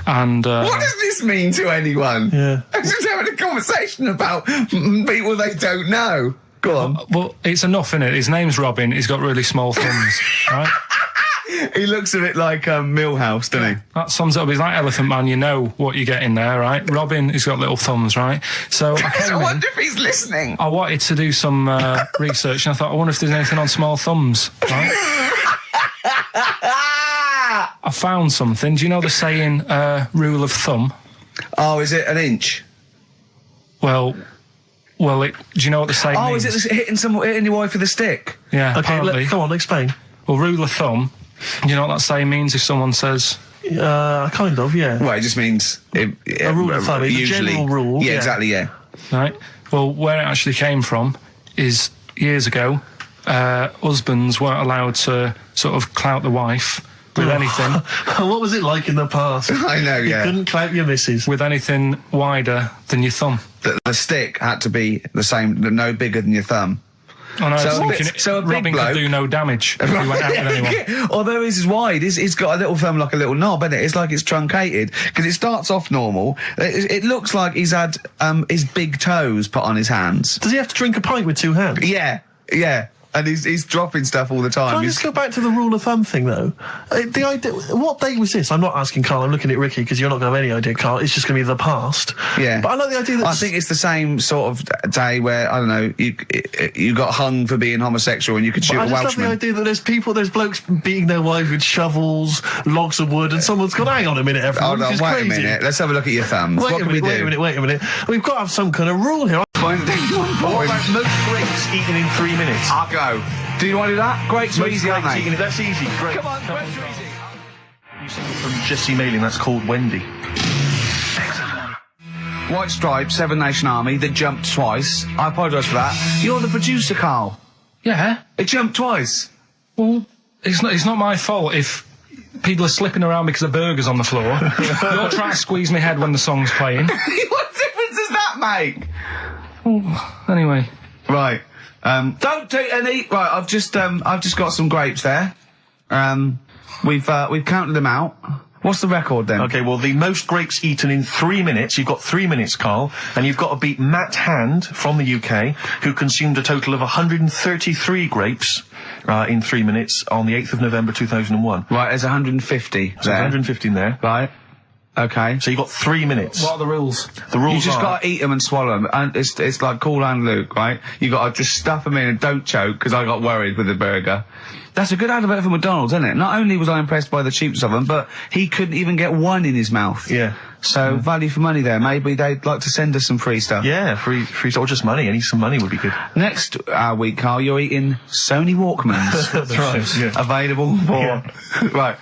and what does this mean to anyone? Yeah. I'm just having a conversation about people they don't know. Go on. Well, it's enough, innit? His name's Robin. He's got really small thumbs, right? He looks a bit like Millhouse, doesn't he? That sums it up. He's like Elephant Man. You know what you get in there, right? Robin, he's got little thumbs, right? So I wonder if he's listening. I wanted to do some research, and I thought, I wonder if there's anything on small thumbs, right? I found something. Do you know the saying, rule of thumb? Oh, is it an inch? Well, do you know what the saying means? Is it hitting your wife with a stick? Yeah, Okay, apparently. come on, explain. Well, rule of thumb, do you know what that saying means if someone says... Kind of, yeah. Well, it just means... a rule of thumb, it's a usually, general rule. Yeah, exactly, yeah. Right? Well, where it actually came from is years ago, husbands weren't allowed to sort of clout the wife with anything. What was it like in the past? I know, yeah. You couldn't clout your missus. With anything wider than your thumb. The stick had to be the same, no bigger than your thumb. Oh, no, So I was a bit- thinking so a big Robin bloke- could do no damage if he went out with anyone. Although his is wide, he's got a little thumb like a little knob, isn't it? It's like it's truncated, because it starts off normal. It looks like he's had his big toes put on his hands. Does he have to drink a pint with two hands? Yeah, yeah. And he's dropping stuff all the time. Can I He's- just go back to the rule of thumb thing, though? The idea, what date was this? I'm not asking Carl, I'm looking at Ricky, because you're not going to have any idea, Carl. It's just going to be the past. Yeah. But I like the idea that... I think it's the same sort of day where, I don't know, you got hung for being homosexual and you could shoot I a just love the Welshman. idea that there's blokes beating their wives with shovels, logs of wood, and someone's gone, hang on a minute, everyone, Hold on, this is wait crazy. a minute. Let's have a look at your thumbs. Wait What a can we minute, do? wait a minute. We've got to have some kind of rule here. What about most grapes eaten in 3 minutes? I'll go. Do you want to do that? Grapes are Most easy, aren't grapes they? eaten, that's easy. Great. Come on, grapes are easy. You sing it from Jesse Mailing, that's called Wendy. White Stripes, Seven Nation Army, that jumped twice. I apologise for that. You're the producer, Carl. Yeah. It jumped twice. Well, it's not my fault if people are slipping around because of burgers on the floor. You're trying to squeeze my head when the song's playing. What difference does that make? Anyway. Right. Don't do any. Right. I've just got some grapes there. We've counted them out. What's the record then? Okay, well, the most grapes eaten in 3 minutes, you've got 3 minutes, Carl, and you've got to beat Matt Hand from the UK, who consumed a total of 133 grapes in 3 minutes on the 8th of November 2001. Right. There's 150. So 150 there. Right. Okay. So you've got 3 minutes. What are the rules? The rules You just are... got to eat them and swallow them. And it's like Cool Hand Luke, right? You got to just stuff them in and don't choke, because I got worried with the burger. That's a good advert for McDonald's, isn't it? Not only was I impressed by the cheapness of them, but he couldn't even get one in his mouth. Yeah. So value for money there. Maybe they'd like to send us some free stuff. Yeah, free stuff, or just money. Some money would be good. Next week, Carl, you're eating Sony Walkmans. That's right, yeah. Available for... Right,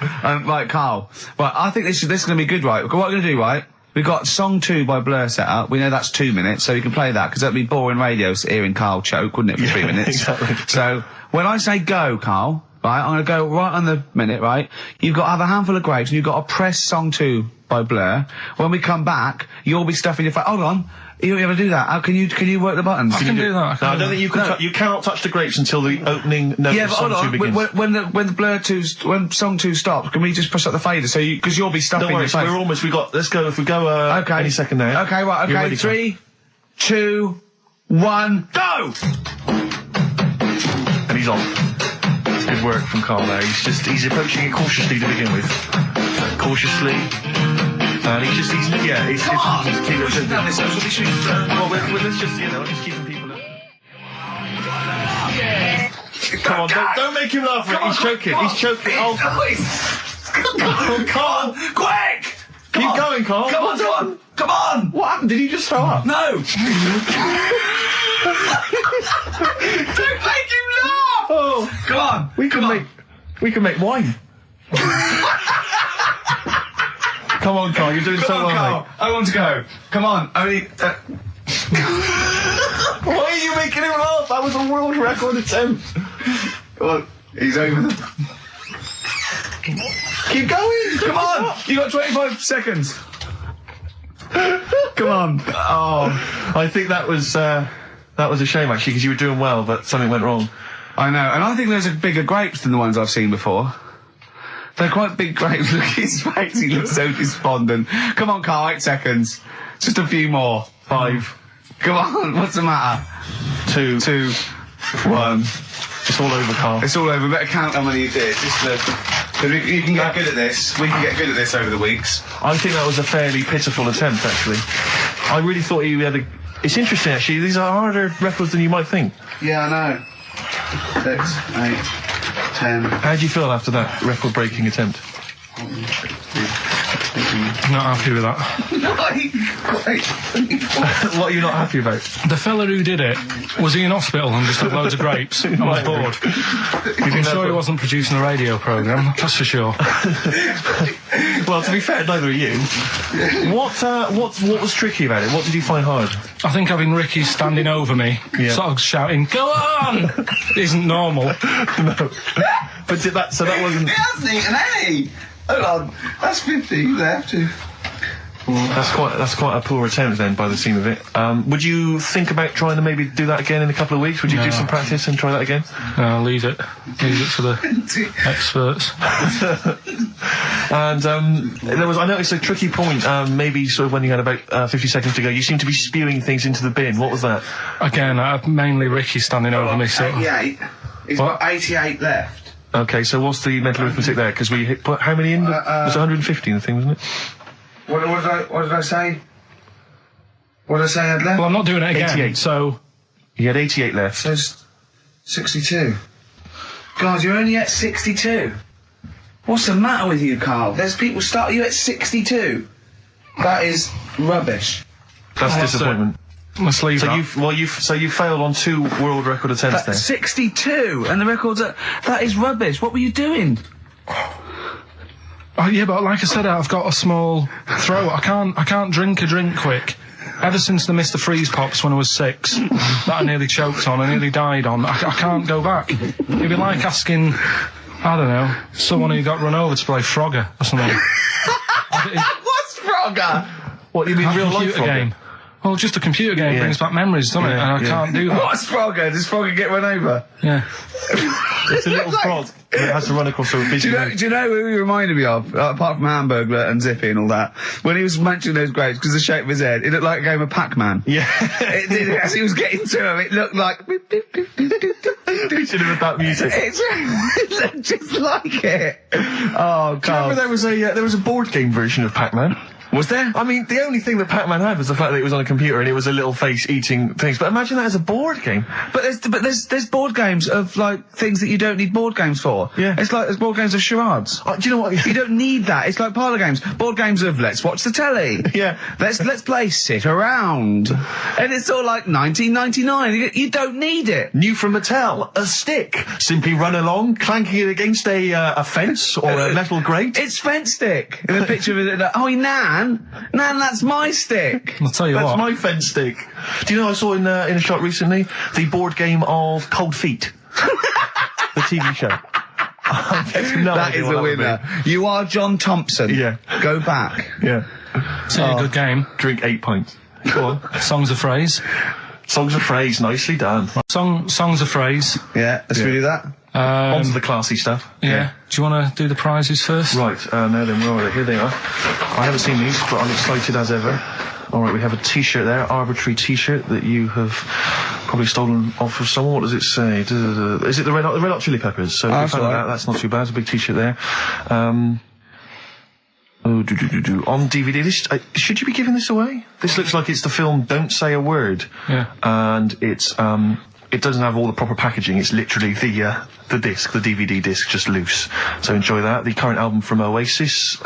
right, Carl. Right, I think this is going to be good, right? What we're going to do, right? We've got Song 2 by Blur set up. We know that's 2 minutes, so you can play that, because that'd be boring radio hearing Carl choke, wouldn't it, for 3 minutes? Exactly. So, when I say go, Carl, right, I'm going to go right on the minute, right? You've got to have a handful of grapes, and you've got to press Song 2 by Blur. When we come back, you'll be stuffing your face. Hold on. You don't ever do that. How can you work the buttons? I can do that. No, I don't think you can. You cannot touch the grapes until the opening note Yeah, of but Song hold 2 on. begins. When the Blur 2, when Song 2 stops, can we just push up the fader? So because you'll be stuffing Don't worry, your face. we're almost. Let's go. If we go. Okay. Any second now. Okay, right. You're Okay. ready, 3, 2, 1, go! And he's off. It's good work from Carl there. He's approaching it cautiously to begin with. Cautiously. And he's keeping well, let's just, just keeping people up. Come on, don't make him laugh, Rick. He's choking. He's choking. Oh, Carl, Quick! keep going, Carl. Come on! Come on! What happened? Did he just throw up? No! Don't make him laugh! Oh, Come on! we can make wine. Come on, Carl. You're doing so well, Carl. mate. I want to go. Come on. Only... Why are you making him laugh? That was a world record attempt. Come on. He's over. Keep going. Come on! You got 25 seconds. Come on. Oh, I think that was a shame, actually, because you were doing well, but something went wrong. I know. And I think those are bigger grapes than the ones I've seen before. They're quite big grapes. Look at his face. He looks so despondent. Come on, Carl. 8 seconds. Just a few more. 5, Come on. What's the matter? 2, 2, 1. It's all over, Carl. It's all over. Better count how many you did. You can get good at this. We can get good at this over the weeks. I think that was a fairly pitiful attempt, actually. I really thought you had a... It's interesting, actually. These are harder records than you might think. Yeah, I know. 6, 8, 10. How do you feel after that record-breaking attempt? Not happy with that. What are you not happy about? The fella who did it, was he in hospital and just had loads of grapes and was bored? I'm sure he wasn't producing a radio programme, that's for sure. Well, to be fair, neither are you. What was tricky about it? What did you find hard? I think having Ricky standing over me, sort of shouting, "Go on!" isn't normal. No. But that wasn't... It hasn't eaten any! Hold on, that's 50, you have to. That's quite a poor attempt then, by the seam of it. Would you think about trying to maybe do that again in a couple of weeks? Would you do some practice and try that again? No, leave it for the experts. And I noticed a tricky point, maybe sort of when you had about 50 seconds to go, you seemed to be spewing things into the bin. What was that? Again, mainly Ricky standing over me. So 88. He's got 88 left. Okay, so what's the mental arithmetic there? Because we put how many in? It was 150 in the thing, wasn't it? What did I say? What did I say I had left? Well, I'm not doing it again. 88. So you had 88 left. So 62. God, you're only at 62. What's the matter with you, Carl? There's people start you at 62. That is rubbish. That's disappointment. Let's leave so that. you failed on 2 world record attempts then. 62, and the records that is rubbish. What were you doing? Oh yeah, but like I said, I've got a small throat. I can't drink a drink quick. Ever since the Mr. Freeze Pops when I was 6, that I nearly choked on, I nearly died on. I can't go back. It'd be like asking, I don't know, someone who got run over to play Frogger or something. What's Frogger? What, you mean real life Frogger? Game. Well, just a computer game brings back memories, doesn't it? And I can't do that. What's Frogger? Does Frogger get run over? Yeah. It's a little frog that has to run across a busy road. Do you know who he reminded me of, apart from Hamburglar and Zippy and all that? When he was mentioning those grapes, because the shape of his head, it looked like a game of Pac-Man. Yeah. It did, as he was getting to him, it looked like... You should have had that music. It looked just like it. Oh, God. Do you remember there was a board game version of Pac-Man? Was there? I mean, the only thing that Pac-Man had was the fact that it was on a computer and it was a little face eating things. But imagine that as a board game. But there's board games of, like, things that you don't need board games for. Yeah. It's like there's board games of charades. Do you know what? You don't need that. It's like parlour games. Board games of let's watch the telly. Yeah. Let's play sit around. And it's all like 1999. You don't need it. New from Mattel, a stick. Simply run along, clanking it against a fence or a metal grate. It's fence stick. In a picture of it, like, oh, Nan, that's my stick. I'll tell you That's what. my fence stick. Do you know I saw in a shot recently the board game of Cold Feet, the TV show. That is a winner. You are John Thompson. Yeah. Go back. Yeah. It's a good game. Drink 8 pints. Go on. Songs of phrase. Songs of phrase, nicely done. Songs of phrase. Yeah, let's do that. On to the classy stuff. Yeah. Do you want to do the prizes first? Right, now then, where are they? Here they are. I haven't seen these, but I'm excited as ever. Alright, we have a t-shirt there, arbitrary t-shirt that you have probably stolen off of someone. What does it say? Is it the Red Hot Chili Peppers? So that's right. That's not too bad. It's a big t-shirt there. On DVD, should you be giving this away? This looks like it's the film Don't Say a Word. Yeah. And it's, it doesn't have all the proper packaging. It's literally the disc, the DVD disc, just loose. So enjoy that. The current album from Oasis,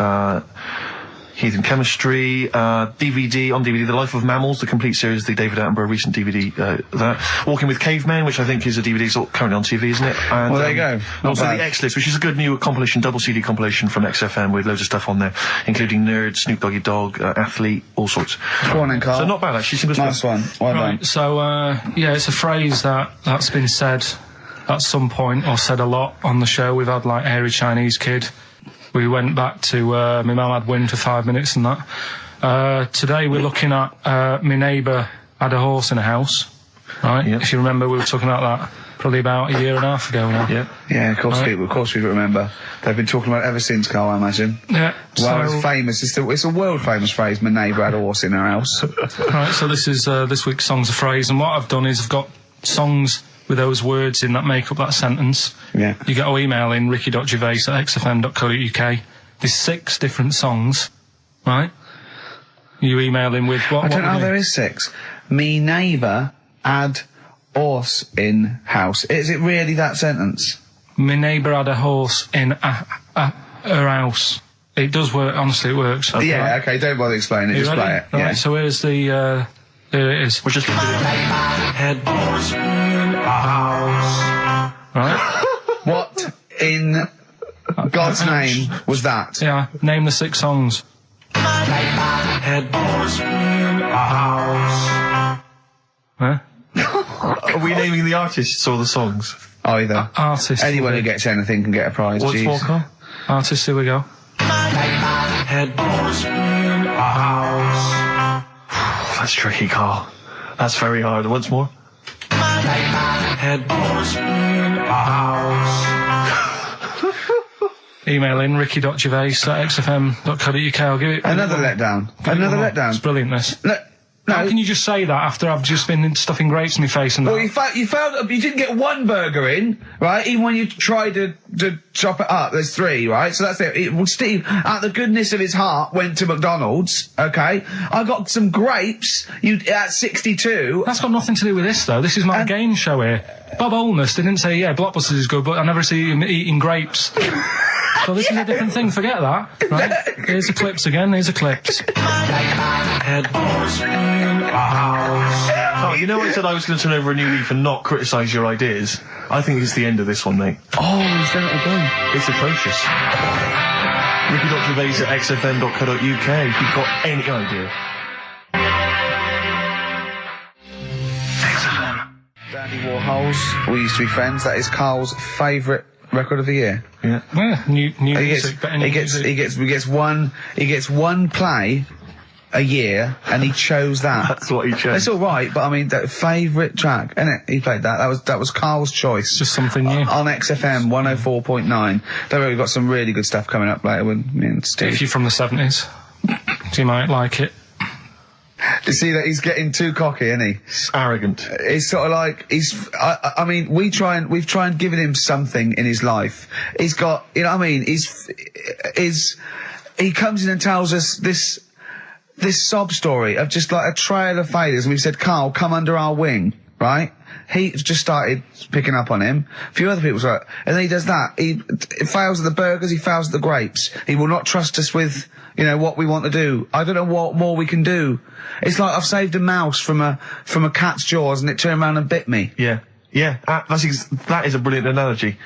Heathen Chemistry, DVD, on DVD, The Life of Mammals, the complete series, the David Attenborough recent DVD, that. Walking with Cavemen, which I think is a DVD, it's currently on TV, isn't it? And, well, there you go. Also the X-List, which is a good new compilation, double CD compilation from XFM with loads of stuff on there, including Nerd, Snoop Doggy Dogg, Athlete, all sorts. Go on then, Carl. So not bad, actually. Simple nice one. Well done. Right, so, yeah, it's a phrase that's been said at some point, or said a lot on the show. We've had, like, Hairy Chinese Kid. We went back to, my mum had wind for 5 minutes and that. Today we're looking at, my neighbour had a horse in a house, right? Yep. If you remember, we were talking about that probably about a year and a half ago now. Yeah. Yeah, of course, Right. of course we remember. They've been talking about it ever since, Carl, I imagine. Yeah. Well, it's famous. It's a world famous phrase. My neighbour had a horse in her house. Right, so this is, this week's Songs of Phrase, and what I've done is I've got songs with those words in that make up that sentence. Yeah. You get to email in ricky.gervais@xfm.co.uk. There's 6 different songs, right? You email in with what? I don't what know, there is 6. Me neighbour had horse in house. Is it really that sentence? My neighbour had a horse in her house. It does work, honestly, it works. Yeah, okay, don't bother explaining it, just play it. Right, Yeah. so here's the, here it is. We're just gonna do it. Head horse in a house. Right? What in God's name was that? Yeah, name the 6 songs. Head horse in a house. Huh? Are we naming the artists or the songs? Either. Artists. Anyone who gets anything can get a prize. What's Jeez. more, Carl? Artists, here we go. Head horse in a house. That's tricky, Carl. That's very hard. Once more. Head horse in a house. Email in ricky.gervais@xfm.co.uk. I'll give it Another letdown. Another letdown. It's brilliant, this. No. How can you just say that after I've just been stuffing grapes in my face and that? Well, you found you didn't get one burger in, right? Even when you tried to chop it up, there's 3, right? So that's it. Well, Steve, out the goodness of his heart, went to McDonald's. Okay, I got some grapes. At 62. That's got nothing to do with this, though. This is my game show here. Bob Holness didn't say, yeah, Blockbusters is good, but I never see him eating grapes. So this is a different thing. Forget that. Right? Here's the clips again. Here's the clips. Head horse in a house. Oh, you know I said I was going to turn over a new leaf and not criticise your ideas? I think it's the end of this one, mate. Oh, he's done it again. It's atrocious. ricky.gervais@xfm.co.uk if you've got any idea. Dandy Warhols. We used to be friends. That is Carl's favourite record of the year. Yeah. Yeah, new He music. better new music. gets one play a year, and he chose that. That's what he chose. It's all right, but I mean, that favourite track, innit? He played that. That was Carl's choice. Just something new. On XFM 104.9. Don't worry, we've got some really good stuff coming up later with me and Steve. If you're from the 70s, you might like it. You see that he's getting too cocky, isn't he? It's arrogant. It's sort of like I mean, we've tried giving him something in his life. He's got, you know what I mean? He comes in and tells us this sob story of just like a trail of failures, and we've said, Carl, come under our wing, right? He just started picking up on him. A few other people's like, and then he does that. He fails at the burgers, he fails at the grapes. He will not trust us with, you know, what we want to do. I don't know what more we can do. It's like I've saved a mouse from a cat's jaws and it turned around and bit me. Yeah. Yeah. That is a brilliant analogy.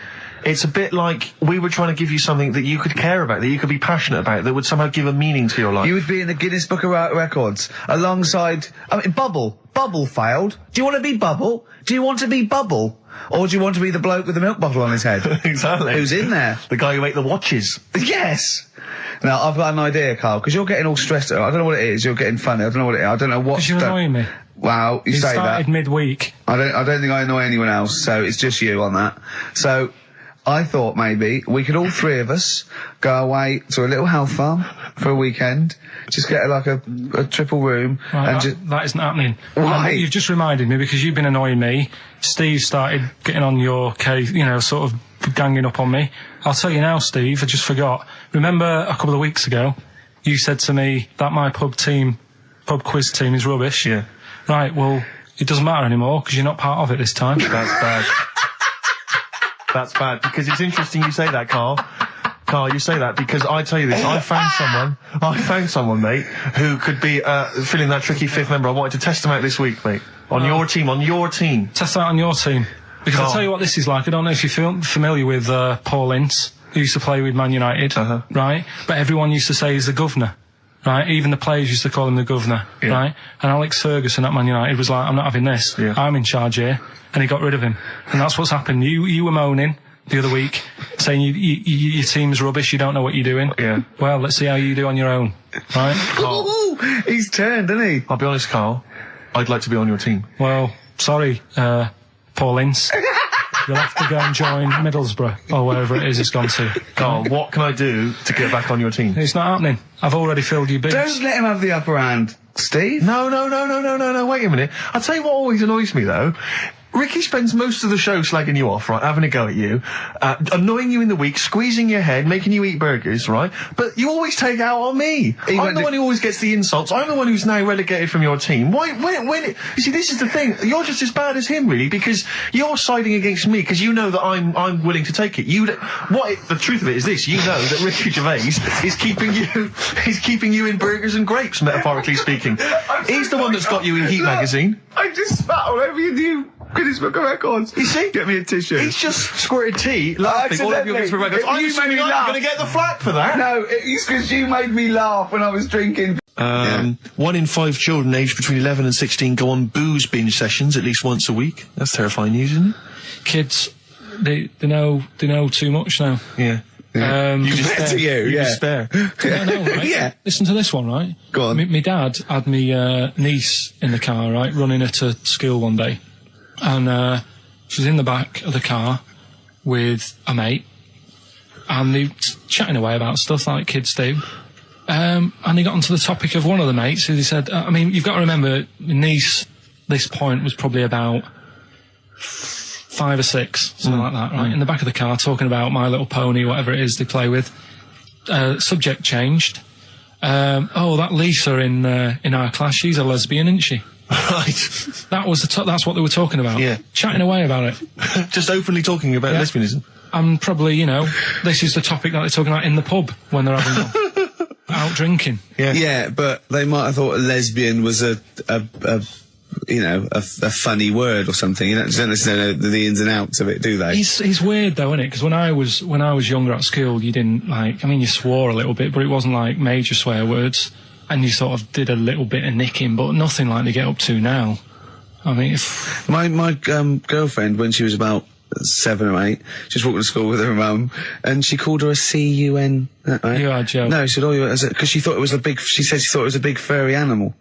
It's a bit like we were trying to give you something that you could care about, that you could be passionate about, that would somehow give a meaning to your life. You would be in the Guinness Book of Records alongside, I mean, Bubble. Bubble failed. Do you want to be Bubble? Do you want to be Bubble? Or do you want to be the bloke with the milk bottle on his head? Exactly. Who's in there? The guy who ate the watches. Yes! Now, I've got an idea, Carl, because you're getting all stressed out. I don't know what it is. You're getting funny. I don't know what it is. I don't know what... Because you're annoying me. Wow, you say that. started midweek. I don't think I annoy anyone else, so it's just you on that. So, I thought maybe we could all 3 of us go away to a little health farm for a weekend, just get like a triple room, Right, and that isn't happening. Why? You've just reminded me, because you've been annoying me. Steve started getting on your case, you know, sort of ganging up on me. I'll tell you now, Steve, I just forgot. Remember a couple of weeks ago, you said to me that my pub quiz team is rubbish? Yeah. Right, well, it doesn't matter anymore, because you're not part of it this time. That's bad. That's bad, because it's interesting you say that, Carl. Carl, you say that because I tell you this, I found someone, mate, who could be filling that tricky 5th member. I wanted to test him out this week, mate. On your team. Test out on your team. Because Carl. I'll tell you what this is like. I don't know if you're familiar with Paul Ince, who used to play with Man United, right? But everyone used to say he's the governor, right? Even the players used to call him the governor, right? And Alex Ferguson at Man United was like, I'm not having this. Yeah. I'm in charge here. And he got rid of him. And that's what's happened. You were moaning the other week, saying your team's rubbish, you don't know what you're doing. Yeah. Well, let's see how you do on your own, right? Ooh, he's turned, isn't he? I'll be honest, Carl, I'd like to be on your team. Well, sorry, Paul Ince. You'll have to go and join Middlesbrough, or wherever it is it's gone to. Carl, what can I do to get back on your team? It's not happening. I've already filled your boots. Don't let him have the upper hand, Steve. No, wait a minute. I'll tell you what always annoys me, though. Ricky spends most of the show slagging you off, right, having a go at you, annoying you in the week, squeezing your head, making you eat burgers, right? But you always take out on me. I'm the one who always gets the insults. I'm the one who's now relegated from your team. Why, you see, this is the thing. You're just as bad as him, really, because you're siding against me, because you know that I'm willing to take it. The truth of it is this, you know that Ricky Gervais is keeping you in burgers and grapes, metaphorically speaking. He's the one that's got you in Heat magazine. I just spat all over your new Guinness Book of Records. You see? Get me a tissue. He's just squirted tea, laughing all over your Guinness Book of Records. I'm assuming I'm going to get the flak for that. No, it's because you made me laugh when I was drinking. 1 in 5 children aged between 11 and 16 go on booze binge sessions at least once a week. That's terrifying news, isn't it? Kids, they know too much now. Yeah. You despair. I know, right? Yeah. Listen to this one, right? Go on. My dad had me niece in the car, right, running her to school one day. And she was in the back of the car with a mate. And they were chatting away about stuff like kids do. And they got onto the topic of one of the mates who they said, I mean, you've got to remember, my niece, this point, was probably about 5 or 6, something like that, right? In the back of the car, talking about My Little Pony, whatever it is they play with. Subject changed. That Lisa in our class, she's a lesbian, isn't she? Right. That's what they were talking about. Yeah. Chatting away about it. Just openly talking about lesbianism. And probably, this is the topic that they're talking about in the pub when they're having out drinking. Yeah, but they might have thought a lesbian was a funny word or something. You don't necessarily know the ins and outs of it, do they? It's weird though, isn't it? Because when I was younger at school, you didn't you swore a little bit, but it wasn't like major swear words, and you sort of did a little bit of nicking, but nothing like they get up to now. I mean, my girlfriend, when she was about 7 or 8, she was walking to school with her mum, and she called her a C-U-N. Right? You are joking. No, she said, because she thought it was she said she thought it was a big furry animal.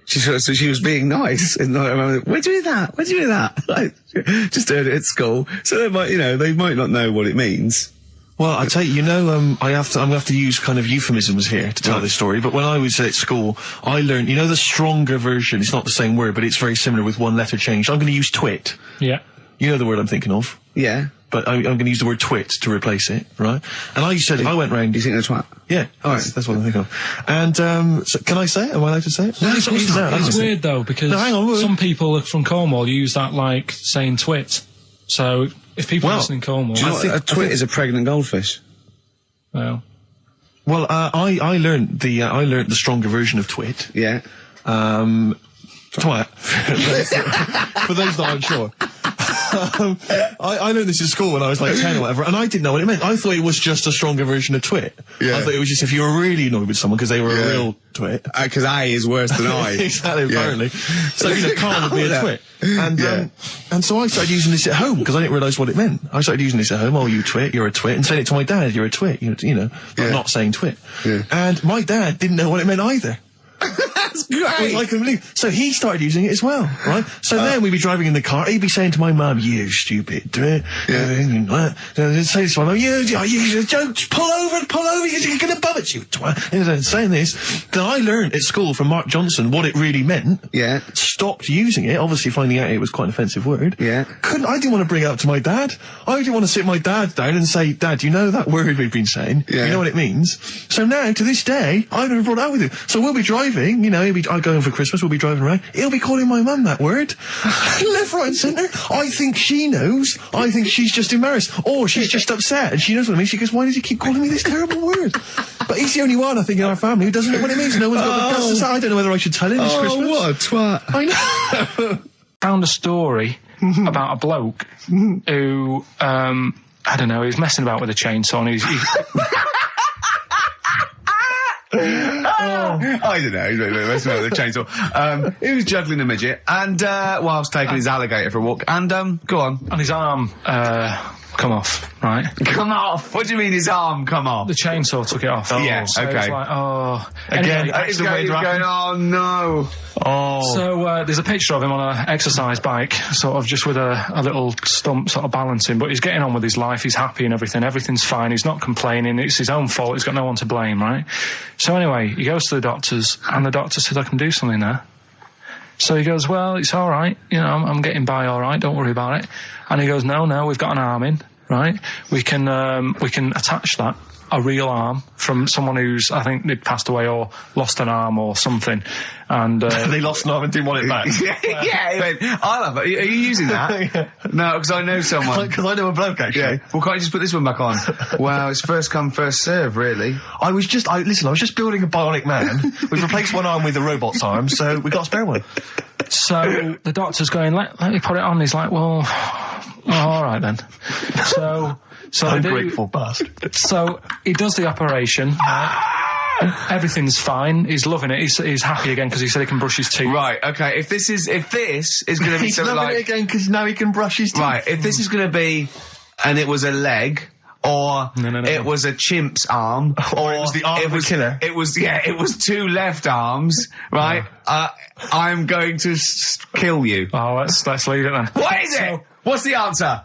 So she was being nice, and I remember, where'd you hear that? Where'd you hear that? Like, just heard it at school. So they might not know what it means. Well, I tell you, I'm gonna have to use kind of euphemisms here to tell this story, but when I was at school, I learned, the stronger version, it's not the same word, but it's very similar with one letter changed. I'm gonna use twit. Yeah. You know the word I'm thinking of? Yeah. But I'm going to use the word twit to replace it, right? And I went round... Do you think that's twat? Yeah. All right. That's what I'm thinking of. And, so can I say it? Am I allowed to say it? No, it's weird, though, because some people from Cornwall use that like saying twit. So, if people listen in Cornwall... Do you know what a twit is? A pregnant goldfish. Well... Well, I learned the stronger version of twit. Yeah. Twat. For those that aren't sure. I learned this in school when I was like 10 or whatever, and I didn't know what it meant. I thought it was just a stronger version of twit. Yeah. I thought it was just if you were really annoyed with someone because they were a real twit. Because A is worse than I. Exactly, apparently. So, Carl would be a twit. And so I started using this at home because I didn't realise what it meant. I started using this at home. Oh, you twit, you're a twit. And saying it to my dad, you're a twit, but not saying twit. Yeah. And my dad didn't know what it meant either. That's great. I couldn't believe. So he started using it as well, right? So then we'd be driving in the car. He'd be saying to my mum, "You stupid." Say this to my mum, "You don't pull over. You're going to bum it, you twat." Saying this. Then I learned at school from Mark Johnson what it really meant. Yeah. Stopped using it. Obviously, finding out it was quite an offensive word. Yeah. I didn't want to bring it up to my dad. I didn't want to sit my dad down and say, "Dad, you know that word we've been saying? Yeah. You know what it means?" So now, to this day, I've never brought it out with him. So we'll be driving. I'll go home for Christmas, we'll be driving around. He'll be calling my mum that word. Left, right and centre. I think she knows. I think she's just embarrassed. Or she's just upset and she knows what it means. She goes, "Why does he keep calling me this terrible word?" But he's the only one, I think, in our family who doesn't know what it means. No one's got the guts to say. I don't know whether I should tell him this Christmas. What a twat. I know. Found a story about a bloke who, I don't know, he was messing about with a chainsaw and he's I don't know. Let's know the chainsaw. He was juggling a midget, and whilst taking his alligator for a walk. And go on. And his arm come off, right? Come off? What do you mean his arm come off? The chainsaw took it off. Yeah. So okay. it's like, again, anyway, he's going, "Oh no." Oh. So there's a picture of him on an exercise bike, sort of just with a little stump sort of balancing, but he's getting on with his life, he's happy and everything, everything's fine, he's not complaining, it's his own fault, he's got no one to blame, right? So anyway, he goes to the doctors, and the doctor said, "I can do something there." So he goes, well, it's all right. You know, I'm getting by all right. Don't worry about it. And he goes, no, we've got an arm in, right? We can attach that, a real arm, from someone who's, I think they'd passed away or lost an arm or something. And, they lost an arm and didn't want it back. Yeah, he went, I'll have it. Are you using that? No, because I know someone. Because I know a bloke, actually. Yeah. Well, can't you just put this one back on? Wow, it's first come, first serve, really. I was just building a bionic man. We've replaced one arm with a robot's arm, so we got a spare one. So the doctor's going, let me put it on. He's like, well, all right then. So ungrateful bastard. So he does the operation. Right? Everything's fine. He's loving it. He's happy again because he said he can brush his teeth. Right. Okay. If this is going to be He's something loving like it again because now he can brush his teeth. right, if this is going to be, and it was a leg. Or it was a chimp's arm, or it was the arm of a killer. It was two left arms, right? I'm going to kill you. Oh, let's leave it then. What is it? What's the answer?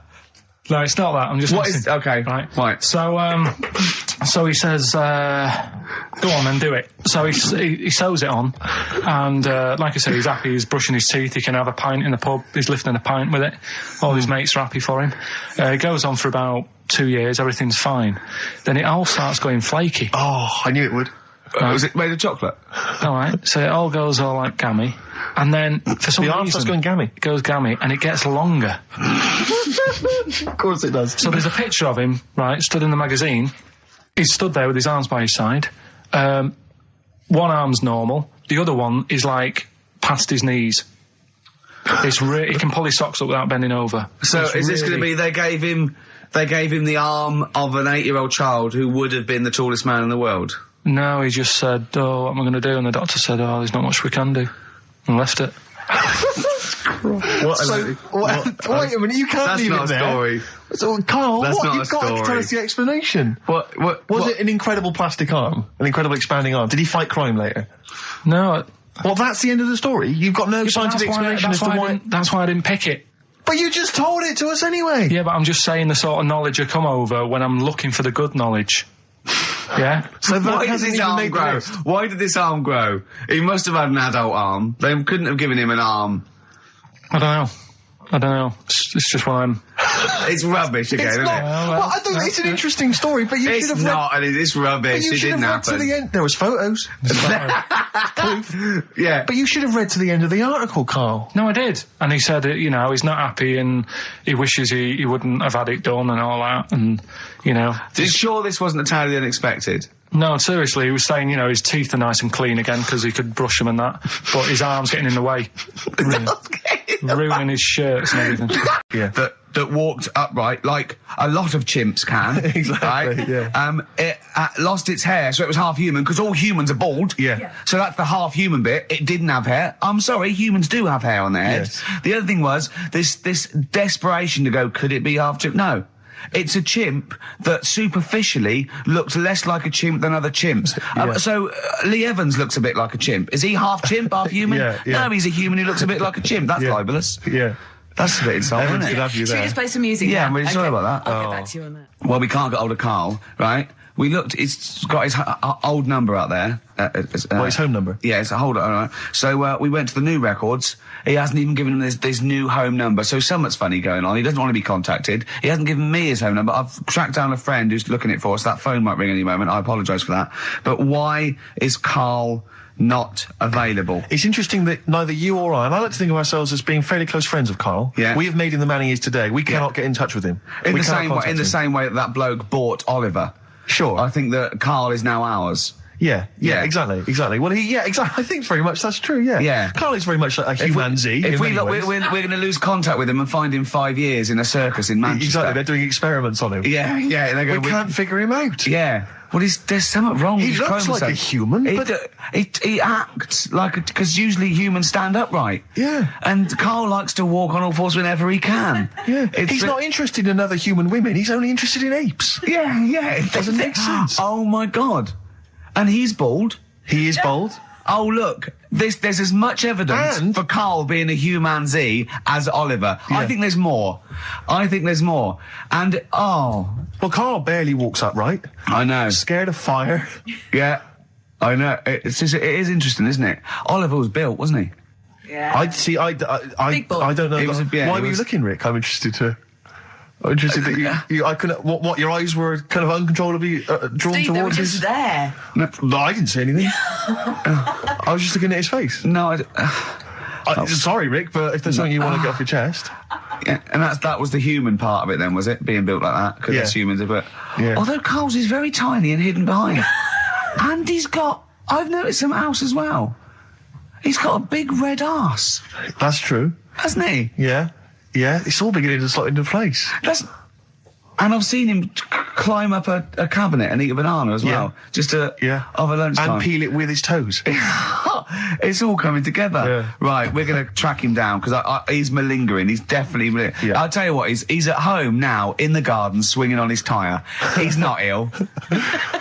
No, it's not that. I'm just. What is? Okay, right. So he says, "Go on then, do it." So he sews it on, and like I said, he's happy. He's brushing his teeth. He can have a pint in the pub. He's lifting a pint with it. All his mates are happy for him. It goes on for about 2 years. Everything's fine. Then it all starts going flaky. Oh, I knew it would. Was it made of chocolate? All right. So it all goes all like gammy. And then, for some reason... The arm starts going gammy. It goes gammy, and it gets longer. Of course it does. So there's a picture of him, right, stood in the magazine. He's stood there with his arms by his side. One arm's normal. The other one is, like, past his knees. He can pull his socks up without bending over. So is this going to be, they gave him the arm of an 8-year-old child who would have been the tallest man in the world? No, he just said, oh, what am I going to do? And the doctor said, oh, there's not much we can do. And left it. Wait a minute, you can't leave it there. That's not a story. So, Carl, you've got to tell us the explanation. Was it an incredible plastic arm? An incredible expanding arm? Did he fight crime later? No. Well, that's the end of the story. You've got no scientific explanation as to why... That's why I didn't pick it. But you just told it to us anyway. Yeah, but I'm just saying the sort of knowledge I come over when I'm looking for the good knowledge. Yeah. So why did this arm grow? Why did this arm grow? He must have had an adult arm. They couldn't have given him an arm. I don't know. It's just why I'm... It's rubbish again, isn't it? Well, I think it's an interesting story, but you should have read... It's not, it's rubbish. It didn't happen. To the end. There was photos. Yeah. But you should have read to the end of the article, Carl. No, I did. And he said, he's not happy and he wishes he wouldn't have had it done and all that, and, Sure this wasn't entirely unexpected? No, seriously, he was saying, his teeth are nice and clean again because he could brush them and that, but his arm's getting in the way. Ruining his shirts and everything. Yeah. That walked upright like a lot of chimps can. Exactly, right? yeah. It lost its hair, so it was half human, because all humans are bald. Yeah. So that's the half human bit. It didn't have hair. I'm sorry, humans do have hair on their heads. Yes. The other thing was this desperation to go, could it be half chimp? No. It's a chimp that superficially looks less like a chimp than other chimps. So Lee Evans looks a bit like a chimp. Is he half chimp, half human? Yeah. No, he's a human who looks a bit like a chimp. That's libelous. Yeah. That's a bit insulting, isn't it? Should we just play some music? Yeah, now? I'm really sorry about that. I'll get back to you on that. Well, we can't get hold of Carl, right? We looked, it's got his old number out there. His home number? Yeah, it's a hold on, right? So, we went to the new records. He hasn't even given him this new home number. So something's funny going on. He doesn't want to be contacted. He hasn't given me his home number. I've tracked down a friend who's looking it for us. That phone might ring any moment. I apologise for that. But why is Carl not available? It's interesting that neither you or I, and I like to think of ourselves as being fairly close friends of Carl. Yeah. We have made him the man he is today. We cannot get in touch with him. In the same way that bloke bought Oliver. Sure. I think that Carl is now ours. Yeah, exactly. Well, exactly. I think very much that's true, yeah. Yeah. Carl is very much like a humanity. If we look, we're going to lose contact with him and find him 5 years in a circus in Manchester. Exactly, they're doing experiments on him. Yeah. We can't figure him out. Yeah. Well, there's something wrong with his looks like a human, but... He acts like because usually humans stand upright. Yeah. And Carl likes to walk on all fours whenever he can. Yeah. He's not interested in other human women, he's only interested in apes. Yeah. It doesn't make sense. Oh, my God. And he's bald. He is bald. Oh, look, there's as much evidence for Carl being a humanzee as Oliver. Yeah. I think there's more. And, well, Carl barely walks upright. I know. Scared of fire. Yeah, I know. It is interesting, isn't it? Oliver was built, wasn't he? Yeah. I see. I Big boy. don't know. It was a- yeah, why it were you was- looking, Rick? I'm interested that you I couldn't. What? Your eyes were kind of uncontrollably drawn Steve, they were towards just his. there. No, I didn't say anything. I was just looking at his face. No, Sorry, Rick, but if there's something you want to get off your chest, yeah, and that was the human part of it then, was it? Being built like that? Because Yeah. that's humans, but... Yeah. Although Carl's is very tiny and hidden behind. And he's got... I've noticed something else as well. He's got a big red arse, that's true. hasn't he? Yeah, it's all beginning to slot into place. And I've seen him climb up a cabinet and eat a banana as well. Just over lunchtime. And peel it with his toes. It's all coming together. Yeah. Right, we're going to track him down because he's malingering. He's definitely... Yeah. I'll tell you what, he's at home now in the garden swinging on his tyre. He's not ill.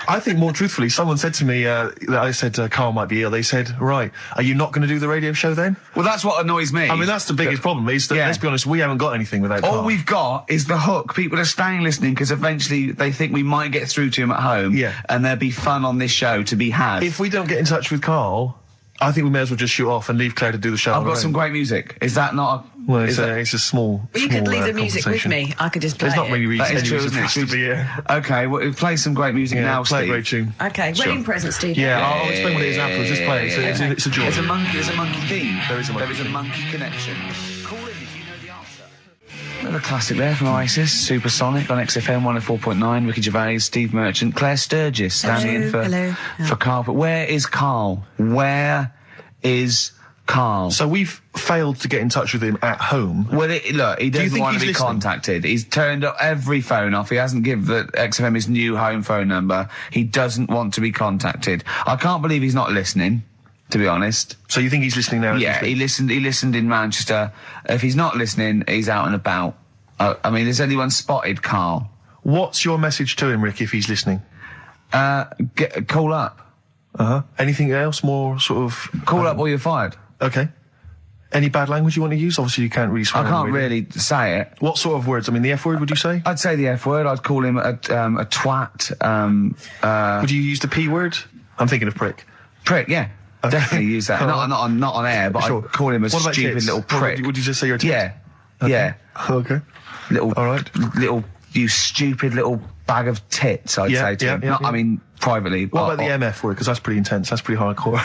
I think more truthfully, someone said to me that I said Carl might be ill. They said, right, are you not going to do the radio show then? Well, that's what annoys me. I mean, that's the biggest problem is that, Yeah. let's be honest, we haven't got anything without All Carl. we've got is the hook. People are staying listening because eventually they think we might get through to him at home. Yeah. And there'll be fun on this show to be had. If we don't get in touch with Carl, I think we may as well just shoot off and leave Claire to do the show. I've on her got some own. great music. Is that not a... Well, is it's a small. Well, you could small, leave the music with conversation. me. I could just play There's not it. many That reasons. is true, any isn't reason for us to be here. Okay, well, play some great music now, play a Steve. great tune. Okay, wedding present, Steve. Yeah, I'll explain what it is afterwards. Just play it. It's a joy. There's a monkey theme. There is a monkey There is a theme. monkey connection. Call in if you know the answer. Another classic there from Oasis, Supersonic on XFM 104.9. Ricky Gervais, Steve Merchant, Claire Sturgis standing in for Carl. But where is Carl? Where is Carl? So we've failed to get in touch with him at home. Well, look, he doesn't think want to he's be listening? contacted. He's turned up every phone off. He hasn't given the XFM his new home phone number. He doesn't want to be contacted. I can't believe he's not listening, to be honest. So you think he's listening now? as we Yeah, speak? he listened in Manchester. If he's not listening, he's out and about. I mean, has anyone spotted Carl? What's your message to him, Rick, if he's listening? Call up. Anything else more sort of... Call up or you're fired. Okay. Any bad language you want to use? Obviously, you can't really swear. I can't on the radio. really say it. What sort of words? I mean, the F word, would you say? I'd say the F word. I'd call him a twat. Would you use the P word? I'm thinking of prick. Prick, yeah. Definitely use that. All right. Not on air, but Sure. I'd call him a What about stupid tits? little prick. Would you just say you're a tit? Yeah. Yeah. Okay. Little, All right. you stupid little bag of tits, I'd Yeah, say to yeah, him. yeah, Not, yeah. I mean, privately. What about the MF word? Because that's pretty intense. That's pretty hardcore.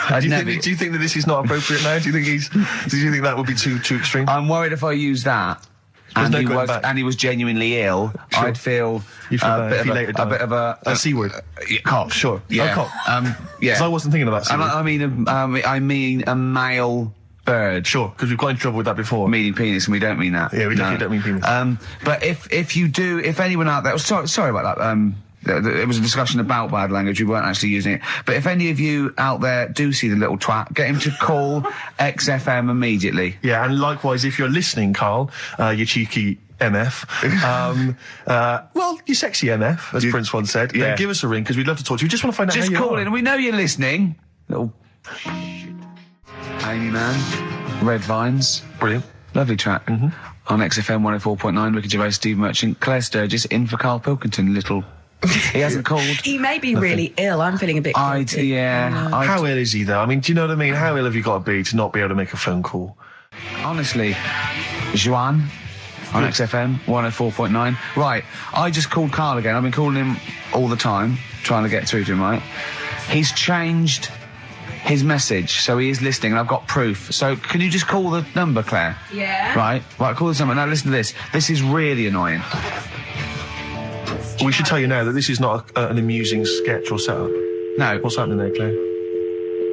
Do you think that this is not appropriate now? Do you think that would be too extreme? I'm worried if I use that and, no he going was, back. and he was genuinely ill, Sure. I'd feel, You feel bad if he a later bit of a C word. cock. Sure. Yeah. A cock. Yeah. Because I wasn't thinking of that. C And word. I mean a male bird. Sure, because we've got into trouble with that before. Meaning penis, and we don't mean that. Yeah, we definitely don't mean penis. But if anyone out there, sorry about that. It was a discussion about bad language. We weren't actually using it. But if any of you out there do see the little twat, get him to call XFM immediately. Yeah, and likewise, if you're listening, Carl, you cheeky MF, well, you sexy MF, as Prince once said, Yeah. then give us a ring, because we'd love to talk to you. We just want to find out Just how you call are. in. We know you're listening. Little Amy Man, Red Vines. Brilliant. Lovely track. On XFM 104.9, Ricky Gervais, Steve Merchant, Claire Sturgis, in for Karl Pilkington. Little... He hasn't called. He may be really ill. I'm feeling a bit guilty. How ill is he, though? I mean, do you know what I mean? How ill have you got to be to not be able to make a phone call? Honestly, Juan on XFM 104.9. Right, I just called Carl again. I've been calling him all the time, trying to get through to him, right? He's changed his message, so he is listening, and I've got proof. So can you just call the number, Claire? Yeah. Right, call this number. Now listen to this. This is really annoying. We should tell you now that this is not an amusing sketch or setup. No. What's happening there, Claire?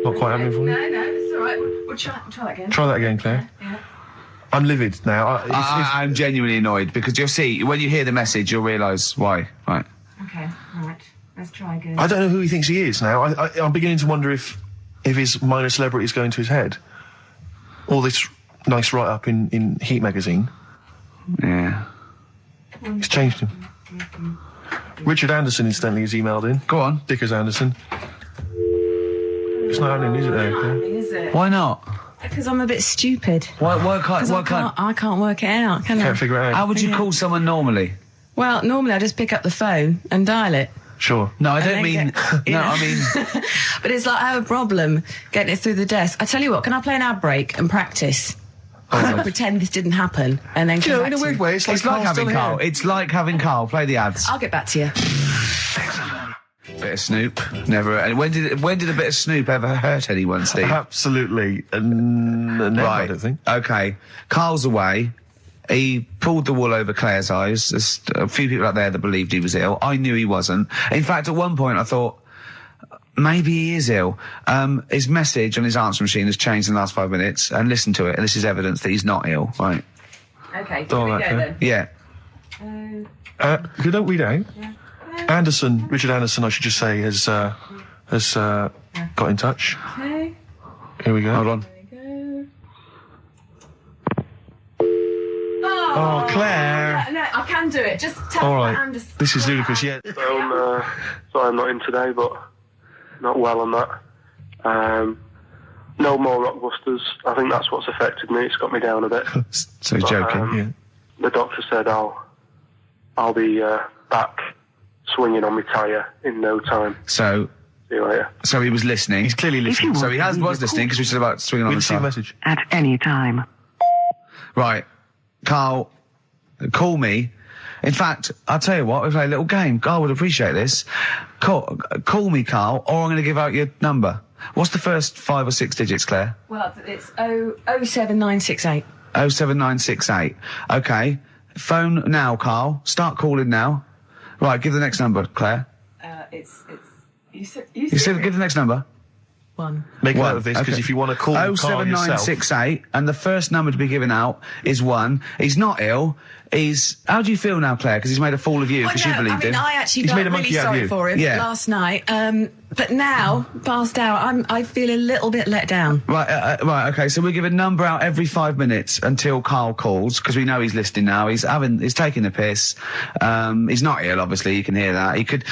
Not quite happening for you? No, it's all right. We'll try that again. Try that again, Claire. Yeah. I'm livid now. I'm genuinely annoyed, because you'll see, when you hear the message, you'll realise why. Right. Okay, all right. Let's try again. I don't know who he thinks he is now. I'm beginning to wonder if his minor celebrity is going to his head. All this nice write-up in Heat magazine. Yeah. It's changed him. Richard Anderson, incidentally, has emailed in. Go on. Dickers Anderson. It's not happening, is it, there? Is it? Why not? Because I'm a bit stupid. Why can't... Because I can't work it out, can I? Can't figure it out. How would you call someone normally? Well, normally I just pick up the phone and dial it. Sure. No, I And don't then mean. get- you No, know. I mean. But it's like I have a problem getting it through the desk. I tell you what, can I play an ad break and practice? Pretend this didn't happen and then Do you come know, back in a to weird you. way, it's like, It's like Carl's having still Carl. here. It's like having Carl. Play the ads. I'll get back to you. Bit of Snoop. Never. And when did a bit of Snoop ever hurt anyone, Steve? Absolutely. Never, Right. I don't think. Okay. Carl's away. He pulled the wool over Claire's eyes. There's a few people out there that believed he was ill. I knew he wasn't. In fact, at one point I thought, maybe he is ill. His message on his answer machine has changed in the last 5 minutes, and listen to it, and this is evidence that he's not ill, right? Okay, Oh, here we go okay. then. Yeah. Who don't read out? Anderson, Richard Anderson, I should just say, has got in touch. Okay. Here we go. Hold on. Oh, Claire. No, I can do it. Just tell All me right. Anderson. This is ludicrous, yeah. Sorry I'm not in today, but not well on that. No more Rockbusters. I think that's what's affected me. It's got me down a bit. So he's joking. Yeah. The doctor said I'll be back swinging on my tyre in no time. So See you later. he was listening. He's clearly listening. So he was listening because we said about swinging on We the didn't see the side. message. At any time. Right. Carl, call me. In fact, I'll tell you what, we'll play a little game. Carl would appreciate this. Call me, Carl, or I'm going to give out your number. What's the first 5 or 6 digits, Claire? Well, it's 07968. 07968. Okay. Phone now, Carl. Start calling now. Right, give the next number, Claire. You said You said give the next number. 1. Make a One. note of this, because Okay. if you want to call Carl yourself... 07968, and the first number to be given out is 1. He's not ill. How do you feel now, Claire? Because he's made a fool of you because you believed him. I actually He's felt made a really monkey out of sorry you. for him Yeah. last night. But now, passed out, I feel a little bit let down. Right, okay, so we give a number out every 5 minutes until Carl calls, because we know he's listening now. He's taking the piss. He's not ill, obviously, you can hear that.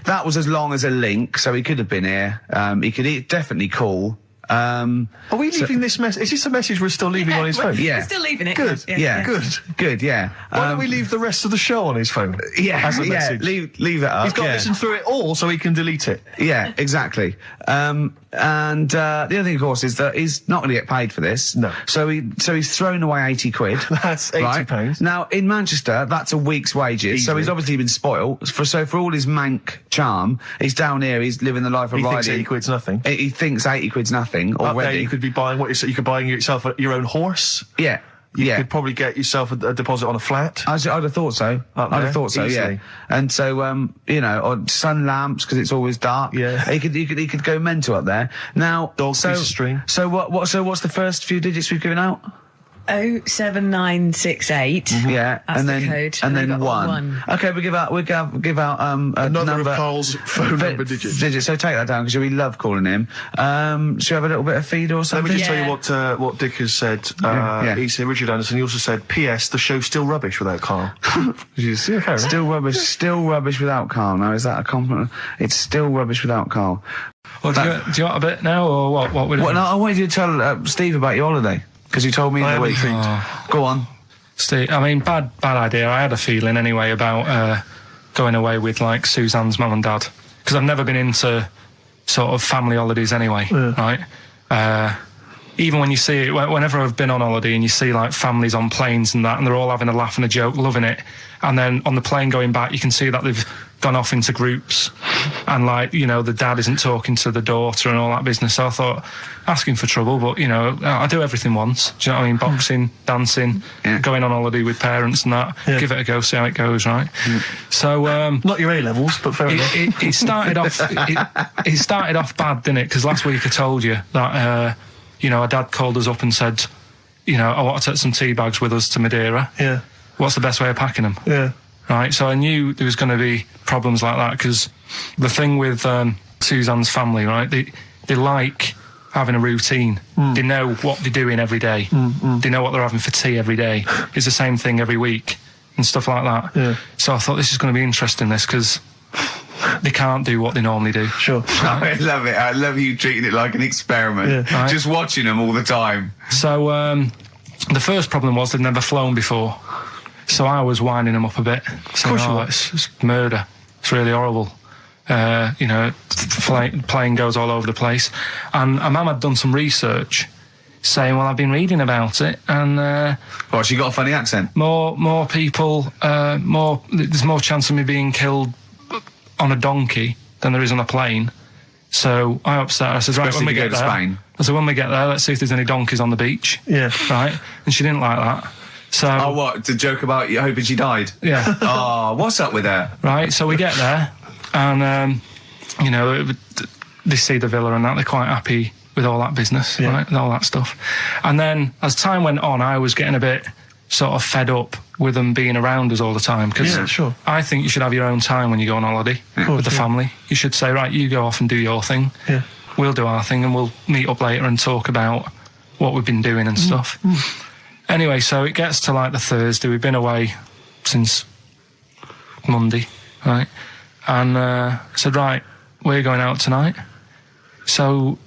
That was as long as a link, so he could have been here. He could definitely call. Are we leaving this message? Is this a message we're still leaving on his phone? Yeah. We're still leaving it. Good. Yeah. Good. Yeah. Why don't we leave the rest of the show on his phone? As a message? Leave it up. He's got to yeah. listen through it all so he can delete it. Yeah, exactly. And the other thing, of course, is that he's not going to get paid for this. No. So he's thrown away 80 quid. That's 80 right? pounds. Now, in Manchester, that's a week's wages. So Easily. he's obviously been spoilt. For all his mank charm, he's down here, he's living the life of He riding. thinks 80 quid's nothing. He thinks 80 quid's nothing Up there, already. you could be buying you could buy yourself your own horse. Yeah. You yeah. could probably get yourself a deposit on a flat. I'd have thought so. Up I'd there, have thought so, easily. yeah. And so, or sun lamps because it's always dark. Yeah. He could go mental up there. Now, Dog piece of string. So what's the first few digits we've given out? 07968. Yeah, That's and the then code. and And then we got 1. Okay, we give out Another number of Carl's phone number digits. So take that down because we love calling him. Should we have a little bit of feed or Let something? me just Yeah. tell you what Dick has said. Yeah. He said, Richard Anderson, he also said, P.S. the show's still rubbish without Carl. Yeah, fair enough. Still rubbish without Carl. Now, is that a compliment? It's still rubbish without Carl. Well, do you want a bit now, or what? What would it Well, no, I wanted you to tell Steve about your holiday because you told me in I the haven't week. think. Go on. Steve, I mean, bad idea. I had a feeling anyway about going away with like Suzanne's mum and dad, because I've never been into sort of family holidays anyway, right? Even when you see it, whenever I've been on holiday and you see like families on planes and that, and they're all having a laugh and a joke, loving it, and then on the plane going back, you can see that they've gone off into groups, and like, you know, the dad isn't talking to the daughter and all that business. So I thought, asking for trouble, but you know, I do everything once. Do you know what I mean? Boxing, dancing, going on holiday with parents and that. Yeah. Give it a go, see how it goes, right? So Not your A-levels, but fair enough. it started off. It started off bad, didn't it? Because last week I told you that you know, our dad called us up and said, you know, I want to take some tea bags with us to Madeira. Yeah. What's the best way of packing them? Yeah. Right, so I knew there was going to be problems like that, because the thing with Suzanne's family, right, they like having a routine. They know what they're doing every day. They know what they're having for tea every day. It's the same thing every week and stuff like that. Yeah. So I thought this is going to be interesting, this, because they can't do what they normally do. Sure. I love it. I love you treating it like an experiment. Yeah. Right. Just watching them all the time. So the first problem was they'd never flown before. So I was winding them up a bit. Saying, course you were. It's murder. It's really horrible. Plane goes all over the place. And my mum had done some research saying, well, I've been reading about it, and she got a funny accent. More people, there's more chance of me being killed on a donkey than there is on a plane. So I upset her. I said, right, when we get there, Spain. I said, when we get there, let's see if there's any donkeys on the beach. Yeah. Right? And she didn't like that. So. Oh, what? The joke about you hoping she died? Yeah. Oh, what's up with that? Right, so we get there, and, they see the villa and that, they're quite happy with all that business, right, with all that stuff. And then, as time went on, I was getting a bit sort of fed up with them being around us all the time, because I think you should have your own time when you go on holiday with the family. You should say, right, you go off and do your thing, we'll do our thing, and we'll meet up later and talk about what we've been doing and stuff. Anyway, so it gets to like the Thursday, we've been away since Monday, right, and said, right, we're going out tonight. So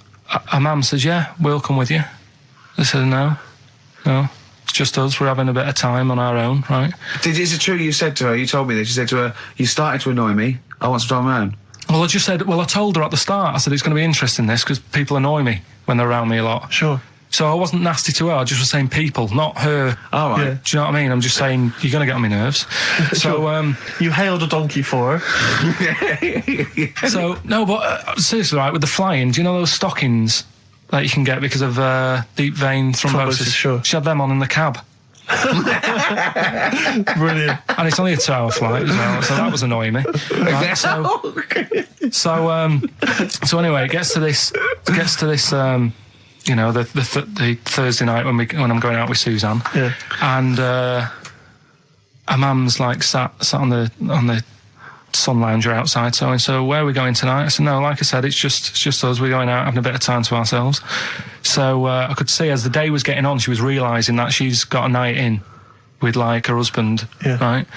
our mum says, yeah, we'll come with you. I said, no, it's just us, we're having a bit of time on our own, right? Is it true you said to her, you told me this, you said to her, you started to annoy me, I want some time on my own? Well, I told her at the start, I said, it's going to be interesting this, because people annoy me when they're around me a lot. Sure. So I wasn't nasty to her, I just was saying people, not her. All right. Yeah. Do you know what I mean? I'm just saying, you're going to get on my nerves. So, you hailed a donkey for her. So, no, but seriously, right, with the flying, do you know those stockings that you can get because of deep vein thrombosis? Sure. She had them on in the cab. Brilliant. And it's only a 2-hour flight as well, so that was annoying me. Right, so anyway, it gets to this, the Thursday night when I'm going out with Suzanne, and our mum's like sat on the sun lounger outside. So where are we going tonight? I said, no, like I said, it's just us. We're going out having a bit of time to ourselves. So I could see as the day was getting on, she was realising that she's got a night in with like her husband, right?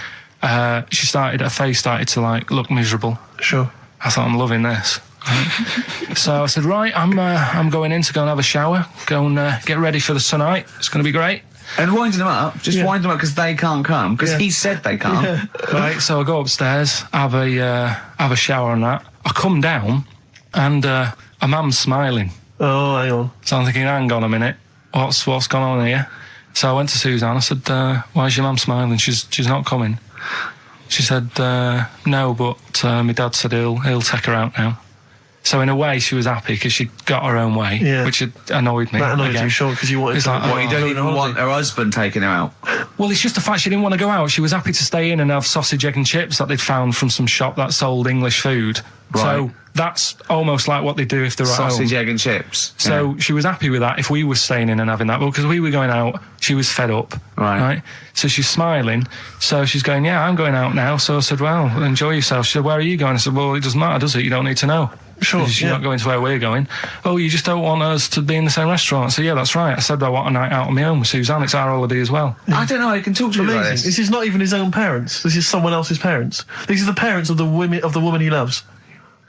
Her face started to like look miserable. Sure. I thought, I'm loving this. So I said, right, I'm going in to go and have a shower, go and get ready for the tonight. It's going to be great. And winding them up, wind them up because they can't come, because he said they can't. Right, so I go upstairs, have a shower and that. I come down, and a mum's smiling. Oh, hang on. So I'm thinking, hang on a minute, what's gone on here? So I went to Suzanne, I said, why is your mum smiling? She's not coming. She said, no, but my dad said he'll take her out now. So in a way, she was happy because she got her own way, which annoyed me. That annoyed you, sure, because you wanted to... What, you don't even want her husband taking her out? Well, it's just the fact she didn't want to go out. She was happy to stay in and have sausage, egg and chips that they'd found from some shop that sold English food. Right. So that's almost like what they do if they're at home. Sausage, egg and chips. So she was happy with that if we were staying in and having that. Well, because we were going out, she was fed up. Right. So she's smiling. So she's going, yeah, I'm going out now. So I said, well, enjoy yourself. She said, where are you going? I said, well, it doesn't matter, does it? You don't need to know. Sure. She's not going to where we're going. Oh, you just don't want us to be in the same restaurant. So yeah, that's right. I said I want a night out on my own with Suzanne. It's our holiday as well. I don't know. I can talk to you about this. This is not even his own parents. This is someone else's parents. These are the parents of the woman he loves.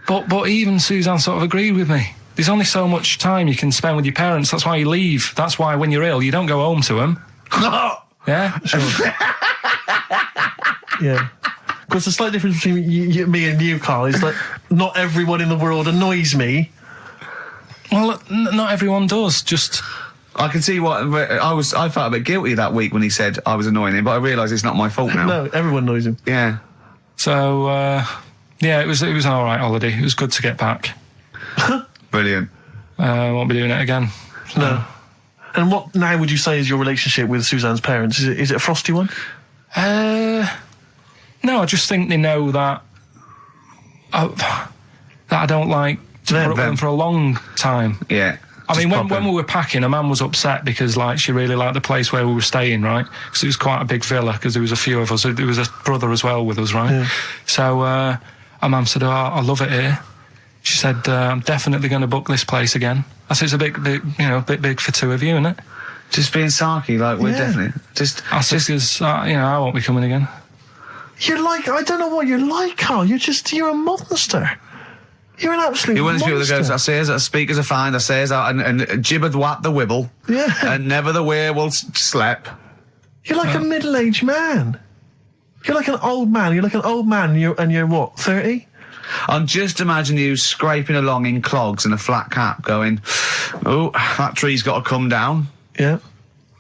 But even Suzanne sort of agreed with me. There's only so much time you can spend with your parents. That's why you leave. That's why when you're ill, you don't go home to them. Yeah. Sure. Yeah. Because the slight difference between me and you, Carl, is that not everyone in the world annoys me. Well, not everyone does. Just I can see what I felt a bit guilty that week when he said I was annoying him, but I realise it's not my fault now. No, everyone annoys him. Yeah. So yeah, it was an all right holiday. It was good to get back. Brilliant. Won't be doing it again. No. And what now would you say is your relationship with Suzanne's parents? Is it a frosty one? No, I just think they know that I don't like to put up with them for a long time. Yeah. I mean, when we were packing, a man was upset because, like, she really liked the place where we were staying, right? Because it was quite a big villa, because there was a few of us. There was a brother as well with us, right? Yeah. So, our mum said, oh, I love it here. She said, I'm definitely going to book this place again. I said, it's a bit big for two of you, isn't it? Just being sarky, like, we're definitely... I said, because, I won't be coming again. You're like, I don't know what you're like, Carl. You're a monster. You're an absolute monster. You're one of those people that goes, I says that speakers are fine, I says that, and gibbered what the wibble. Yeah. And never the way will slap. You're like a middle-aged man. You're like an old man. You're like an old man and you're what, 30? I'm just imagining you scraping along in clogs and a flat cap going, oh, that tree's got to come down. Yeah.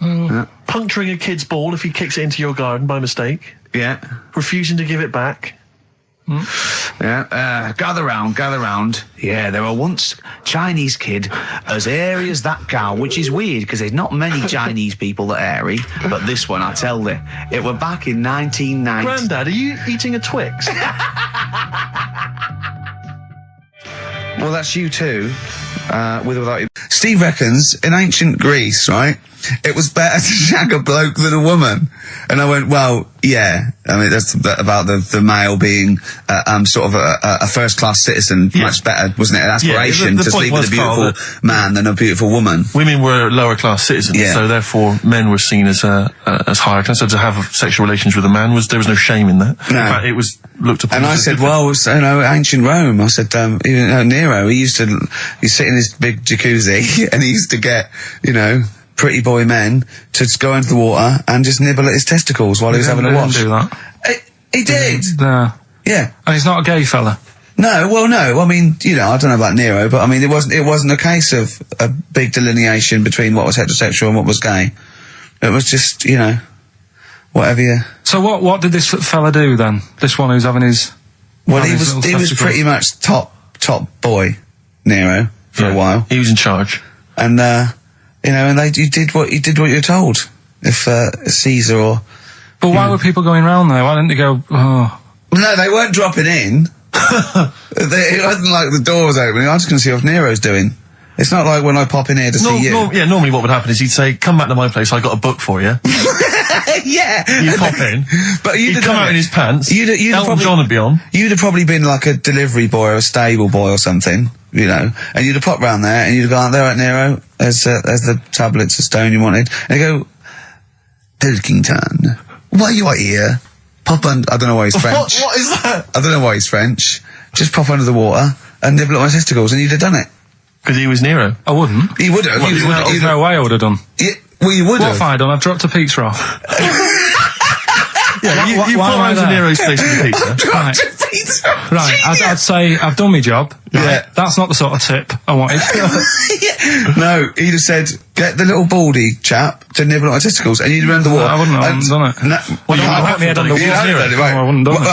Yeah. Puncturing a kid's ball if he kicks it into your garden by mistake. Yeah. Refusing to give it back. Yeah, gather round. Yeah, there were once Chinese kid as airy as that cow, which is weird because there's not many Chinese people that are airy, but this one, I tell you, it were back in 1990. Grandad, are you eating a Twix? Well, that's you too, with or without you. Steve reckons, in ancient Greece, right, it was better to shag a bloke than a woman. And I went, well, yeah. I mean, that's about the male being, sort of a first-class citizen, much better, wasn't it? An aspiration the to point sleep with a beautiful man than a beautiful woman. Women were lower-class citizens, so therefore men were seen as higher class. So to have sexual relations with a man there was no shame in that. No. In fact, it was looked upon. And I said, well, ancient Rome. I said, Nero, he used to sit in his big jacuzzi and he used to get, pretty boy men to just go into the water and just nibble at his testicles while he was having a wash. He didn't do that. He did. No. Yeah. And he's not a gay fella. No, well, no. I mean, I don't know about Nero, but I mean, it wasn't a case of a big delineation between what was heterosexual and what was gay. It was just, whatever you. So what did this fella do then? This one who's having his. Well, he was pretty much top boy, Nero, for a while. He was in charge. And, and you did what you were told. If Caesar or. But why were people going round there? Why didn't they go? Oh. No, they weren't dropping in. It wasn't like the door was opening. I'm just going to see what Nero's doing. It's not like when I pop in here to see you. Normally what would happen is he'd say, "Come back to my place. I got a book for you." Yeah. You pop in, but he'd come out in his pants. Elton John would be on. You'd have probably been like a delivery boy or a stable boy or something, and you'd have popped round there and you'd have gone, "There, right, Nero, there's the tablets of stone you wanted," and you go, "Pilkington, why you are here? Pop under." I don't know why he's French. What is that? I don't know why he's French. Just pop under the water and nibble at my testicles, and you'd have done it. Because he was Nero. I wouldn't. He would have. There's no way I would have done. Well, you would have. What have I done? I've dropped a pizza off. Yeah, you put around to Nero's place with the pizza. Right, I'd say I've done my job. Right? Yeah. That's not the sort of tip I wanted. No, he'd have said, get the little baldy chap to nibble at my testicles, and you'd have run the water. I wouldn't have done it. No, Well, you haven't me head on the you wall. haven't done it, right. No, I wouldn't have done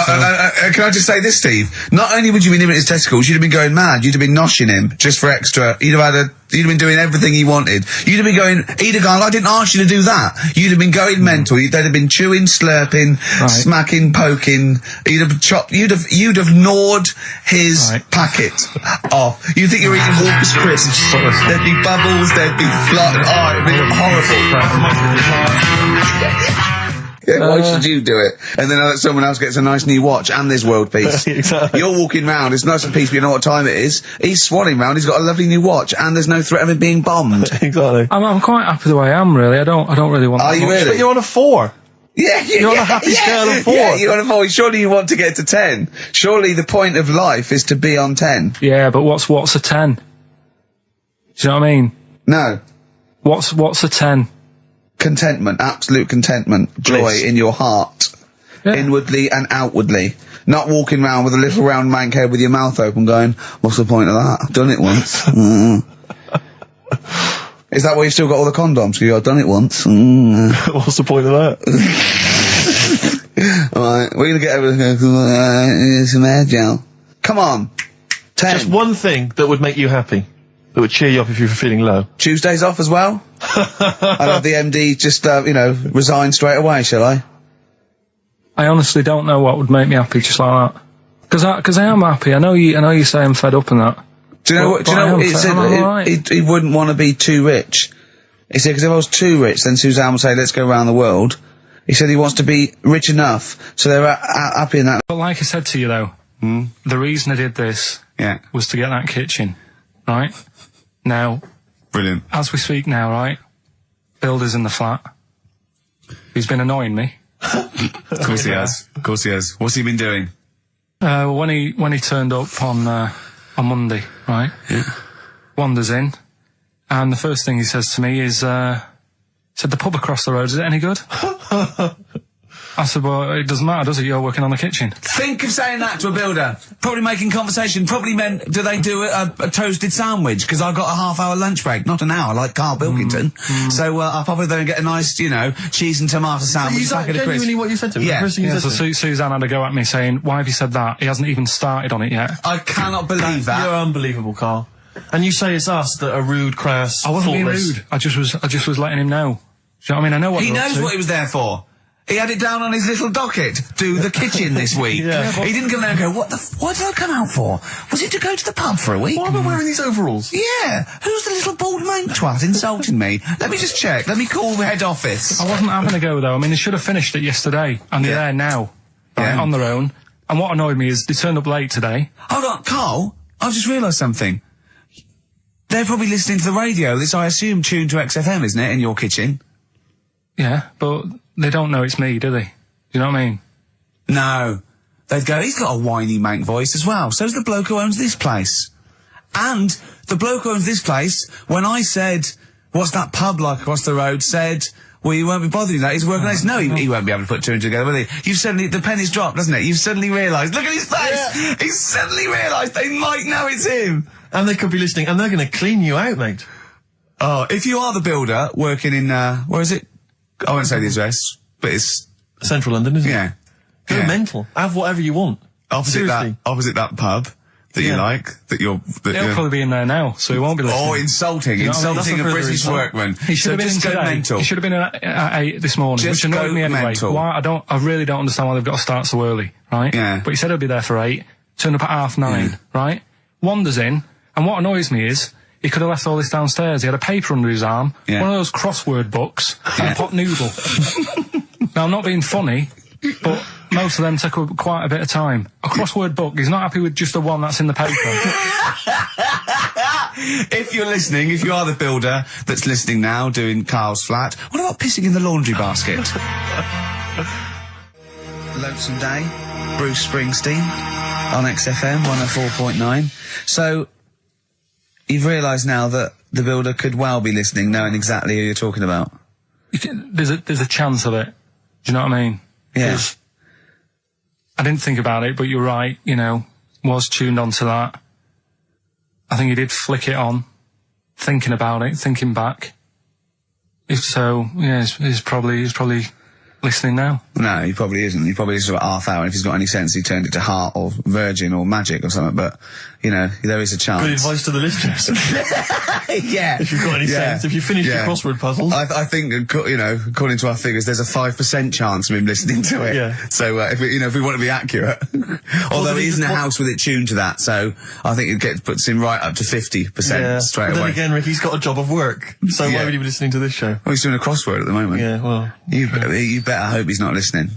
it. Can I just say this, Steve? Not only would you be nibbling his testicles, you'd have been going mad. You'd have been noshing him just for extra. You'd have been doing everything he wanted. You'd have been going, he'd have gone, I didn't ask you to do that. You'd have been going mental. They'd have been chewing, slurping, smacking, poking. You'd have chopped, you'd have gnawed his packet off. You think you're eating Walker's crisps. There'd be bubbles, there'd be it'd be horrible. Yeah, why should you do it? And then someone else gets a nice new watch and there's world peace. Exactly. You're walking round, it's nice and peaceful, you know what time it is. He's swanning round, he's got a lovely new watch and there's no threat of him being bombed. Exactly. I'm quite happy the way I am, really. I don't really want. Are you really? But you're on a 4. Yeah, you're on a happy scale of 4. Yeah, you're on a 4. Surely you want to get to 10. Surely the point of life is to be on 10. Yeah, but what's a 10? Do you know what I mean? No. What's a 10? Contentment, absolute contentment, joy in your heart, inwardly and outwardly. Not walking around with a little round mank head with your mouth open going, what's the point of that? I've done it once. Is that why you've still got all the condoms? Because I've done it once. What's the point of that? Alright, we're going to get everything. Some air gel. Come on. 10. Just one thing that would make you happy. That would cheer you up if you were feeling low. Tuesdays off as well? I'll have the MD just, resign straight away, shall I? I honestly don't know what would make me happy just like that. Because I am happy. I know you say I'm fed up and that. Do you know what he said? He wouldn't want to be too rich. He said, because if I was too rich, then Suzanne would say, let's go around the world. He said he wants to be rich enough, so they're happy in that. But like I said to you, though, the reason I did this was to get that kitchen, right? Now, brilliant. As we speak now, right? Builder's in the flat. He's been annoying me. Of course he has. Of course he has. What's he been doing? When he turned up on Monday, right? Yeah. Wanders in, and the first thing he says to me is, said the pub across the road, is it any good? I said, well, it doesn't matter, does it? You're working on the kitchen. Think of saying that to a builder. Probably making conversation. Probably meant, do they do a toasted sandwich? Because I've got a half-hour lunch break, not an hour, like Karl Pilkington. So I'll probably then get a nice, you know, cheese and tomato sandwich. Is that genuinely what you said to me? Yeah. The first thing you said So to me? Suzanne had to go at me saying, why have you said that? He hasn't even started on it yet. I cannot believe that. You're unbelievable, Karl. And you say it's us that are rude, crass, I wasn't being thoughtless. rude. I just was letting him know. Do you know what I mean? I know what He they're up knows to. what he was there for. He had it down on his little docket. Do the kitchen this week. He didn't come there and go, what did I come out for? Was it to go to the pub for a week? Why am I wearing these overalls? Yeah. Who's the little bald mate twat insulting me? Let me just check. Let me call the head office. I wasn't having a go though. I mean, they should have finished it yesterday, and they're there now, right, on their own. And what annoyed me is they turned up late today. Hold on, Karl. I've just realised something. They're probably listening to the radio. This, I assume, tuned to XFM, isn't it, in your kitchen? Yeah, but they don't know it's me, do they? Do you know what I mean? No. They'd go, he's got a whiny mank voice as well. So's the bloke who owns this place. And the bloke who owns this place, when I said, what's that pub like across the road, said, well, you won't be bothering that. He's working on this. No, he won't be able to put two and two together, will he? You've suddenly, the penny's dropped, doesn't it? You've suddenly realised. Look at his face! Yeah. He's suddenly realised they might know it's him. And they could be listening, and they're going to clean you out, mate. Oh, if you are the builder working in, where is it? I won't say the address, but it's Central London, isn't it? Yeah. Go mental. Have whatever you want. Opposite that pub that you like, He'll probably be in there now, so he won't be listening. Oh, insulting a British workman. He should have been in today. Mental. He should have been at 8 this morning, Just which annoyed me anyway. mental. Why? I really don't understand why they've got to start so early, right? Yeah. But he said he'll be there for 8, turned up at 9:30, right? Wanders in, and what annoys me is, he could have left all this downstairs. He had a paper under his arm, one of those crossword books, and a pot noodle. Now, I'm not being funny, but most of them take up quite a bit of time. A crossword book, he's not happy with just the one that's in the paper. If you're listening, if you are the builder that's listening now, doing Karl's flat, what about pissing in the laundry basket? Lonesome Day, Bruce Springsteen, on XFM 104.9. So, you've realised now that the builder could well be listening, knowing exactly who you're talking about. There's a chance of it. Do you know what I mean? Yeah. I didn't think about it, but you're right, you know, was tuned onto that. I think he did flick it on, thinking about it, thinking back. If so, yeah, he's probably listening now. No, he probably isn't. He probably is about half hour. If he's got any sense, he turned it to Heart or Virgin or Magic or something, but, you know, there is a chance. Good advice to the listeners. Yeah. If you've got any sense, if you finish your crossword puzzles. I think, you know, according to our figures, there's a 5% chance of him listening to it. Yeah. So, if we want to be accurate. Although he isn't a house with it tuned to that, so I think it puts him right up to 50% straight away. But then again, Rick, he's got a job of work, so why would he be listening to this show? Well, he's doing a crossword at the moment. Yeah, well. You better hope he's not listening.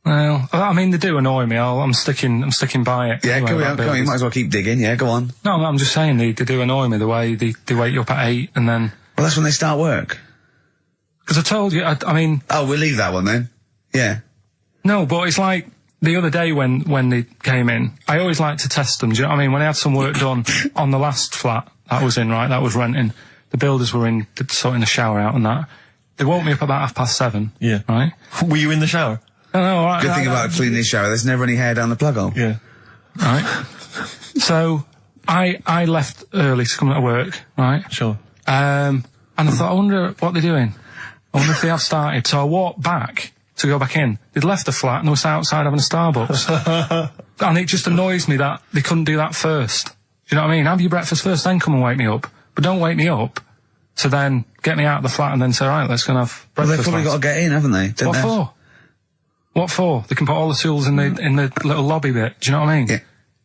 Well, I mean, they do annoy me. I'm sticking by it. Yeah, anyway, go on. You might as well keep digging. Yeah, go on. No, I'm just saying they do annoy me the way they wake you up at 8 and then. Well, that's when they start work. Because I told you, I mean. Oh, we'll leave that one then. Yeah. No, but it's like the other day when they came in, I always like to test them. Do you know what I mean? When I had some work done on the last flat that was in, right, that was renting, the builders were in, sorting the shower out and that. They woke me up about 7:30. Yeah. Right? Were you in the shower? No, all right. Good thing about cleaning this shower, there's never any hair down the plug hole. Yeah. Right. So, I left early to come to work, right? Sure. And I thought, I wonder what they're doing. I wonder if they have started. So I walked back to go back in. They'd left the flat and they were outside having a Starbucks. And it just annoys me that they couldn't do that first. Do you know what I mean? Have your breakfast first, then come and wake me up. But don't wake me up to then get me out of the flat and then say, right, let's go and have breakfast. Well, they've probably got to get in, haven't they? What for? What for? They can put all the tools in the little lobby bit. Do you know what I mean? Yeah.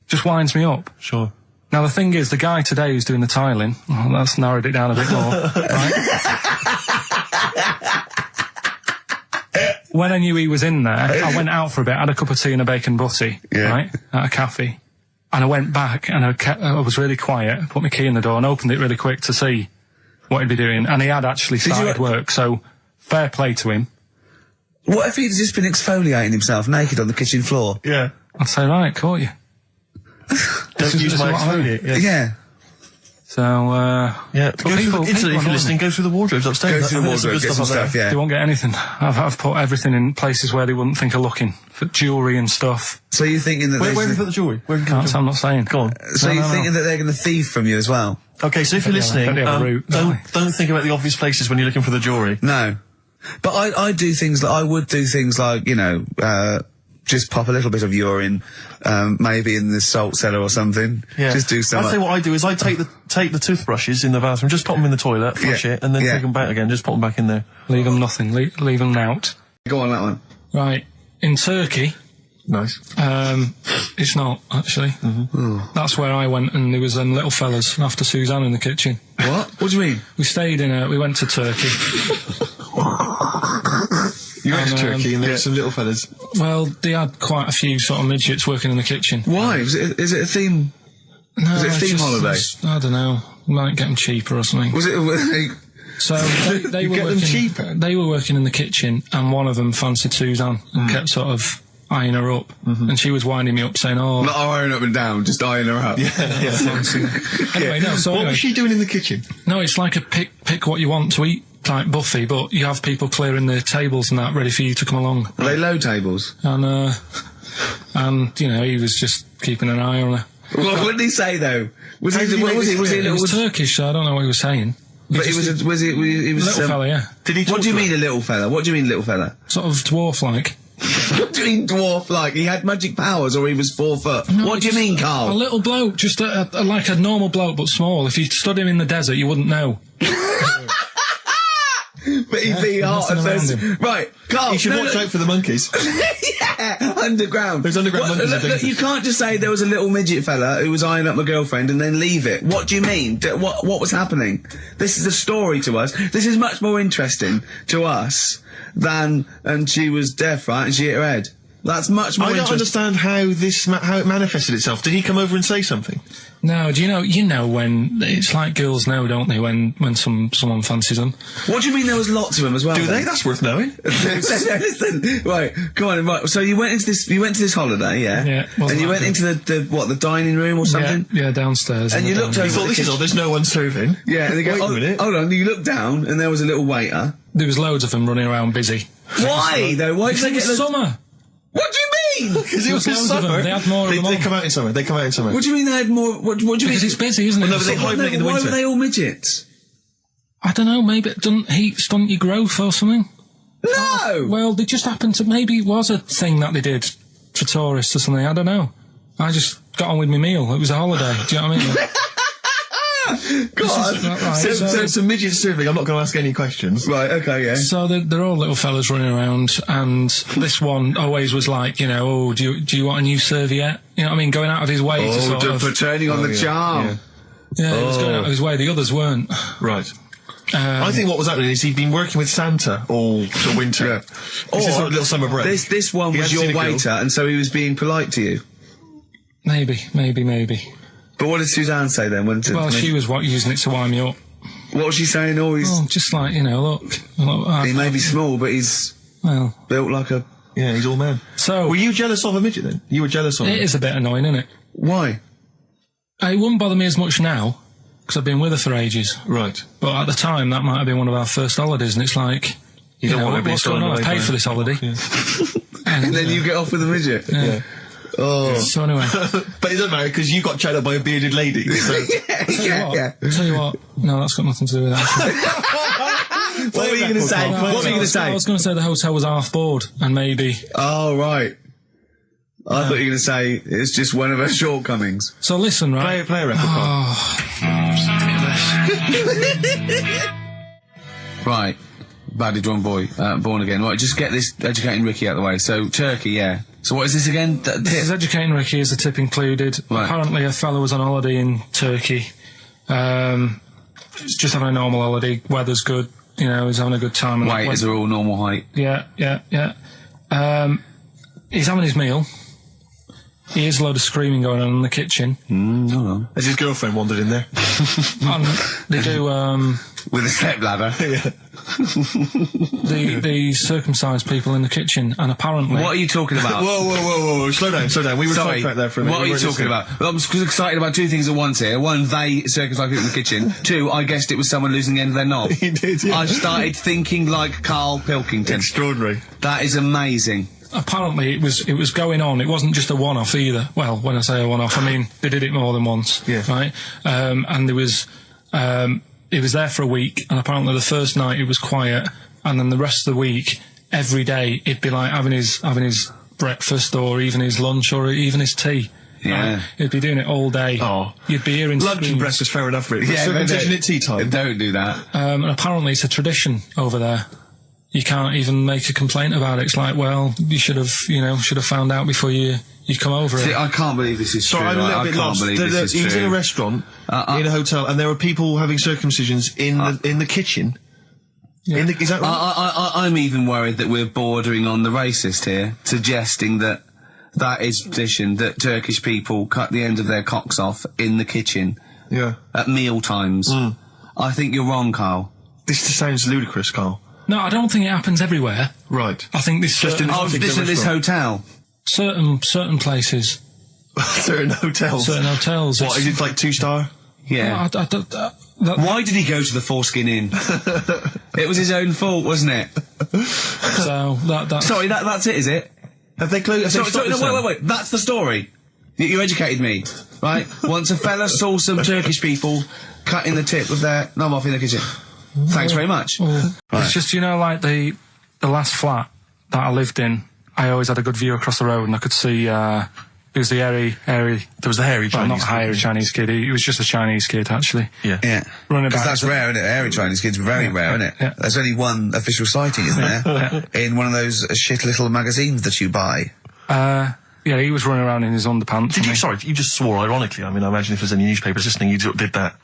Just winds me up. Sure. Now the thing is, the guy today who's doing the tiling, that's narrowed it down a bit more, right? When I knew he was in there, I went out for a bit, had a cup of tea and a bacon butty, right, at a cafe. And I went back and I was really quiet, put my key in the door and opened it really quick to see what he'd be doing. And he had actually started work, so fair play to him. What if he'd just been exfoliating himself naked on the kitchen floor? Yeah. I'd say, right, caught you. Don't use my exfoliate. Yeah. So, Yeah, go through if you're listening, go through the wardrobes upstairs. Go through the wardrobe, get some stuff, yeah. They won't get anything. I've put everything in places where they wouldn't think of looking. For jewellery and stuff. So you're thinking that Where have you put the jewellery? I'm not saying. Go on. So you're thinking that they're going to thieve from you as well? Okay, so if you're listening, don't think about the obvious places when you're looking for the jewellery. No. But I do things like, I would do things like, you know, just pop a little bit of urine, maybe in the salt cellar or something. Yeah. Just do something. I'd say what I do is I take the toothbrushes in the bathroom, just pop them in the toilet, flush it, and then take them back again, just pop them back in there. Leave them nothing. Leave them out. Go on, that one. Right. In Turkey... Nice. It's not, actually. That's where I went, and there was them little fellas after Suzanne in the kitchen. What? What do you mean? We went to Turkey. You went to Turkey and there were some little fellas. Well, they had quite a few sort of midgets working in the kitchen. Why? Is it a theme? No, Was it a theme holiday? I don't know. Might get them cheaper or something. Was it... So they were working. Cheaper? They were working in the kitchen, and one of them fancied Suzanne and kept sort of eyeing her up, and she was winding me up saying, "Oh, not eyeing up and down, just eyeing her up." Anyway, no. So What was she doing in the kitchen? No, it's like a pick what you want to eat type buffet, but you have people clearing the tables and that ready for you to come along. Are they low tables? And you know, he was just keeping an eye on her. What did he say though? Was he a It little? was Turkish, so I don't know what he was saying. But he was a little fella, yeah. Did he? What do you mean a little fella? What do you mean little fella? Sort of dwarf-like. What do you mean dwarf-like? He had magic powers, or he was 4 foot? No, what do you mean, Carl? A little bloke, just like a normal bloke, but small. If you stood him in the desert, you wouldn't know. But he'd be hot and thirsty. Right, Carl. You should watch out for the monkeys. Yeah, underground. There's underground monkeys. Look, you can't just say there was a little midget fella who was eyeing up my girlfriend and then leave it. What do you mean? What was happening? This is a story to us. This is much more interesting to us than, and she was deaf, right, and she hit her head. That's much more I don't understand how it manifested itself. Did he come over and say something? No, do you know when it's like girls know, don't they? When someone fancies them. What do you mean there was lots of them as well? Do then? they? That's worth knowing. Listen, right, come on, right. So you went to this holiday, yeah? Yeah. And you went into the dining room or something? Yeah, downstairs. And you looked over. You thought, this is odd, there's no one serving. Yeah, and they go, Wait a minute. Hold on, you looked down and there was a little waiter. There was loads of them running around busy. Why though? Why did they get the summer? What do you mean? Because it was Loads of them. summer. They had more of them They on. come out in summer. They come out in summer. What do you mean they had more? What do you mean? Because it's busy, isn't it? Well, no, but they hibernate in the Why winter. were they all midgets? I don't know, maybe it doesn't heat stunt your growth or something. No! Well, they just happened to, maybe it was a thing that they did for tourists or something, I don't know. I just got on with my meal, it was a holiday, do you know what I mean? God. Right, So it's a midget serving. I'm not going to ask any questions. Right, okay, yeah. So they're all little fellas running around, and this one always was like, you know, oh, do you want a new serviette? You know what I mean? Going out of his way to sort of... for turning on the charm. Yeah, he was going out of his way, the others weren't. Right. I think what was happening is he'd been working with Santa all the winter. Yeah. This is sort of little summer break. This one He was hadn't seen your a girl. waiter, and so he was being polite to you. Maybe. But what did Suzanne say then? Well, she was using it to wind me up. What was she saying? Oh, he's... Oh, just like, you know, look. He may be small, but he's Well, built like a... Yeah, he's all man. so... Were you jealous of a midget then? You were jealous of him? It is a bit annoying, isn't it? Why? It wouldn't bother me as much now, because I've been with her for ages. Right. But at the time, that might have been one of our first holidays, and it's like, you don't know, want to be what's going on? I've paid for this holiday. And then you get off with a midget? Yeah. Oh. So anyway, But it doesn't matter because you got chatted up by a bearded lady. So. yeah. tell you what, no, that's got nothing to do with that. What were you going to say? What were you going to say? I was going to say the hotel was half board, and maybe... Oh, right. I thought you were going to say it's just one of her shortcomings. So listen, right? Play a record. Right. Badly drawn boy, born again. Right, just get this educating Ricky out of the way. So, Turkey, yeah. So what is this again? This is educating Ricky, is the tip included. Right. Apparently a fellow was on holiday in Turkey. Just having a normal holiday, weather's good, you know, he's having a good time. Waiters are all normal height. Yeah. He's having his meal. he hears a load of screaming going on in the kitchen. Hold on. Has his girlfriend wandered in there? And they do, With a stepladder. they circumcise people in the kitchen, and apparently... What are you talking about? Whoa. Slow down. We were sidetracked there for a minute. What are you talking about? Well, I'm excited about two things at once here. One, they circumcised people in the kitchen. Two, I guessed it was someone losing the end of their knob. You did, yeah. I started thinking like Karl Pilkington. Extraordinary. That is amazing. Apparently it was going on. It wasn't just a one-off either. Well, when I say a one-off, I mean they did it more than once. Yeah. Right? And there was... it was there for a week, and apparently the first night it was quiet, and then the rest of the week, every day, it'd be like having his breakfast, or even his lunch, or even his tea. Yeah. He'd be doing it all day. Oh. You'd be hearing Lunch and screams. breakfast, fair enough, really. Yeah, Circumcision at tea time. Don't do that. And apparently it's a tradition over there. You can't even make a complaint about it. It's like, well, you should have found out before you come over. See, I can't believe this is true. Sorry, I'm a little bit can't lost. believe this is He was in true. a restaurant, in a hotel, and there were people having circumcisions in the kitchen. Yeah. Is that right? I'm even worried that we're bordering on the racist here, suggesting that is tradition, that Turkish people cut the end of their cocks off in the kitchen Yeah. at meal times. I think you're wrong, Karl. This just sounds ludicrous, Carl. No, I don't think it happens everywhere. Right. I think this Just in Oh, this at this hotel. certain places, Certain hotels. certain hotels. What, is it like 2-star? Yeah. Why did he go to the Foreskin Inn? It was his own fault, wasn't it? So that Sorry, that's it, is it? Have they closed? Sorry, no, wait. That's the story. You educated me, right? Once a fella saw some Turkish people cutting the tip of their knob off in the kitchen. Thanks very much. It's just, like the last flat that I lived in, I always had a good view across the road, and I could see, it was the hairy, there was the hairy Chinese not hairy Chinese kid, he was just a Chinese kid, actually. Yeah. Running Because about. that's rare, isn't it? Hairy Chinese kids are very rare, isn't it? Yeah. There's only one official sighting, isn't there? In one of those shit little magazines that you buy. Yeah, he was running around in his underpants. Sorry, you just swore ironically. I mean, I imagine if there's any newspapers listening, you did that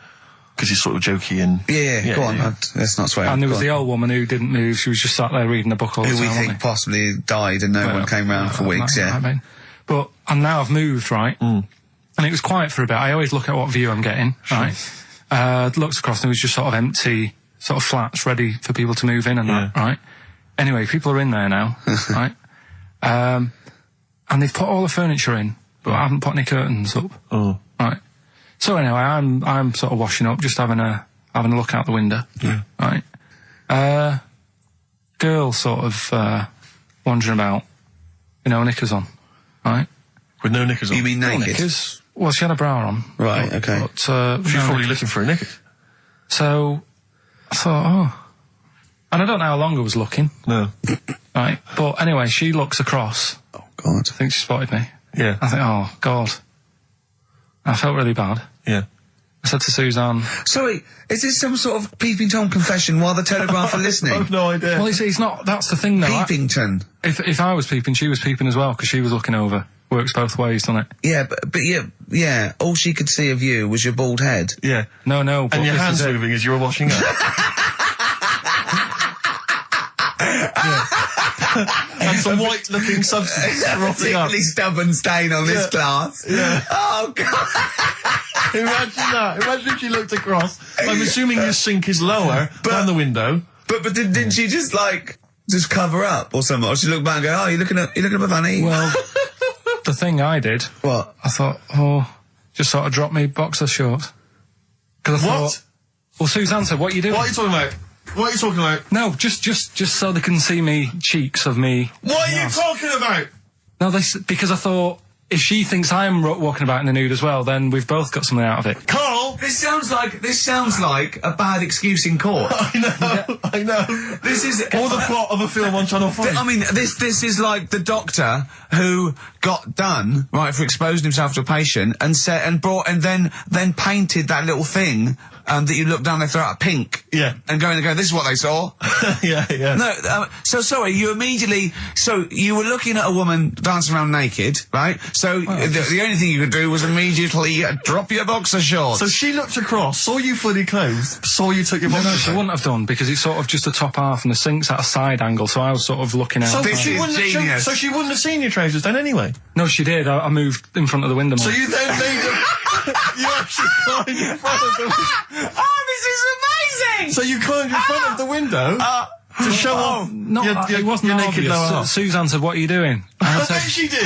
because he's sort of jokey and... Yeah, go on. Let's not swear. And there was Go the on. old woman who didn't move, she was just sat there reading a book all the Who time, we wasn't think he? possibly died and no one came round for weeks, I mean. But, and now I've moved, right? And it was quiet for a bit. I always look at what view I'm getting, right? Looked across and it was just sort of empty, sort of flats ready for people to move in and that, right? Anyway, people are in there now, right? And they've put all the furniture in, but I haven't put any curtains up. Oh. Right. So anyway, I'm sort of washing up, just having a look out the window. Yeah. Right. Girl sort of wandering about, knickers on. Right. With no knickers on? You mean naked? Knickers. Well, she had a bra on. Right, okay. But, She's probably looking for a knicker. So I thought, and I don't know how long I was looking. No. Right. But anyway, she looks across. Oh, God. I think she spotted me. Yeah. I think, oh, God. I felt really bad. Yeah. I said to Suzanne... Sorry, is this some sort of Peeping Tom confession while the Telegraph are listening? I've no idea. Well, it's not... That's the thing, though. Peepington. If I was peeping, she was peeping as well, because she was looking over. Works both ways, doesn't it? Yeah, but yeah, all she could see of you was your bald head. Yeah. No, but And your this hands is it. moving as you were washing up. And some white-looking substance rotting up. Particularly stubborn stain on this glass. Yeah. Oh, God. Imagine that. Imagine if she looked across. I'm assuming your sink is lower than the window. But didn't she just cover up or something? Or she looked back and go, oh, you looking at my funny? Well, the thing I did... What? I thought, just sort of drop me boxer shorts. Because I thought... Well, Suzanne said, what are you doing? What are you talking about? What are you talking about? No, just so they can see me cheeks of me. What are you talking about? No, because I thought, if she thinks I'm walking about in the nude as well, then we've both got something out of it. Carl! This sounds like a bad excuse in court. I know. This is Or the plot of a film on Channel 5. I mean, this is like the doctor who got done, right, for exposing himself to a patient and then painted that little thing that you look down their throat at pink. Yeah. And go, this is what they saw. yeah. No, so sorry, you immediately, so you were looking at a woman dancing around naked, right? So the only thing you could do was immediately drop your boxer shorts. So she looked across, saw you fully clothed, saw you took your boxer. No, she wouldn't have done, because it's sort of just the top half and the sink's at a side angle, so I was sort of looking out. This is genius. So she wouldn't have seen your trousers then anyway? No, she did. I moved in front of the window. So you then made them... you actually climbed in front of the window. Oh, this is amazing! So you climbed in front of the window to show off it wasn't your naked lower obvious. half. Suzanne said, "What are you doing?" I bet she did.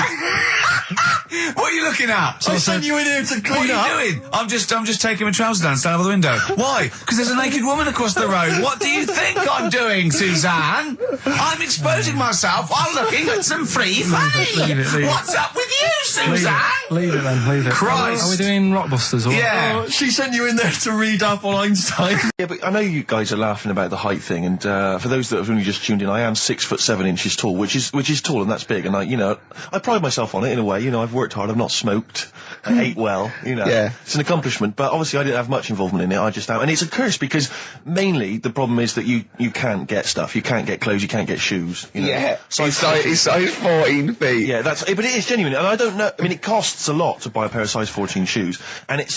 What are you looking at? I sent you in here to clean up. What are you doing? I'm just taking my trousers down, stand over the window. Why? Because there's a naked woman across the road. What do you think I'm doing, Suzanne? I'm exposing myself while looking at some free fame. Leave it. What's up with you, Suzanne? Leave it then, leave it. Christ. Are we doing Rockbusters? Or Yeah. She sent you in there to read up on Einstein. Yeah, but I know you guys are laughing about the height thing, and for those that have only just tuned in, I am 6'7" tall, which is tall and that's big, and I pride myself on it in a way. I've worked hard, I've not smoked, I ate well, Yeah. It's an accomplishment, but obviously I didn't have much involvement in it. I just and it's a curse because mainly the problem is that you can't get stuff, you can't get clothes, you can't get shoes. Yeah. He's size 14 feet. Yeah, but it is genuine, and I don't know. I mean, it costs a lot to buy a pair of size 14 shoes, and if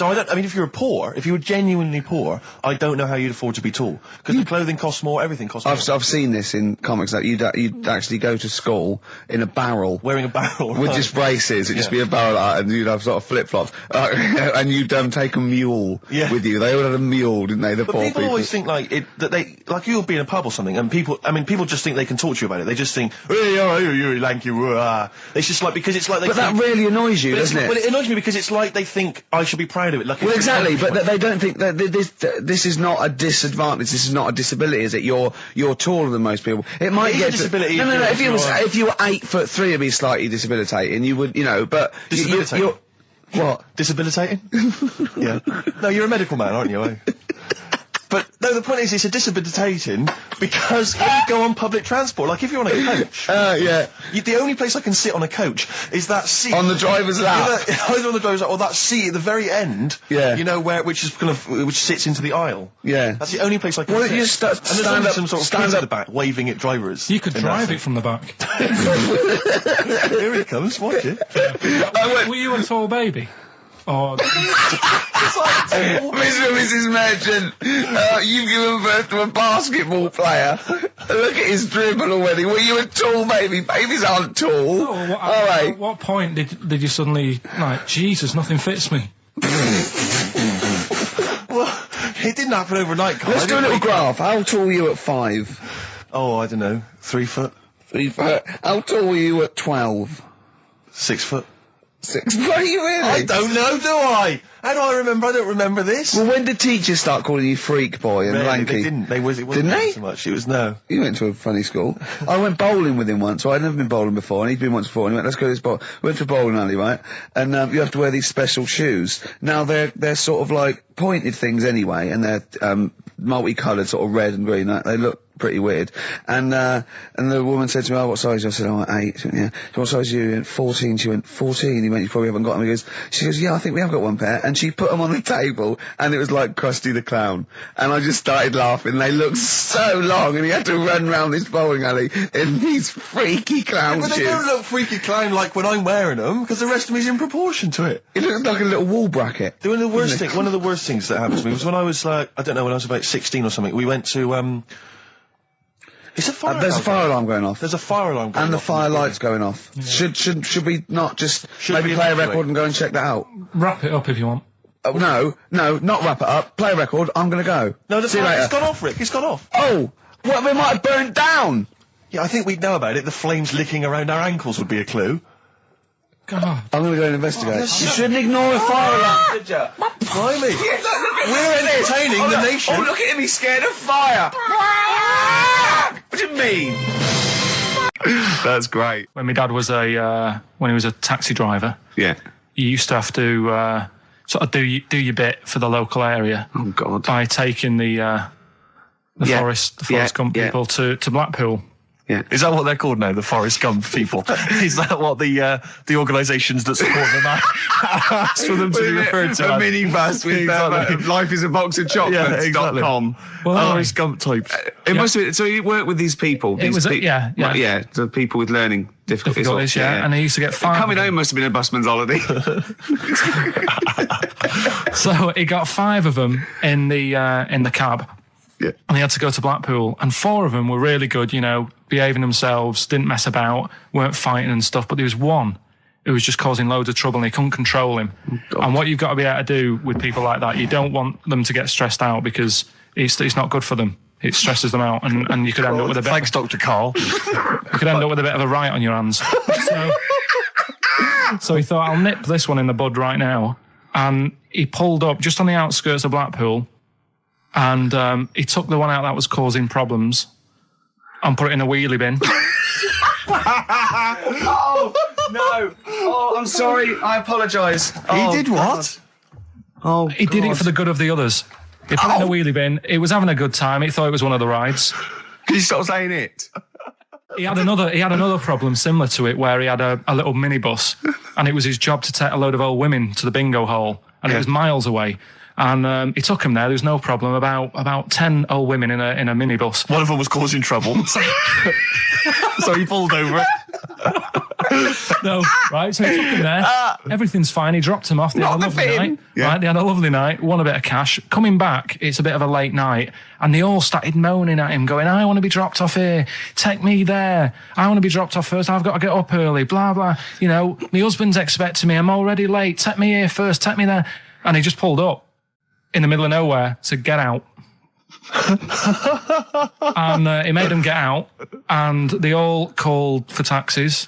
you were genuinely poor, I don't know how you'd afford to be tall because the clothing costs more, everything costs more. I've seen this in comics that you'd actually go to school in a barrel, wearing a barrel with just braces. It'd just be a barrel, and you'd have sort of flip flops, and you'd take a mule with you. They all had a mule, didn't they? The poor people always think you'll be in a pub or something, and people just think they can talk to you about it. They just think, hey, you're lanky. It's just because it's like they. But that really annoys you, doesn't it? Well, it annoys me because it's like they think I should be proud of it. Like, well, exactly, but they don't think that this is not a disadvantage. This is not a disability, is it? You're taller than most people. It might get disability. No. If you were 8'3", it'd be slightly debilitating. You would, but debilitating. What? Debilitating? Yeah. No, you're a medical man, aren't you? But no, the point is, it's a debilitating because when you go on public transport, like if you're on a coach. Yeah. The only place I can sit on a coach is that seat on the driver's lap. Either on the driver's lap or that seat at the very end. Yeah. Which sits into the aisle. Yeah. That's the only place I can sit. You stand up, some sort of kids at the back waving at drivers. You could drive it from the back. Here he comes. Watch it. Were you a tall baby? Oh, Mr. and Mrs. Merchant, you've given birth to a basketball player. Look at his dribble already. Were you a tall baby? Babies aren't tall. At what point did you suddenly, Jesus, nothing fits me? Well, it didn't happen overnight, Carl. Let's do a little graph. How tall were you at 5? Oh, I don't know. 3 foot. 3 foot. How tall were you at 12? 6 foot. 6 foot? Are you really? I don't know, do I? How do I remember? I don't remember this. Well, when did teachers start calling you freak boy and lanky? They didn't. It wasn't Didn't they? so much. It was no. You went to a funny school. I went bowling with him once, so I'd never been bowling before, and he'd been once before, and he went, let's go to this bowl. We went to a bowling alley, right? And you have to wear these special shoes. Now, they're sort of like pointed things anyway, and they're multicoloured, sort of red and green. They look pretty weird. And the woman said to me, what size? I said, I'm 8. She went, yeah. So what size are you? 14. She went, 14. He went, you probably haven't got them. She goes, yeah, I think we have got one pair. And she put them on the table, and it was like Krusty the Clown. And I just started laughing. They looked so long, and he had to run round this bowling alley in these freaky clown shoes. But they don't look freaky clown like when I'm wearing them, because the rest of me's in proportion to it. It looked like a little wall bracket. One of the worst things that happened to me was when I was when I was about 16 or something, we went to, There's a fire alarm going off. There's a fire alarm going off. And the fire light's going off. Yeah. Should we not just maybe play a record and go and check that out? Wrap it up if you want. No, not wrap it up. Play a record, I'm gonna go. No, it's gone off, Rick. It's gone off. Oh! What, we might have burned down! Yeah, I think we'd know about it. The flames licking around our ankles would be a clue. God. I'm gonna go and investigate. You shouldn't ignore a fire alarm, did you? Blimey. We're entertaining the nation. Oh, look at him, he's scared of fire! What do you mean? That's great. When my dad was when he was a taxi driver, yeah, you used to have to sort of do your bit for the local area. Oh God! By taking the Forest Gump people to Blackpool. Yeah. Is that what they're called now? The Forrest Gump people? Is that what the organisations that support them asked for them to be referred to? A minibus with life is a box of chocolates.com. Well, Forrest Gump types. It must have been, so you work with these people. It was, the people with learning difficulties. And he used to get 5. Coming home must have been a busman's holiday. So he got 5 of them in the cab. Yeah. And he had to go to Blackpool, and 4 of them were really good, behaving themselves, didn't mess about, weren't fighting and stuff, but there was one who was just causing loads of trouble and he couldn't control him. And what you've got to be able to do with people like that, you don't want them to get stressed out because it's not good for them. It stresses them out, and you could end up with a bit. Thanks, Dr. Karl. You could end up with a bit of a riot on your hands. So he thought, I'll nip this one in the bud right now. And he pulled up just on the outskirts of Blackpool, and he took the one out that was causing problems and put it in a wheelie bin. Oh, no. Oh, I'm sorry. I apologise. He did what? Oh, he did it for the good of the others. He put it in a wheelie bin. He was having a good time. He thought it was one of the rides. Can you stop saying it? He had another problem similar to it where he had a little minibus, and it was his job to take a load of old women to the bingo hall, and it was miles away. And he took him there. There was no problem. About 10 old women in a minibus. One of them was causing trouble, so he pulled over it. No, right. So he took him there. Everything's fine. He dropped him off. They had a lovely night. Yeah. Right. They had a lovely night. Won a bit of cash. Coming back, it's a bit of a late night, and they all started moaning at him, going, "I want to be dropped off here. Take me there. I want to be dropped off first. I've got to get up early. Blah blah. My husband's expecting me. I'm already late. Take me here first. Take me there." And he just pulled up in the middle of nowhere, said, "Get out." And he made them get out, and they all called for taxis.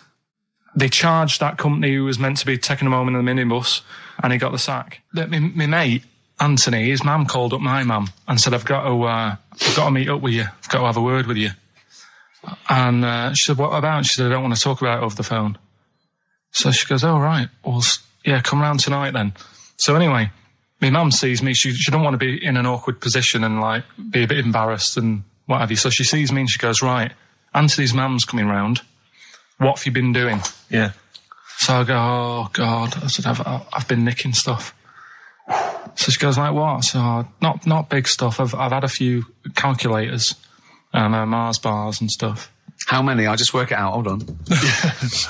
They charged that company who was meant to be taking him home in the minibus, and he got the sack. My mate, Anthony, his mum called up my mum and said, I've got to meet up with you. I've got to have a word with you. And she said, what about? She said, I don't want to talk about it over the phone. So she goes, oh, right. Well, yeah, come round tonight then. So anyway, my mum sees me. She don't want to be in an awkward position and be a bit embarrassed and what have you. So she sees me and she goes, right, Anthony's mum's coming round. What have you been doing? Yeah. So I go, oh God. I said, I've been nicking stuff. So she goes, like what? So not big stuff. I've had a few calculators and Mars bars and stuff. How many? I'll just work it out. Hold on.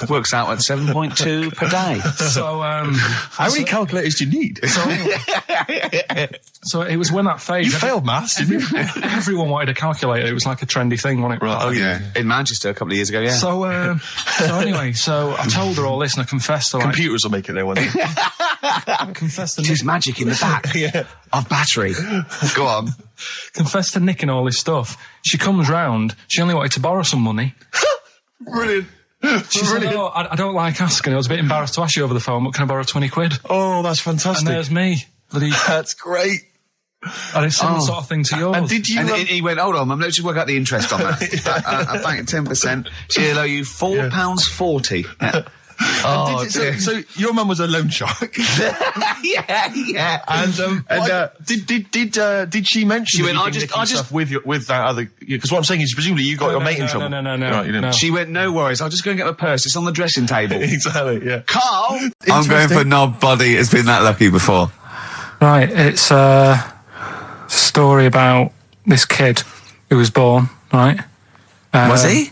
Works out at 7.2 per day. So, how many calculators do you need? So it was when that phase. You failed maths, didn't you? Everyone wanted a calculator. It was like a trendy thing, wasn't it? Right. Oh yeah. In Manchester a couple of years ago. Yeah. So anyway, so I told her all this and I confessed to computers will make it there one day. I confessed to There's magic in the back of battery. Go on. Confessed to nicking all this stuff. She comes round. She only wanted to borrow some money. Brilliant. She said, oh, I don't like asking. I was a bit embarrassed to ask you over the phone, but can I borrow 20 quid? Oh, that's fantastic. And there's me. That's great. And it's similar sort of thing to yours. And did you? And he went, hold on, Mum, let's just work out the interest on that. I bank 10%. She'll owe you £4.40. Yeah. Oh, so your mum was a loan shark. yeah. And did she mention? She went, I just with that other, because what I'm saying is presumably you got your mate in trouble. No. Right, you didn't. No. She went, no worries, I'll just go and get my purse. It's on the dressing table. Exactly. Yeah. Karl, I'm going for nobody has been that lucky before. Right, it's a story about this kid who was born. Right. Was he?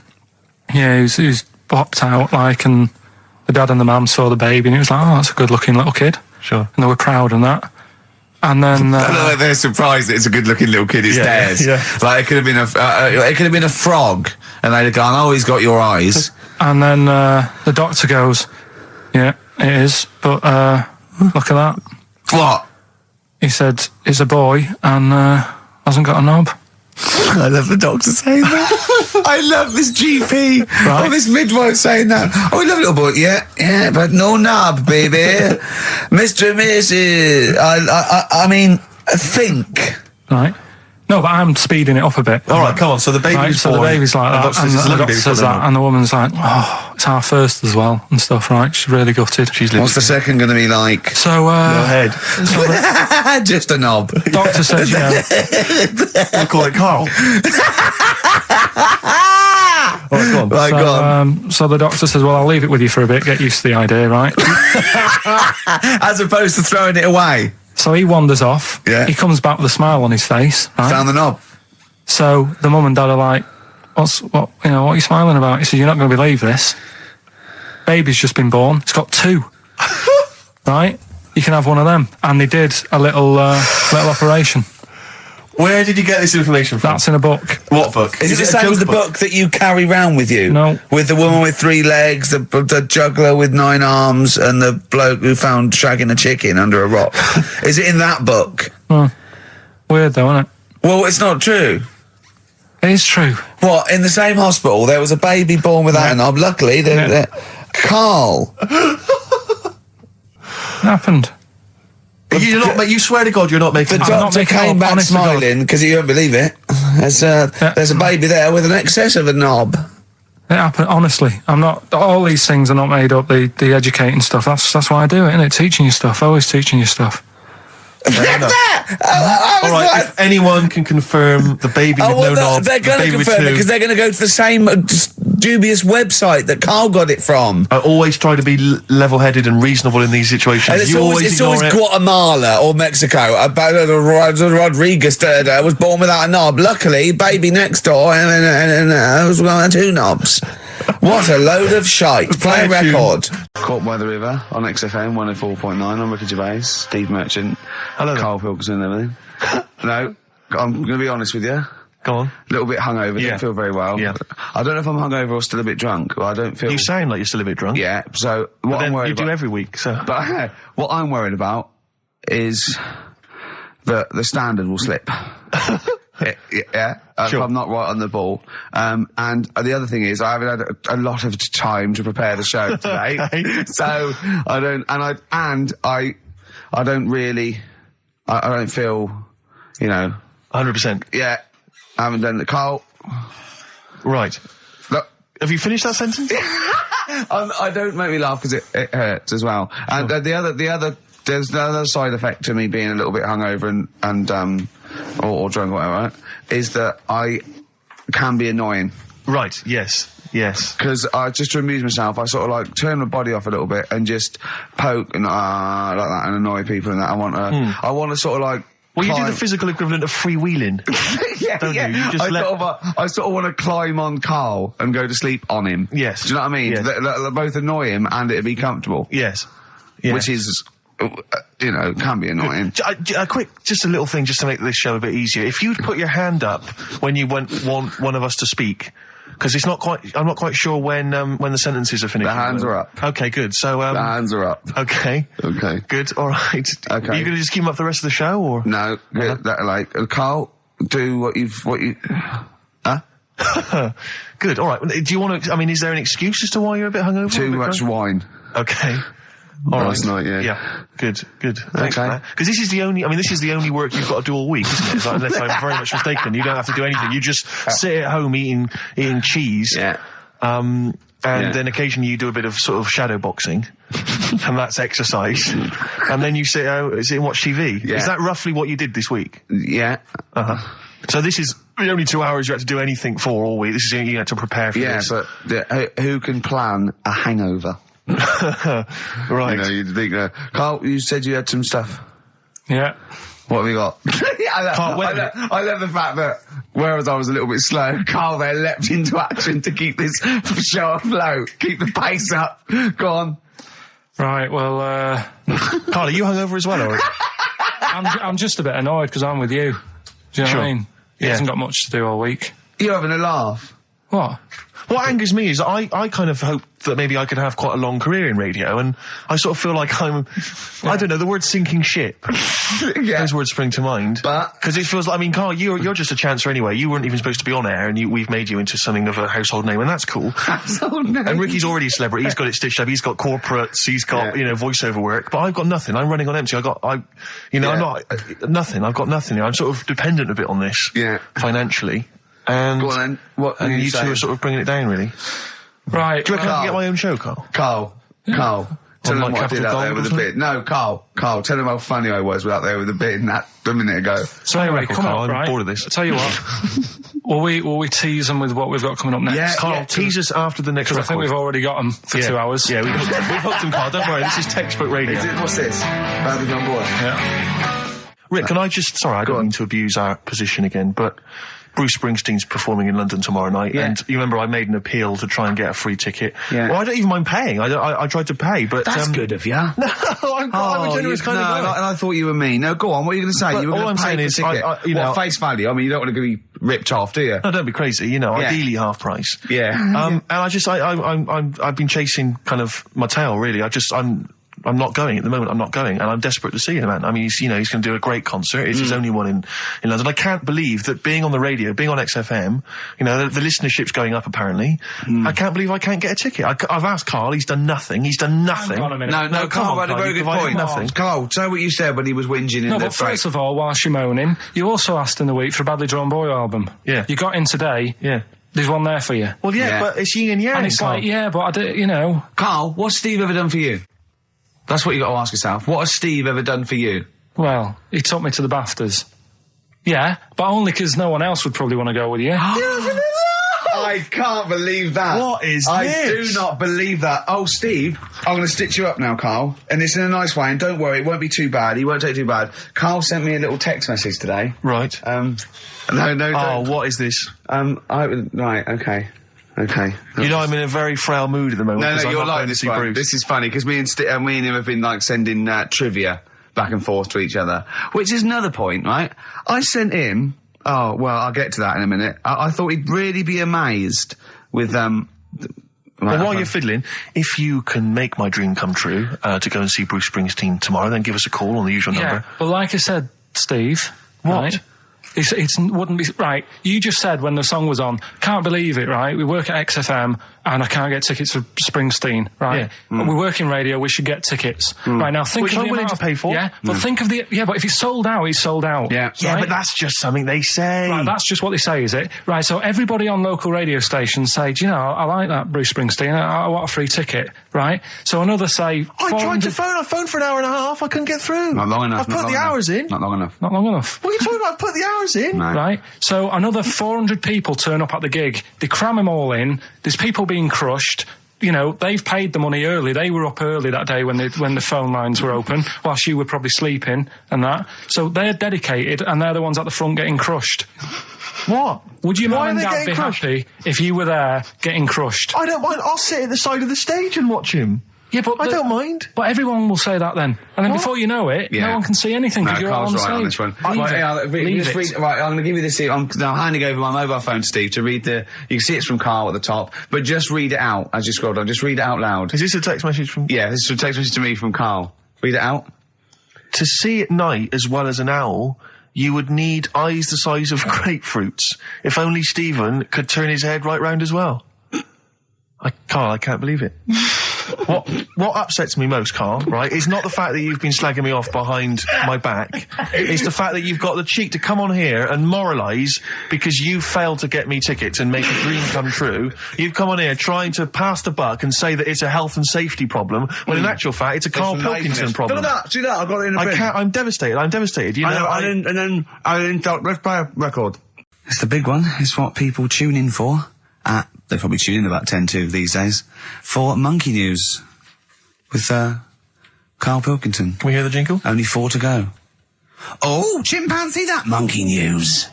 Yeah, he was popped out and. The dad and the mum saw the baby and it was like, oh, that's a good-looking little kid. Sure. And they were proud and that. And then they're surprised that it's a good-looking little kid. It's theirs. Yeah. Like it could have been a frog, and they'd have gone, oh, he's got your eyes. And then the doctor goes, yeah, it is, but look at that. What? He said, it's a boy and hasn't got a knob. I love the doctor saying that. I love this GP. Right. Oh, this midwife saying that. Oh, we love little boy. Yeah, but no knob, baby. Mr. and Mrs. I mean, think. Right. No, but I'm speeding it up a bit. All right, come on. So the baby's born. So the baby's like that, and the doctor says that, and the woman's like, oh, it's our first as well, and stuff, right? She's really gutted. What's the second going to be like? So, go ahead. So just a knob. Doctor says, we'll call it Karl. All right, go on. Right, go on. So the doctor says, well, I'll leave it with you for a bit, get used to the idea, right? As opposed to throwing it away. So he wanders off. Yeah. He comes back with a smile on his face, right? Found the knob. So the mum and dad are like, what are you smiling about? He said, you're not going to believe this. Baby's just been born. It's got 2. Right? You can have one of them. And they did a little operation. Where did you get this information from? That's in a book. What book? Is it the same as the book that you carry round with you? No. With the woman with 3 legs, the juggler with 9 arms, and the bloke who found shagging a chicken under a rock. Is it in that book? Weird though, isn't it? Well, it's not true. It is true. What, in the same hospital, there was a baby born without a knob. Luckily, Karl. It happened. You swear to God you're not making The it up. doctor came back smiling, because you won't believe it. There's a baby there with an excess of a knob. It happened, honestly. I'm not, all these things are not made up, the educating stuff. That's why I do it, innit? Teaching you stuff, always teaching you stuff. All right, if anyone can confirm the baby with no knob, they're going to confirm it, because they're going to go to the same dubious website that Karl got it from. I always try to be level-headed and reasonable in these situations. And it's always Guatemala or Mexico. About Rodriguez was born without a knob. Luckily, baby next door and was one 2 knobs. What a load of shite. Play a record. Caught by the River on XFM 104.9. I'm Ricky Gervais, Steve Merchant. Hello. Karl Pilkington and everything. No, I'm going to be honest with you. Go on. A little bit hungover, don't feel very well. Yeah. I don't know if I'm hungover or still a bit drunk, but I don't feel... You sound like you're still a bit drunk. Yeah, so what I'm worried about... You do every week, so... But what I'm worried about is that the standard will slip. Yeah, sure. If I'm not right on the ball. And the other thing is, I haven't had a lot of time to prepare the show today. Okay. So I don't feel, 100%. Yeah, I haven't done the Karl. Right. Look. Have you finished that sentence? I don't make me laugh because it hurts as well. And there's the other side effect to me being a little bit hungover and or drunk or whatever, right, is that I can be annoying. Right, yes. Because just to amuse myself, I sort of like turn my body off a little bit and just poke and like that and annoy people and that. I want to sort of like... Well, you do the physical equivalent of freewheeling. Don't you? You just I sort of want to climb on Karl and go to sleep on him. Yes. Do you know what I mean? Yes. They both annoy him and it'd be comfortable. Yes. Which is... can be annoying. Just a little thing just to make this show a bit easier. If you'd put your hand up when you want one of us to speak, because I'm not quite sure when the sentences are finished. The hands are up. Okay, good. So, the hands are up. Okay. Okay. Good, alright. Okay. Are you gonna just keep them up the rest of the show, or? No, Karl, do what you... Huh? Good, alright. Do you want to, is there an excuse as to why you're a bit hungover? Too much wine. Okay. Last night, yeah. Yeah, good. Thanks for that. Because this is the only work you've got to do all week, isn't it? Unless I'm very much mistaken. You don't have to do anything. You just sit at home eating cheese. Yeah. Then occasionally you do a bit of sort of shadow boxing. And that's exercise. And then you sit and watch TV. Yeah. Is that roughly what you did this week? Yeah. Uh-huh. So this is the only 2 hours you had to do anything for all week. This is you had to prepare for this. Yeah, but who can plan a hangover? Right. You'd think, Karl, you said you had some stuff. Yeah. What have you got? I love the fact that, whereas I was a little bit slow, Karl there leapt into action to keep this show afloat, keep the pace up. Go on. Right, well, Karl, are you hungover as well, or? I'm just a bit annoyed because I'm with you. Do you know what I mean? He hasn't got much to do all week. You're having a laugh. What? What angers me is I kind of hope that maybe I could have quite a long career in radio, and I sort of feel like I don't know, the word sinking ship. Those words spring to mind. But... Because it feels like, Karl, you're just a chancer anyway. You weren't even supposed to be on air, and we've made you into something of a household name, and that's cool. Household name? And Ricky's already a celebrity. He's got it stitched up. He's got corporates. He's got, voiceover work. But I've got nothing. I'm running on empty. I'm not... nothing. I've got nothing. I'm sort of dependent a bit on this. Yeah. Financially. And, go on then. What and you two are sort of bringing it down, really. Right. Do you reckon I can get my own show, Karl? Karl. Tell them what I did out there with a bit. No, Karl, tell them how funny I was out there with a bit in that a minute ago. So anyway, come on, I'm bored of this. I'll tell you what. Will we tease them with what we've got coming up next? Yeah, Carl, tease us after the next Because record. I think we've already got them for 2 hours. Yeah, we've hooked them, Carl. Don't worry, this is textbook radio. What's this? Badly Done Boy. Yeah. Rick, can I just... Sorry, I don't mean to abuse our position again, but Bruce Springsteen's performing in London tomorrow night, and you remember I made an appeal to try and get a free ticket. Yeah. Well, I don't even mind paying. I tried to pay, but... That's good of you. No, I'm a generous kind of guy. And I thought you were mean. No, go on. What are you going to say? But You were all going I'm to pay saying for is, the ticket. you know- What, face value? I mean, you don't want to be ripped off, do you? No, don't be crazy, you know, ideally half price. Yeah. And I've been chasing kind of my tail, really. I'm not going at the moment. I'm not going, and I'm desperate to see him, man. I mean, he's going to do a great concert. It's his only one in London. I can't believe that being on the radio, being on XFM, you know, the listenership's going up apparently. I can't believe I can't get a ticket. I've asked Carl. He's done nothing. Hang on a minute. No, Carl had a very good point. Nothing. Carl, say what you said when he was whinging in No, the but first of all, whilst you're moaning, you also asked in the week for a Badly Drawn Boy album. Yeah. You got in today. Yeah. There's one there for you. Well, Yeah. but it's yin and yang. And it's Carl. like, yeah, but I do, you know. Carl, what's Steve ever done for you? That's what you got to ask yourself. What has Steve ever done for you? Well, he took me to the BAFTAs. Yeah, but only because no one else would probably want to go with you. I can't believe that. What is I this? do not believe that. Oh, Steve, I'm going to stitch you up now, Carl. And it's in a nice way, and don't worry, it won't be too bad. He won't take too bad. Carl sent me a little text message today. Right. No, Oh, what is this? Right, okay. Okay. You know, I'm in a very frail mood at the moment. No, because I'm you're not like going to this see one. Bruce. This is funny, because me and him have been, like, sending trivia back and forth to each other. Which is another point, right? I sent him... Oh, well, I'll get to that in a minute. I thought he'd really be amazed with, Well, while you're fiddling, if you can make my dream come true, to go and see Bruce Springsteen tomorrow, then give us a call on the usual number. But like I said, Steve. What? Right, it wouldn't be... Right, you just said when the song was on, can't believe it, right? We work at XFM and I can't get tickets for Springsteen, right? Yeah. We work in radio, we should get tickets. Right, now think Which of I'm the willing amount to pay for. Yeah, but think of the... Yeah, but if it's sold out, it's sold out. Yeah. Yeah, right? but that's just something they say. Right, that's just what they say, is it? Right, so everybody on local radio stations say, do you know, I like that Bruce Springsteen, I want a free ticket, right? So another say... I tried to 400 phone. I phoned for an hour and a half. I couldn't get through. Not long enough. I've put the hours in. Not long enough. Not long enough. What are you talking about? I've put the hours in. No. Right, so another 400 people turn up at the gig. They cram them all in. There's people being crushed. You know, they've paid the money early. They were up early that day when the phone lines were open, whilst you were probably sleeping and that. So they're dedicated, and they're the ones at the front getting crushed. What? Would your Why mum and are they dad getting be crushed? happy if you were there getting crushed? I don't mind. I'll sit at the side of the stage and watch him. Yeah, but I don't mind. But everyone will say that then, and then before you know it, Yeah. no one can see anything because No, you're all Carl's on right stage. on this one. Leave Right, it. yeah, Leave it. right, I'm going to give you this. I'm now handing over my mobile phone to Steve to read the... You can see it's from Carl at the top, but just read it out as you scroll down. Just read it out loud. Is this a text message from... Yeah, this is a text message to me from Carl. Read it out. To see at night as well as an owl, you would need eyes the size of grapefruits. If only Stephen could turn his head right round as well. Carl, I can't believe it. What upsets me most, Carl, right, is not the fact that you've been slagging me off behind my back. It's the fact that you've got the cheek to come on here and moralise because you failed to get me tickets and make a dream come true. You've come on here trying to pass the buck and say that it's a health and safety problem, when in actual fact it's a Karl Pilkington problem. Do that, I've got it in a bin. I'm devastated, you know. I didn't thought, let's play a record. It's the big one. It's what people tune in for. They probably tune in about 10 to these days. For Monkey News. With, Karl Pilkington. Can we hear the jingle? Only 4 to go. Oh, chimpanzee, that Monkey News.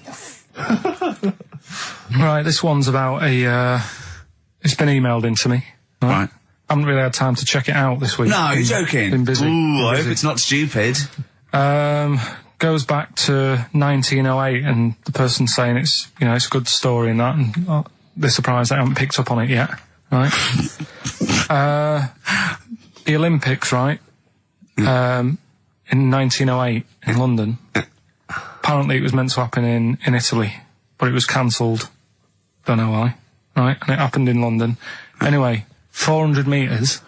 Right, this one's about it's been emailed into me. Right. I haven't really had time to check it out this week. No, you're joking. Been busy. Ooh, I hope it's not stupid. Goes back to 1908, and the person's saying it's a good story and that, and they're surprised they haven't picked up on it yet, right? The Olympics, right? In 1908 in London. Apparently it was meant to happen in Italy, but it was cancelled. Don't know why, right? And it happened in London. Anyway, 400 metres.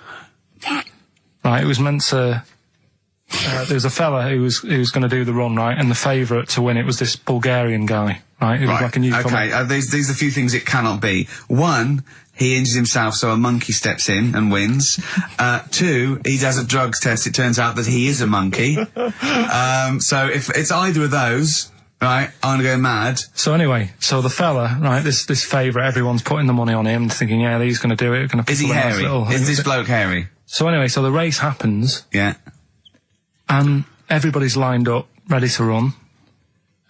Right, it was meant to... there was a fella who was going to do the run, right, and the favourite to win it was this Bulgarian guy, right? It was like a newcomer. Okay, these are the few things it cannot be. 1, he injures himself so a monkey steps in and wins. 2, he does a drugs test, it turns out that he is a monkey. So if it's either of those, Right, I'm gonna go mad. So anyway, so the fella, right, this favourite, everyone's putting the money on him, thinking, yeah, he's going to do it. Is he hairy? Is this bloke hairy? So anyway, so the race happens. Yeah. And everybody's lined up, ready to run.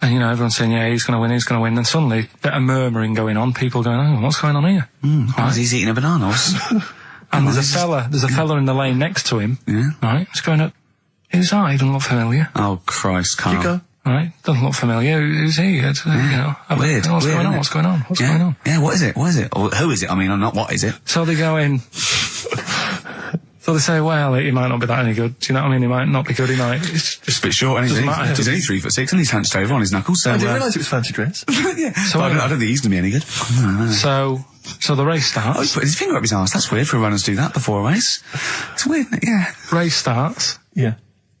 And, you know, everyone's saying, yeah, he's going to win, he's going to win. Then suddenly, a bit of murmuring going on, people going, oh, what's going on here? Right. He's eating a banana. And there's a fella in the lane next to him. Yeah. Right, he's going up, who's that? He doesn't look familiar. Oh, Christ, Carl. You go. Right, doesn't look familiar. Who's he? It's, you know, Weird. What's going on? What's going on? What's going on? Yeah, what is it? What is it? Or who is it? I mean, not what is it? So they go in. So they say, well, he might not be that any good. Do you know what I mean? He might not be good. He might. It's Just a bit short, and he's only 3'6", and he's hunched over on his knuckles. So, I didn't realise it was fancy dress. yeah. So I don't think he's gonna be any good. No. So the race starts. Oh, he's put his finger up his arse. That's weird for runners to do that before a race. It's weird, isn't it? Yeah. Race starts. Yeah.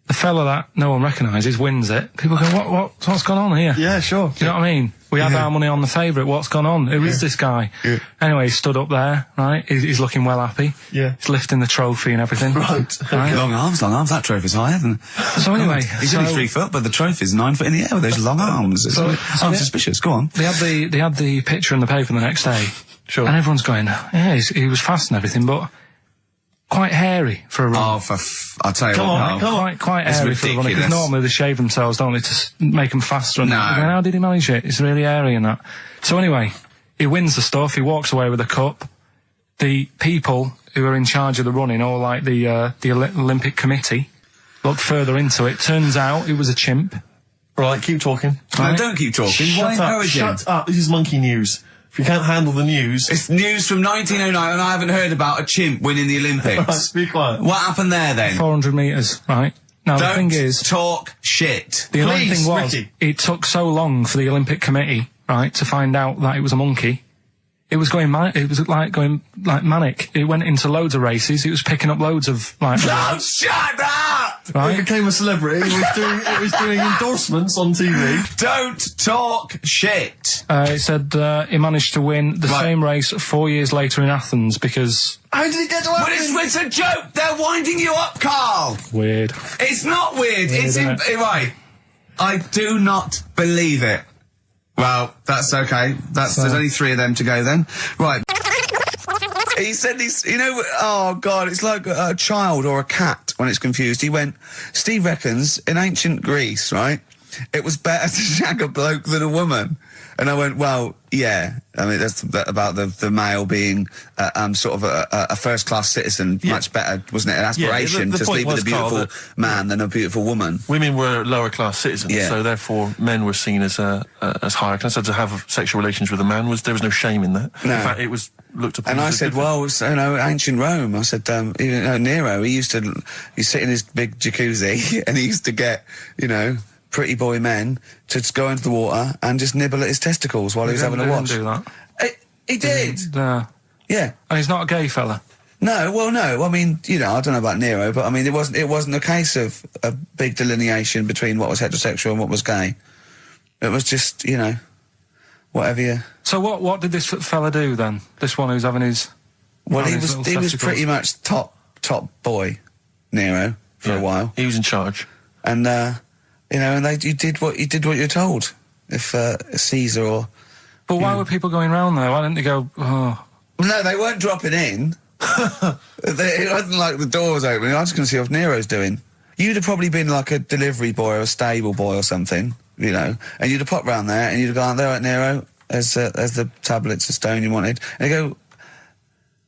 The fella that no one recognises wins it. People go, what's gone on here? Yeah, sure. Do you know what I mean? We had our money on the favourite. What's gone on? Who is this guy? Yeah. Anyway, he stood up there, right? He's looking well happy. Yeah. He's lifting the trophy and everything. Right. Long arms. That trophy's higher than... So anyway... He's only 3 foot, but the trophy's 9 foot in the air with those long arms. I'm suspicious. Go on. They had the picture in the paper the next day. Sure. And everyone's going, yeah, he was fast and everything, but quite hairy for a run. Oh, I'll tell you what. Come on. Quite It's hairy for a run. Because ridiculous. normally they shave themselves, don't they, to make them faster. And No. that. How did he manage it? It's really hairy and that. So anyway, he wins the stuff. He walks away with a cup. The people who are in charge of the running, or like the Olympic Committee, look further into it. Turns out it was a chimp. Right, keep talking. No, don't keep talking. Why encourage him? Shut up. This is monkey news. If you can't handle the news... It's news from 1909, and I haven't heard about a chimp winning the Olympics. Right, be quiet. What happened there, then? 400 metres, right? Now, Don't the thing is... talk shit. The only Please, thing was, Ricky. it took so long for the Olympic Committee, right, to find out that it was a monkey. It was going manic. It went into loads of races. It was picking up loads of, like... Oh, shut up! He right? became a celebrity. It was doing endorsements on TV. Don't talk shit. It said he managed to win the Right. same race 4 years later in Athens because... How did he get to But it's a joke. They're winding you up, Carl. Weird. It's not weird. It's isn't it? right. I do not believe it. Well, that's okay. There's only 3 of them to go then. Right. He said oh God, it's like a child or a cat when it's confused. He went, Steve reckons in ancient Greece, right, it was better to shag a bloke than a woman. And I went, well, yeah. I mean, that's about the male being sort of a first-class citizen. Yeah. Much better, wasn't it? An aspiration the to point sleep with was, a beautiful Carl, man than a beautiful woman. Women were lower-class citizens, Yeah. so therefore men were seen as higher class. So to have sexual relations with a man there was no shame in that. No. In fact, it was looked upon. And I as a said, good well, it's, ancient Rome. I said, Nero, he'd sit in his big jacuzzi and he used to get, pretty boy men to just go into the water and just nibble at his testicles while he was having a watch. He didn't do that. He did. No. Yeah. And he's not a gay fella. No, well, no. I mean, I don't know about Nero, but I mean, it wasn't a case of a big delineation between what was heterosexual and what was gay. It was just, whatever you... So what did this fella do then? This one who's having his... Well, he his was little pretty testicles? much top boy, Nero, for a while. He was in charge. And, and you did what you're told. If Caesar or... But why were people going round there? Why didn't they go, oh... No, they weren't dropping in. It wasn't like the door was opening. I was just going to see what Nero's doing. You'd have probably been like a delivery boy or a stable boy or something, and you'd have popped round there and you'd have gone, there, right, Nero, as the tablets of stone you wanted. And you go,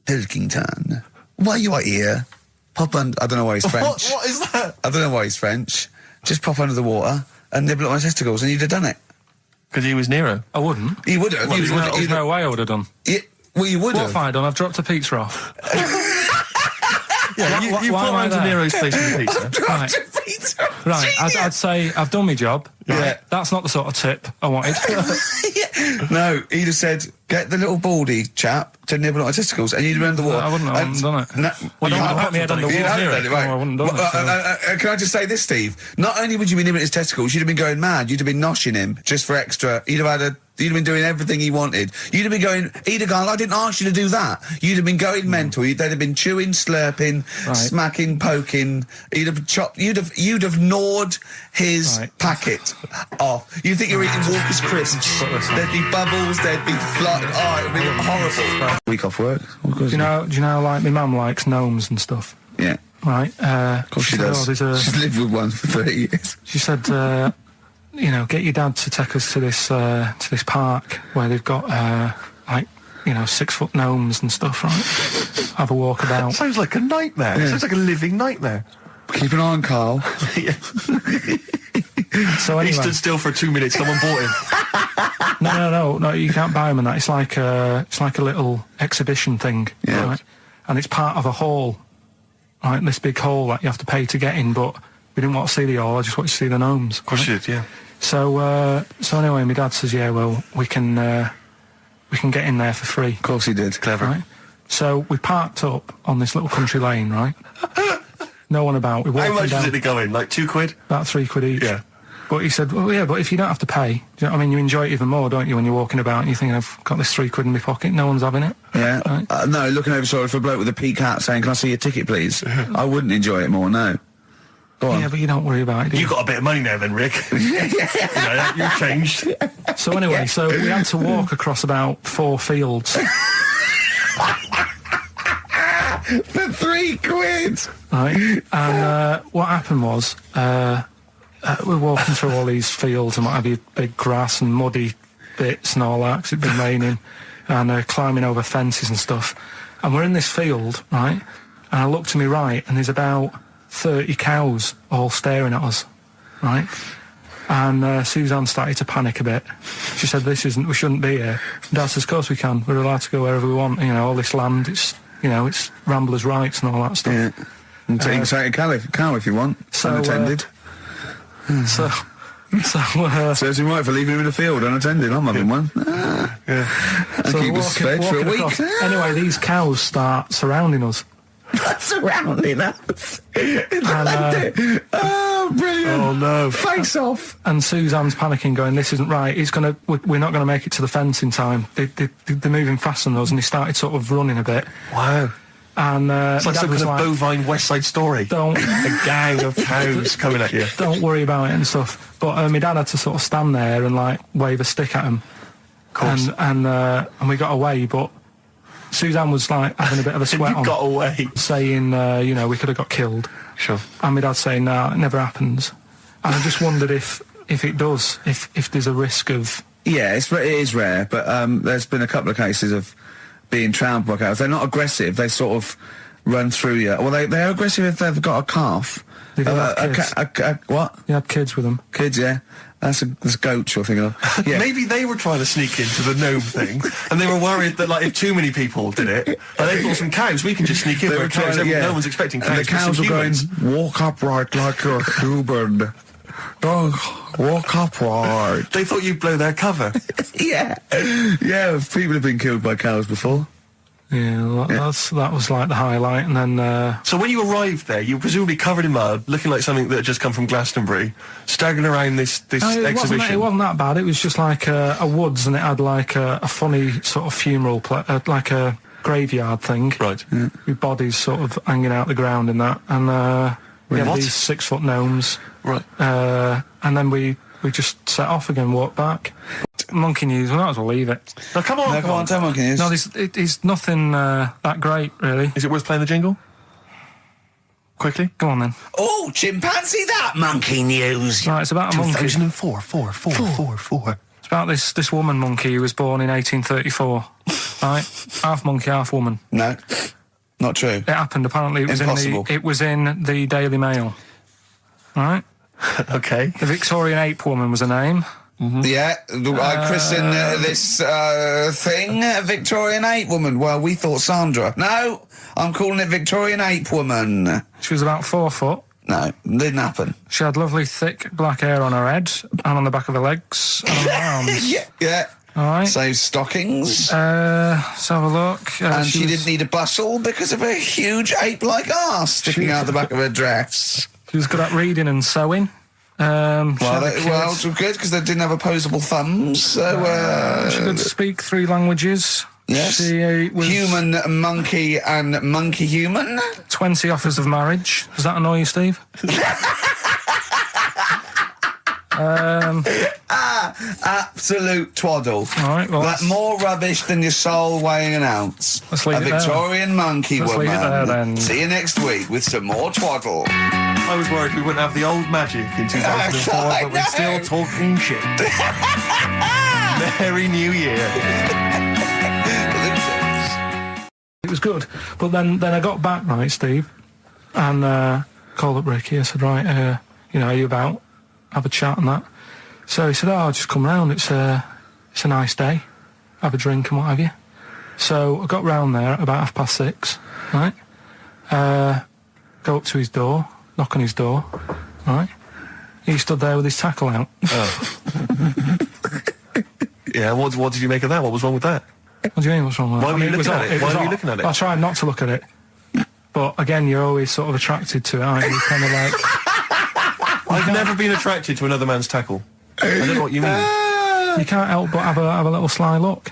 Pilkington, why you are here? Pop under... I don't know why he's French. What is that? I don't know why he's French. Just pop under the water and nibble at my testicles and you'd have done it. Because he was Nero. I wouldn't. You would have. There's no way I would have done. Well, you would What have. have I done? I've dropped a pizza off. Yeah, you why put am I round to there? Nero's place with the pizza. Right. Right, I'd say I've done my job. Right? Yeah. That's not the sort of tip I wanted. No, he just said, Get the little baldy chap to nibble on my testicles, and you'd have done the water. I wouldn't have done it. No, Well, you would have put me head on the You'd wall have here. done it, right. I wouldn't have done it. Can I just say this, Steve? Not only would you be nibbling his testicles, you'd have been going mad. You'd have been noshing him just for extra. You'd have been doing everything he wanted. You'd have been going, he'd have gone, I didn't ask you to do that. You'd have been going mental. They'd have been chewing, slurping, smacking, poking. You'd have chopped, you'd have gnawed his packet off. You think you're eating Walker's crisps. There'd be bubbles, there'd be flood. Oh, it'd be horrible. Week off work. Do you know, like, my mum likes gnomes and stuff? Yeah. Right? Of course she does. She's lived with one for 30 years. She said, get your dad to take us to this park where they've got, 6-foot gnomes and stuff, right? Have a walk about. Sounds like a nightmare. Sounds like a living nightmare. Keep an eye on Carl. So anyway, he stood still for 2 minutes. Someone bought him. No. You can't buy them, and that. It's like a little exhibition thing, right? And it's part of a hall, right? This big hall that you have to pay to get in. But we didn't want to see the hall. I just wanted to see the gnomes. Of course you did, yeah. So anyway, my dad says, yeah, well, we can get in there for free. Of course he did. Clever. Right? So we parked up on this little country lane, right? No one about. We walked How much down, did it go in? Like £2? About £3 each. Yeah. But he said, well, yeah, but if you don't have to pay, do you know what I mean? You enjoy it even more, don't you, when you're walking about and you're thinking, I've got this £3 in my pocket, no one's having it. Yeah. Right? No, looking over shoulder for a bloke with a peak hat saying, can I see your ticket, please? I wouldn't enjoy it more, no. Go on. Yeah, but you don't worry about it, do you? You got a bit of money now then, Rick. You've changed. So anyway, so we had to walk across about 4 fields. For £3. Right, and what happened was, we're walking through all these fields and what have you, big grass and muddy bits and all that, 'cause it'd been raining, and climbing over fences and stuff. And we're in this field, right, and I look to my right, and there's about 30 cows all staring at us, right? And Suzanne started to panic a bit. She said, we shouldn't be here. Dad says, of course we can. We're allowed to go wherever we want. All this land, it's ramblers' rights and all that stuff. Yeah. And take a cow if you want, unattended. Serves him right for leaving him in the field unattended. I'm having one. And keep us fed for a week. Across. Anyway, these cows start surrounding us. Surrounding us. Oh, brilliant. Oh, no. Face off. And Suzanne's panicking, going, this isn't right. We're not going to make it to the fence in time. They're moving faster than us, and they started sort of running a bit. Wow. And it's like some kind of bovine West Side Story. A gang of cows coming at you. Don't worry about it and stuff. But my dad had to sort of stand there and wave a stick at him. Of course. And we got away, but Suzanne was having a bit of a sweat on. Got away. Saying, we could have got killed. Sure. And my dad saying, no, it never happens. And I just wondered if it does, if there's a risk of... Yeah, it is rare, but there's been a couple of cases of being trampled by cows. They're not aggressive. They sort of run through you. Well, they're aggressive if they've got a calf. They don't have kids. What? You had kids with them. Kids, yeah. That's goat you're thinking of. Yeah. Maybe they were trying to sneak into the gnome thing, and they were worried that if too many people did it, they thought some cows, we can just sneak in. Where cows, no one's expecting cows. And the cows were going, walk upright like you're a human. Don't walk upright. They thought you'd blow their cover. Yeah. People have been killed by cows before. Yeah, that was like the highlight, and then... So when you arrived there, you were presumably covered in mud, looking like something that had just come from Glastonbury, staggering around this exhibition. It wasn't that bad. It was just like a woods, and it had like a funny sort of funeral, like a graveyard thing. Right. Yeah. With bodies sort of hanging out the ground and that, and we had these 6-foot gnomes. Right. And then we just set off again, walked back. Monkey news, we might as well leave it. No, come on, tell monkey news. No, it's nothing that great, really. Is it worth playing the jingle? Quickly? Go on, then. Oh, chimpanzee that monkey news. Right, it's about a monkey. 2004, four. It's about this woman monkey who was born in 1834. Right? Half monkey, half woman. No, not true. It happened, apparently. It was in the Daily Mail. Right? Okay. The Victorian ape woman was her name. Mm-hmm. Yeah, I christened this thing Victorian ape woman. Well, we thought Sandra. No, I'm calling it Victorian ape woman. She was about 4 foot. No, didn't happen. She had lovely thick black hair on her head and on the back of her legs and on her arms. Yeah. All right. Saves stockings. Let's have a look. And she didn't need a bustle because of a huge ape-like arse sticking out the back of her dress. She was good at reading and sewing. Well, it's good because they didn't have opposable thumbs. So she could speak 3 languages. Yes. She was human, monkey, and monkey human. 20 offers of marriage. Does that annoy you, Steve? Absolute twaddle. All right, well, that's more rubbish than your soul weighing an ounce. Let's leave a Victorian monkey Let's woman. leave it there, then. See you next week with some more twaddle. I was worried we wouldn't have the old magic in 2004, but we're still talking shit. Merry New Year. It was good, but then I got back, right, Steve, and called up Ricky. I said, right, are you about? Have a chat and that. So he said, I'll just come round. It's a nice day. Have a drink and what have you. So I got round there at about 6:30, right? Go up to his door, knock on his door, right? He stood there with his tackle out. Oh. Yeah, what did you make of that? What was wrong with that? What do you mean, what's wrong with that? Why were you looking at it? Why were you looking at it? I tried not to look at it. But again, you're always sort of attracted to it, aren't you? Kind of like... I've never been attracted to another man's tackle. I don't know what you mean. You can't help but have a little sly look.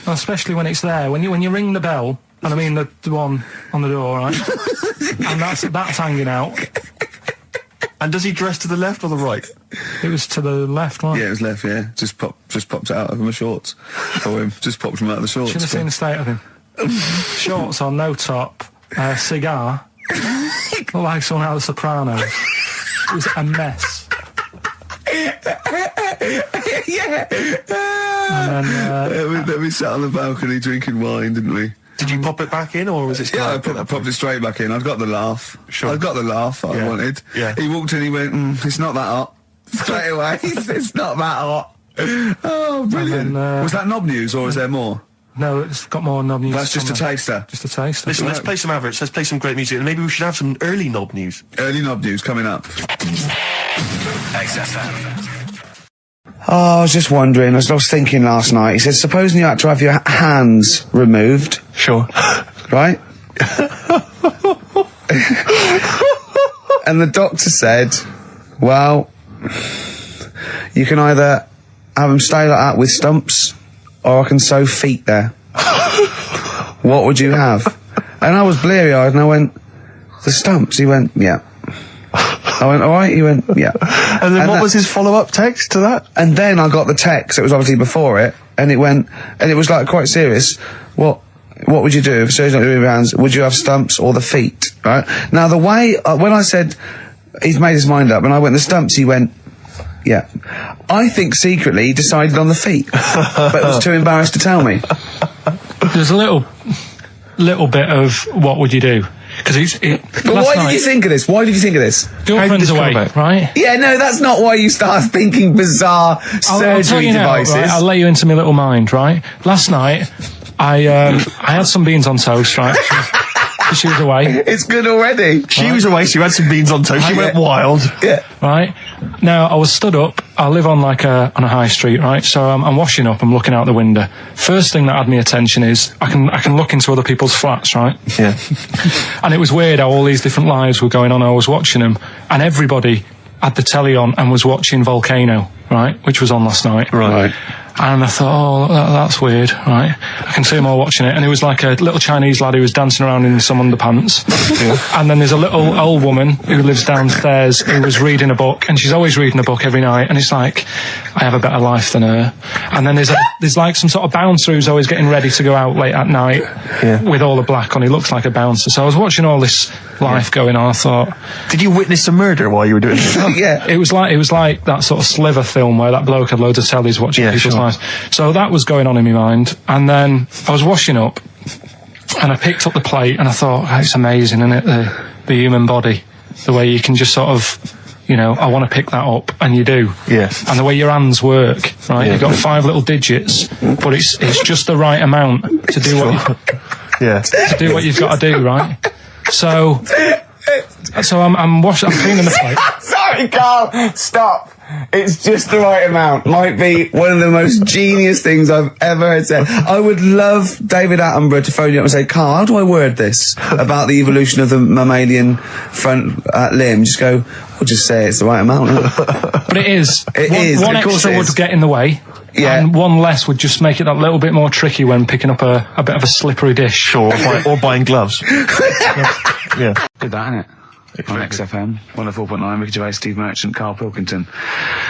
Especially when it's there. When you ring the bell, and I mean the one on the door, right? And that's hanging out. And does he dress to the left or the right? It was to the left, right? Yeah, it was left, yeah. Just popped it out of my shorts for him. Just popped him out of the shorts. Should have seen the state of him. Shorts on, no top, cigar. Looked like someone out of The Sopranos. It was a mess. Yeah. And then, we sat on the balcony drinking wine, didn't we? Did you pop it back in, or was it still... Yeah, I popped it straight back in. I'd got the laugh. Sure. I'd got the laugh I wanted. Yeah. He walked in, he went, it's not that hot. Straight away, it's not that hot. Oh, brilliant. Then, was that knob news, or is there more? No, it's got more knob news. That's just a taster. Just a taster. Listen, let's play some adverts, let's play some great music, and maybe we should have some early knob news. Early knob news coming up. XFM. Oh, I was just wondering, I was thinking last night, he said, supposing you had to have your hands removed. Sure. Right? And the doctor said, well, you can either have them stay like that with stumps, or I can sew feet there. What would you have? And I was bleary-eyed, and I went, the stumps? He went, yeah. I went, all right? He went, yeah. And then what was his follow-up text to that? And then I got the text, it was obviously before it, and it went, and it was like quite serious. What would you do if surgeon not doing your hands? Would you have stumps or the feet? Right? Now the way, when I said, he's made his mind up, and I went, the stumps, he went, yeah. I think secretly he decided on the feet, but was too embarrassed to tell me. There's a little bit of what would you do? Because but why did you think of this? Why did you think of this? Girlfriend's away, right? Yeah, no, that's not why you start thinking bizarre surgery devices. Right? I'll let you into my little mind, right? Last night, I had some beans on toast, right? She was away. It's good already. She was away, so you had some beans on toast, she went wild. Yeah. Right? Now, I was stood up, I live on on a high street, right? So I'm washing up, I'm looking out the window. First thing that had my attention is, I can look into other people's flats, right? Yeah. And it was weird how all these different lives were going on, I was watching them, and everybody had the telly on and was watching Volcano, right? Which was on last night. Right. And I thought, oh, that's weird, right? I can see them all watching it. And it was like a little Chinese lad who was dancing around in some underpants. Yeah. And then there's a little old woman who lives downstairs who was reading a book, and she's always reading a book every night. And it's like, I have a better life than her. And then there's like some sort of bouncer who's always getting ready to go out late at night with all the black on. He looks like a bouncer. So I was watching all this life going on. I thought, did you witness a murder while you were doing this? Yeah. It was like that sort of Sliver film where that bloke had loads of tellies watching people's lives. So that was going on in my mind. And then I was washing up, and I picked up the plate, and I thought, oh, it's amazing, isn't it? The human body, the way you can just sort of, I want to pick that up, and you do. Yeah. And the way your hands work, right? You've got 5 little digits, but it's just the right amount to do what to do what you've got to do, right? So I'm cleaning the plate. Sorry, Carl. Stop. It's just the right amount. Might be one of the most genius things I've ever heard said. I would love David Attenborough to phone you up and say, Carl, how do I word this about the evolution of the mammalian front limb? Just go, we'll just say it's the right amount. But it is. One Of course extra would get in the way. Yeah. And one less would just make it that little bit more tricky when picking up a bit of a slippery dish. Sure, or buying gloves. Yeah. Good that, isn't it? On XFM, 104.9, Ricky Gervais, Steve Merchant, Karl Pilkington.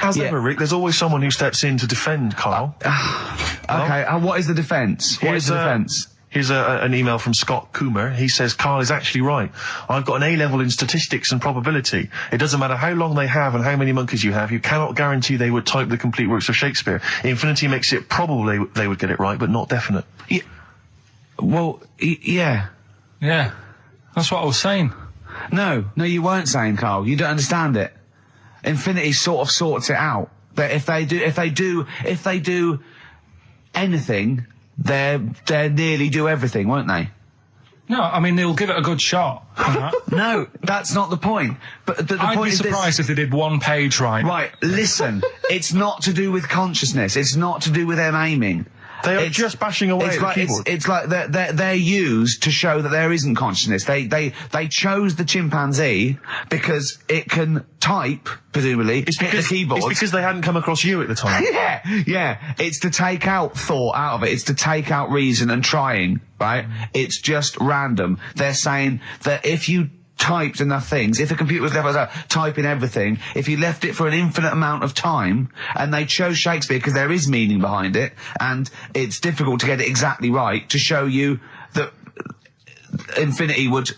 As ever, Rick, there's always someone who steps in to defend Carl. Okay, what is the defence? What is the defence? Here's an email from Scott Coomer. He says, Carl is actually right. I've got an A-level in statistics and probability. It doesn't matter how long they have and how many monkeys you have. You cannot guarantee they would type the complete works of Shakespeare. Infinity makes it probably they would get it right, but not definite. Yeah. Well, yeah. Yeah. That's what I was saying. No, you weren't saying, Carl. You don't understand it. Infinity sort of sorts it out. That if they do anything, they'll nearly do everything, won't they? No, I mean, they'll give it a good shot. No, that's not the point. But the I'd point be is surprised if they did one page right. Right, listen. It's not to do with consciousness. It's not to do with them aiming. They are just bashing away at the keyboard. It's like they're used to show that there isn't consciousness. They chose the chimpanzee because it can type, presumably, hit the keyboard. It's because they hadn't come across you at the time. Yeah. It's to take out thought out of it. It's to take out reason and trying, right? It's just random. They're saying that if you typed enough things, if a computer was left typing everything, if you left it for an infinite amount of time, and they chose Shakespeare because there is meaning behind it, and it's difficult to get it exactly right, to show you that infinity would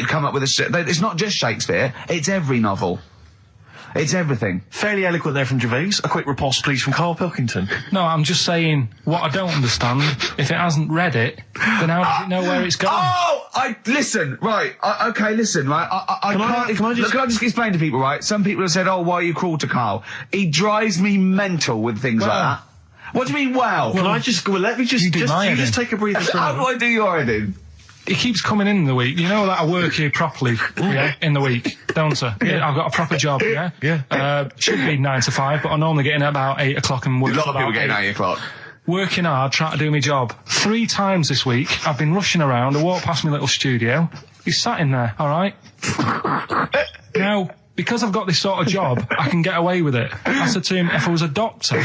come up with it's not just Shakespeare, it's every novel. It's everything. Fairly eloquent there from Gervais. A quick riposte, please, from Karl Pilkington. No, I'm just saying, what I don't understand, if it hasn't read it, then how does it know where it's going? Listen, right, listen, right, Can I just explain to people, right? Some people have said, why are you cruel to Karl? He drives me mental with things like that. What do you mean, let me just take a breather. How do I do your editing? He keeps coming in the week. You know that I work here properly, in the week, don't I? Yeah. I've got a proper job, Yeah. Should be 9 to 5, but I normally get in at about 8 o'clock and work. A lot of people getting 8 o'clock. Working hard, trying to do my job. 3 times this week, I've been rushing around. I walked past my little studio. He's sat in there, all right? Now, because I've got this sort of job, I can get away with it. I said to him, if I was a doctor,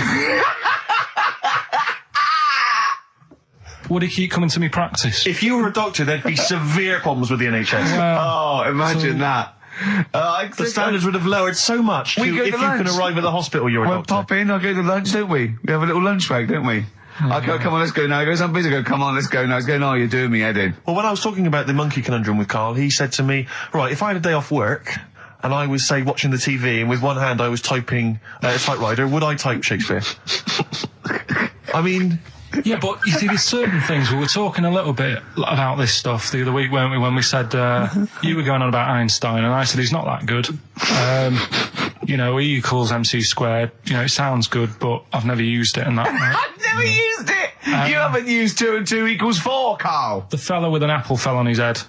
would he keep coming to me practice? If you were a doctor, there'd be severe problems with the NHS. Imagine that. The standards would have lowered so much if you can arrive at the hospital, you're a doctor. We'll pop in, I'll go to lunch, don't we? We have a little lunch break, don't we? I go, come on, let's go now. He goes, I'm busy. I go, come on, let's go now. He's going, you're doing me head in. Well, when I was talking about the monkey conundrum with Karl, he said to me, right, if I had a day off work, and I was, say, watching the TV, and with one hand I was typing a typewriter, would I type Shakespeare? I mean... Yeah, but you see, there's certain things. We were talking a little bit about this stuff the other week, weren't we, when we said, you were going on about Einstein, and I said he's not that good. E equals MC squared. It sounds good, but I've never used it and that. Right? I've never used it! You haven't used 2 and 2 equals 4, Karl! The fella with an apple fell on his head.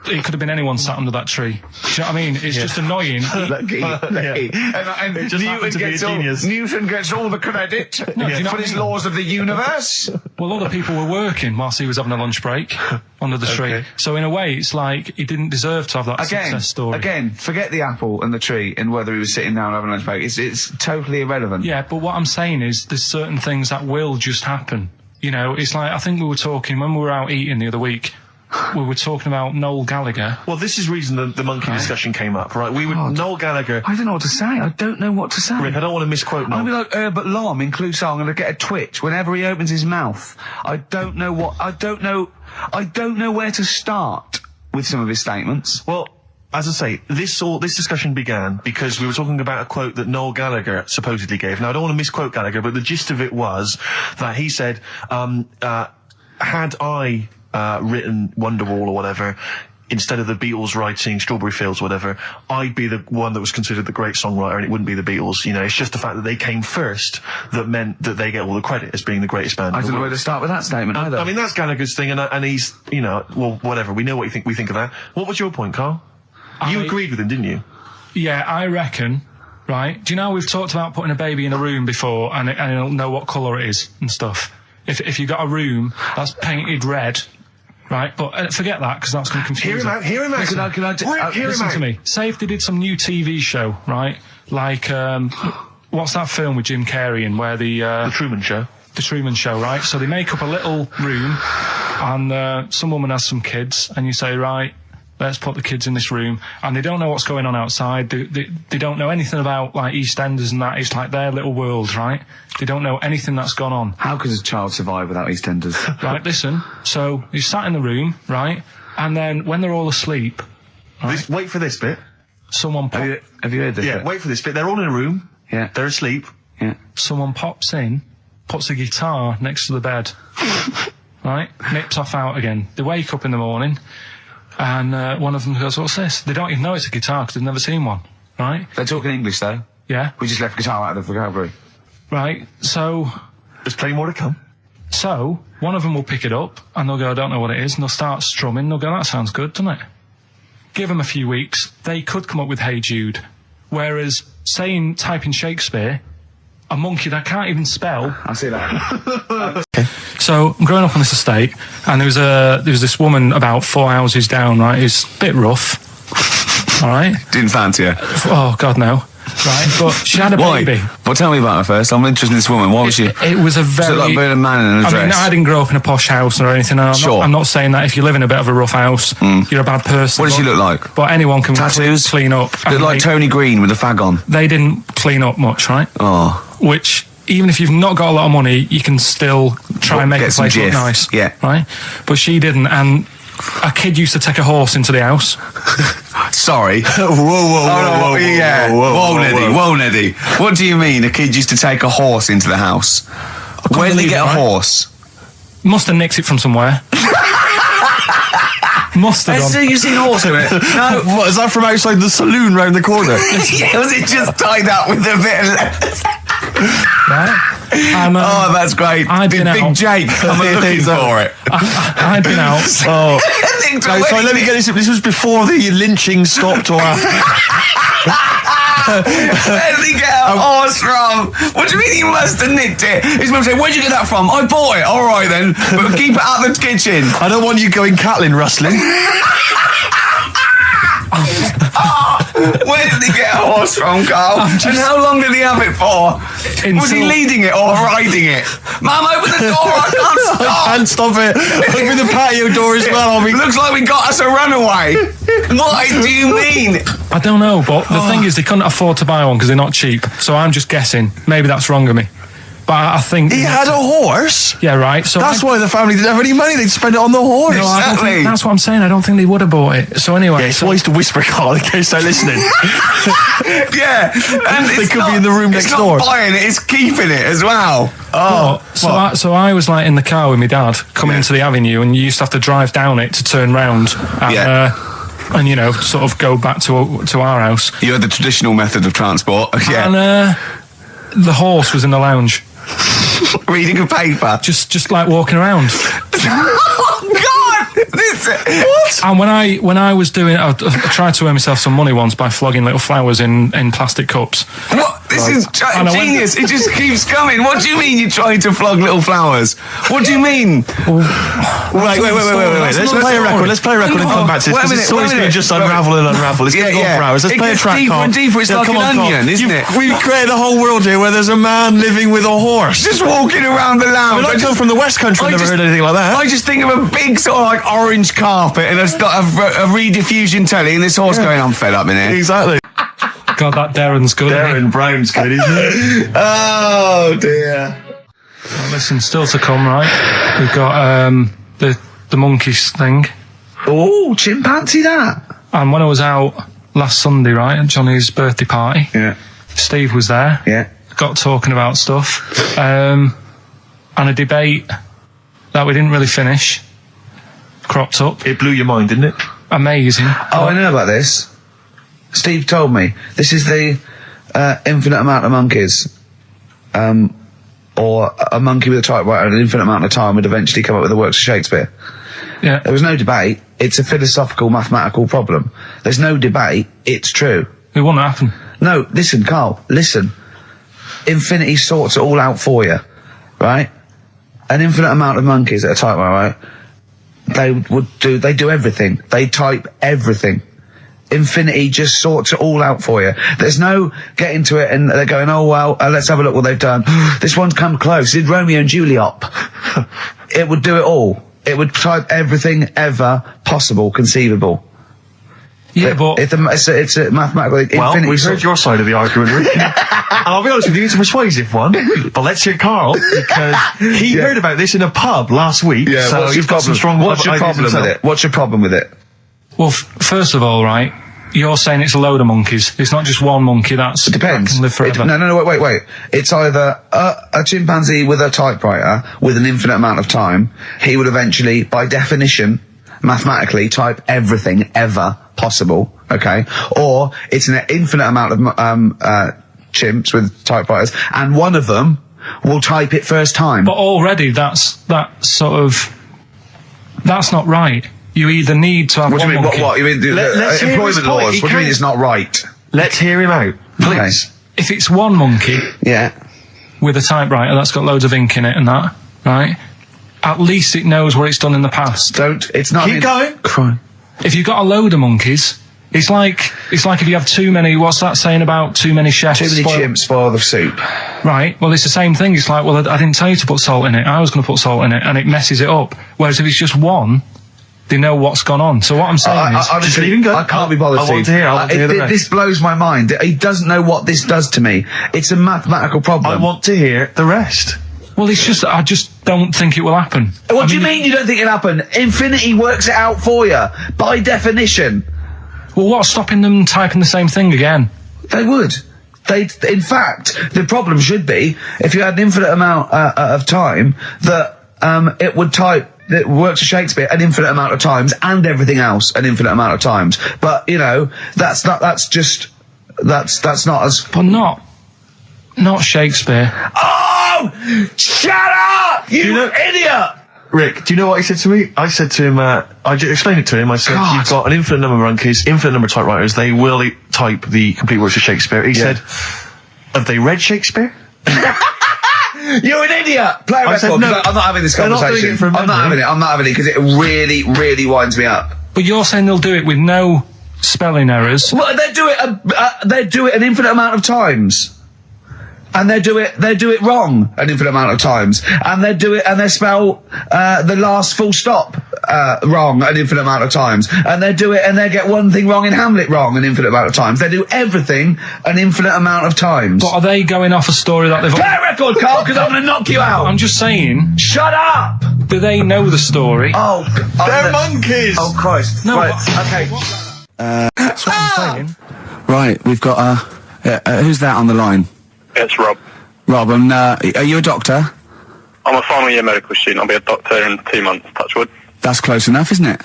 It could have been anyone sat under that tree. Do you know what I mean? It's just annoying. Lucky. And Newton gets all the credit for his laws of the universe. Well, other people were working whilst he was having a lunch break under the tree. So in a way, it's like he didn't deserve to have that success story. Again, forget the apple and the tree and whether he was sitting down having a lunch break. It's totally irrelevant. Yeah, but what I'm saying is there's certain things that will just happen. It's like, I think we were talking when we were out eating the other week. We were talking about Noel Gallagher. Well, this is the reason the monkey discussion came up, right? Noel Gallagher... I don't know what to say. I don't know what to say. Rick, I don't want to misquote Noel. I'll be like Herbert Lom in Clouseau. I'm going to get a twitch whenever he opens his mouth. I don't know where to start with some of his statements. Well, as I say, this discussion began because we were talking about a quote that Noel Gallagher supposedly gave. Now, I don't want to misquote Gallagher, but the gist of it was that he said, had I... written Wonderwall or whatever, instead of the Beatles writing Strawberry Fields or whatever, I'd be the one that was considered the great songwriter and it wouldn't be the Beatles. It's just the fact that they came first that meant that they get all the credit as being the greatest band. I don't know where to start with that statement either. I mean, that's Gallagher's thing and he's, well, whatever. We know what we think of that. What was your point, Karl? You agreed with him, didn't you? Yeah, I reckon right? Do you know we've talked about putting a baby in a room before and it'll know what colour it is and stuff? If you've got a room that's painted red, right? But forget that, because that's going to confuse it. Hear him out. Listen to me. Say if they did some new TV show, right? Like, what's that film with Jim Carrey in where The Truman Show. The Truman Show, right? So they make up a little room and some woman has some kids and you say, right, let's put the kids in this room, and they don't know what's going on outside. They don't know anything about, like, EastEnders and that. It's like their little world, right? They don't know anything that's gone on. How could a child survive without EastEnders? Right, listen. So you sat in the room, right? And then when they're all asleep, right, Wait for this bit. someone Have you heard this? Yeah, bit? wait for this bit. They're all in a room. Yeah. They're asleep. Yeah. someone pops in, puts a guitar next to the bed, right? Nips off out again. They wake up in the morning, and one of them goes, "What's this?" They don't even know it's a guitar because they've never seen one, right? They're talking English, though. Yeah. We just left guitar out of the vocabulary. Right, so There's plenty more to come. one of them will pick it up, and they'll go, "I don't know what it is," and they'll start strumming. They'll go, "That sounds good, doesn't it?" Give them a few weeks, they could come up with Hey Jude. Whereas, type in Shakespeare, a monkey that can't even spell. I see that. So I'm growing up on this estate, and there was this woman about 4 houses down, right? Who's a bit rough. All right. Didn't fancy her. Oh God, no. Right, but she had a baby. Well, tell me about her first. I'm interested in this woman. What was she? It was a very... Was it like being a man in a dress? I mean, I didn't grow up in a posh house or anything. And I'm not saying that if you live in a bit of a rough house, you're a bad person. What does she look like? But anyone can Tattoos? clean up. Look like Tony Green with a fag on. They didn't clean up much, right? Oh. Which, even if you've not got a lot of money, you can still try and make the place look nice. Yeah. Right? But she didn't, and a kid used to take a horse into the house. Sorry. Whoa, Neddy. What do you mean a kid used to take a horse into the house? Where did he get a horse? Must have nicked it from somewhere. Must have done. You've seen a horse in it? No. What, is that from outside the saloon round the corner? Yeah, was it just tied up with a bit of leather? Right? Oh, that's great. Big Jake. I'm looking for it. I'd been out. Oh. No, sorry, let me get this. This was before the lynching stopped or after. Where did he get a horse from? What do you mean he must have nicked it? His mum said, "Where'd you get that from?" "I bought it." "All right then, but keep it out of the kitchen." I don't want you going Catlin rustling. Where did he get a horse from, Carl? And how long did he have it for? Was he leading it or riding it? Mum, open the door, I can't stop. I can't stop it. Open the patio door as well. Looks like we got us a runaway. What do you mean? I don't know, but the thing is they couldn't afford to buy one because they're not cheap. So I'm just guessing. Maybe that's wrong of me. But I think... He had a horse? Yeah, right. So that's why the family didn't have any money. They'd spend it on the horse. No, I don't think, that's what I'm saying. I don't think they would have bought it. So anyway... Yeah, it's wise to whisper, Carl, in case they're listening. Yeah. And they could be in the room next door. It's not buying it, it's keeping it as well. Oh. So I was like in the car with my dad coming into the avenue, and you used to have to drive down it to turn round. And, you know, sort of go back to our house. You had the traditional method of transport. Yeah. And the horse was in the lounge. Reading a paper. Just like walking around. Oh God! What? And when I was doing, I tried to earn myself some money once by flogging little flowers in plastic cups. What? This is genius. It just keeps coming. What do you mean you're trying to flog little flowers? What do you mean? Wait. Let's play a record. Let's play a record and come back to this. This story's going to just unravel and unravel. It's going to go on for hours. Let's play a track, deeper Carl. and deeper. It's like an onion, isn't it? We've created a whole world here where there's a man living with a horse. Just walking around the lounge. I come from the West Country. I've never heard anything like that. I just think of a big sort of like orange carpet and it's got a rediffusion telly and this horse going, "I'm fed up in here." Exactly. God, that Darren's good. Darren Brown's good, isn't it? Oh dear. Well, listen, still to come, right? We've got the monkeys thing. Oh, chimpanzee that. And when I was out last Sunday, right, at Johnny's birthday party, Steve was there. Yeah. Got talking about stuff. And a debate that we didn't really finish cropped up. It blew your mind, didn't it? Amazing. Oh, I know about this. Steve told me. This is the infinite amount of monkeys. Or a monkey with a typewriter an infinite amount of time would eventually come up with the works of Shakespeare. Yeah. There was no debate. It's a philosophical, mathematical problem. There's no debate. It's true. It wouldn't happen. No, listen, Carl, listen. Infinity sorts it all out for you, right? An infinite amount of monkeys at a typewriter, right? They do everything. They type everything. Infinity just sorts it all out for you. There's no getting to it and they're going, oh, well, let's have a look what they've done. This one's come close. Did Romeo and Juliet. It would do it all. It would type everything ever possible, conceivable. Yeah, but it's a mathematical. Well, we've heard your side of the argument, Rick. And I'll be honest with you, it's a persuasive one. But let's hear Carl, because he heard about this in a pub last week. Yeah, so he's got some strong What's your problem with it? What's your problem with it? well, first of all, right, you're saying it's a load of monkeys. It's not just one monkey. It Depends. can live forever. No, wait. It's either a chimpanzee with a typewriter with an infinite amount of time. He would eventually, by definition, mathematically, type everything ever possible. Okay, or it's an infinite amount of chimps with typewriters, and one of them will type it first time. But already, that's not right. You either need to have What do one you mean? monkey. What? You mean let's hear his employment point. laws? He What do you mean can't- it's not right? Let's hear him out, please. If it's one monkey Yeah. with a typewriter that's got loads of ink in it and that, right? At least it knows what it's done in the past. It's not. Keep going. Crime. If you've got a load of monkeys, it's like if you have too many. What's that saying about too many chefs? Too many chimps spoil the soup. Right. Well, it's the same thing. It's like, well, I didn't tell you to put salt in it. I was going to put salt in it, and it messes it up. Whereas if it's just one, they know what's gone on. So what I'm saying is, honestly, leave him go. I can't be bothered. I want to hear. I want to hear the rest. This blows my mind. He doesn't know what this does to me. It's a mathematical problem. I want to hear the rest. well, it's just I just don't think it will happen. What do you mean you don't think it'll happen? Infinity works it out for you by definition. Well, what's stopping them typing the same thing again? They would. In fact, the problem should be if you had an infinite amount of time that it would type. It works for Shakespeare an infinite amount of times and everything else an infinite amount of times. But you know, that's not as. But not Shakespeare. Oh, shut up, you idiot! Rick, do you know what he said to me? I said to him, I explained it to him. I said, God. you've got an infinite number of monkeys, infinite number of typewriters. They will type the complete works of Shakespeare. He said, have they read Shakespeare? You're an idiot! Play a I record. said, no, I'm not having this they're not doing conversation. it from I'm not memory. having it because it really, really winds me up. But you're saying they'll do it with no spelling errors. Well, they do it an infinite amount of times. And they do it wrong an infinite amount of times. And they spell the last full stop wrong an infinite amount of times. And they get one thing wrong in Hamlet wrong an infinite amount of times. They do everything an infinite amount of times. But are they going off a story that they've... Play a record, Carl, because I'm going to knock you out. I'm just saying, Shut up! do they know the story? Oh, They're monkeys! Oh, Christ. No, Right, but- okay. That's what I'm saying. Right, we've got, who's that on the line? It's Rob. Rob, and, are you a doctor? I'm a final year medical student. I'll be a doctor in 2 months, touch wood. That's close enough, isn't it?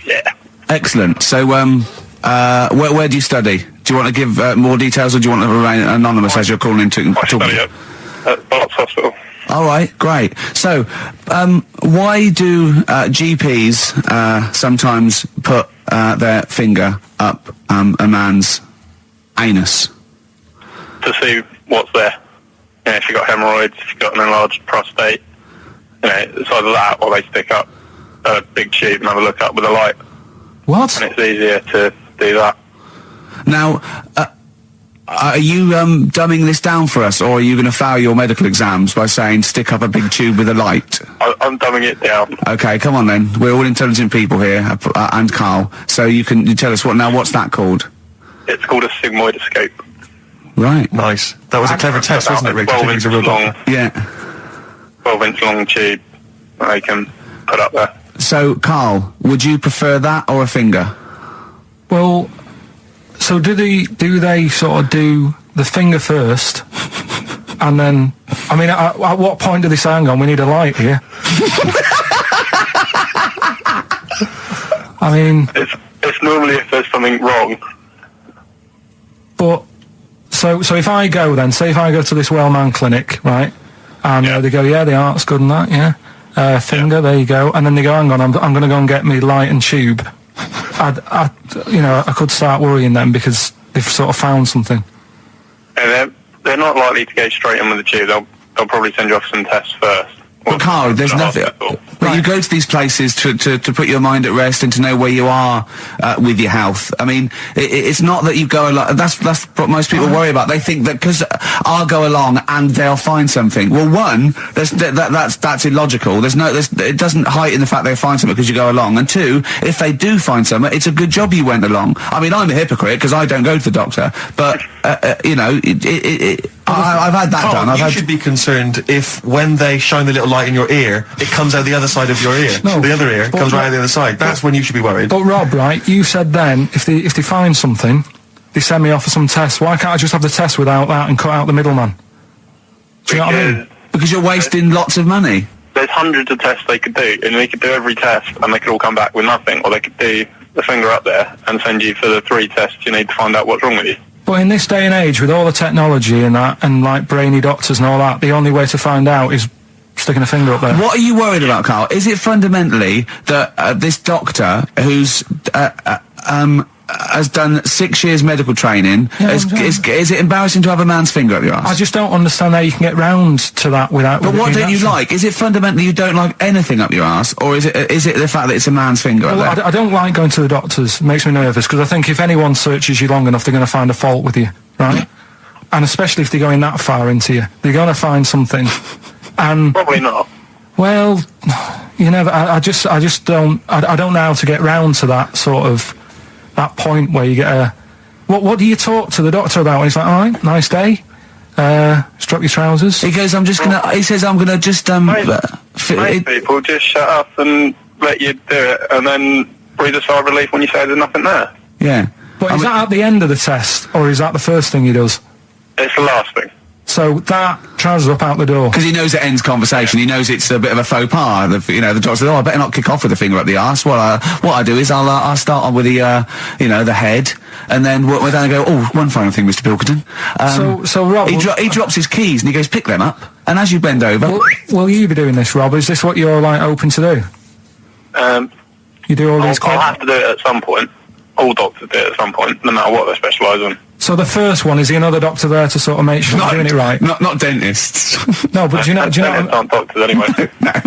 Yeah. Excellent. So, where do you study? Do you want to give more details, or do you want to remain anonymous as you're calling in to I study at Barts Hospital. All right, great. So, why do GPs sometimes put their finger up a man's anus? To see what's there. You know, if you've got hemorrhoids, if you've got an enlarged prostate, you know, it's either that or they stick up a big tube and have a look up with a light. What? And it's easier to do that. Now, are you dumbing this down for us, or are you going to fail your medical exams by saying stick up a big tube with a light? I'm dumbing it down. Okay, come on then. We're all intelligent people here, and Carl. So you tell us what's that called? It's called a sigmoidoscope. Right. Nice. That was a clever test, wasn't it, Rick? 12 Two things inch are real long, Yeah. 12-inch long tube that they can put up there. So, Carl, would you prefer that or a finger? Well, so do they sort of do the finger first, and then, I mean, at what point do they say, hang on, we need a light here? I mean... It's normally if there's something wrong. But, so if I go then, say if I go to this Wellman clinic, right, and they go, yeah, the art's good and that, yeah, finger, there you go, and then they go, hang on, I'm going to go and get me light and tube. I could start worrying then, because they've sort of found something. And they're not likely to go straight in with the tube. They'll probably send you off some tests first. But Carl, there's nothing. But you go to these places to put your mind at rest and to know where you are with your health. I mean, it's not that you go along. That's what most people worry about. They think that because I'll go along and they'll find something. Well, one, that's illogical. It doesn't heighten the fact they'll find something because you go along. And two, if they do find something, it's a good job you went along. I mean, I'm a hypocrite because I don't go to the doctor. But you know, I've had that Carl, done. You should be concerned if when they shine the little light in your ear, it comes out the other side of your ear. No, the other ear comes right out the other side. That's when you should be worried. But Rob, right, you said then, if they find something, they send me off for some tests. Why can't I just have the test without that and cut out the middleman? Do you know what I mean? Because you're wasting lots of money. There's hundreds of tests they could do, and they could do every test, and they could all come back with nothing, or they could do the finger up there and send you for the 3 tests you need to find out what's wrong with you. But in this day and age, with all the technology and that, and like brainy doctors and all that, the only way to find out is sticking a finger up there. What are you worried about, Carl? Is it fundamentally that this doctor who's has done 6 years medical training, is it embarrassing to have a man's finger up your ass? I just don't understand how you can get round to that without... But what don't you like? Is it fundamentally you don't like anything up your ass, or is it the fact that it's a man's finger up there? I don't like going to the doctors. It makes me nervous, because I think if anyone searches you long enough, they're going to find a fault with you, right? And especially if they're going that far into you. They're going to find something. And probably not. Well, you never... I just don't... I don't know how to get round to that sort of... that point where you get a... What do you talk to the doctor about? And he's like, all right, nice day. Strap your trousers. He goes, he says, I'm gonna just, Most people just shut up and let you do it, and then breathe a sigh of relief when you say there's nothing there. Yeah. But is that at the end of the test, or is that the first thing he does? It's the last thing. So that trousers up out the door. Because he knows it ends conversation. He knows it's a bit of a faux pas. The doctor says, "Oh, I better not kick off with the finger up the arse." What I do is I'll start on with the the head, and then we're down and go. Oh, one final thing, Mr. Pilkington. So Rob, he drops his keys and he goes, "Pick them up." And as you bend over, will you be doing this, Rob? Is this what you're like open to do? You do all these. I'll have to do it at some point. All doctors do it at some point, no matter what they specialise in. So the first one, is he another doctor there to sort of make sure you're doing it right? Not dentists. No, but do you know? Dentists aren't doctors anyway.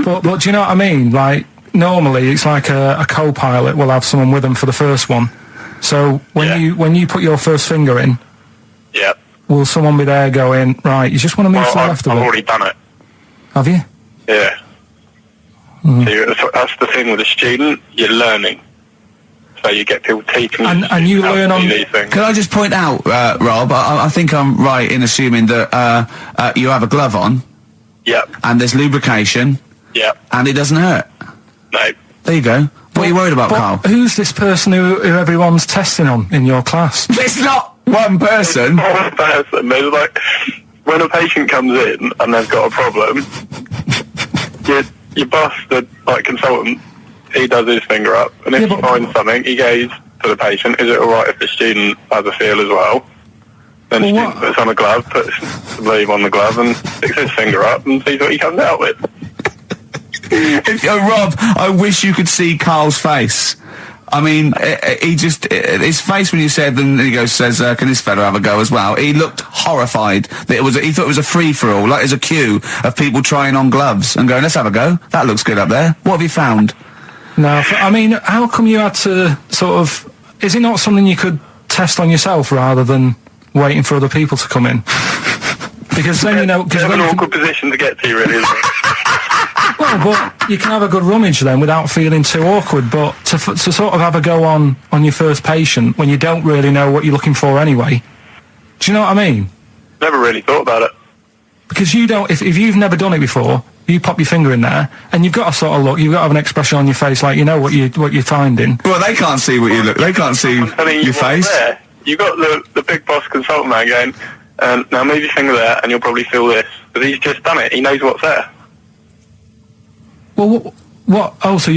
But do you know what I mean? Like normally, it's like a co-pilot will have someone with them for the first one. So when you put your first finger in, will someone be there going, right? You just want to move to the left a bit? I've already done it. Have you? Yeah. So that's the thing with a student. You're learning. So you get people teaching you. And you learn on... Can I just point out, Rob, I think I'm right in assuming that you have a glove on. Yep. And there's lubrication. Yep. And it doesn't hurt. No. There you go. What are you worried about, Carl? Who's this person who everyone's testing on in your class? It's not one person. It's one person. There's like... When a patient comes in and they've got a problem, your boss, the consultant... He does his finger up, and if he finds something, he goes to the patient, is it alright if the student has a feel as well? Then the student puts on a glove, puts the sleeve on the glove, and sticks his finger up and sees what he comes out with. Rob, I wish you could see Carl's face. I mean, his face when you said, then he says, can this fella have a go as well? He looked horrified that he thought it was a free-for-all, like there's a queue of people trying on gloves and going, let's have a go. That looks good up there. What have you found? No, I mean, how come you had to sort of... Is it not something you could test on yourself rather than waiting for other people to come in? Because then, It's an awkward position to get to, really, isn't it? Well, but you can have a good rummage then without feeling too awkward, but to sort of have a go on your first patient when you don't really know what you're looking for anyway, do you know what I mean? Never really thought about it. Because you don't... If you've never done it before... You pop your finger in there, and you've got to sort of look. You've got to have an expression on your face, like you know what you're finding. Well, they can't see what you look. They can't see your face. There. You got the big boss consultant man going. Now move your finger there, and you'll probably feel this. But he's just done it. He knows what's there. Well, what? Oh, so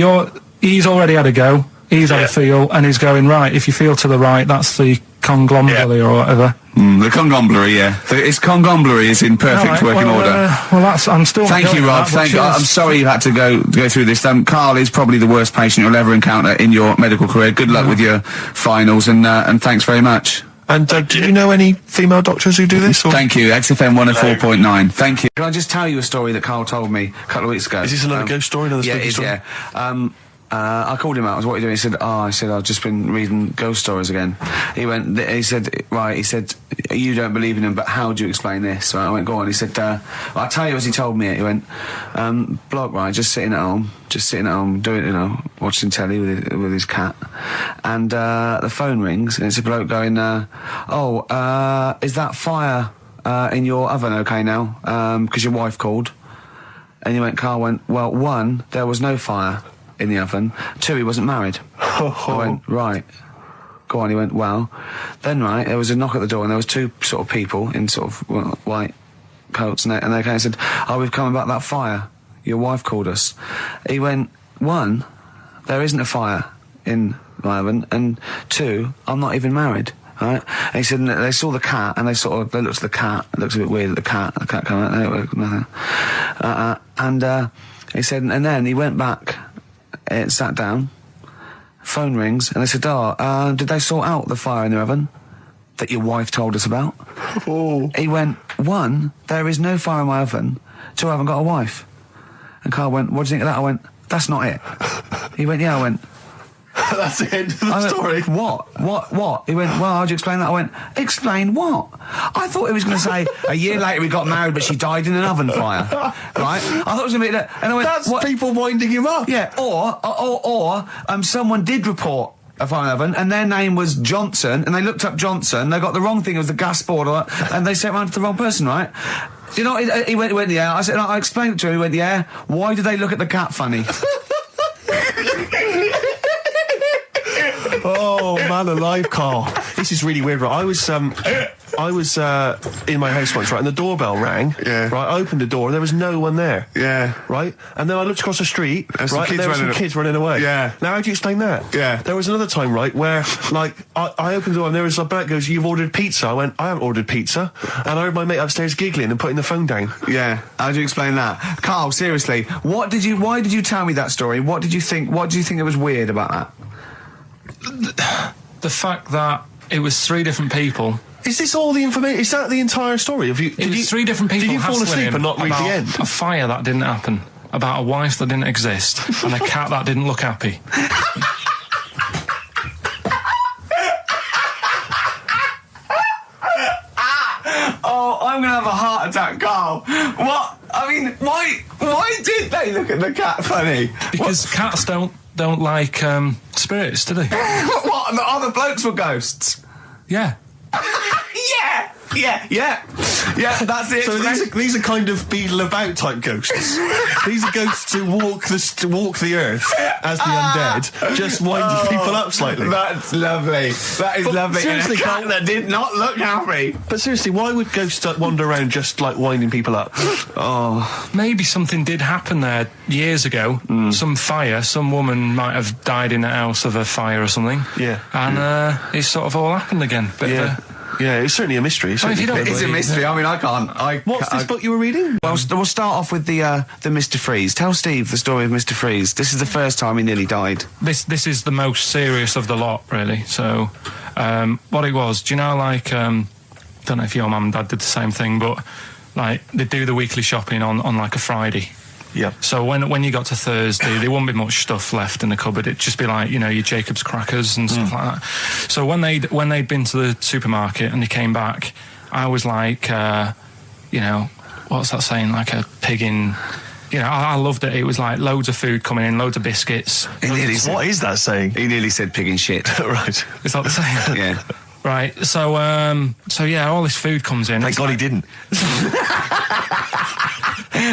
he's already had a go. He's had a feel, and he's going right. If you feel to the right, that's the conglomerate or whatever. The conglomerate, yeah. Its conglomerate is in perfect working order. I'm still. Thank you, Rob. I'm sorry you had to go through this. Carl is probably the worst patient you'll ever encounter in your medical career. Good luck with your finals, and thanks very much. And do you know any female doctors who do this? Or? Thank you, XFM 104.9. Thank you. Can I just tell you a story that Carl told me a couple of weeks ago? Is this another ghost story? Another spooky story? Yeah. I called him out. I was, what are you doing? He said, I've just been reading ghost stories again. He said, you don't believe in them, but how do you explain this? Right, I went, go on. He said, I'll tell you as he told me it. He went, bloke, right, just sitting at home, doing, watching telly with his cat. And, the phone rings, and it's a bloke going, is that fire, in your oven okay now? 'Cause your wife called. And Carl went, well, 1, there was no fire in the oven. 2, he wasn't married. I went, right. Go on. He went, well, then, right, there was a knock at the door, and there was 2 sort of people in sort of white coats, and they came and said, we've come about that fire. Your wife called us. He went, 1, there isn't a fire in my oven, and 2, I'm not even married. Right? And he said, they saw the cat, and they looked at the cat. It looks a bit weird at the cat came out, nothing. He said, and then he went back, sat down, phone rings, and they said, did they sort out the fire in the oven that your wife told us about? Oh. He went, 1, there is no fire in my oven. 2, I haven't got a wife. And Carl went, what do you think of that? I went, that's not it. He went, yeah. I went, that's the end of the story. What? He went, well, how'd you explain that? I went, explain what? I thought he was going to say, a year later we got married, but she died in an oven fire. Right? I thought it was going to be that. And I went, that's what? People winding him up. Yeah, or someone did report a fire oven, and their name was Johnson, and they looked up Johnson, they got the wrong thing, it was the gas board, and they sent around to the wrong person, right? You know, he went, yeah. I said, I explained it to him, he went, yeah. Why did they look at the cat funny? Oh, man alive, Carl. This is really weird, right? I was in my house once, right, and the doorbell rang. Yeah. Right, I opened the door, and there was no one there. Yeah. Right? And then I looked across the street, right, and there were some kids running away. Yeah. Now, how do you explain that? Yeah. There was another time, right, where, like, I opened the door, and there was a bloke goes, you've ordered pizza. I went, I haven't ordered pizza. And I heard my mate upstairs giggling and putting the phone down. Yeah. How do you explain that? Carl, seriously, why did you tell me that story? What did you think that was weird about that? The fact that it was 3 different people. Is this all the information? Is that the entire story? It was 3 different people. Did you fall asleep and not read the end? A fire that didn't happen, about a wife that didn't exist, and a cat that didn't look happy. Oh, I'm gonna have a heart attack, Carl. What? I mean, why did they look at the cat funny? Because cats don't like spirits, do they? What? The other blokes were ghosts? Yeah. Yeah, that's it. So these are kind of beetle about type ghosts. These are ghosts who walk the earth as the undead, just winding people up slightly. That's lovely. That is lovely. Seriously, and a cat that did not look happy. But seriously, why would ghosts wander around just like winding people up? Oh, maybe something did happen there years ago. Some fire. Some woman might have died in a house of a fire or something. Yeah. And it's sort of all happened again. Yeah, it's certainly a mystery. If you don't it's a mystery. I mean, I can't. What's this book you were reading? Well, we'll start off with the Mr. Freeze. Tell Steve the story of Mr. Freeze. This is the first time he nearly died. This is the most serious of the lot, really. So, what it was, do you know, like, don't know if your mum and dad did the same thing, but like they do the weekly shopping on like a Friday. Yeah. So when you got to Thursday, there wouldn't be much stuff left in the cupboard. It'd just be like, you know, your Jacob's crackers and stuff like that. So when they'd been to the supermarket and they came back, I was like, you know, what's that saying? Like a pig in. You know, I loved it. It was like loads of food coming in, loads of biscuits. What is that saying? He nearly said pig in shit. Right. Is that the saying? Yeah. Right. So yeah, all this food comes in. Thank God he didn't.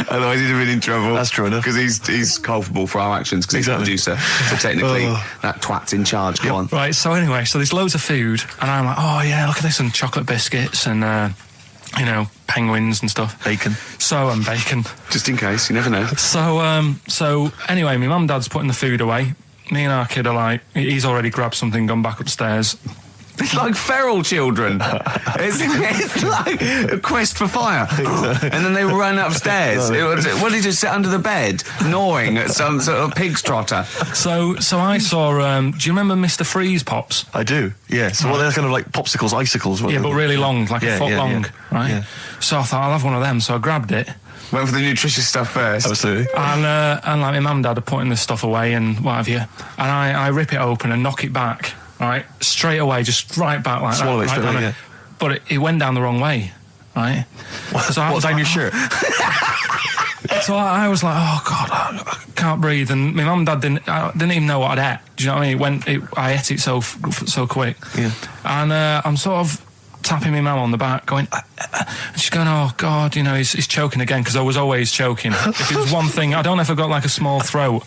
Otherwise he'd have been in trouble. That's true enough. Because he's culpable for our actions because he's the producer. So technically, that twat's in charge. Go on. Right, so anyway, there's loads of food, and I'm like, oh yeah, look at this, and chocolate biscuits, and, you know, penguins and stuff. Bacon. And bacon. Just in case, you never know. So anyway, my mum and dad's putting the food away. Me and our kid are like, he's already grabbed something, gone back upstairs. It's like feral children. It's like a quest for fire. And then they run upstairs. What did you sit under the bed, gnawing at some sort of pig's trotter? So I saw, do you remember Mr. Freeze Pops? I do, yeah. So they're kind of like popsicles, icicles. Yeah, but really long, like a foot long, right? Yeah. So I thought, I'll have one of them, so I grabbed it. Went for the nutritious stuff first. Absolutely. And like my mum and dad are putting this stuff away and what have you. And I rip it open and knock it back, right? Straight away, just right back like Swallow that. it straight away, yeah. But it went down the wrong way, right? So I was down like, your shirt? So I was like, oh God, I can't breathe. And my mum and dad didn't even know what I'd ate. Do you know what I mean? I ate it so quick. Yeah. And I'm sort of tapping my mum on the back, going, and she's going, oh God, you know, he's choking again, because I was always choking. If it was one thing, I don't know if I've got like a small throat,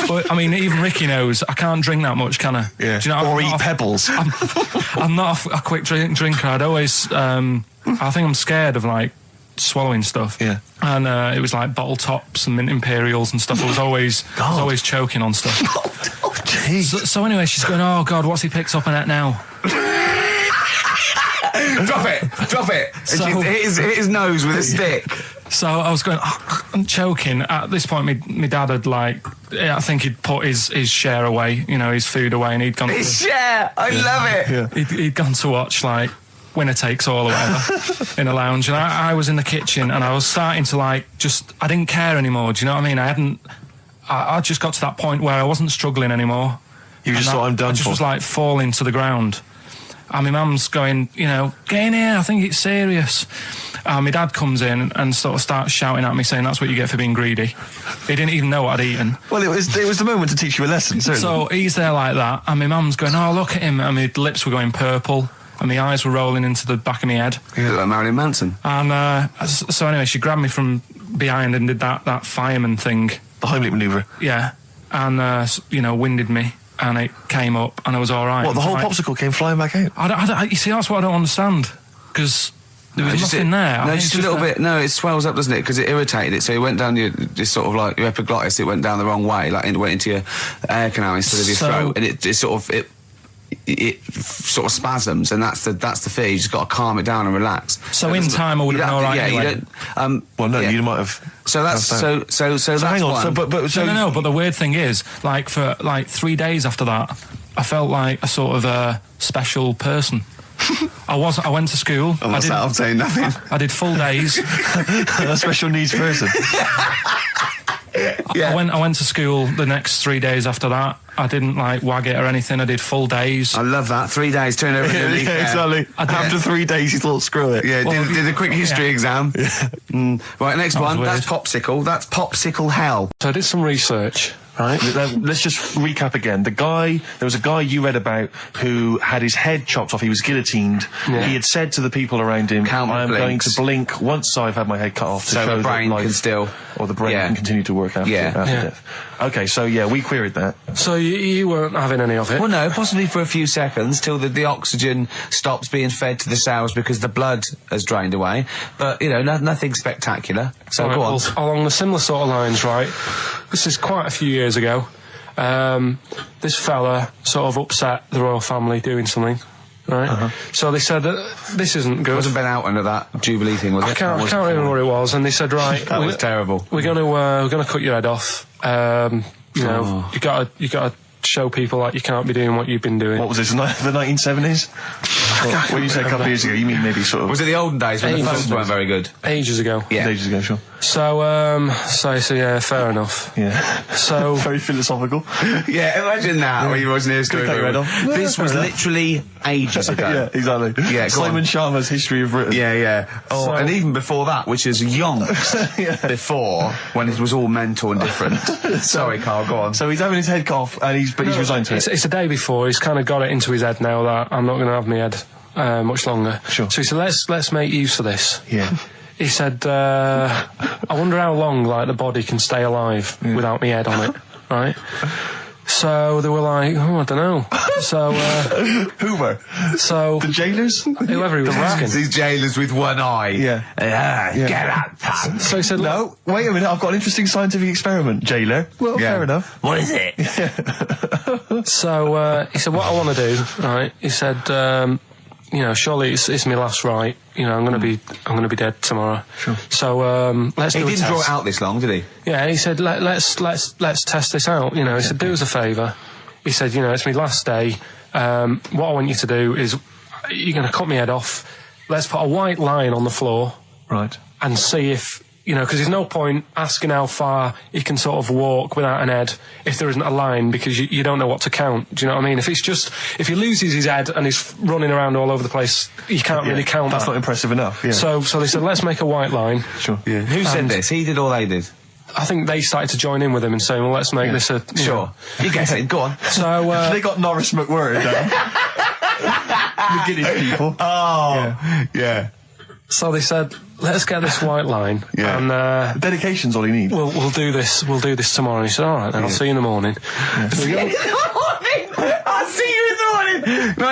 but I mean, even Ricky knows I can't drink that much, can I? Yeah. Do you know, or eat pebbles. I'm not a quick drinker. I'd always, I think I'm scared of like swallowing stuff. Yeah. And it was like bottle tops and mint imperials and stuff. I was always choking on stuff. Oh, jeez. So anyway, she's going, oh God, what's he picked up on it now? Drop it. So, hit his nose with a stick. So I was going, I'm choking. At this point, my dad had I think he'd put his share away, you know, his food away, and he'd gone. His share, I love it. Yeah. He'd gone to watch like Winner Takes All or whatever in a lounge, and I was in the kitchen, and I was starting to I didn't care anymore. Do you know what I mean? I just got to that point where I wasn't struggling anymore. You just thought, I'm done. I just was like falling to the ground. And my mum's going, you know, get in here, I think it's serious. And my dad comes in and sort of starts shouting at me, saying that's what you get for being greedy. He didn't even know what I'd eaten. Well, it was the moment to teach you a lesson, certainly. So he's there like that, and my mum's going, oh, look at him. And my lips were going purple, and my eyes were rolling into the back of my head. You look like Marilyn Manson. And so anyway, she grabbed me from behind and did that fireman thing. The Heimlich manoeuvre. Yeah. And, you know, winded me. And it came up, and I was all right. What, the whole popsicle came flying back out? You see, that's what I don't understand, because there was nothing there. No, just a little bit. No, it swells up, doesn't it? Because it irritated it, so it went down your sort of like your epiglottis. It went down the wrong way, like it went into your air canal instead of your throat, and it sort of spasms, and that's the fear. You just got to calm it down and relax. So in time, I would have been all right. Yeah, anyway. you don't. Well, no, you might have. So that's so that's hang on. one. No. But the weird thing is, like for 3 days after that, I felt like a sort of a special person. I went to school. I'm saying nothing. I did full days. A special needs person. Yeah. I went to school the next 3 days after that. I didn't wag it or anything. I did full days. I love that. 3 days, turn over a new leaf. Yeah, exactly. After 3 days, you thought, screw it. Yeah, did a quick history exam. Yeah. Right, next one. Weird. That's popsicle. That's popsicle hell. So I did some research. Right. Let's just recap again. There was a guy you read about who had his head chopped off. He was guillotined. Yeah. He had said to the people around him, I am going to blink once I've had my head cut off to show the brain that life can still... Or the brain can continue to work after death. Okay, so we queried that. So you weren't having any of it? Well, no, possibly for a few seconds till the oxygen stops being fed to the cells because the blood has drained away. But, you know, nothing spectacular. So right, go on. Well, along the similar sort of lines, right? This is quite a few years ago. This fella sort of upset the royal family doing something. Right, so they said this isn't good. It wasn't Ben Oughton at that Jubilee thing, was it? I can't remember what it was. And they said, right, that was terrible. We're gonna cut your head off. You know, you gotta show people like you can't be doing what you've been doing. What was this? The 1970s? When you say a couple of years ago, you mean maybe sort of... Was it the olden days when the phones weren't very good? Ages ago. Yeah. Ages ago, sure. So yeah, fair enough. Yeah. So... Very philosophical. Yeah, imagine that when you wasn't here story. This was literally ages ago. Yeah, exactly. Yeah, Simon Sharma's History of Britain. Yeah. Oh, so, and even before that, which is yonks before, when it was all mental and different. Sorry, Carl, go on. So he's having his head cut off, and he's resigned to it. It's the day before. He's kind of got it into his head now that I'm not going to have my head much longer. Sure. So he said, let's make use of this. Yeah. He said, I wonder how long the body can stay alive without my head on it, right? So they were like, oh, I don't know. So, Hoover. So the jailers? Whoever he was asking. These jailers with one eye. Yeah. Get out, pal. So he said, no, wait a minute, I've got an interesting scientific experiment, jailer. Well, fair enough. What is it? So, he said, what I want to do, right, he said, you know, surely it's my last right. You know, I'm gonna be dead tomorrow. Sure. So, let's do a test. He didn't draw it out this long, did he? Yeah, he said, let's test this out. You know, he said, do us a favour. He said, you know, it's my last day. What I want you to do is, you're gonna cut my head off. Let's put a white line on the floor. Right. And see if, you know, because there's no point asking how far he can sort of walk without an head if there isn't a line, because you don't know what to count. Do you know what I mean? If he loses his head and he's running around all over the place, you can't really count That's that. not impressive enough, yeah. So they said, let's make a white line. Sure. Yeah. Who said this? He did or they did? I think they started to join in with him and saying, well, let's make this a... Sure. You get it, go on. So, they got Norris McWhirter down. The Guinness people. Oh, yeah. So they said, let's get this white line. Yeah. And dedication's all you need. We'll do this tomorrow. And he said, all right, then I'll see you in the morning. I'll see you in the morning.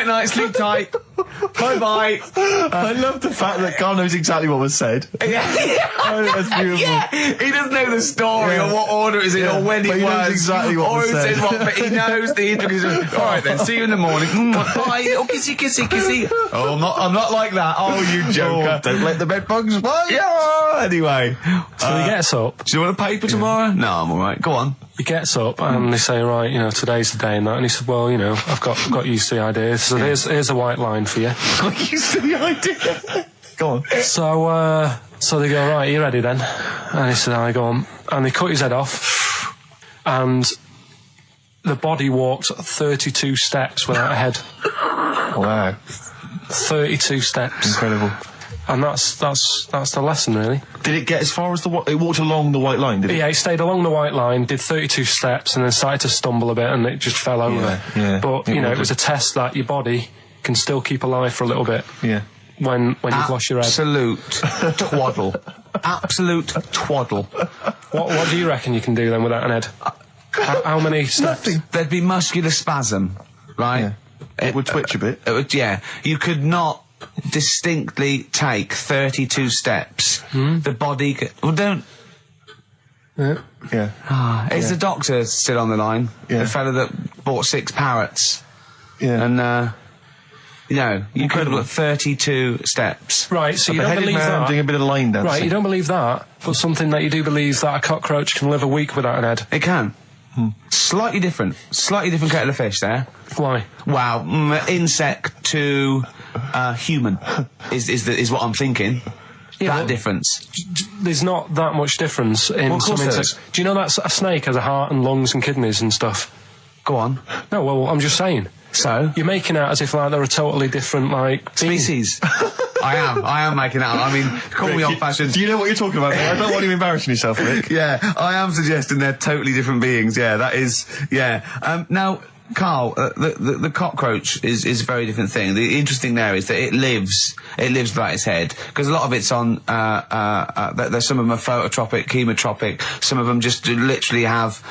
Night, sleep tight. Bye. I love the fact that Carl knows exactly what was said. Oh, that's beautiful. Yeah. He doesn't know the story or what order it is in or when it was. He knows exactly what was said. But he knows the intricacies. All right then, see you in the morning. Bye. Oh, kissy. Oh, I'm not like that. Oh, you joker. Don't let the bed bugs bite. Yeah. Anyway. So he gets up. Do you want a paper tomorrow? No, I'm all right. Go on. He gets up and they say, right, you know, today's the day and that. And he said, well, you know, I've got used to the idea. So here's a white line for you. Got used to the idea. Go on. So they go, right, are you ready then? And he said, I go on. And they cut his head off. And the body walked 32 steps without a head. Wow. 32 steps. Incredible. And that's the lesson, really. Did it get as far as it walked along the white line, did it? Yeah, it stayed along the white line, did 32 steps, and then started to stumble a bit, and it just fell over. Yeah. But, you know, it was a test that your body can still keep alive for a little bit. Yeah. When you've lost your head. Absolute twaddle. Absolute twaddle. What do you reckon you can do then without an head? How many steps? Nothing. There'd be muscular spasm, right? Yeah. It would twitch a bit. It would, yeah. You could not distinctly take 32 steps. The body well, don't... Yeah. Is the doctor still on the line? Yeah. The fellow that bought 6 parrots. Yeah. And, you know, you could have got 32 steps. Right, so you don't believe that. Doing a bit of line dancing. Right, you don't believe that, but something that you do believe that a cockroach can live a week without an head. It can. Slightly different kettle of fish there. Why? Wow, insect to human is what I'm thinking. Yeah, that difference. There's not that much difference in some insects. Do you know that a snake has a heart and lungs and kidneys and stuff? Go on. No, well, I'm just saying. So? You're making out as if like they're a totally different species. I am making that up. I mean, call me old-fashioned. Do you know what you're talking about there? I don't want you embarrassing yourself, Rick. Yeah, I am suggesting they're totally different beings. Yeah, that is. Yeah. Now, Carl, the cockroach is a very different thing. The interesting there is that it lives without its head, because a lot of it's on. There's some of them are phototropic, chemotropic. Some of them just literally have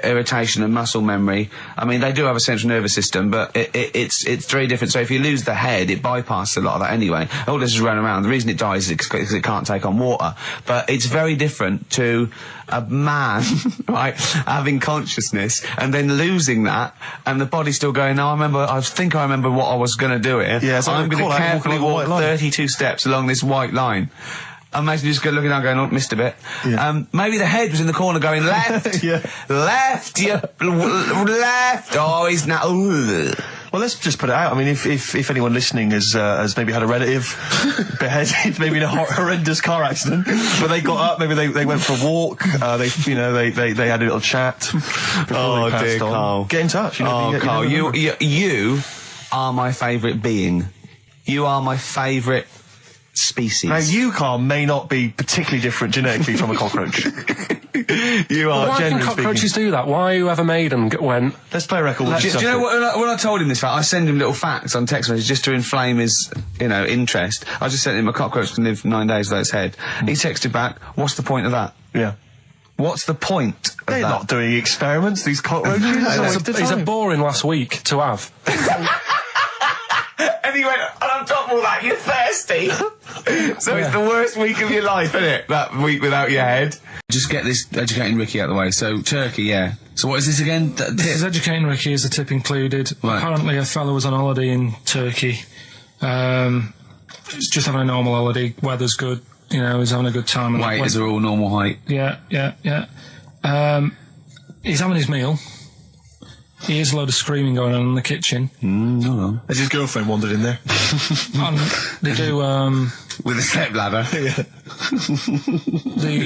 irritation and muscle memory. I mean, they do have a central nervous system, but it's very different. So if you lose the head, it bypasses a lot of that anyway. All this is running around. The reason it dies is because it can't take on water. But it's very different to a man, right, having consciousness and then losing that, and the body's still going, no, I think I remember what I was going to do here. Yeah, so I'm going to carefully walk 32 steps along this white line. Imagine you just looking down going, oh, missed a bit. Yeah. Maybe the head was in the corner going, left, left, left, oh, he's now, Well, let's just put it out. I mean, if anyone listening has maybe had a relative beheaded, maybe in a horrendous car accident, but they got up, maybe they went for a walk, they had a little chat before they passed on. Carl. Get in touch. Carl, you are my favourite being. You are my favourite species. Now, you, Carl, may not be particularly different genetically from a cockroach. You are. Why can cockroaches do that? Why whoever made them went? Let's play a record. Do you know what? When I told him this fact, I send him little facts on text messages just to inflame his, interest. I just sent him a cockroach can live 9 days without its head. He texted back, "What's the point of that?" Yeah. What's the point of They're that? not doing experiments, these cockroaches. He's a boring last week to have. And he went, and on top of all that, you're thirsty. So it's the worst week of your life, isn't it? That week without your head. Just get this educating Ricky out of the way. So, Turkey, yeah. So what is this again? This is educating Ricky. Is the tip included? Right. Apparently, a fellow was on holiday in Turkey. He's just having a normal holiday. Weather's good. You know, he's having a good time. Waiters are all normal height. Yeah. He's having his meal. He hears a load of screaming going on in the kitchen. No. Has his girlfriend wandered in there? And they do, With a stepladder. Yeah.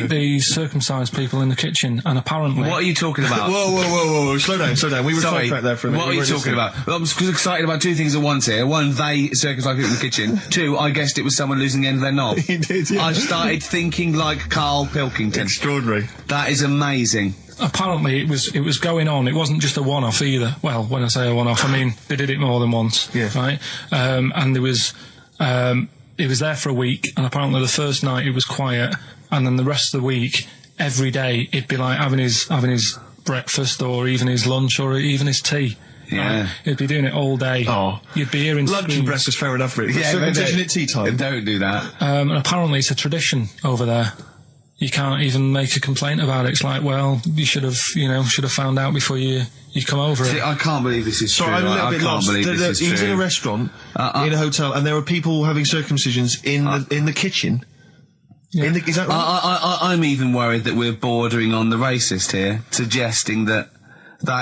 they circumcise people in the kitchen, and apparently... What are you talking about? Whoa. Slow down. We were Sorry, sidetracked there for a minute. what are you talking about? Well, I'm excited about two things at once here. One, they circumcised people in the kitchen. Two, I guessed it was someone losing the end of their knob. He did, yeah. I started thinking like Karl Pilkington. Extraordinary. That is amazing. Apparently it was going on. It wasn't just a one-off either. Well, when I say a one-off, I mean they did it more than once. Yeah. Right. And there was it was there for a week, and apparently the first night it was quiet, and then the rest of the week, every day it'd be like having his breakfast, or even his lunch, or even his tea. Yeah. Right? He'd be doing it all day. Oh. You'd be hearing Lunch and screams. breakfast, fair enough, really. Yeah, Circumcision at tea time. Don't do that. And apparently it's a tradition over there. You can't even make a complaint about it. It's like, well, you should have found out before you come over See, it. I can't believe this is Sorry, true. I'm a little I bit can't lost. believe this is He was true. in a restaurant, in a hotel, and there were people having circumcisions in the kitchen. Yeah. Is that right? I'm even worried that we're bordering on the racist here, suggesting that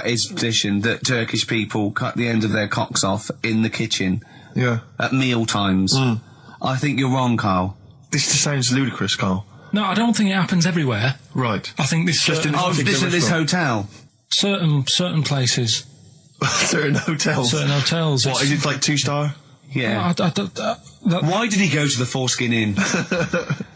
is tradition, that Turkish people cut the end of their cocks off in the kitchen Yeah. at meal times. I think you're wrong, Carl. This just sounds ludicrous, Carl. No, I don't think it happens everywhere. Right. I think this Just in Oh, this at this hotel. certain places, Certain hotels. certain hotels. What, is it like 2-star? Yeah. That- Why did he go to the Foreskin Inn?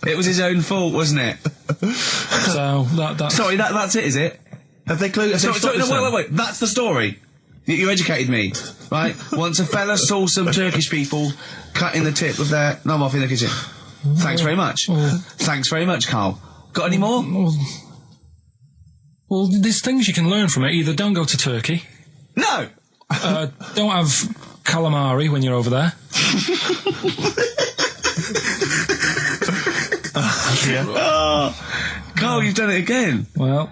It was his own fault, wasn't it? so that Sorry, that's it, is it? Have they closed? Sorry, no, wait. That's the story. You educated me, right? Once a fella saw some Turkish people cutting the tip of their knob off in the kitchen. Thanks very much. Thanks very much, Carl. Got any more? Well, there's things you can learn from it. Either don't go to Turkey, No! don't have calamari when you're over there. Carl, you've done it again. Well,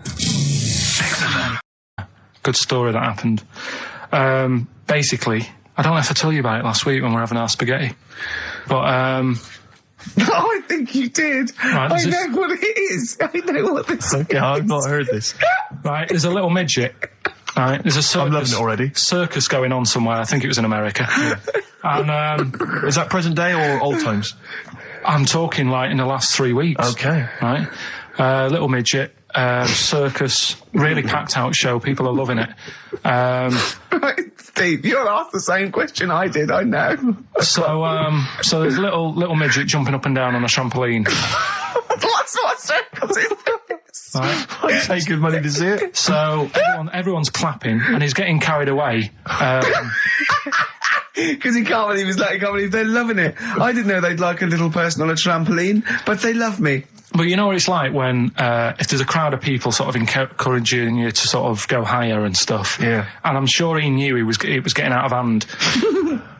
good story that happened. Basically, I don't know if I told you about it last week when we were having our spaghetti, but No, I think you did. Right, I know what it is. I know what this is. Yeah, I've not heard this. right, there's a little midget. Right, there's a circus, I'm loving it already. circus going on somewhere. I think it was in America. And Is that present day or old times? I'm talking like in the last 3 weeks. Okay. Right, little midget. Circus, really packed out show. People are loving it. Steve, you'll ask the same question I did, I know. So there's a little midget jumping up and down on a trampoline. That's what circus is. Right? I'd pay good money to see it. So everyone's clapping, and he's getting carried away. Because he can't believe they're loving it. I didn't know they'd like a little person on a trampoline, but they love me. But you know what it's like when if there's a crowd of people sort of encouraging you to sort of go higher and stuff. Yeah. And I'm sure he knew it was getting out of hand.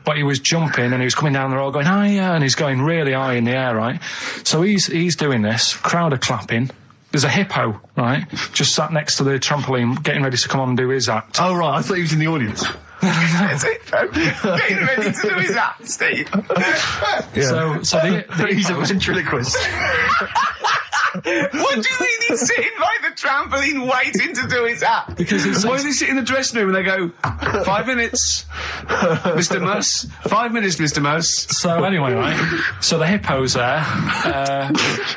But he was jumping and he was coming down the road going higher, and he's going really high in the air, right? So he's doing this. Crowd are clapping. There's a hippo, right, just sat next to the trampoline, getting ready to come on and do his act. Oh, right. I thought he was in the audience. That's it. Getting ready to do his act, Steve. Yeah. So He's a ventriloquist. What do you mean he's sitting by the trampoline waiting to do his act? Because why does he sit in the dressing room and they go, 5 minutes, Mr. Muss, 5 minutes, Mr. Muss. So anyway, right? So the hippo's there.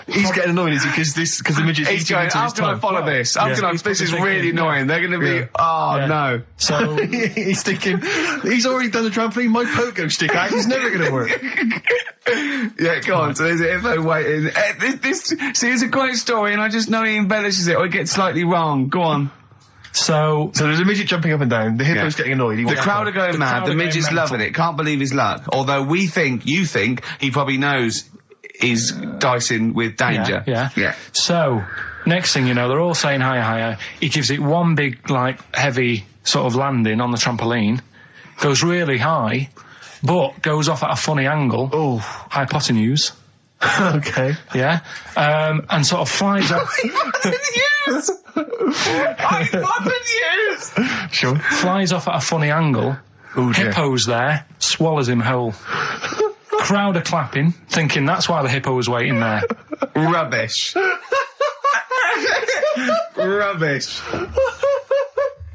He's getting annoyed, is he? Because the midget's He's eating going, into how his can I tongue. follow this? How can I, this is really annoying. They're going to be, no. So He's thinking, he's already done the trampoline, my pogo stick act is never going to work. Yeah, go on. So there's a hippo waiting. See, it's a great story, and I just know he embellishes it or it gets slightly wrong. Go on. So there's a midget jumping up and down, the hippo's getting annoyed. The crowd are going mad, the midget's loving it, can't believe his luck. Although you think, he probably knows he's dicing with danger. Yeah. So Next thing you know, they're all saying higher, higher. He gives it one big, like, heavy sort of landing on the trampoline, goes really high, but goes off at a funny angle. Oh. Hypotenuse. Okay. Yeah. And sort of flies up. Hypotenuse! Sure. Flies off at a funny angle. Oh, dear. Hippo's there, swallows him whole. Crowd are clapping, thinking that's why the hippo was waiting there. Rubbish. Rubbish.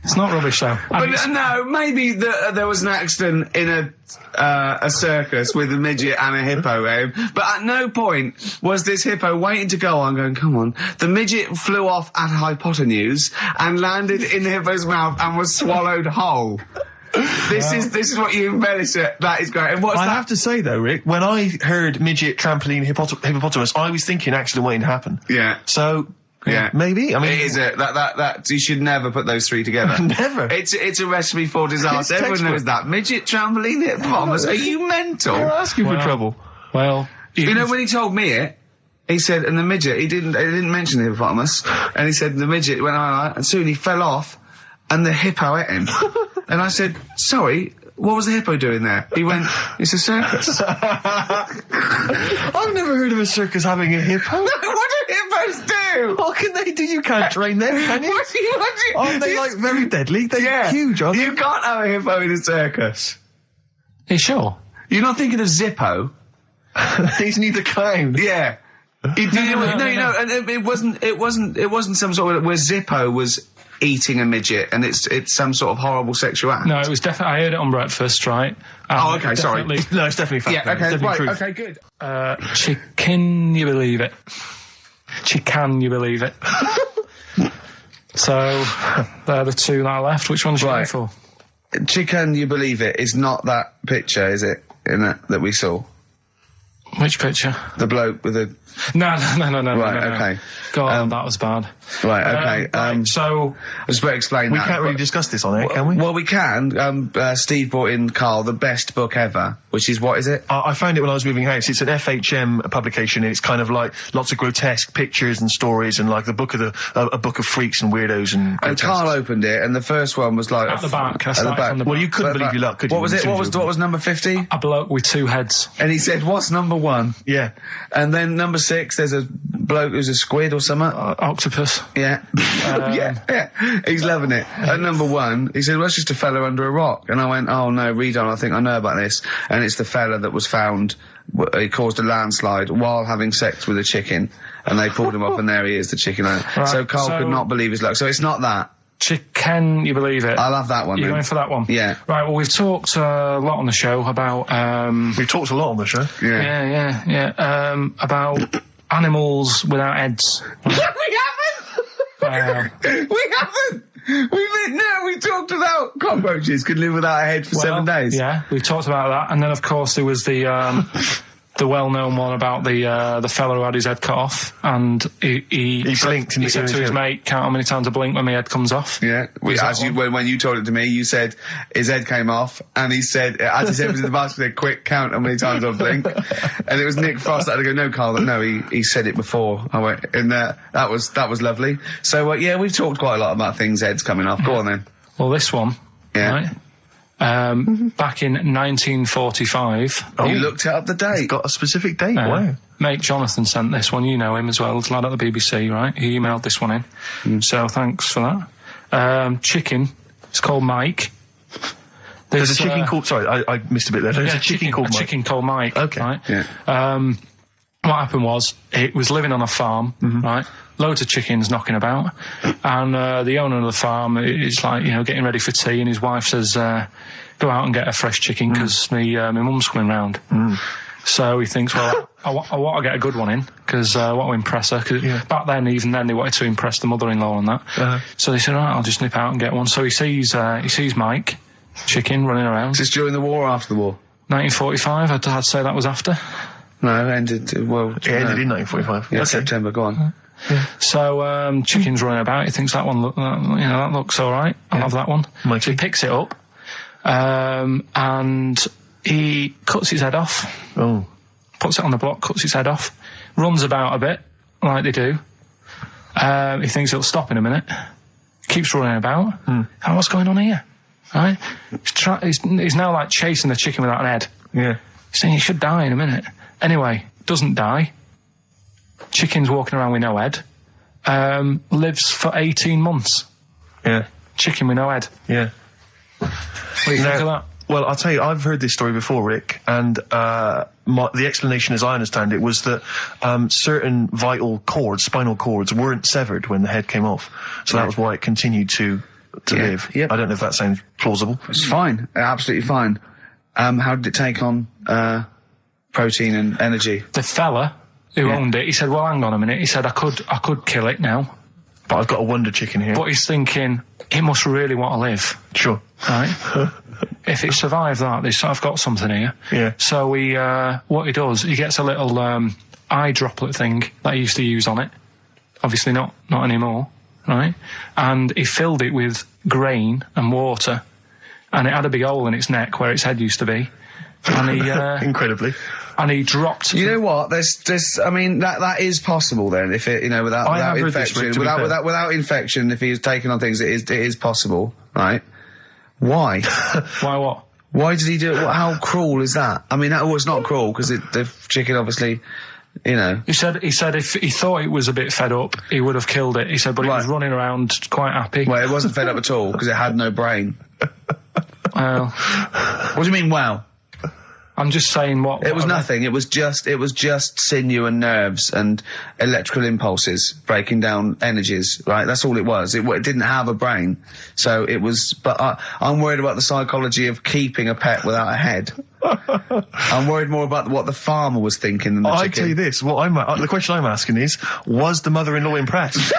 It's not rubbish though. But no, maybe there was an accident in a circus with a midget and a hippo, but at no point was this hippo waiting to go on, going, come on. The midget flew off at hypotenuse and landed in the hippo's mouth and was swallowed whole. This is what you embellish it. That is great. And what's I that? have to say though, Rick, when I heard midget, trampoline, hippopotamus, I was thinking accident waiting to happen. Yeah. So. Yeah, maybe. I mean, it is that you should never put those three together. Never. It's a recipe for disaster. It's Everyone knows that. Midget, trampoline, hippopotamus. Are you mental? You're asking for trouble. Well, you know when he told me it, he said, and the midget, he didn't mention the hippopotamus, and he said the midget went on, and soon he fell off, and the hippo ate him. And I said, sorry. What was the hippo doing there? He went, it's a circus. I've never heard of a circus having a hippo. No, what do hippos do? What can they do? You can't train them, can you? What do you? Aren't they, like, very deadly? They're huge, aren't they? You can't have a hippo in a circus. Are you sure? You're not thinking of Zippo? He's neither kind. Yeah. No, and it wasn't some sort of where Zippo was eating a midget and it's some sort of horrible sexual act. No, it was definitely, I heard it on breakfast, right? Oh, okay, sorry. No, it's definitely fact. Yeah, okay, it's definitely right, truth. okay, good. Can you believe it? Can you believe it? So, they're the two that are left. Which one's you going for? Can you believe it is not that picture, is it? That we saw. Which picture? The bloke with the... No. Right, no. okay. God, that was bad. Right, okay. So... I just better explain We that. can't really discuss this on air, can we? Well, we can. Steve brought in, Carl, the best book ever, which is, what is it? I found it when I was moving house. It's an FHM publication, and it's kind of like lots of grotesque pictures and stories, and like a book of freaks and weirdos and. And Carl opened it, and the first one was like at the back. At the back. Well, you couldn't believe your luck, could you? What was it? What was number 50? A bloke with two heads. And he said, "What's number 1?" Yeah. And then number 6, there's a bloke who's a squid or something. Octopus. Yeah. Yeah. He's loving it. At number 1, he said, well, it's just a fella under a rock. And I went, oh no, read on, I think I know about this. And it's the fella that was found, he caused a landslide while having sex with a chicken. And they pulled him off and there he is, the chicken. Right, so Carl could not believe his luck. So it's not that. Can you believe it? I'll have that one. You're going for that one? Yeah. Right, well, we've talked a lot on the show about... We've talked a lot on the show. Yeah. About animals without heads. We haven't! We haven't! We talked about cockroaches could live without a head for 7 days. Yeah, we've talked about that. And then, of course, there was the well-known one about the fella who had his head cut off, and he blinked. He said to his mate, "Count how many times I blink when my head comes off." Yeah, when you told it to me, you said his head came off, and he said, as he said, it was in the basket, he said, "Quick, count how many times I blink." And it was Nick Frost that had to go, "No, Carl, no, he said it before." I went, and that was lovely. So yeah, we've talked quite a lot about things heads coming off. Go on then. Well, this one, yeah. Right? Back in 1945. You looked up the date. It's got a specific date. Wow. Mate Jonathan sent this one. You know him as well. It's a lad at the BBC, right? He emailed this one in. So thanks for that. Chicken. It's called Mike. There's a chicken called... Sorry, I missed a bit there. There's a chicken called Mike. A chicken called Mike. Okay. Right? Yeah. What happened was, it was living on a farm, right? Loads of chickens knocking about. And the owner of the farm is like, getting ready for tea, and his wife says, go out and get a fresh chicken, because my mum's coming round. So he thinks, well, I want to get a good one in, because I want to impress her. Cause back then, even then, they wanted to impress the mother-in-law and that. So they said, all right, I'll just nip out and get one. So he sees Mike, chicken, running around. Is this during the war or after the war? 1945, I'd say that was after. No, it ended, It ended in 1945. Yeah, Okay. September, go on. So, chicken's running about, he thinks that one, that looks alright, I'll have that one. Mikey. So he picks it up, and he cuts his head off. Oh. Puts it on the block, cuts his head off, runs about a bit, like they do, He thinks it'll stop in a minute. Keeps running about. And what's going on here? Right? He's now like chasing the chicken without an head. Yeah. He's saying he should die in a minute. Anyway, doesn't die. Chicken's walking around with no head. Lives for 18 months. Yeah. Chicken with no head. Yeah. What do you think of that? Well, I'll tell you, I've heard this story before, Rick, and the explanation, as I understand it, was that certain vital cords, spinal cords, weren't severed when the head came off. So that was why it continued to live. Yep. I don't know if that sounds plausible. It's fine. Absolutely fine. How did it take on protein and energy? The fella who owned it, he said, well, hang on a minute. He said, I could kill it now. But I've got a wonder chicken here. But he's thinking, it must really want to live. Sure. Right? If it survived that, I've got something here. Yeah. So what he does, he gets a little eye droplet thing that he used to use on it. Obviously not anymore, right? And he filled it with grain and water, and it had a big hole in its neck where its head used to be. And he incredibly. And he dropped. You know what? I mean, that is possible then. If it, without infection, without infection, if he was taking on things, it is possible, right? Why? Why what? Why did he do it? How cruel is that? I mean, it's not cruel because the chicken obviously, He said if he thought it was a bit fed up, he would have killed it. He said, but it was running around quite happy. Well, it wasn't fed up at all because it had no brain. Well, what do you mean? Wow. I'm just saying what... It was nothing. It was just sinew and nerves and electrical impulses breaking down energies, right? That's all it was. It didn't have a brain. So it was... But I'm worried about the psychology of keeping a pet without a head. I'm worried more about what the farmer was thinking than the chicken. I tell you this, the question I'm asking is, was the mother-in-law impressed?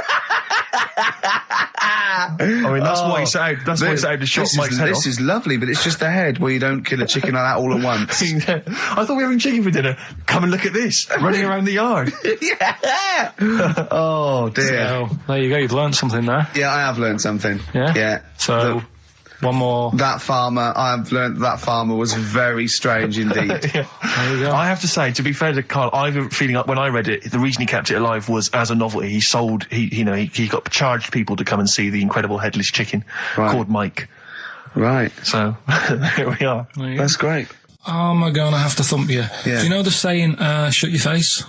I mean, that's why he's out. That's why he's out to shot Mike's head off. This is lovely, but it's just the head where you don't kill a chicken like that all at once. I thought we were having chicken for dinner. Come and look at this, running around the yard. Yeah. Oh dear. So, there you go. You've learned something there. Yeah, I have learned something. Yeah. Yeah. So. One more. That farmer, I've learned that farmer was very strange indeed. There you go. I have to say, to be fair to Carl, I have a feeling when I read it, the reason he kept it alive was as a novelty. He got charged people to come and see the incredible headless chicken called Mike. Right. So, here we are. That's great. Oh my God, I have to thump you. Yeah. Do you know the saying, shut your face?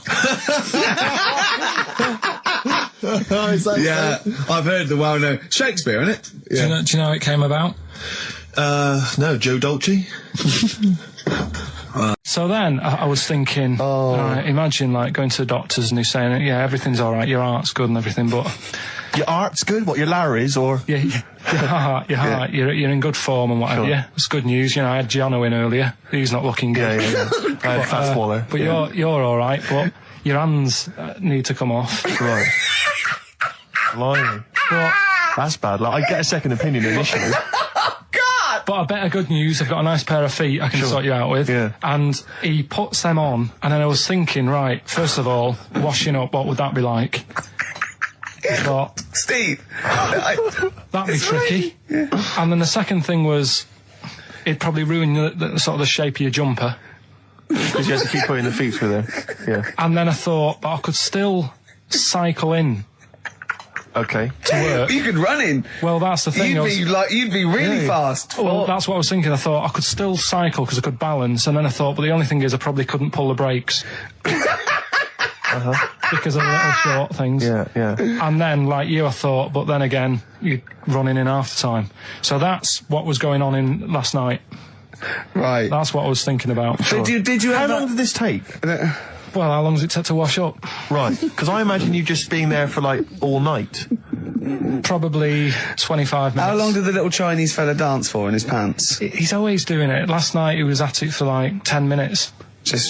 Yeah, I've heard the well-known Shakespeare, innit? Yeah. Do you know how it came about? No, Joe Dolce. So then I was thinking, imagine like going to the doctors and he's saying, yeah, everything's all right, your heart's good and everything, but your heart's good. What, your Larry's or your heart, you're in good form and whatever. Sure. Yeah, it's good news. I had Giano in earlier. He's not looking good. Yeah. But you're all right, but your hands need to come off. Right. Blimey. But that's bad. Like, I get a second opinion initially. But I better good news, I've got a nice pair of feet I can sort you out with. Yeah. And he puts them on, and then I was thinking, right, first of all, washing up, what would that be like? But Steve! That'd be tricky. Yeah. And then the second thing was, it'd probably ruin the sort of the shape of your jumper. Because you have to keep putting the feet through there. Yeah. And then I thought, but I could still cycle in. Okay. To work. You could run in. Well, that's the thing. You'd be really fast. Well, that's what I was thinking. I thought I could still cycle because I could balance, and then I thought, but the only thing is I probably couldn't pull the brakes. Because of the little short things. Yeah. And then, like you, I thought, but then again, you'd run in half the time. So that's what was going on in last night. Right. That's what I was thinking about. Sure. Did you? How long did this take? Well, how long does it take to wash up? Right, because I imagine you just being there for like all night. Probably 25 minutes. How long did the little Chinese fella dance for in his pants? He's always doing it. Last night he was at it for like 10 minutes.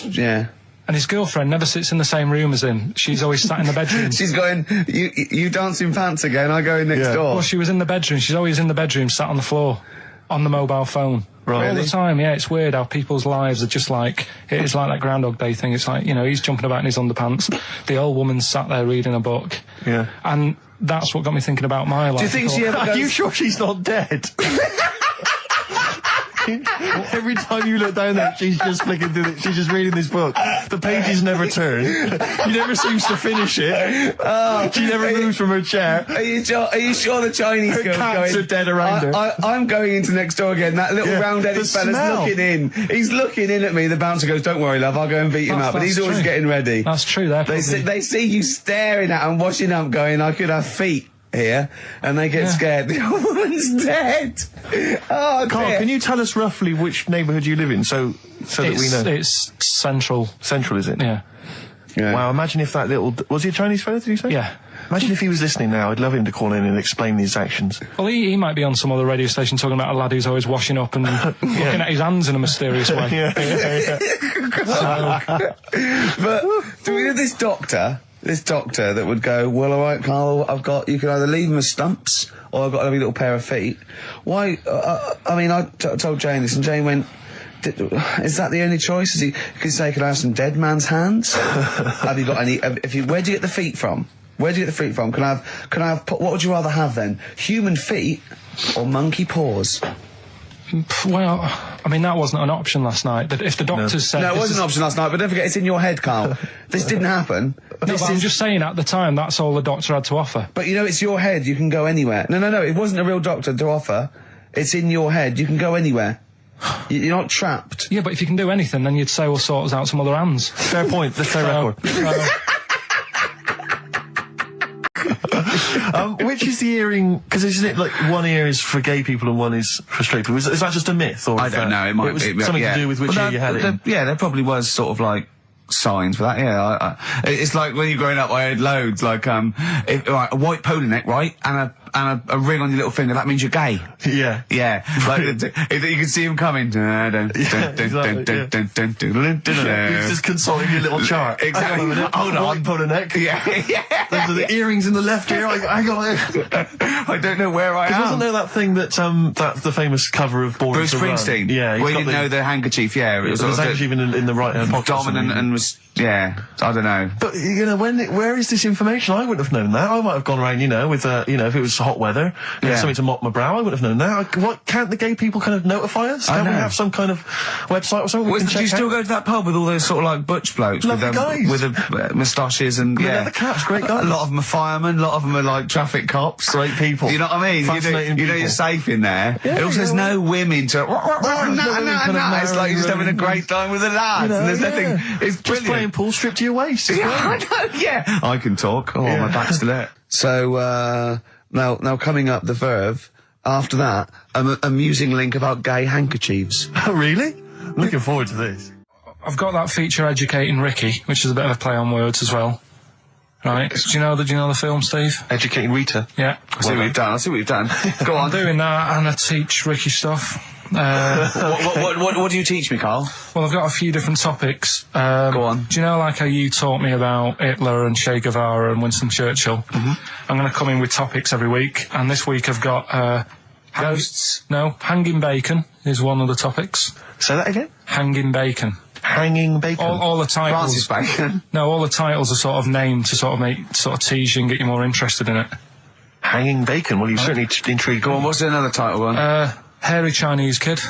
Yeah. And his girlfriend never sits in the same room as him. She's always sat in the bedroom. She's going, you dance in pants again, I go in next door. Well, she was in the bedroom. She's always in the bedroom, sat on the floor, on the mobile phone. Right. All the time, yeah. It's weird how people's lives are just like, it's like that Groundhog Day thing. It's like, he's jumping about in his underpants. The old woman's sat there reading a book. Yeah. And that's what got me thinking about my life. Do you think she ever goes... Are you sure she's not dead? Every time you look down there, she's just flicking through it. She's just reading this book. The pages never turn. She never seems to finish it. She never moves from her chair. Are you sure the Chinese Her girl's cats going? are dead around her. I'm going into next door again. That little round-headed the fella's smell. looking in. He's looking in at me. The bouncer goes, "Don't worry, love. I'll go and beat him up." But he's always getting ready. That's true. They see you staring at him, washing up, going, "I could have feet here," and they get scared. The old woman's dead. Oh, Carl, dear. can you tell us roughly which neighbourhood you live in, so that we know? It's central. Central, is it? Yeah. Wow, imagine if that little... Was he a Chinese fella, did you say? Yeah. Imagine if he was listening now. I'd love him to call in and explain his actions. Well, he might be on some other radio station talking about a lad who's always washing up and looking at his hands in a mysterious way. But do we have this doctor that would go, "Well, all right, Carl, you can either leave them as stumps or I've got a lovely little pair of feet." Why? I mean, I told Jane this, and Jane went, "Is that the only choice?" He could say, "Could I have some dead man's hands?" Have you got any? Where do you get the feet from? Where do you get the feet from? Can I have? What would you rather have then? Human feet or monkey paws? Well, I mean, that wasn't an option last night. That if the doctors said... No, it wasn't an option last night, but don't forget, it's in your head, Carl. This didn't happen. I'm just saying, at the time, that's all the doctor had to offer. But, it's your head. You can go anywhere. No, it wasn't a real doctor to offer. It's in your head. You can go anywhere. You're not trapped. Yeah, but if you can do anything, then you'd say we'll sort us out some other hands. Fair point. Let's play record. Which is the earring? Because isn't it like one ear is for gay people and one is for straight people? Is that just a myth? Or I don't know. It might be something to do with which ear you had it in. Yeah, there probably was sort of like signs for that. Yeah, it's like when you're growing up, I had loads like a white polo neck, right, and a ring on your little finger. That means you're gay. Yeah. Like you can see him coming. He's just consulting your little chart. Exactly. Hold on, one polo neck. Yeah. Those are the earrings in the left ear. I don't know where I am. Wasn't there that thing that the famous cover of Born Bruce to Run? Springsteen? Yeah. Well, you didn't know the handkerchief. Yeah, it was a handkerchief in the right hand pocket. Dominant and was. Yeah, I don't know. But where is this information? I wouldn't have known that. I might have gone around, with if it was hot weather, something to mop my brow. I wouldn't have known that. What can't the gay people kind of notify us? Can't we have some kind of website or something? Do you still go to that pub with all those sort of like butch blokes with the moustaches and the caps? Great guys. A lot of them are firemen. A lot of them are like traffic cops. Great people. You know what I mean? You know you're safe in there. It also there's no women to. It's like you're just having a great time with the lads. And there's nothing. It's just playing pool stripped to your waist. Yeah, I know, yeah. I can talk. My back's to it. So, now coming up the Verve, after that, an amusing link about gay handkerchiefs. Oh, really? Looking forward to this. I've got that feature Educating Ricky, which is a bit of a play on words as well. Right. Do you know the film, Steve? Educating Rita. Yeah. I see what you've done. Go on. I'm doing that, and I teach Ricky stuff. What do you teach me, Carl? Well, I've got a few different topics. Go on. Do you know like how you taught me about Hitler and Che Guevara and Winston Churchill? Mm-hmm. I'm going to come in with topics every week, and this week I've got ghosts. Hanging bacon is one of the topics. Say that again. Hanging bacon. Hanging bacon. All the titles. Francis Bacon. No, all the titles are sort of named to sort of tease you and get you more interested in it. Hanging bacon. Well, you've certainly intrigued. Go on. What's another title one? Hairy Chinese kid.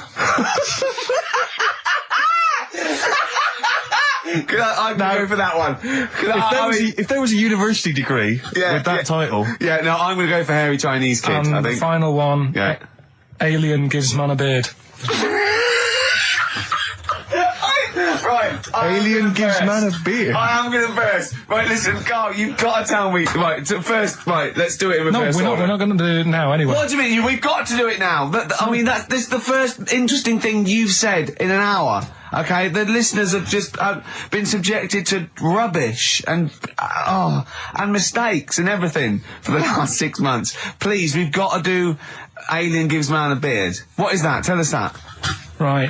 I'd go for that one. If there was a university degree with that title. Yeah, no, I'm going to go for Hairy Chinese Kid, and I think. The final one, Alien gives man a beard. Right. Alien gives man a beard. I am going to burst. Right, listen, Carl, you've got to tell me. Right, let's do it in reverse. No, we're not going to do it now anyway. What do you mean? We've got to do it now. I mean, this is the first interesting thing you've said in an hour. Okay, the listeners have just been subjected to rubbish and mistakes and everything for the last 6 months. Please, we've got to do Alien gives man a beard. What is that? Tell us that. Right.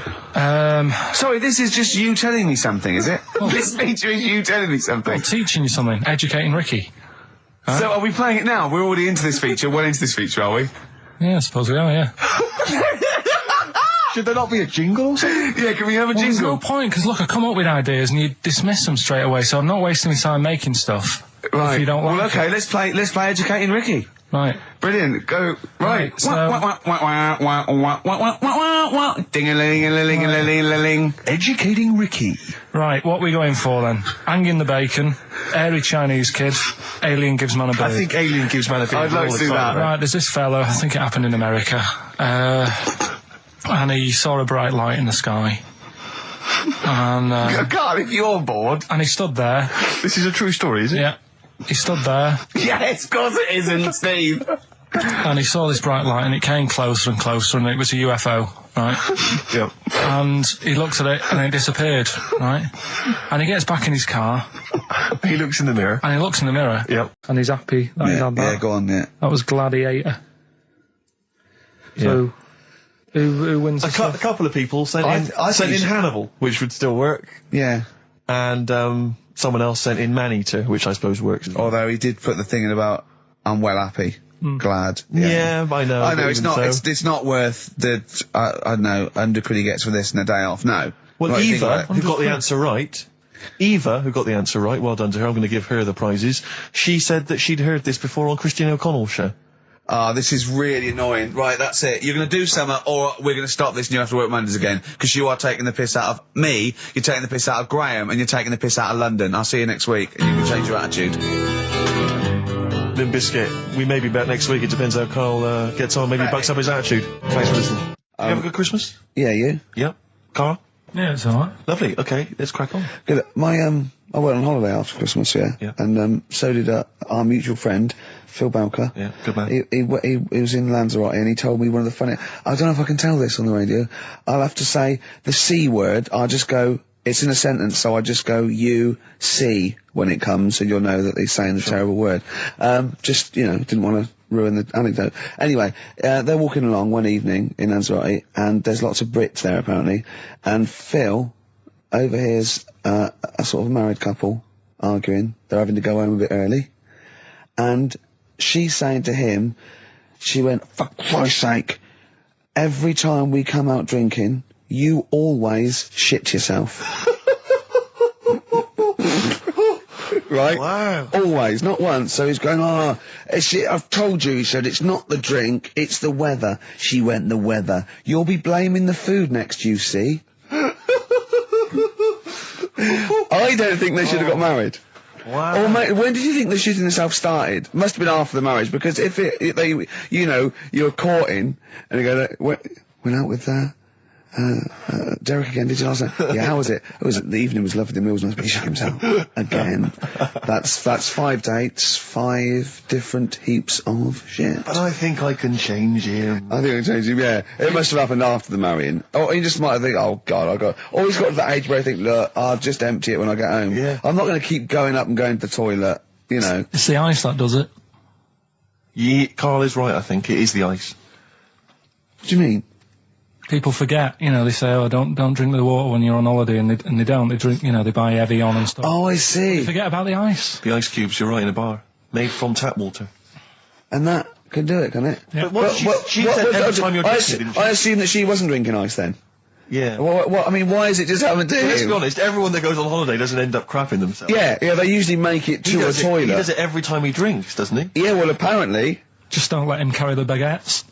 Sorry, this is just you telling me something, is it? This feature is you telling me something. I'm teaching you something. Educating Ricky. Huh? So are we playing it now? We're already into this feature. Well into this feature, are we? Yeah, I suppose we are, yeah. Should there not be a jingle or something? Yeah, can we have a jingle? There's no point, because look, I come up with ideas and you dismiss them straight away, so I'm not wasting my time making stuff. Right. If you don't like okay, let's play Educating Ricky. Right. Brilliant. Go. Right. So- Ding-a-ling-a-ling-a-ling-a-ling. Educating Ricky. Right, what are we going for then? Hanging the bacon, airy Chinese kid, alien gives man a bird. I think Alien gives man a bit. I'd like to do that. Right, there's this fella, I think it happened in America, and he saw a bright light in the sky. And, God, if you're bored. and he stood there. This is a true story, is it? Yeah. He stood there, Yes, of course it isn't, Steve. and he saw this bright light, and it came closer and closer, and it was a UFO, right? Yeah. And he looked at it, and it disappeared, right? And he gets back in his car, He looks in the mirror. and he looks in the mirror, Yep. and he's happy that he's had that. Yeah, go on, yeah. That was Gladiator. So, who wins A this cou- stuff? couple of people sent I in think you should- Hannibal, which would still work, Yeah. and someone else sent in Man-Eater, which I suppose works. Although he did put the thing in about, I'm well happy, glad. Yeah, I know. I know, but it's even not, so. it's not worth the, I don't know, 100 quid he gets for this and a day off, no. Well, Right, think Eva, about it. who got the answer right, well done to her, I'm going to give her the prizes. She said that she'd heard this before on Christine O'Connell's show. Ah, this is really annoying. Right, that's it. You're going to do something, or we're going to stop this and you have to work Mondays again, because you are taking the piss out of me, you're taking the piss out of Graham, and you're taking the piss out of London. I'll see you next week, and you can change your attitude. Limp Bizkit, we may be back next week, it depends how Carl gets on, maybe he bucks up his attitude. Thanks for listening. You have a good Christmas? Yeah, you? Yep. Carl? Yeah, it's alright. Lovely, okay, let's crack on. Good. I went on holiday after Christmas, Yeah. and so did our mutual friend, Phil Bowker. Yeah, good man. He was in Lanzarote, and he told me one of the funny. I don't know if I can tell this on the radio. I'll have to say the C word. I'll just go. It's in a sentence, so I just go you see when it comes, and you'll know that he's saying the terrible word. Just didn't want to ruin the anecdote. Anyway, they're walking along one evening in Lanzarote, and there's lots of Brits there apparently, and Phil overhears a sort of married couple arguing. They're having to go home a bit early, and she's saying to him, she went, "For Christ's sake, every time we come out drinking, you always shit yourself." Right? Wow. Always, not once. So he's going, I've told you, he said, it's not the drink, it's the weather. She went, the weather. You'll be blaming the food next, you see. I don't think they should have got married. Wow. Or mate, when did you think the shooting itself started? Must have been after the marriage, because if you're courting, and you go, went out with Derek again, did you last night? Yeah, how was it? The evening was lovely, the meal was nice, but he shot himself. Again. That's 5 dates, 5 different heaps of shit. But I think I can change him. I think I can change him, yeah. It must have happened after the marrying. Or he just might have think, oh God, or he's got to that age where I think, look, I'll just empty it when I get home. Yeah. I'm not going to keep going up and going to the toilet, you know. It's the ice that does it. Yeah, Carl is right, I think. It is the ice. What do you mean? People forget, they say, oh, don't drink the water when you're on holiday, and they don't. They drink, they buy Evian and stuff. Oh, I see. They forget about the ice. The ice cubes, you're right, in a bar. Made from tap water. And that can do it, can it? Yeah. But what she said every time you're drinking, didn't she? I assume that she wasn't drinking ice then. Yeah. I mean, why is it just happened to Well, let's him? be honest, everyone that goes on holiday doesn't end up crapping themselves. Yeah, they usually make it to a toilet. He does it every time he drinks, doesn't he? Yeah, well, apparently. Just don't let him carry the baguettes.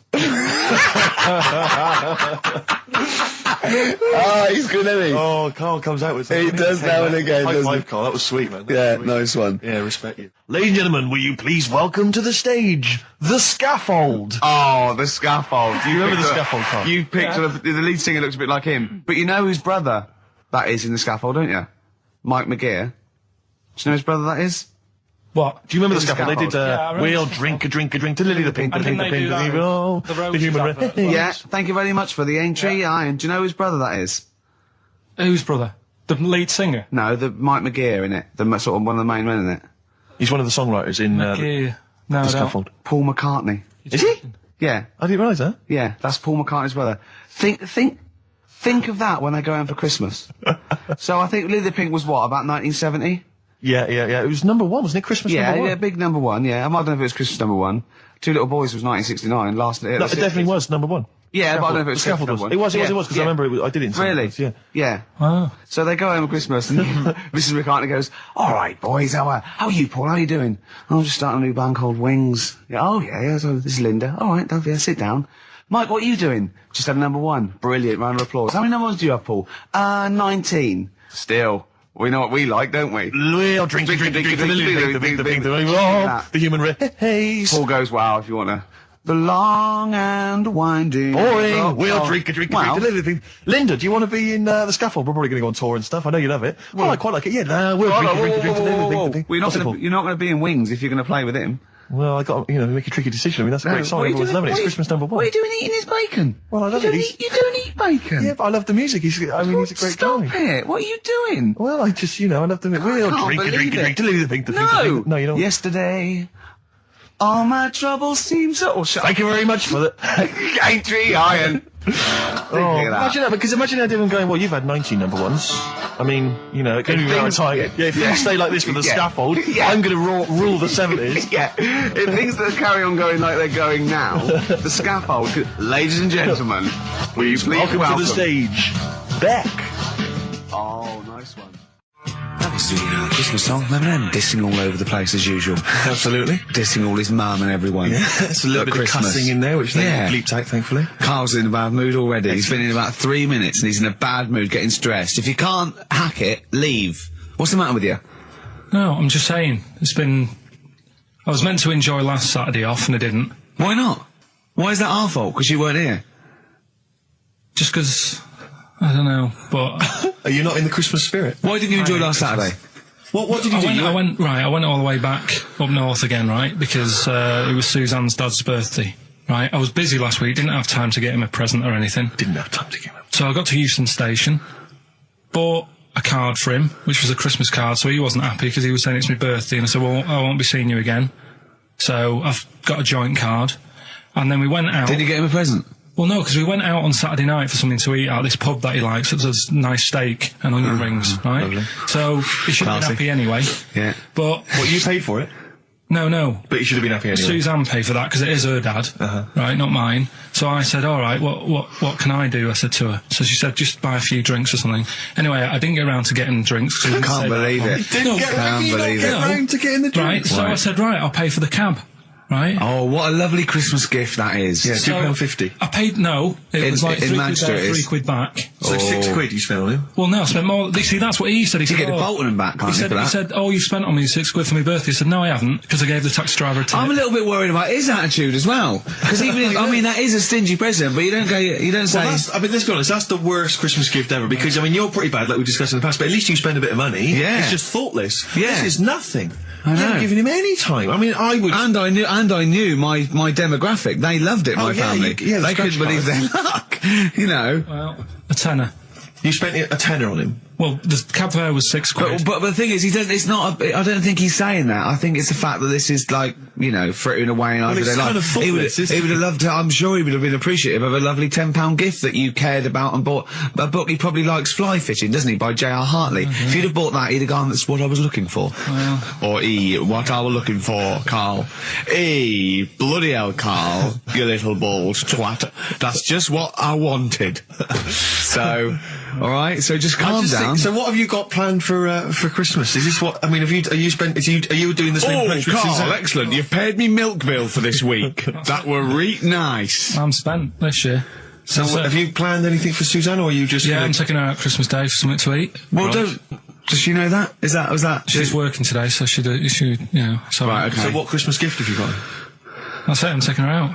He's good, isn't he? Oh, Carl comes out with He does now and again, High doesn't five, he? Carl. That was sweet, man. Yeah, nice one. Yeah, respect you. Ladies and gentlemen, will you please welcome to the stage, the scaffold. Oh, the scaffold. You remember the scaffold, Carl? You picked the lead singer looks a bit like him. But you know whose brother that is in the scaffold, don't you? Mike McGear. Do you know whose brother that is? What? Do you remember the The scaffold? They did, Yeah, I remember we'll the drink a drink to Lily the Pink, the And Pink, didn't the they Pink, do the that? Pink, oh, The Roses human advert. Yeah, thank you very much for the entry. And do you know whose brother that is? Whose brother? The lead singer? No, the Mike McGear in it. Sort of one of the main men in it. He's one of the songwriters in Yeah. No, the I don't. scaffold. Paul McCartney. Is he? Yeah, I didn't realise that. yeah, that's Paul McCartney's brother. Think of that when they go home for Christmas. So I think Lily the Pink was what, about 1970? Yeah. It was number 1, wasn't it? Christmas number 1? Yeah, big number 1, yeah. I don't know if it was Christmas number 1. Two Little Boys was 1969, last year. No, it definitely was number 1. Yeah, but I don't know if it was scaffold. It was, because I remember I did it in Really? Yeah. Yeah. Oh. So they go home at Christmas and Mrs. McCartney goes, all right, boys, how are you, Paul? How are you doing? I'm just starting a new band called Wings. Yeah, oh, yeah, so this is Linda. All right, yeah, sit down. Mike, what are you doing? Just had number 1. Brilliant, round of applause. How many number 1s do you have, Paul? 19. Still. We know what we like, don't we? We'll drink the human race. Paul goes, wow, if you want to. The long and winding. Boring. We'll drink. Linda, do you want to be in the Scaffold? We're probably going to go on tour and stuff. I know you love it. Well, I quite like it. Yeah, we'll drink. You're not going to be in Wings if you're going to play with him. Well, I got make a tricky decision. I mean, that's a great song. Everyone's loving it. It's Christmas number 1. What are you doing eating his bacon? Well, I love it. You don't eat bacon. Yeah, but I love the music. He's a great guy. Stop it. What are you doing? Well, I just, I love the music. We'll drink. No, you don't. Yesterday, all my troubles seem so... Thank you very much for that. Aintree Iron. Imagine that, because imagine that him going, well, you've had 19 number 1s. I mean, it could be around time. Yeah, if things stay like this for the Scaffold, I'm going to rule the 70s. Yeah, if things that carry on going like they're going now, the Scaffold, ladies and gentlemen, will you please welcome to the stage, Beck. Oh, nice one. That was the Christmas song, and dissing all over the place as usual. Absolutely. Dissing all his mum and everyone. Yeah, it's a little bit of cussing in there, which they bleeped out, thankfully. Carl's in a bad mood already. He's been in about 3 minutes and he's in a bad mood, getting stressed. If you can't hack it, leave. What's the matter with you? No, I'm just saying. I was meant to enjoy last Saturday off and I didn't. Why not? Why is that our fault? Because you weren't here? Just because... I don't know, but... Are you not in the Christmas spirit? Why didn't you enjoy last Saturday? What did you do? I went all the way back up north again, right? Because it was Suzanne's dad's birthday, right? I was busy last week, didn't have time to get him a present or anything. Didn't have time to get him. So I got to Euston Station, bought a card for him, which was a Christmas card, so he wasn't happy because he was saying it's my birthday, and I said, well, I won't be seeing you again. So I've got a joint card, and then we went out... Did you get him a present? Well, no, because we went out on Saturday night for something to eat at this pub that he likes. It was a nice steak and onion rings, right? Lovely. So he should have been happy anyway. Yeah. But... What, you paid for it? No. But you should have been happy anyway. Suzanne paid for that because it is her dad, right, not mine. So I said, all right, what can I do? I said to her. So she said, just buy a few drinks or something. Anyway, I didn't get around to getting drinks. I can't believe it. Didn't get around to getting the drinks. Right, so I said, right, I'll pay for the cab. Right. Oh, what a lovely Christmas gift that is. Yeah, £2.50. I paid, no, it was like £3 there, £3 back. So £6 you spent on him? Well, no, I spent more. See, that's what he said. He said, get the Bolton and back, can't you, for that? He said, oh, you spent on me £6 for my birthday. I said, no, I haven't, because I gave the taxi driver a tip. I'm a little bit worried about his attitude as well. Because even if, I mean, that is a stingy present, but you don't say... Well, I mean, let's be honest, that's the worst Christmas gift ever, because, I mean, you're pretty bad, like we discussed in the past, but at least you spend a bit of money. Yeah. It's just thoughtless. Yeah. This is nothing. I know. You haven't given him any time. I mean, I would... And I knew my demographic. They loved it, my family. They couldn't believe their luck. Well, a tenner. You spent a tenner on him? Well, the cab fare was £6. But the thing is, I don't think he's saying that. I think it's the fact that this is like, frittering away and over their life. Kind of thoughtless, he would have loved to, I'm sure he would have been appreciative of a lovely £10 gift that you cared about and bought. A book he probably likes, Fly Fishing, doesn't he, by J.R. Hartley. If you'd have bought that, he'd have gone, that's what I was looking for. Well. Or what I was looking for, Carl. Bloody hell, Carl, you little bald twat. That's just what I wanted. So, alright, so just calm down. So what have you got planned for Christmas? Is this what, I mean, are you doing the same place with Carl, Suzanne? Excellent. You've paid me milk bill for this week. That were nice. I'm spent this year. So have you planned anything for Suzanne, or are you just... Yeah, I'm taking her out Christmas Day for something to eat. Well, does she know that? Was that? She's working today, so she so... Right, okay. So what Christmas gift have you got? That's it, I'm taking her out.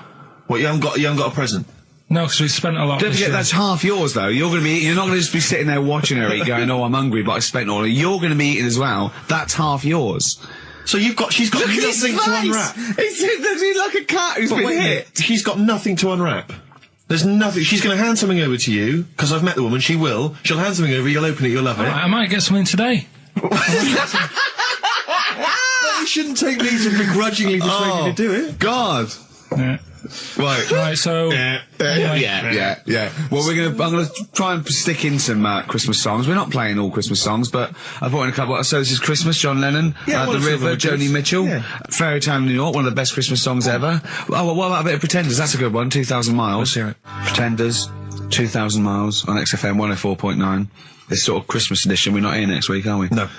What, you haven't got a present? No, because we spent a lot. Don't forget, that's half yours, though. You're not going to just be sitting there watching her eat, going, "Oh, I'm hungry, but I spent all." You're going to be eating as well. That's half yours. So she's got nothing to unwrap. He's like a cat who's been hit. She's got nothing to unwrap. There's nothing. She's going to hand something over to you, because I've met the woman. She will. She'll hand something over. You'll open it. You'll love it. I might get something today. You shouldn't take me to begrudgingly persuade you to do it. God. Yeah. Right, so... Yeah. Well, I'm gonna try and stick in some Christmas songs. We're not playing all Christmas songs, but I've brought in a couple. So this is Christmas, John Lennon, The River, Joni Mitchell, Fairy Tale in New York, one of the best Christmas songs ever. Oh, what about a bit of Pretenders? That's a good one, 2,000 Miles. Let's hear it. Pretenders, 2,000 Miles on XFM 104.9. This sort of Christmas edition. We're not here next week, are we? No.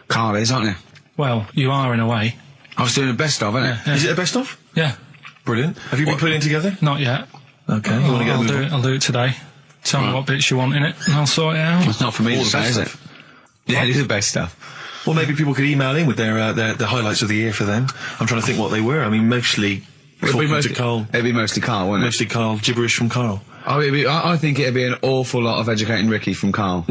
Carl is, aren't you? Well, you are in a way. I was doing a best of, isn't it? Is it a best of? Yeah. Brilliant. Have you been putting it together? Not yet. Okay. You want to get I'll do it today. Tell me what bits you want in it, and I'll sort it out. It's not for me to say, is it? Yeah, it is the best stuff. Well, maybe people could email in with their the highlights of the year for them. I'm trying to think what they were. I mean, mostly... It'd be mostly Carl, wouldn't it? Mostly Carl, gibberish from Carl. I think it'd be an awful lot of educating Ricky from Carl.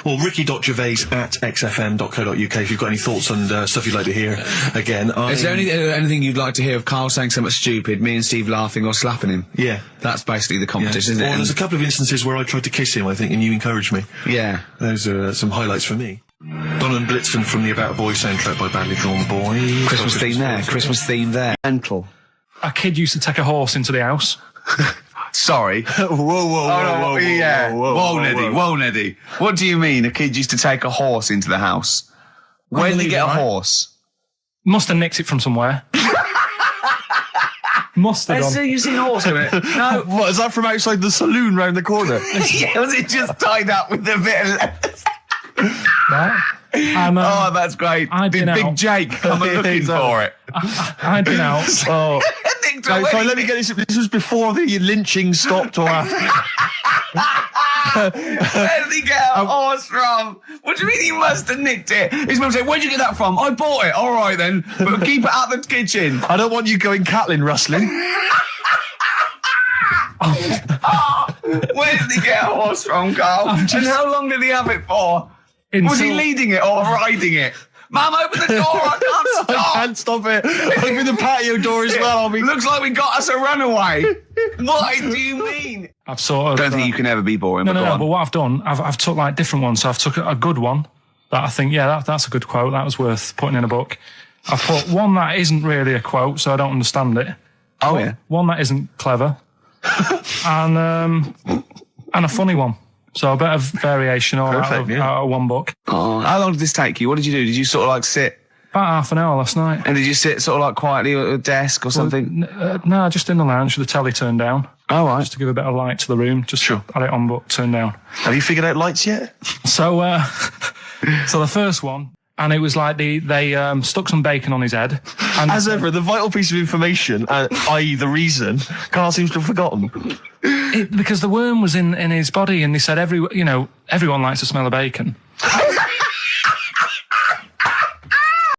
Well, ricky.gervais@xfm.co.uk if you've got any thoughts and stuff you'd like to hear. Again, is there anything you'd like to hear of Carl saying something stupid, me and Steve laughing or slapping him? Yeah. That's basically the competition, isn't it? Well, there's a couple of instances where I tried to kiss him, I think, and you encouraged me. Yeah. Those are some highlights for me. Don and Blitzen from the About a Boy soundtrack by Badly Drawn Boys. Christmas theme there. Mental. A kid used to take a horse into the house. Sorry. Whoa, Neddy. What do you mean a kid used to take a horse into the house? Where did he get a horse? Must have nicked it from somewhere. Must have done. You've seen a horse in it? No. What, is that from outside the saloon round the corner? Yeah, was it just tied up with a bit of lettuce? Right. Oh, that's great. Big Jake, come looking for it. I'd been out. Oh. So let me get this. This was before the lynching stopped or after. Where did he get a horse from? What do you mean he must have nicked it? His mum said, where'd you get that from? I bought it. All right then, but keep it out the kitchen. I don't want you going Catlin rustling. Where did he get a horse from, Carl? And how long did he have it for? Was he leading it or riding it? Mum, open the door, I can't stop! I can't stop it. Open the patio door as well. Looks like we got us a runaway. What do you mean? I've sort of... Don't think you can ever be boring, No, but what I've done, I've took like different ones. So I've took a good one that I think, that's a good quote. That was worth putting in a book. I've put one that isn't really a quote, so I don't understand it. Oh, yeah? One that isn't clever. and a funny one. So a bit of variation out of one book. Oh, how long did this take you? What did you do? Did you sort of like sit? About half an hour last night. And did you sit sort of like quietly at a desk or something? No, just in the lounge with the telly turned down. Oh, right. Just to give a bit of light to the room. Just had it on book, turned down. Have you figured out lights yet? So, so the first one, and it was like they stuck some bacon on his head. And as ever, the vital piece of information, i.e. the reason, Carl seems to have forgotten. Because the worm was in his body, and they said everyone likes the smell of bacon.